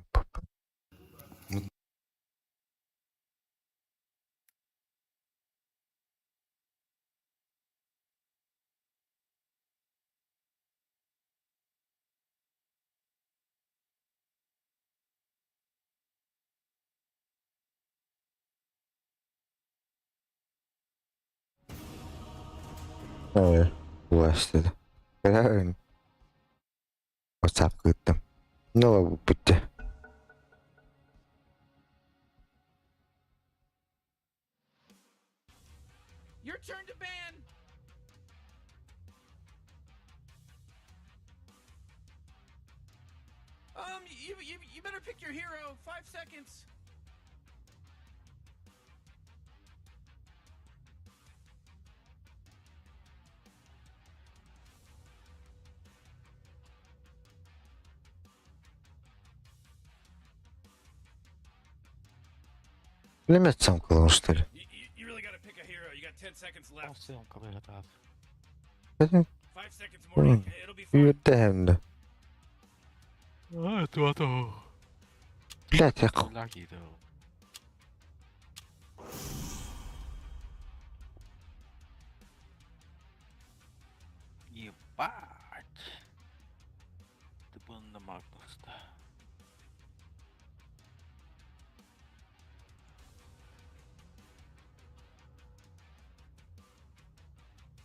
Evet. Ulaştı. Ben WhatsApp kırdım. Ne var bu bitti? Your turn to ban. You better pick your hero. 5 seconds. Bilemezsem kılmıştır. You really gotta pick a hero. You got 10 seconds left. Olsun kalıyor da. Dedim 5 seconds, Morty. It'll be fine. yürüdü hem de. Tuato. Блять, я Лаги да. Ебать. Ты был на Магнуста.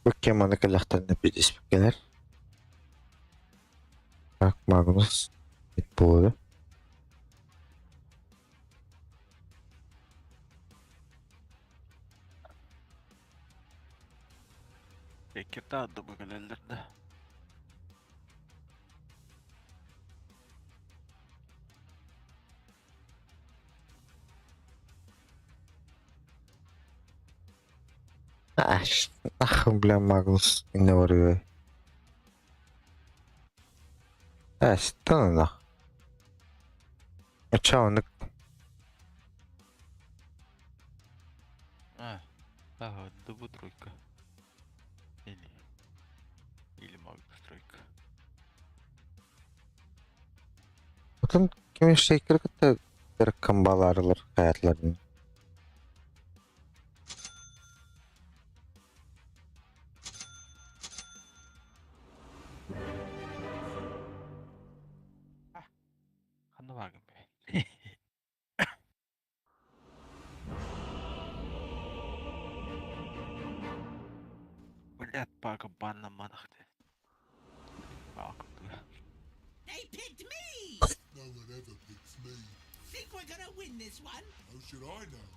bakayım onu kalaktan bir ispikeler. Bak Magnus. Git bu. Bekir'de adı bu gelirdi. Аш. Ахым бля Magnus ne varıyor. Аш, tanına. Çağınlık. А, ага, да вот тройка. Или Магнус тройка. Bakın kimin şeykleri kıta bir kambalarlar hayatlarını. Хана ваган бе. Блядь, пака банна манахте. Пака. They picked me! No one ever picks me. Think we're gonna win this one? How should I know?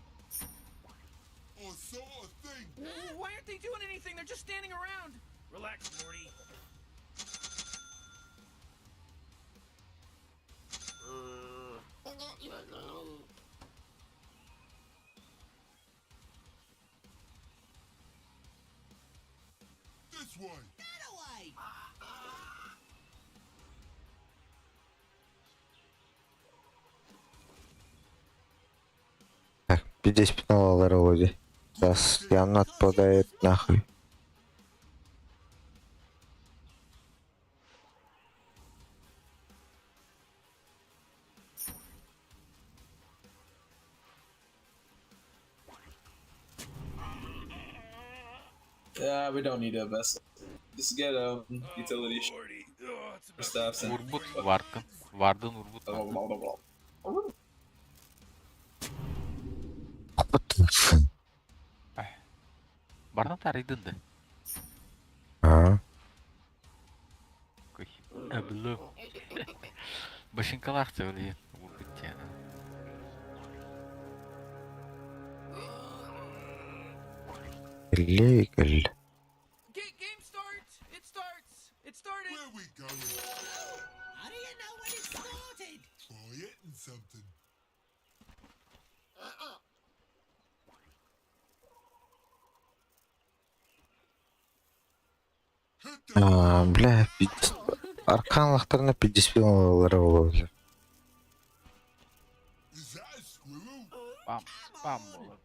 I saw a thing. Why aren't they doing anything? They're just standing around. Relax, Morty. This way. That away! Так, 50 $50 вроде. Сейчас я отпадает нахуй. Yeah, we don't need a vessel. Just get utility Morty. Oh, it's about staffs and Urgut vardın. Vardın Urgut vardın. Vardın tarıydın da. Ha. Koy. Öbülü. Başın kalak söyleyin. Urgut yani. Illegal. Game starts. It starts. It started. Where we going? How do you know when it started? By hitting something. Hit the Бля, 50. Арканлахтарына 50 $50 olur. Is that a squirrel? Bam. Bam olur.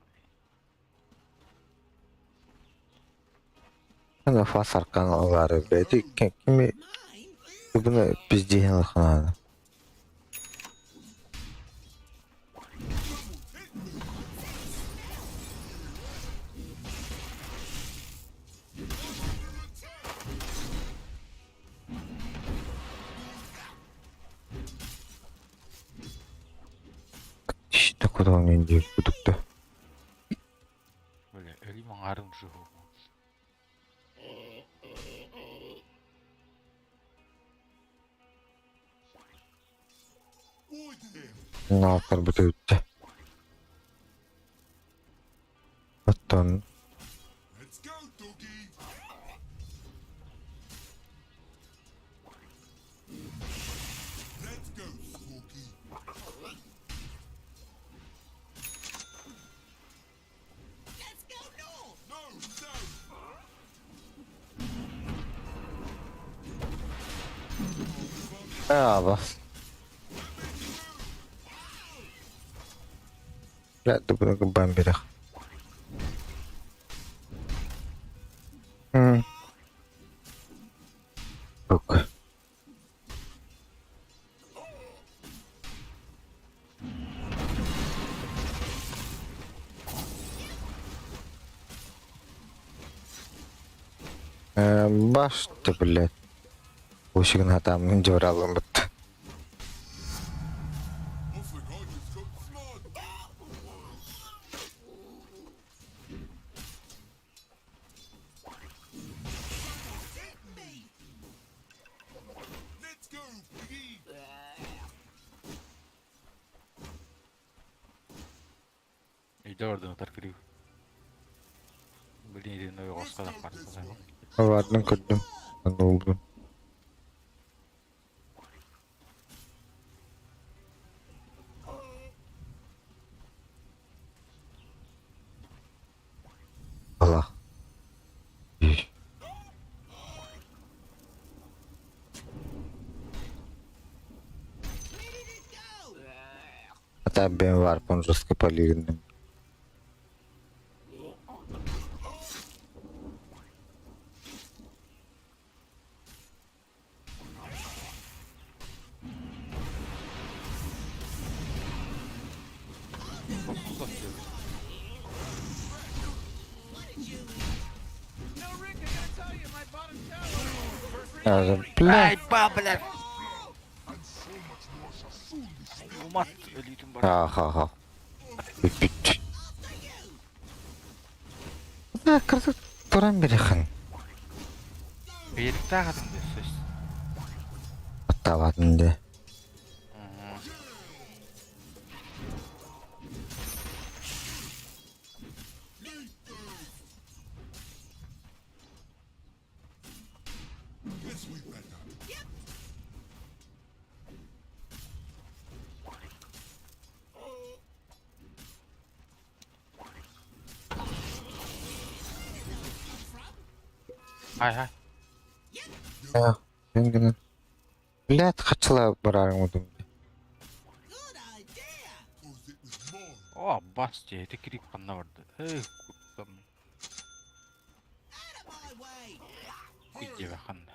Hani fas arkanları bedi kimi Mine? bunu bizdiğin lakana. İşte kadar önce kudukta. Böyle ölüm ağrım şu. Boy there. Ne yapar bu tüyde? Hatta Let's go, doggy. Let's go, Squawky. Let's go north! No, no. abi. Блядь, bunu gıbban berek. Yok. Başta блядь. Uşuğun hatamının joralığım bitti. I think I just got smart. Let's go, piggy. Үйде ордын отар кіру. Білейден ой қосқадан қарсы. Vardım kırdım. Ne oldu? Allah. İyi. Hatta ben var bunu жестко полированным. No, Rick, I gotta tell you, my bottom tower. Блядь. Ай, ба, блядь! Умат, ölüydüm bak. Ha. Bit. Ne kırdık? Duran bir yakın. Бейрікті ағадың да сөз. Hatta vadinde. Guess we better. Ай. Ya, ben gene. Блядь, kaçla bararım odum. Cause it was mine. О, бас жейді кіріп қанна барды. Құттам. Күйде бақанна.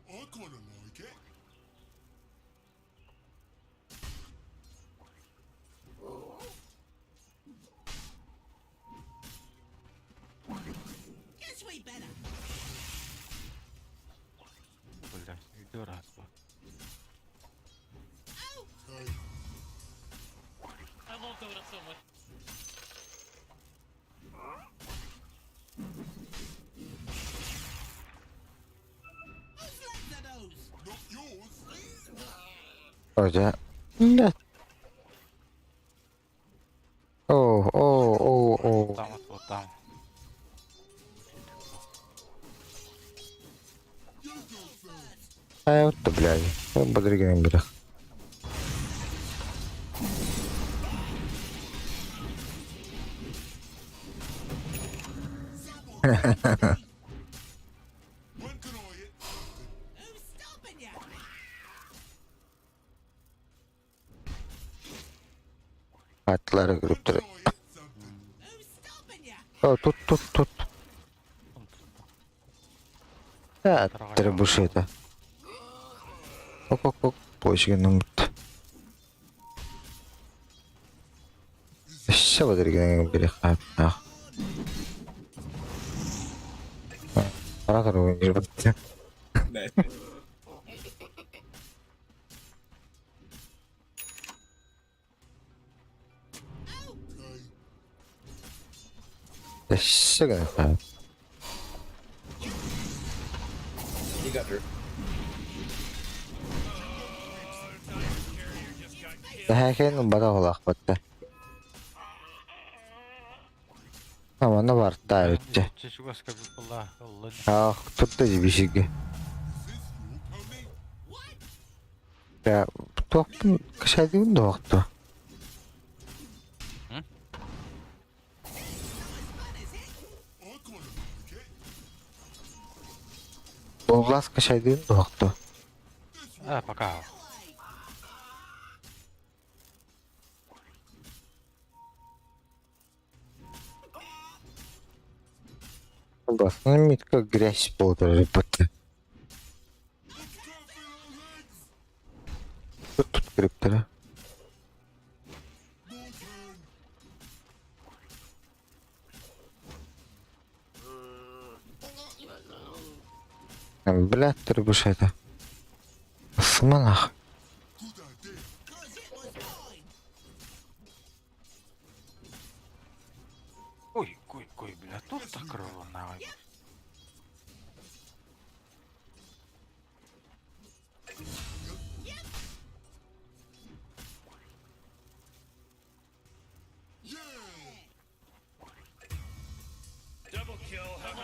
I kinda like it. Блядь, үйде раз ба. I love Dota so much. Not yours. Hoca. Блядь. О. Там, вот там. Ай, вот, блядь. Я бодрыгин бирах. When can I hit? Atları kırıp Can duruyor. I hit something? О, тут. Да, требуши это. Ок. Поищем бит. Все бодрыгин бирах. Паратор ойнап жатты. Все гана. You got her. Häken bada olaq batты. Амана бар та өтті. Чешугас кабы бұла. Аллан. Ах, tuttu бишиги. Ya, toktun kışaydığın da oktu. I kinda like it. O Ласка шайдын доқты. Пока. Басына митка грязь болды репорты. Тут криптора. Блядь, ты рыбуш это. Сманах. Ой, бля, тут так крыло на. Double kill. Oh,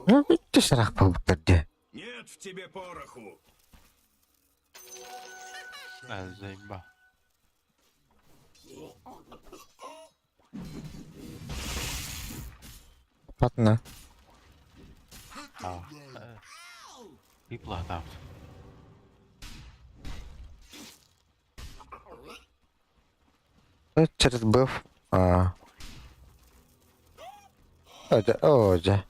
man. Ну, ты шарах полбутерде. Нет в тебе пороху. Заеба. Ладно. People are out. Через быв. Оде.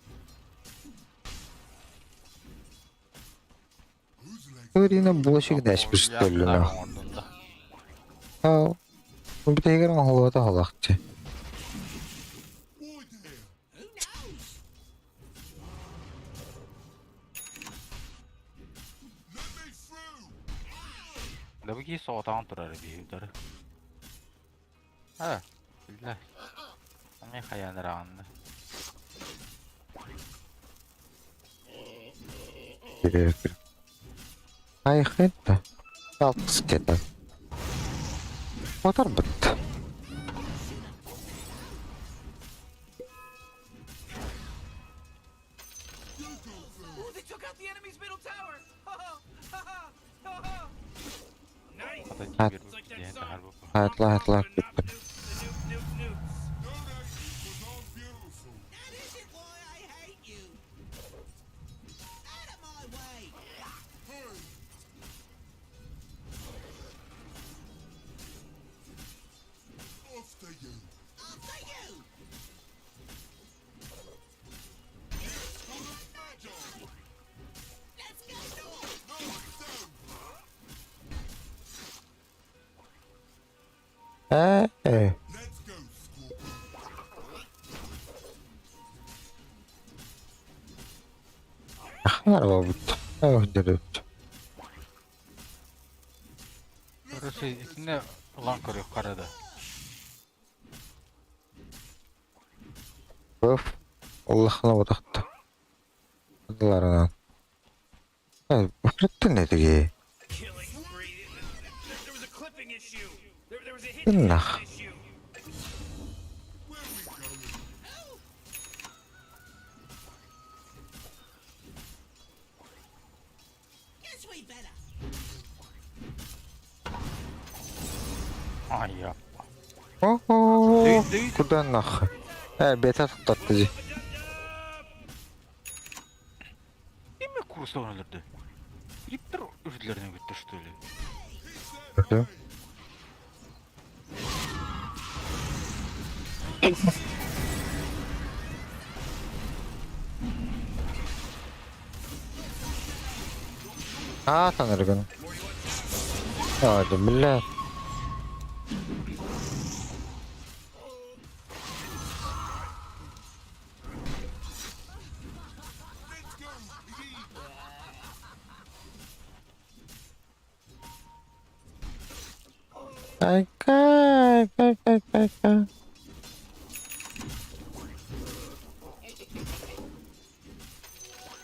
Örüne bulaşık deşmiş türlüne. Ha. Bu bir de yerin havada halakçı. Да бги соğutan turar bir Ha, billah. Ne hayanlar anlı. Giriyor. Hayır da. Altı skete. Motor bitti. Ooh, they took out the enemy's middle tower. Nice. Hadi bir It's like that diye song. harbi. Hayatla Nukes, bitti. nukes, nukes. That isn't why I hate you. Out of my way. After you. After you. Let's go north. No, south. Let's go, Scorpion. Araba bitti. Öldürüp. Burası içinde ulan kırıyor karada. Öf. Allah'ına bıraktı. Kızlarına. Evet, öğretti ne diye. Killing spree. There was a clipping issue. There was a hit Nah. issue. Where we going? Guess we better. Ay yapma. Oho. Kуда нахуй? Beta tuttattı. Değil mi kursa ölürdü? Ripper özlerine gitti işte öyle. Gördüm. Tanrım. Hadi millet. Let's go. Кай.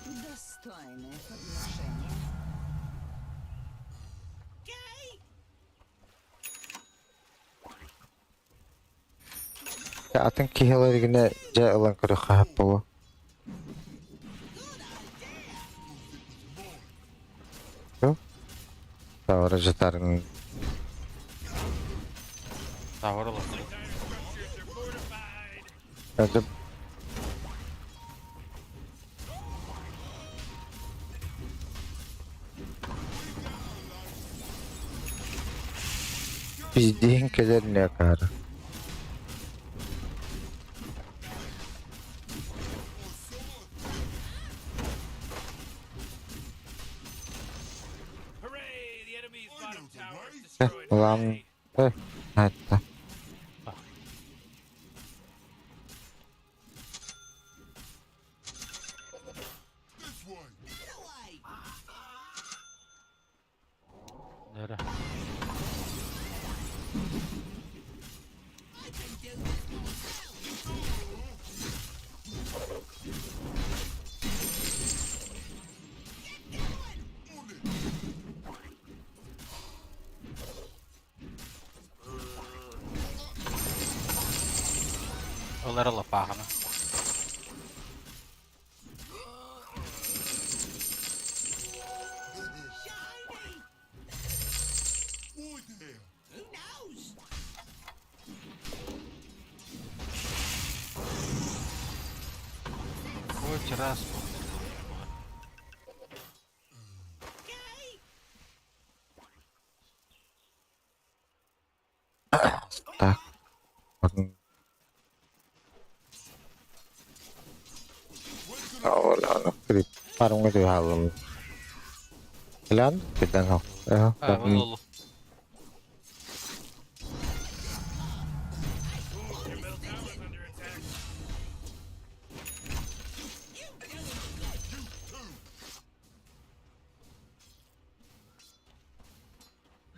Достойное подношение. Ya atın kiheleri yine cay alan kırık hep bu. Yok. Davara jatarın. Tavır olasın. Hadi. Bizden keler ne karı. Hooray! The enemy's bottom tower is Eh, destroyed. ulan. Hooray! Hatta. This way. Nere? Olara la página. Boy there. Хоть раз. Tak. Bakın. Awal krip. Parang itu halum. Lan, kita ngok. Ah, вот. Your middle tower's under attack.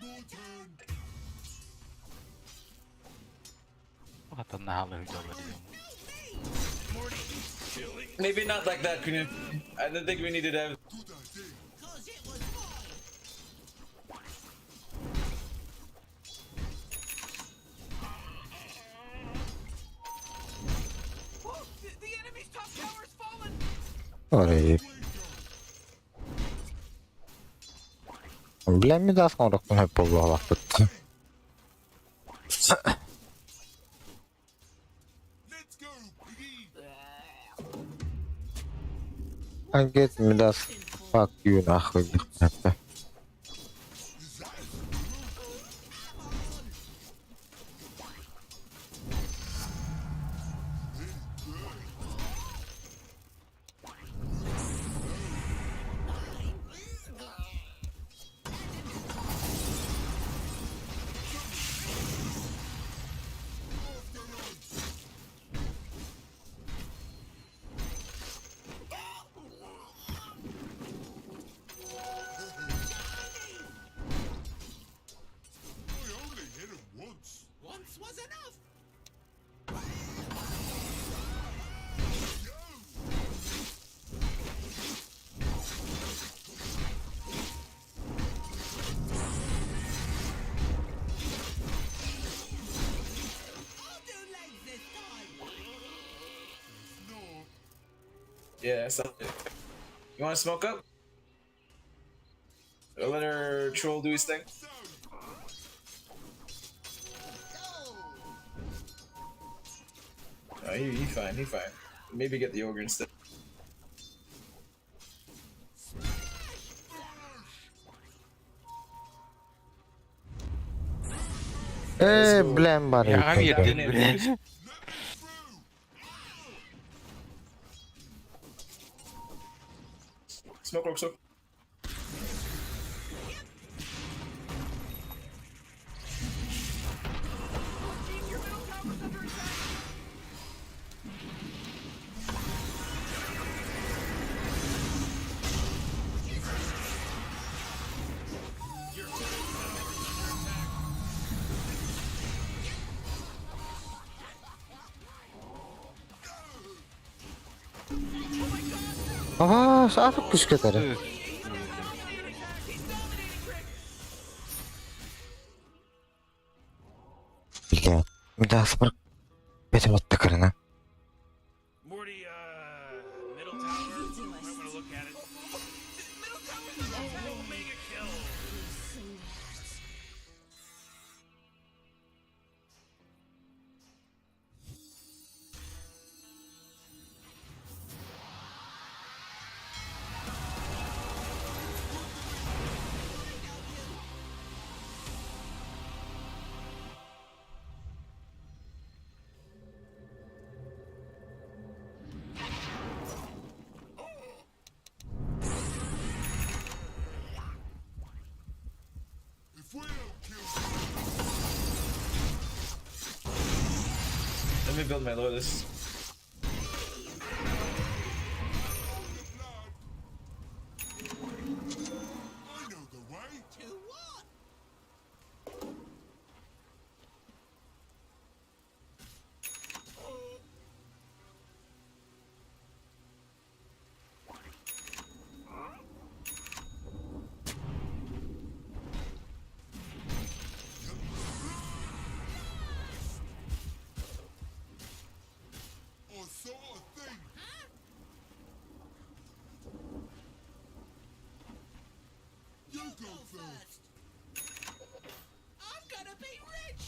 Your turn. What the hell is going on? Maybe not like that, Kunin. I don't think we needed to have. Good idea. The enemy's top tower's fallen. Orayı. Bilen mi daha sonra hep bolu vakit. Let's go, piggy. Anget mi daha fuck you nahul. I only hit him once. Once was enough. I'll do legs this time. No. Yeah, something. You want to smoke up? I'll let her troll do his thing. So. Oh, he fine, he fine. Maybe get the ogre instead. Bilen var. Ya abi Yeah, yedin yeah, bile. yeah. Smoke rock, smoke. Aa, saat kuş kadar. Bilen. Bir daha sıfır. Betim otta karına. Morty, middle tower. Might want to look at it. Middle tower's under attack. Omega kill. Let me build my Lotus. I know the way. To what? I saw a thing. You go first. I'm gonna be rich!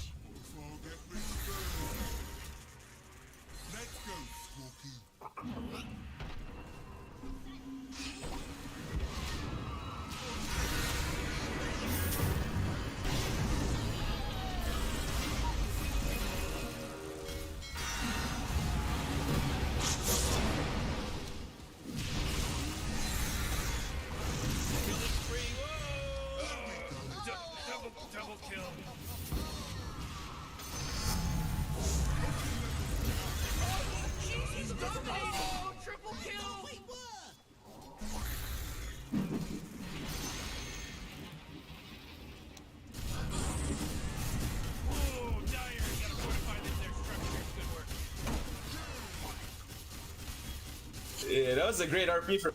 So I'll get rich first. Let's go, Squawky. Double kill. Oh, triple kill. We were! Oh, Dire, you gotta fortify this there structure. Good work. Yeah, that was a great RP for.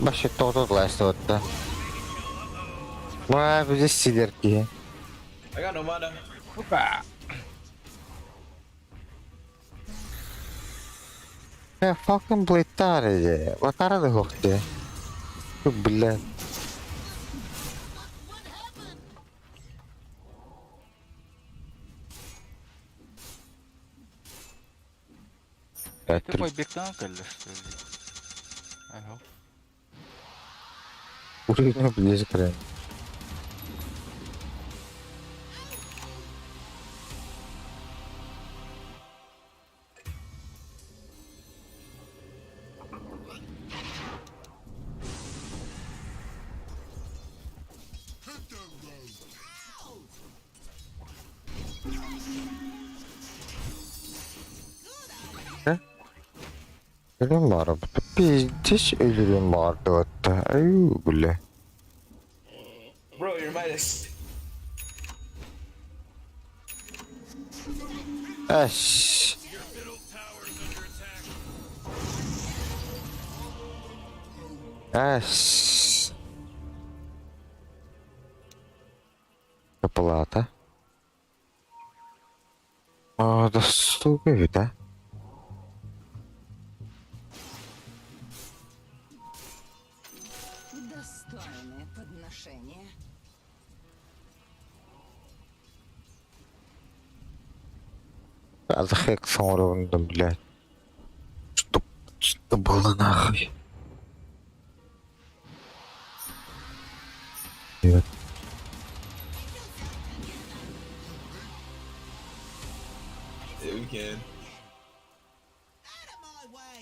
Başı todo last otda. Vay bizi siler ki. I got no mana. Ya fucking blitar aja. Bakara da hokte. Şu billah. Ты мой бектан каллы, что ли? Ага. Урегне ближе край. Hit the road. Ölüm var bu. Pizdiş ölürüm vardı hatta. Ayu bile. Bro, you're Midas. Eş. Your middle tower's under attack. Eş. Kaplata. А, да сука, да? Достойное подношение. Азахек саморовно, блядь. Что было нахуй? Нет. Yeah, we can. Out of my way!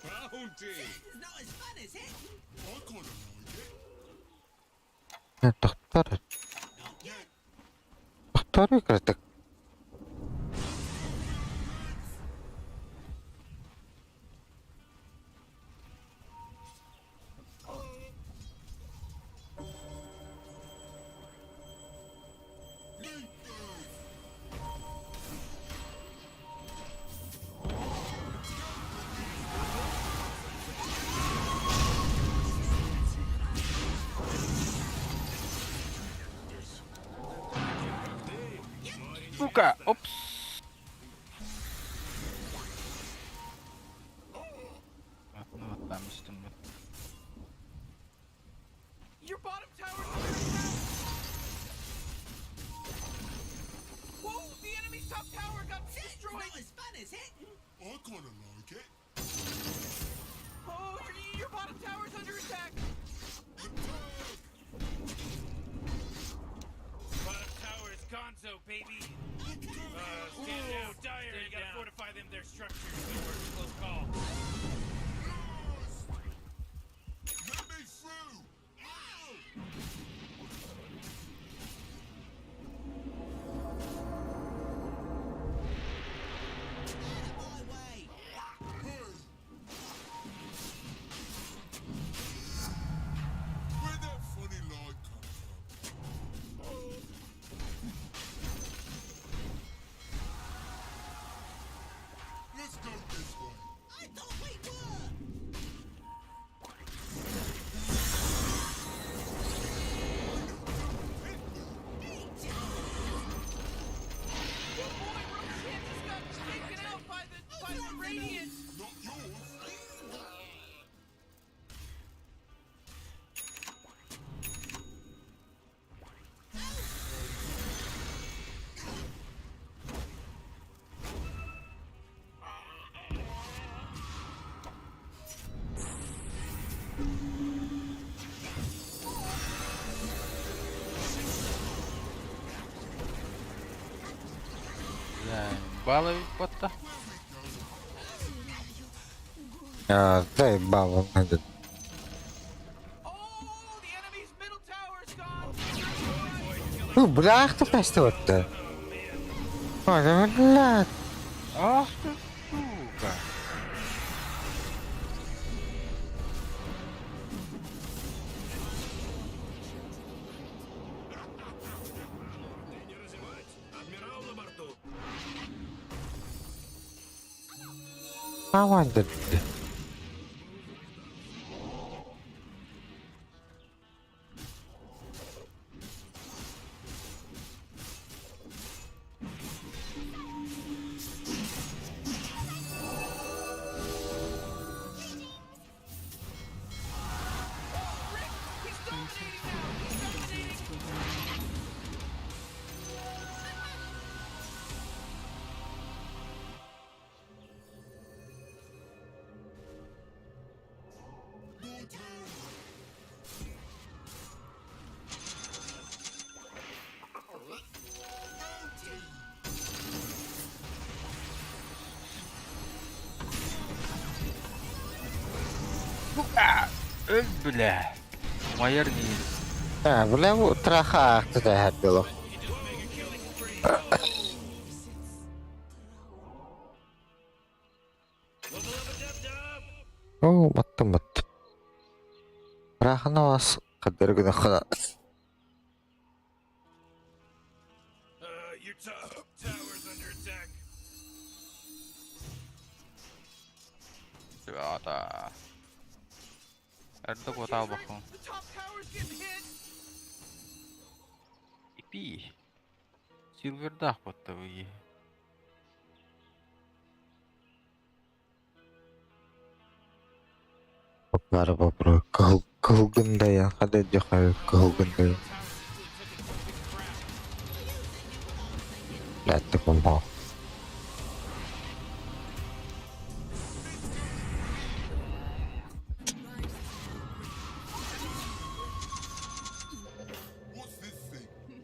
Bounty. It's not as fun as it. I kinda like it. Доктор. Not yet. Доктор играть. Сука! Опс! Ну вот там üstümde. Your bottom tower's under attack. Whoa, the enemy's top tower got got Not destroyed. as fun as hitting. I kinda like it. Oh, your bottom tower's under attack. Bottom tower is gonzo, baby. Stand down, Dire. You gotta fortify them, their structures. Good work, close call. Let me through. My way. Where'd that funny light come from? Let's go this way. I thought we were. Boy, Roshan just got taken out by the Radiant. Not yours. Баловик бота. Заебало, надо. Oh, the enemy's middle tower's gone. Ну, бля, кто вот-то? Ой, да блядь. Ах ты, сука. Команда. He's dominating now. He's dominating. Бля. Майер не. Бля, вот траха, кто-то было. О, мат. Рахана вас кадергна хана. Your tower's under attack. Ребята. Это бота баху. The top tower's getting hit. Ипи. Силвердах боттовые. Бара попро кылгында я, хада жахай кылгында. Латты комбо.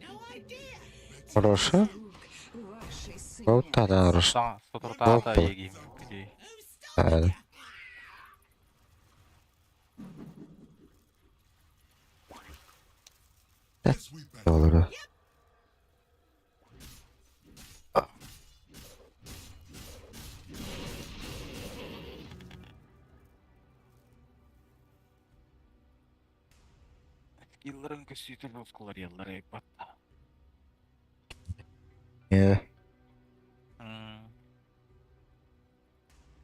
No idea. Хорошо. Вот тогда хорошо. Сотуртата еги. Добре. Yılların kösüydü bozkular yılları ekbatta.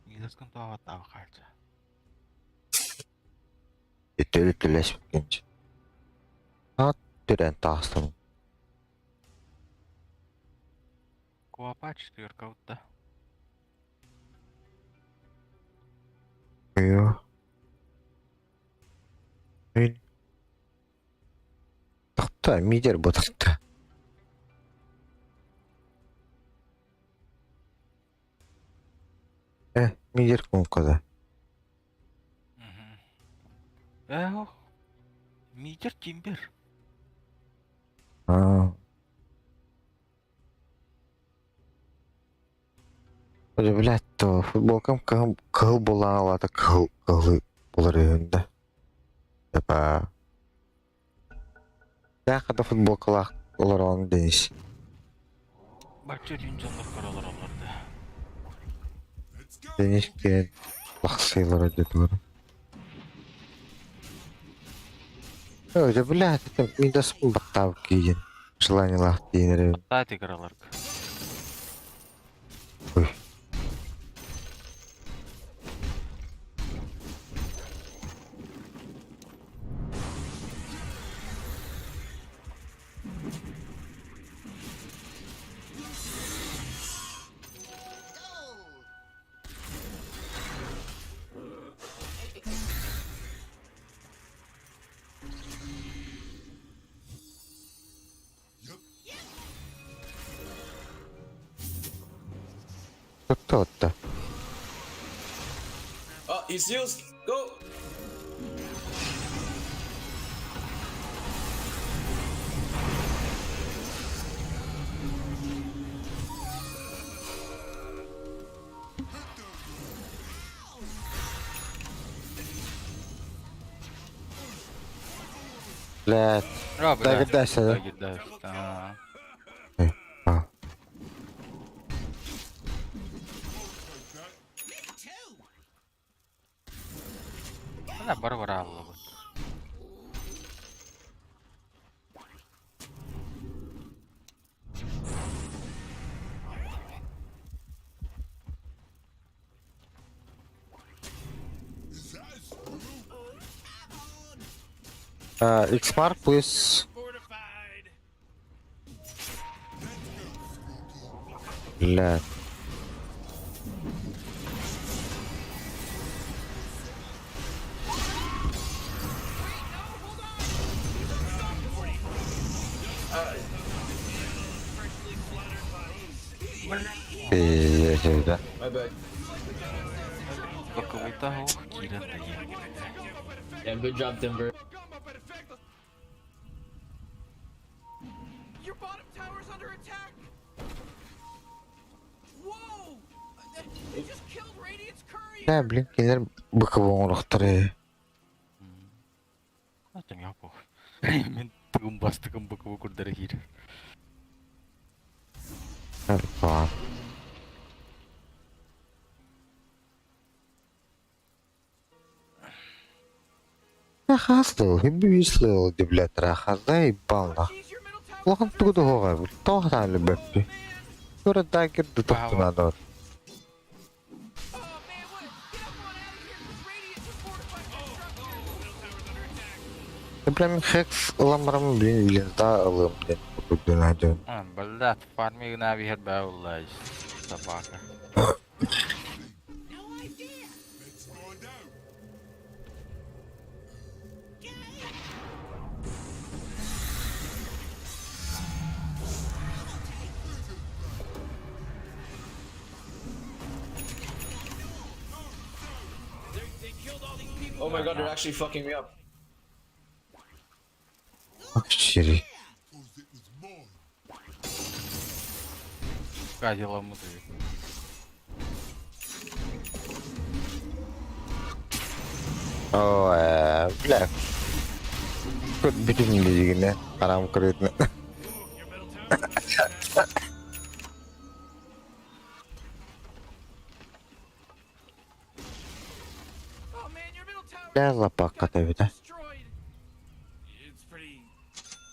Yılızgın davat dağı kalca. Ütülütüleş bikinci. Düren tağsın. Kuapa четверка утта. Yo. Тахта, мидер ботакта. Мидер кункада. Эго. Мидер Тимбер. Öyle bilät to futbolkam kıl bolan alata kılı bolar öğünde. Yapa. Ya kada futbol kılak olar onu deniz. Бача дüncanlar karalar onlarda. Deniz ki laksaylar ödedir. Öyle bilät etim midas baktav kiyin. Желание лах дейнер. Тати кaralar. Ой. Кто-то. Oh, he's used. Go. Блядь. Роби, Так, дайся, да? Так, дайся. Ага. А. Она барварала. X-Mark, please. Fortified. Блядь. Да. My bad. Какого-то Кира стоит. Yeah, good job, Timber. Your bottom tower's under attack. Whoa! You just killed Radiant's courier. Да, блин, кинер бокового рахтары. Ачам япо. Мен тыгым бастыгым баковы курдары кир. Опа. Ахастыл, хиббислыл диблет рахазда и бална. Лохан тугду хога, тохтан лебеппи. Тура дагер ду тохтунадор. Прям хекс ламрам блин вилда алым ден кудунадон. Блядь, фарми нави хер баулай. Собака. Oh my god, they're actually fucking me up. Чири. Гадила мудрый. О, бля. Кот битин дегене, арам кыретне. Oh man, your middle tower Я лапака тавида. destroyed. It's pretty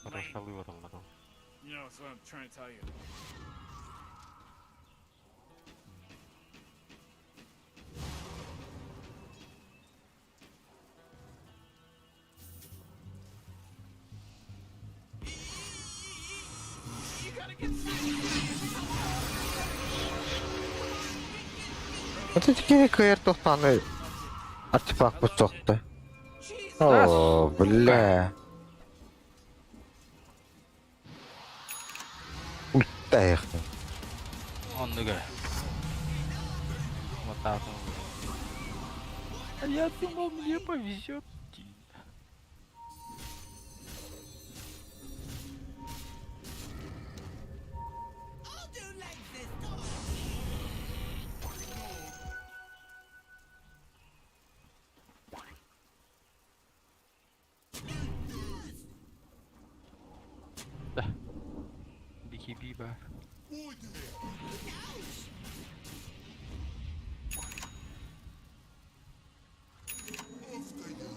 Прошалы воролару. You know, that's what I'm trying to tell you. You gotta get Вот эти кирикаер тохтаны. Артефакт пустохты. О, бля. Ультаях. Он ныга. Вот так вот. А я думал, мне повезет. I'll do legs this time. Бихиби бар. Boy there. Off they go.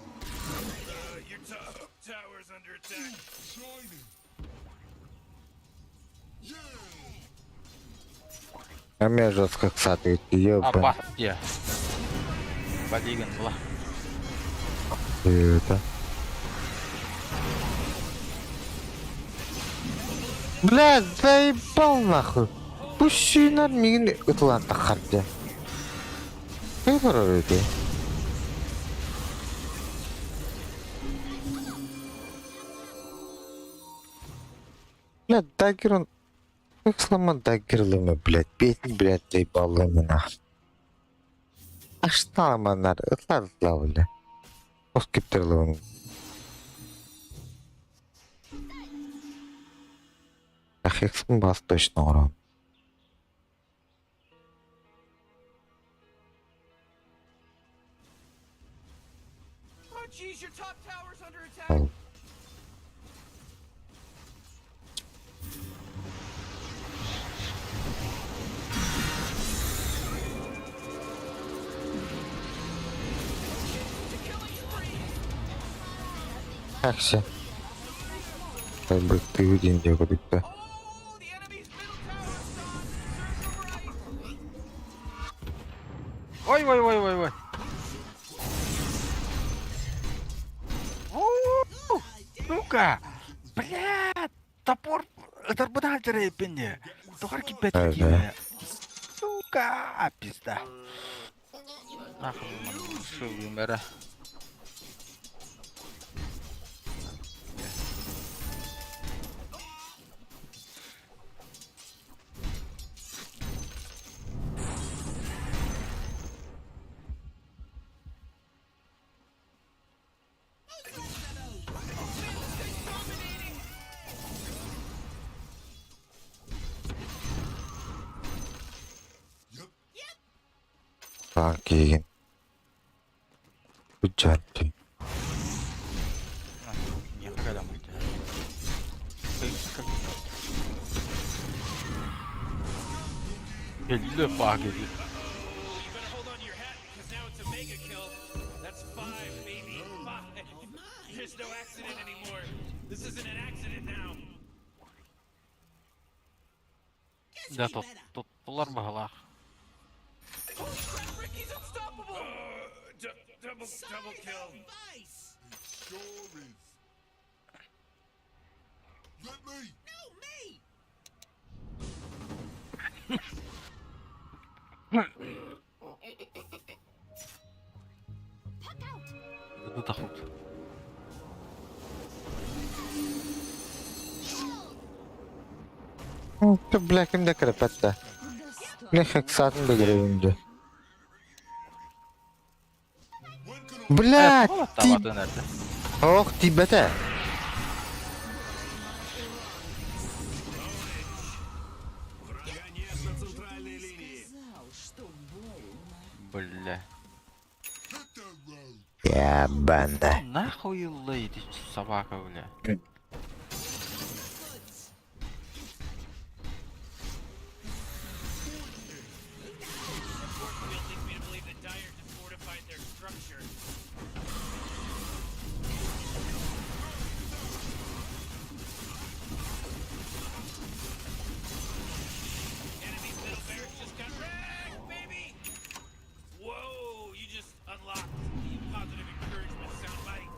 Your top tower's under attack. Shining. Yeah. А меня жестко ксатывает, ёбан. Аббас я. Полигон была. Это. Бля, заебал нахуй. Пущи на мин Атланта харде. Что это? Бля, дагер он... Как сломан дагерлымы, блядь. Бетин, блядь, заебалымы нахуй. А что нам надо? Это бля. Оскиптерлым. Хексом бас точно урон. Oh, jeez, your top tower's under attack. Oh. Акси. Как бы ты один где куда-то. Oh, the enemy's middle tower's gone. Surge the right. Ой. Сука! Блядь! Топор! Это арбунальтер епенде! Тухарки 5 такие. Сука! Пизда. Нахуй, что умера. Окей. Печати. Не, когда мы Hello, fuck it. You better hold on to your hat because now it's a mega kill. That's 5, baby. 5. There's no accident anymore. This isn't an accident now. Да, тут пулар багалах. Holy crap, Ricky's unstoppable! Double kill. Face. Sure is. Let me. No, me. Ну тахут. Ты, бля, кимде крепетте. Бля, хексатын бегеревинде. Бля, ти... Тавады nerede? Ох, тибете. Бля. Hit that road. Ябанда. Нахуй лейди, собака, бля. Will leads me to believe that Dire just fortified their structure. Enemy's middle barracks just got wrecked, baby! Whoa, you just unlocked the positive encouragement soundbite.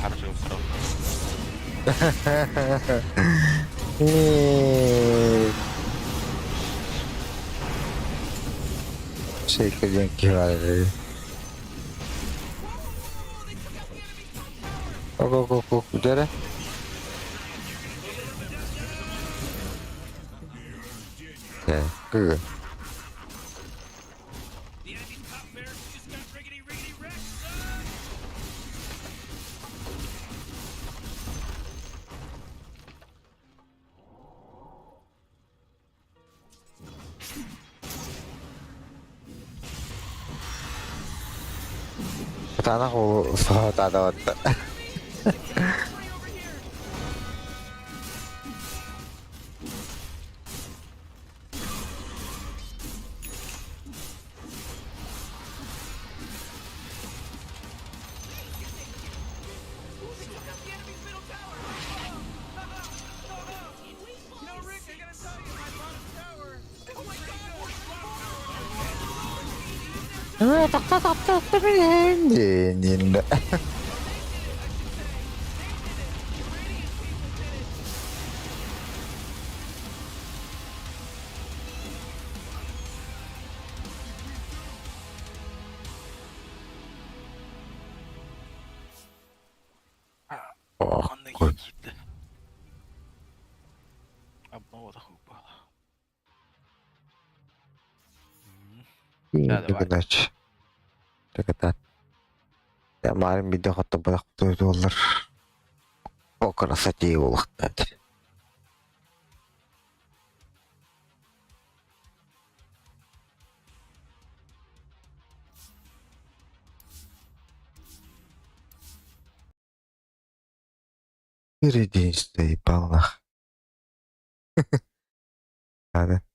Харжил сразу. Шейка деньги вали. Ого, где? Gı. The enemy's top barracks just got riggedy riggedy wrecked, son! Tanah ko sa tadawat. No, Rick, I gotta tell you, my bottom tower. Oh my God, Hindi. Oh, Аны good. gitti. Обнова да хупала. Бүгін ач. Тәкәтәт. Я марим видео хатта бадақ тойды олар. О красоте олықтады. Единственный полнах. Надо.